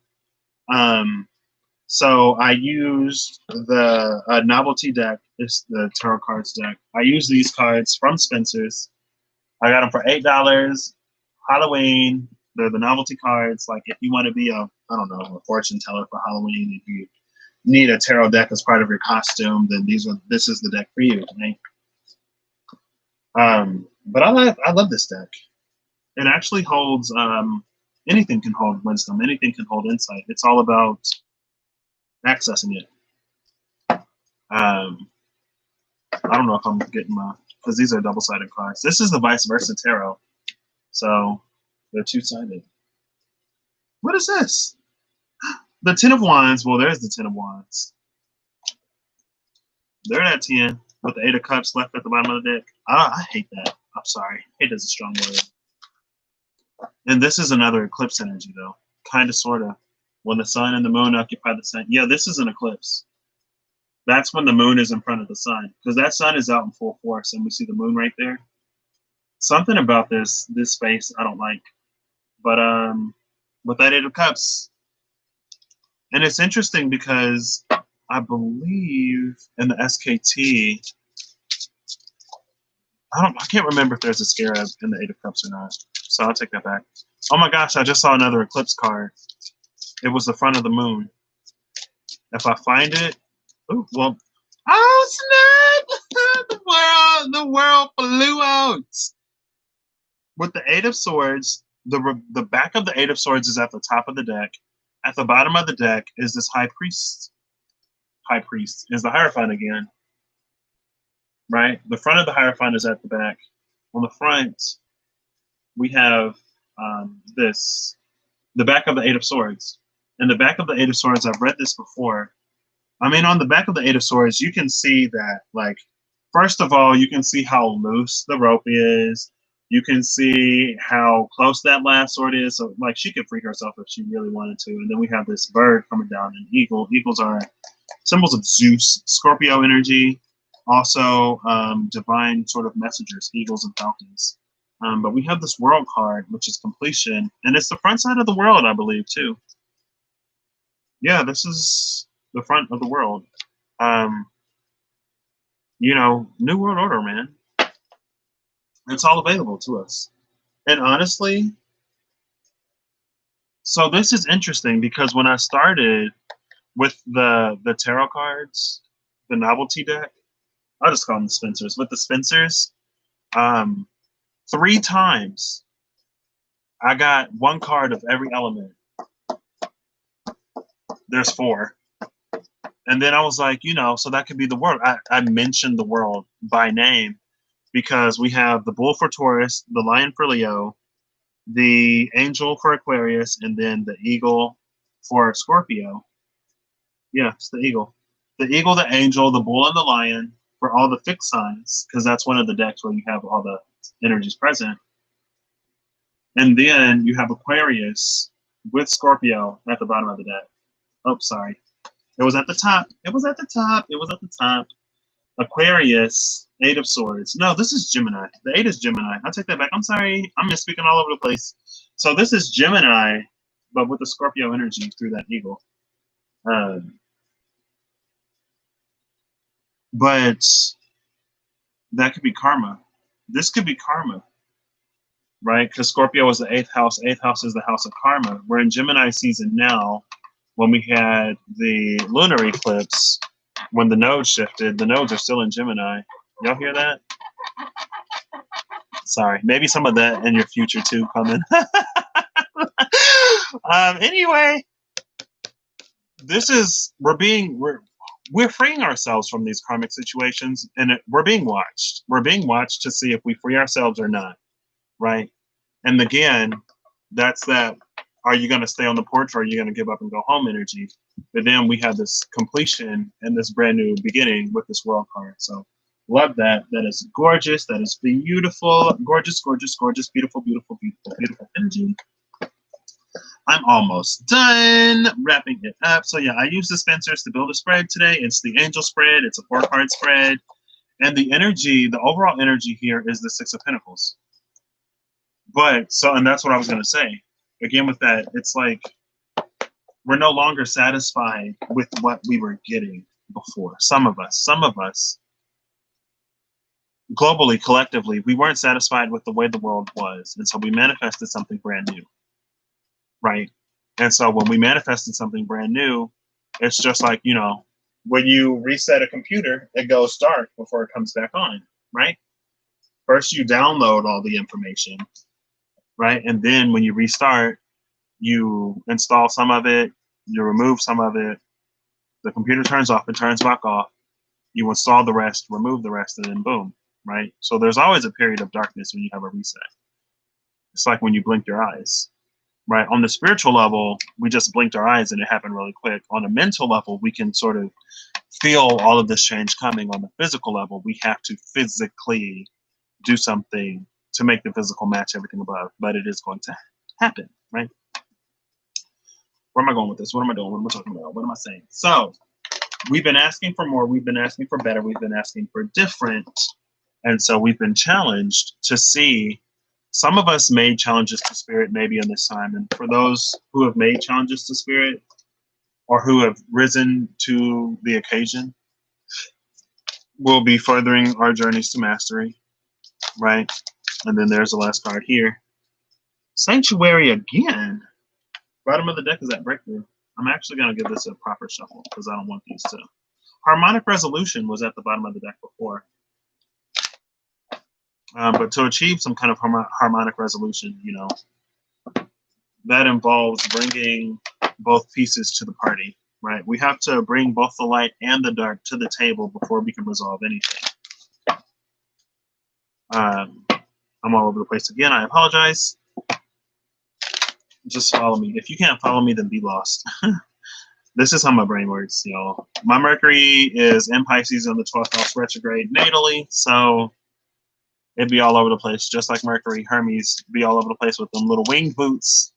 so I used the novelty deck. It's the tarot cards deck. I used these cards from Spencer's. I got them for $8. Halloween. They're the novelty cards. Like if you want to be a a fortune teller for Halloween, if you need a tarot deck as part of your costume, then this is the deck for you, right? But I love this deck. It actually holds anything can hold wisdom, anything can hold insight. It's all about accessing it. I don't know if I'm getting because these are double-sided cards. This is the vice versa tarot, so they're two-sided. What is this? The Ten of Wands. Well, there's the Ten of Wands. They're at 10 with the Eight of Cups left at the bottom of the deck. I hate that. I'm sorry. Hate is a strong word. And this is another eclipse energy, though. Kind of, sort of. When the sun and the moon occupy the sun. Yeah, this is an eclipse. That's when the moon is in front of the sun. Because that sun is out in full force, and we see the moon right there. Something about this space I don't like. But with that Eight of Cups. And it's interesting because I believe in the SKT, I can't remember if there's a scarab in the Eight of Cups or not. So I'll take that back. Oh my gosh, I just saw another eclipse card. It was the front of the moon. If I find it, oh snap! the world blew out. With the Eight of Swords, the back of the Eight of Swords is at the top of the deck. At the bottom of the deck is this High Priest. High Priest is the Hierophant again. Right? The front of the Hierophant is at the back. On the front, we have the back of the Eight of Swords. And the back of the Eight of Swords, I've read this before. I mean, on the back of the Eight of Swords, you can see that, like, first of all, you can see how loose the rope is. You can see how close that last sword is. So, like, she could free herself if she really wanted to. And then we have this bird coming down, an eagle. Eagles are symbols of Zeus, Scorpio energy, also divine sort of messengers, eagles and falcons. But we have this world card, which is completion. And it's the front side of the world, I believe, too. Yeah, this is the front of the world. You know, New World Order, man. It's all available to us. And honestly, so this is interesting because when I started with the tarot cards, the novelty deck, I'll just call them the Spencers. With the Spencers, 3 times I got one card of every element. There's 4. And then I was like, you know, so that could be the world. I mentioned the world by name because we have the bull for Taurus, the lion for Leo, the angel for Aquarius, and then the eagle for Scorpio. Yeah, it's the eagle. The eagle, the angel, the bull, and the lion for all the fixed signs, because that's one of the decks where you have all the energies present. And then you have Aquarius with Scorpio at the bottom of the deck. Oh, sorry. It was at the top. It was at the top. It was at the top. Aquarius, Eight of Swords. No, this is Gemini. The 8 is Gemini. I'll take that back. I'm sorry. I'm misspeaking all over the place. So this is Gemini, but with the Scorpio energy through that eagle. But that could be karma. This could be karma, right? Because Scorpio is the 8th house. 8th house is the house of karma. We're in Gemini season now. When we had the lunar eclipse, when the nodes shifted, the nodes are still in Gemini. Y'all hear that? Sorry, maybe some of that in your future too coming. Anyway, this is we're freeing ourselves from these karmic situations, and we're being watched. We're being watched to see if we free ourselves or not, right? And again, that's that. Are you going to stay on the porch, or are you going to give up and go home energy? But then we have this completion and this brand new beginning with this world card. So love that. That is gorgeous. That is beautiful. Gorgeous, gorgeous, gorgeous, beautiful, beautiful, beautiful, beautiful energy. I'm almost done wrapping it up. So yeah, I used the Spencers to build a spread today. It's the Angel spread. It's a 4-card spread. And the energy, the overall energy here is the 6 of Pentacles. But so, and that's what I was going to say. Again, with that, it's like we're no longer satisfied with what we were getting before. Some of us, globally, collectively, we weren't satisfied with the way the world was. And so we manifested something brand new, right? And so when we manifested something brand new, it's just like, you know, when you reset a computer, it goes dark before it comes back on, right? First, you download all the information, right? And then when you restart, you install some of it, you remove some of it, the computer turns off, it turns back off, you install the rest, remove the rest, and then boom, right? So there's always a period of darkness when you have a reset. It's like when you blink your eyes, right? On the spiritual level, we just blinked our eyes and it happened really quick. On a mental level, we can sort of feel all of this change coming. On the physical level, we have to physically do something to make the physical match everything above, but it is going to happen, right? Where am I going with this? What am I doing? What am I talking about? What am I saying? So we've been asking for more. We've been asking for better. We've been asking for different. And so we've been challenged to see. Some of us made challenges to spirit maybe in this time. And for those who have made challenges to spirit or who have risen to the occasion, we'll be furthering our journeys to mastery, right? And then there's the last card here. Sanctuary again. Bottom of the deck is that breakthrough. I'm actually going to give this a proper shuffle because I don't want these to. Harmonic resolution was at the bottom of the deck before. But to achieve some kind of harmonic resolution, you know, that involves bringing both pieces to the party, right? We have to bring both the light and the dark to the table before we can resolve anything. I'm all over the place again. I apologize. Just follow me. If you can't follow me, then be lost. This is how my brain works, y'all. My Mercury is in Pisces on the 12th house retrograde natally, so it'd be all over the place, just like Mercury. Hermes be all over the place with them little winged boots.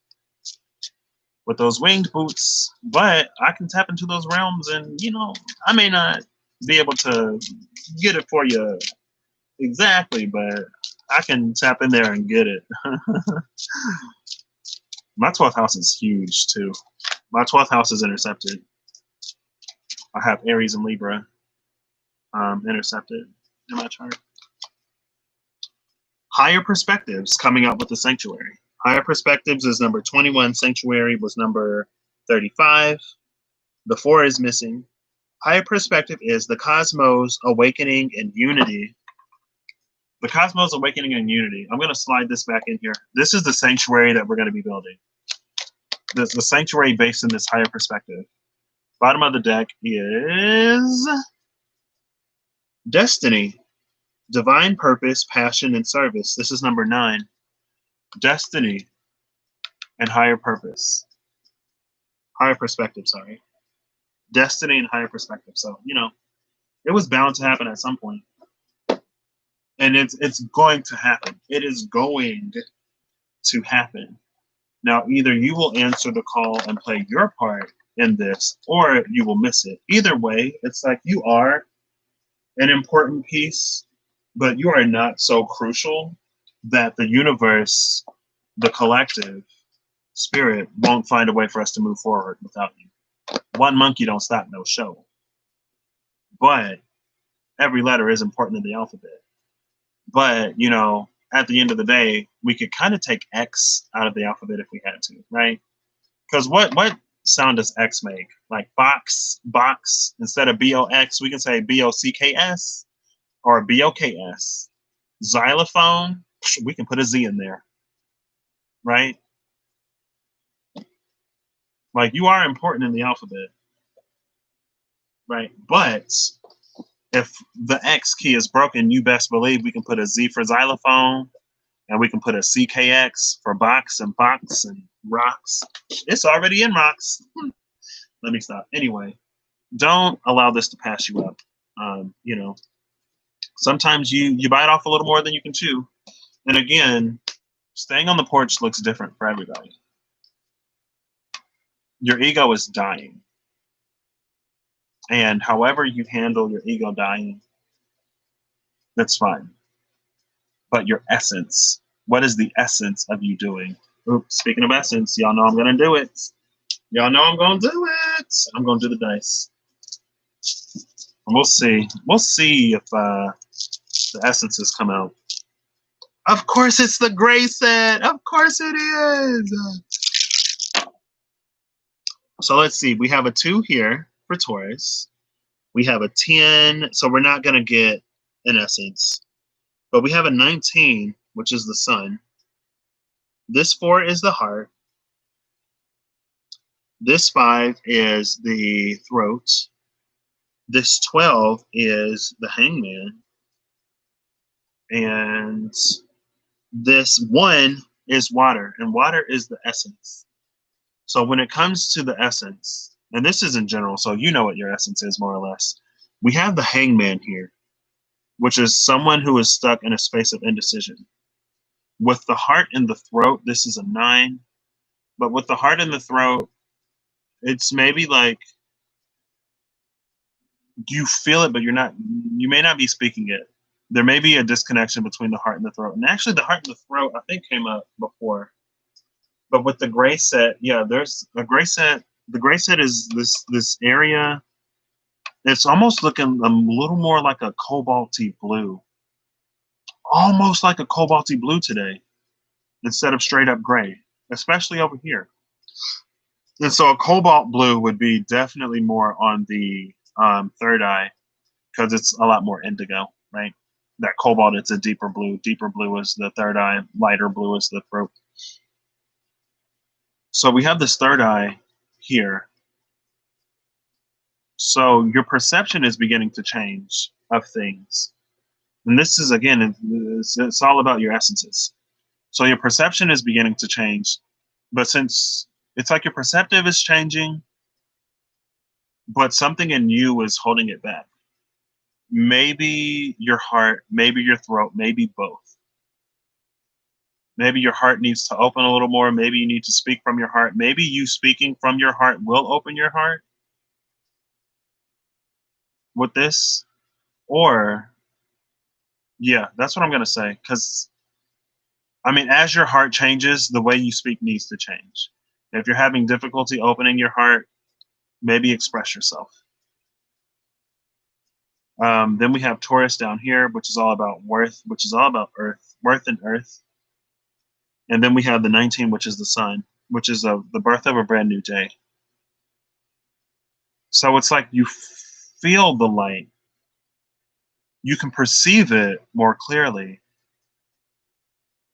With those winged boots, but I can tap into those realms, and you know, I may not be able to get it for you exactly, but I can tap in there and get it. My 12th house is huge too. My 12th house is intercepted. I have Aries and Libra intercepted in my chart. Higher Perspectives coming up with the Sanctuary. Higher Perspectives is number 21. Sanctuary was number 35. The 4 is missing. Higher Perspective is the cosmos awakening and unity. The cosmos awakening and unity. I'm going to slide this back in here. This is the sanctuary that we're going to be building. The sanctuary based in this higher perspective. Bottom of the deck is Destiny, Divine Purpose, Passion, and Service. This is number 9. Destiny and higher purpose. Higher perspective, sorry. Destiny and higher perspective. So, you know, it was bound to happen at some point. And it's going to happen. It is going to happen. Now, either you will answer the call and play your part in this, or you will miss it. Either way, it's like you are an important piece, but you are not so crucial that the universe, the collective spirit, won't find a way for us to move forward without you. One monkey don't stop no show. But every letter is important in the alphabet. But, you know, at the end of the day, we could kind of take X out of the alphabet if we had to, right? Because what sound does X make? Like box, instead of B-O-X, we can say B-O-C-K-S or B-O-K-S. Xylophone, we can put a Z in there, right? Like, you are important in the alphabet, right? But if the X key is broken, you best believe we can put a Z for xylophone, and we can put a CKX for box and rocks. It's already in rocks. Let me stop. Anyway, don't allow this to pass you up. You know, sometimes you bite off a little more than you can chew. And again, staying on the porch looks different for everybody. Your ego is dying. And however you handle your ego dying, that's fine. But your essence, what is the essence of you doing? Oops, speaking of essence, y'all know I'm going to do it. Y'all know I'm going to do it. I'm going to do the dice. And we'll see. We'll see if the essences come out. Of course it's the gray set. Of course it is. So let's see. We have a 2 here for Taurus. We have a 10. So we're not going to get an essence. But we have a 19, which is the sun. This 4 is the heart. This 5 is the throat. This 12 is the hangman. And this 1 is water. And water is the essence. So when it comes to the essence, and this is in general, so you know what your essence is more or less. We have the hangman here, which is someone who is stuck in a space of indecision. With the heart in the throat, this is a 9. But with the heart in the throat, it's maybe like you feel it, but you may not be speaking it. There may be a disconnection between the heart and the throat. And actually the heart and the throat, I think, came up before. But with the gray set, yeah, there's a gray set. The gray set is this area. It's almost looking a little more like a cobalty blue. Almost like a cobalty blue today, instead of straight up gray, especially over here. And so a cobalt blue would be definitely more on the third eye, because it's a lot more indigo, right? That cobalt, it's a deeper blue. Deeper blue is the third eye. Lighter blue is the throat. So we have this third eye here. So your perception is beginning to change of things. And this is, again, it's all about your essences. So your perception is beginning to change. But since it's like your perceptive is changing, but something in you is holding it back. Maybe your heart, maybe your throat, maybe both. Maybe your heart needs to open a little more. Maybe you need to speak from your heart. Maybe you speaking from your heart will open your heart with this. Or, yeah, that's what I'm going to say. Because, I mean, as your heart changes, the way you speak needs to change. If you're having difficulty opening your heart, maybe express yourself. Then we have Taurus down here, which is all about worth, which is all about earth, worth and earth. And then we have the 19, which is the sun, which is the birth of a brand new day. So it's like you feel the light. You can perceive it more clearly,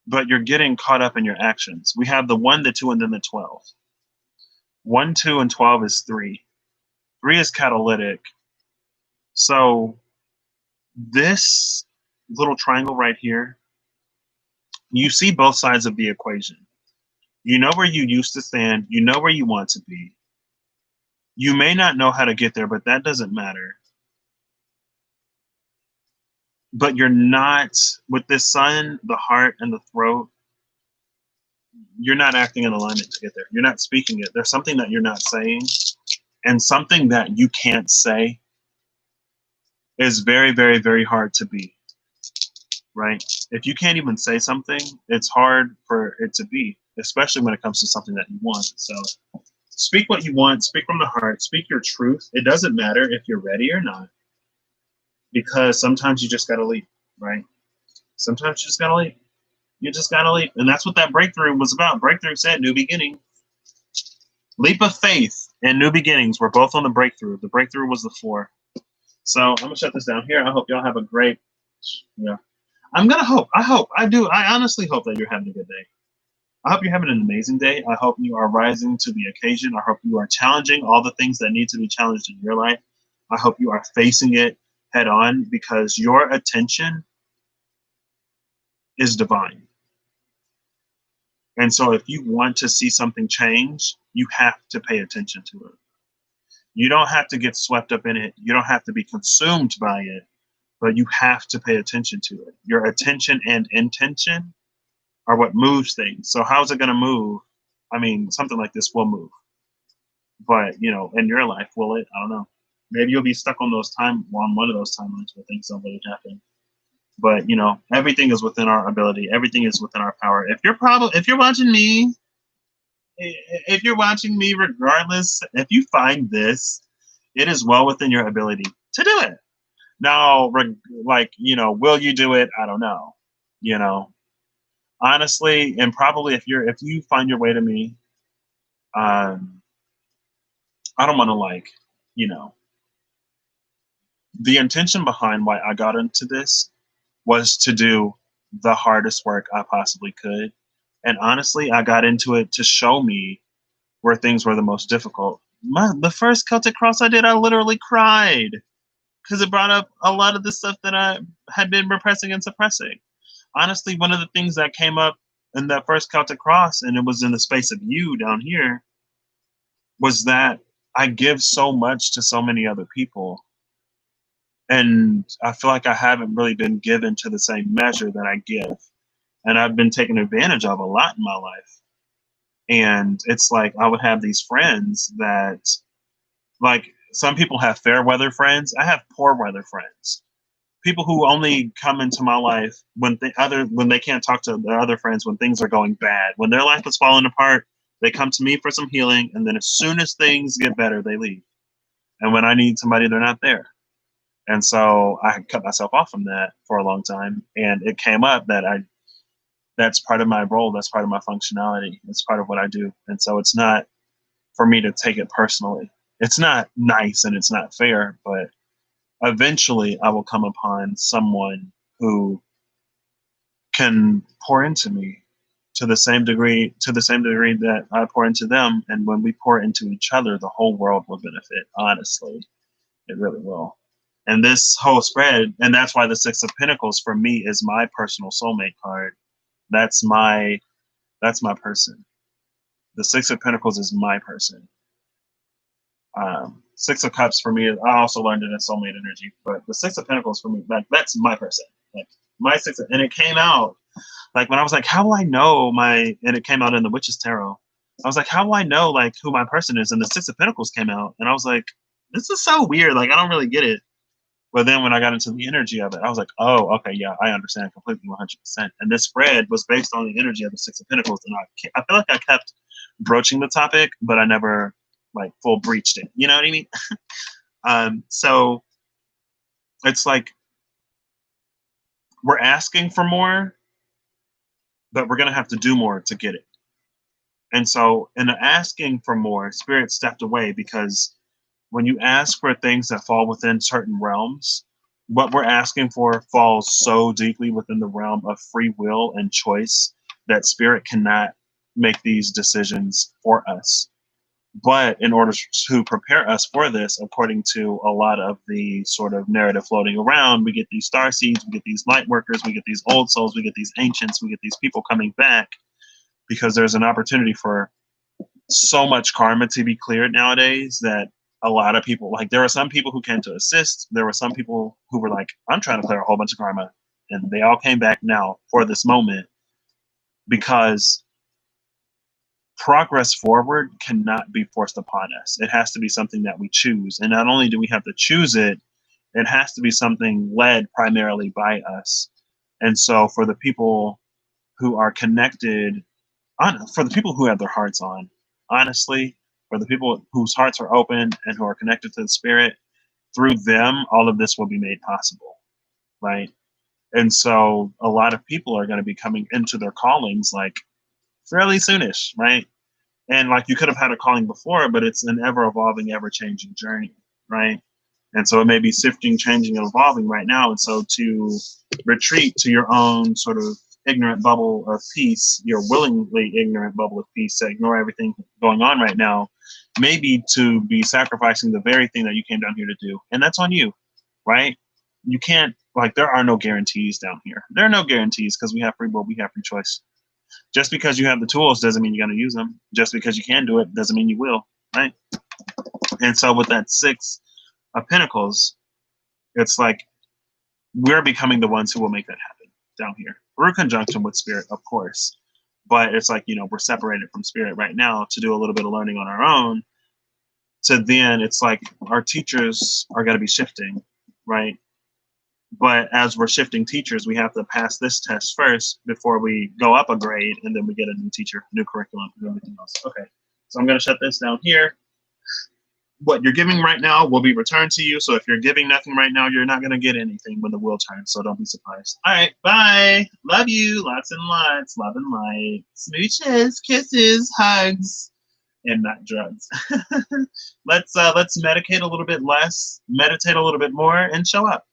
but you're getting caught up in your actions. We have the 1, the 2, and then the 12. 1, 2, and 12 is 3. 3 is catalytic. So this little triangle right here, you see both sides of the equation. You know where you used to stand. You know where you want to be. You may not know how to get there, but that doesn't matter. But you're not, with this sun, the heart, and the throat, you're not acting in alignment to get there. You're not speaking it. There's something that you're not saying, and something that you can't say is very, very, very hard to be, right? If you can't even say something, it's hard for it to be, especially when it comes to something that you want. So speak what you want, speak from the heart, speak your truth. It doesn't matter if you're ready or not, because sometimes you just got to leap, right? Sometimes you just got to leap. You just got to leap. And that's what that breakthrough was about. Breakthrough said new beginning. Leap of faith and new beginnings were both on the breakthrough. The breakthrough was the 4. So I'm going to shut this down here. I hope y'all have a great, I'm going to hope. I honestly hope that you're having a good day. I hope you're having an amazing day. I hope you are rising to the occasion. I hope you are challenging all the things that need to be challenged in your life. I hope you are facing it head on, because your attention is divine. And so if you want to see something change, you have to pay attention to it. You don't have to get swept up in it. You don't have to be consumed by it, but you have to pay attention to it. Your attention and intention are what moves things. So how is it going to move? I mean, something like this will move. But, in your life, will it? I don't know. Maybe you'll be stuck on one of those timelines where things don't really happen. But, everything is within our ability. Everything is within our power. If you're watching me, regardless, if you find this, it is well within your ability to do it. Now, will you do it? I don't know. Honestly, and probably if you find your way to me, I don't want to the intention behind why I got into this was to do the hardest work I possibly could. And honestly, I got into it to show me where things were the most difficult. The first Celtic Cross I did, I literally cried because it brought up a lot of the stuff that I had been repressing and suppressing. Honestly, one of the things that came up in that first Celtic Cross, and it was in the space of you down here, was that I give so much to so many other people. And I feel like I haven't really been given to the same measure that I give. And I've been taken advantage of a lot in my life. And it's like I would have these friends that, like, some people have fair weather friends. I have poor weather friends. People who only come into my life when they can't talk to their other friends when things are going bad. When their life is falling apart, they come to me for some healing, and then as soon as things get better, they leave. And when I need somebody, they're not there. And so I cut myself off from that for a long time. And it came up that that's part of my role. That's part of my functionality. It's part of what I do. And so it's not for me to take it personally. It's not nice and it's not fair, but eventually I will come upon someone who can pour into me to the same degree that I pour into them. And when we pour into each other, the whole world will benefit. Honestly, it really will. And this whole spread, and that's why the 6 of Pentacles for me is my personal soulmate card. That's my person. The 6 of Pentacles is my person. 6 of Cups for me, I also learned it in soulmate energy, but the 6 of Pentacles for me, that's my person. Like my 6 and it came out like when I was like, how will I know and it came out in the Witch's Tarot. I was like, how will I know like who my person is? And the 6 of Pentacles came out, and I was like, this is so weird. Like I don't really get it. But then when I got into the energy of it, I was like, oh, okay, yeah, I understand completely 100%. And this spread was based on the energy of the 6 of Pentacles. And I feel like I kept broaching the topic, but I never like full breached it. You know what I mean? So it's like we're asking for more, but we're going to have to do more to get it. And so in the asking for more, Spirit stepped away, because when you ask for things that fall within certain realms, what we're asking for falls so deeply within the realm of free will and choice that Spirit cannot make these decisions for us. But in order to prepare us for this, according to a lot of the sort of narrative floating around, we get these star seeds, we get these light workers, we get these old souls, we get these ancients, we get these people coming back, because there's an opportunity for so much karma to be cleared nowadays that a lot of people, like there were some people who came to assist. There were some people who were like, I'm trying to clear a whole bunch of karma. And they all came back now for this moment, because progress forward cannot be forced upon us. It has to be something that we choose. And not only do we have to choose it, it has to be something led primarily by us. And so for the people who are connected, for the people who have their hearts on, honestly, for the people whose hearts are open and who are connected to the Spirit, through them, all of this will be made possible, right? And so a lot of people are going to be coming into their callings like fairly soonish, right? And like you could have had a calling before, but it's an ever evolving, ever changing journey, right? And so it may be shifting, changing, and evolving right now. And so to retreat to your own sort of ignorant bubble of peace, your willingly ignorant bubble of peace, to ignore everything going on right now, maybe to be sacrificing the very thing that you came down here to do. And that's on you, right? You can't, like, there are no guarantees down here. There are no guarantees because we have free will, we have free choice. Just because you have the tools doesn't mean you're going to use them. Just because you can do it doesn't mean you will, right? And so with that 6 of Pentacles, it's like we're becoming the ones who will make that happen down here. We're in conjunction with Spirit, of course. But it's like, we're separated from Spirit right now to do a little bit of learning on our own. So then it's like our teachers are going to be shifting, right? But as we're shifting teachers, we have to pass this test first before we go up a grade, and then we get a new teacher, new curriculum, and everything else. Okay, so I'm going to shut this down here. What you're giving right now will be returned to you. So if you're giving nothing right now, you're not going to get anything when the wheel turns. So don't be surprised. All right, bye. Love you. Lots and lots. Love and light. Smooches, kisses, hugs, and not drugs. Let's medicate a little bit less, meditate a little bit more, and show up.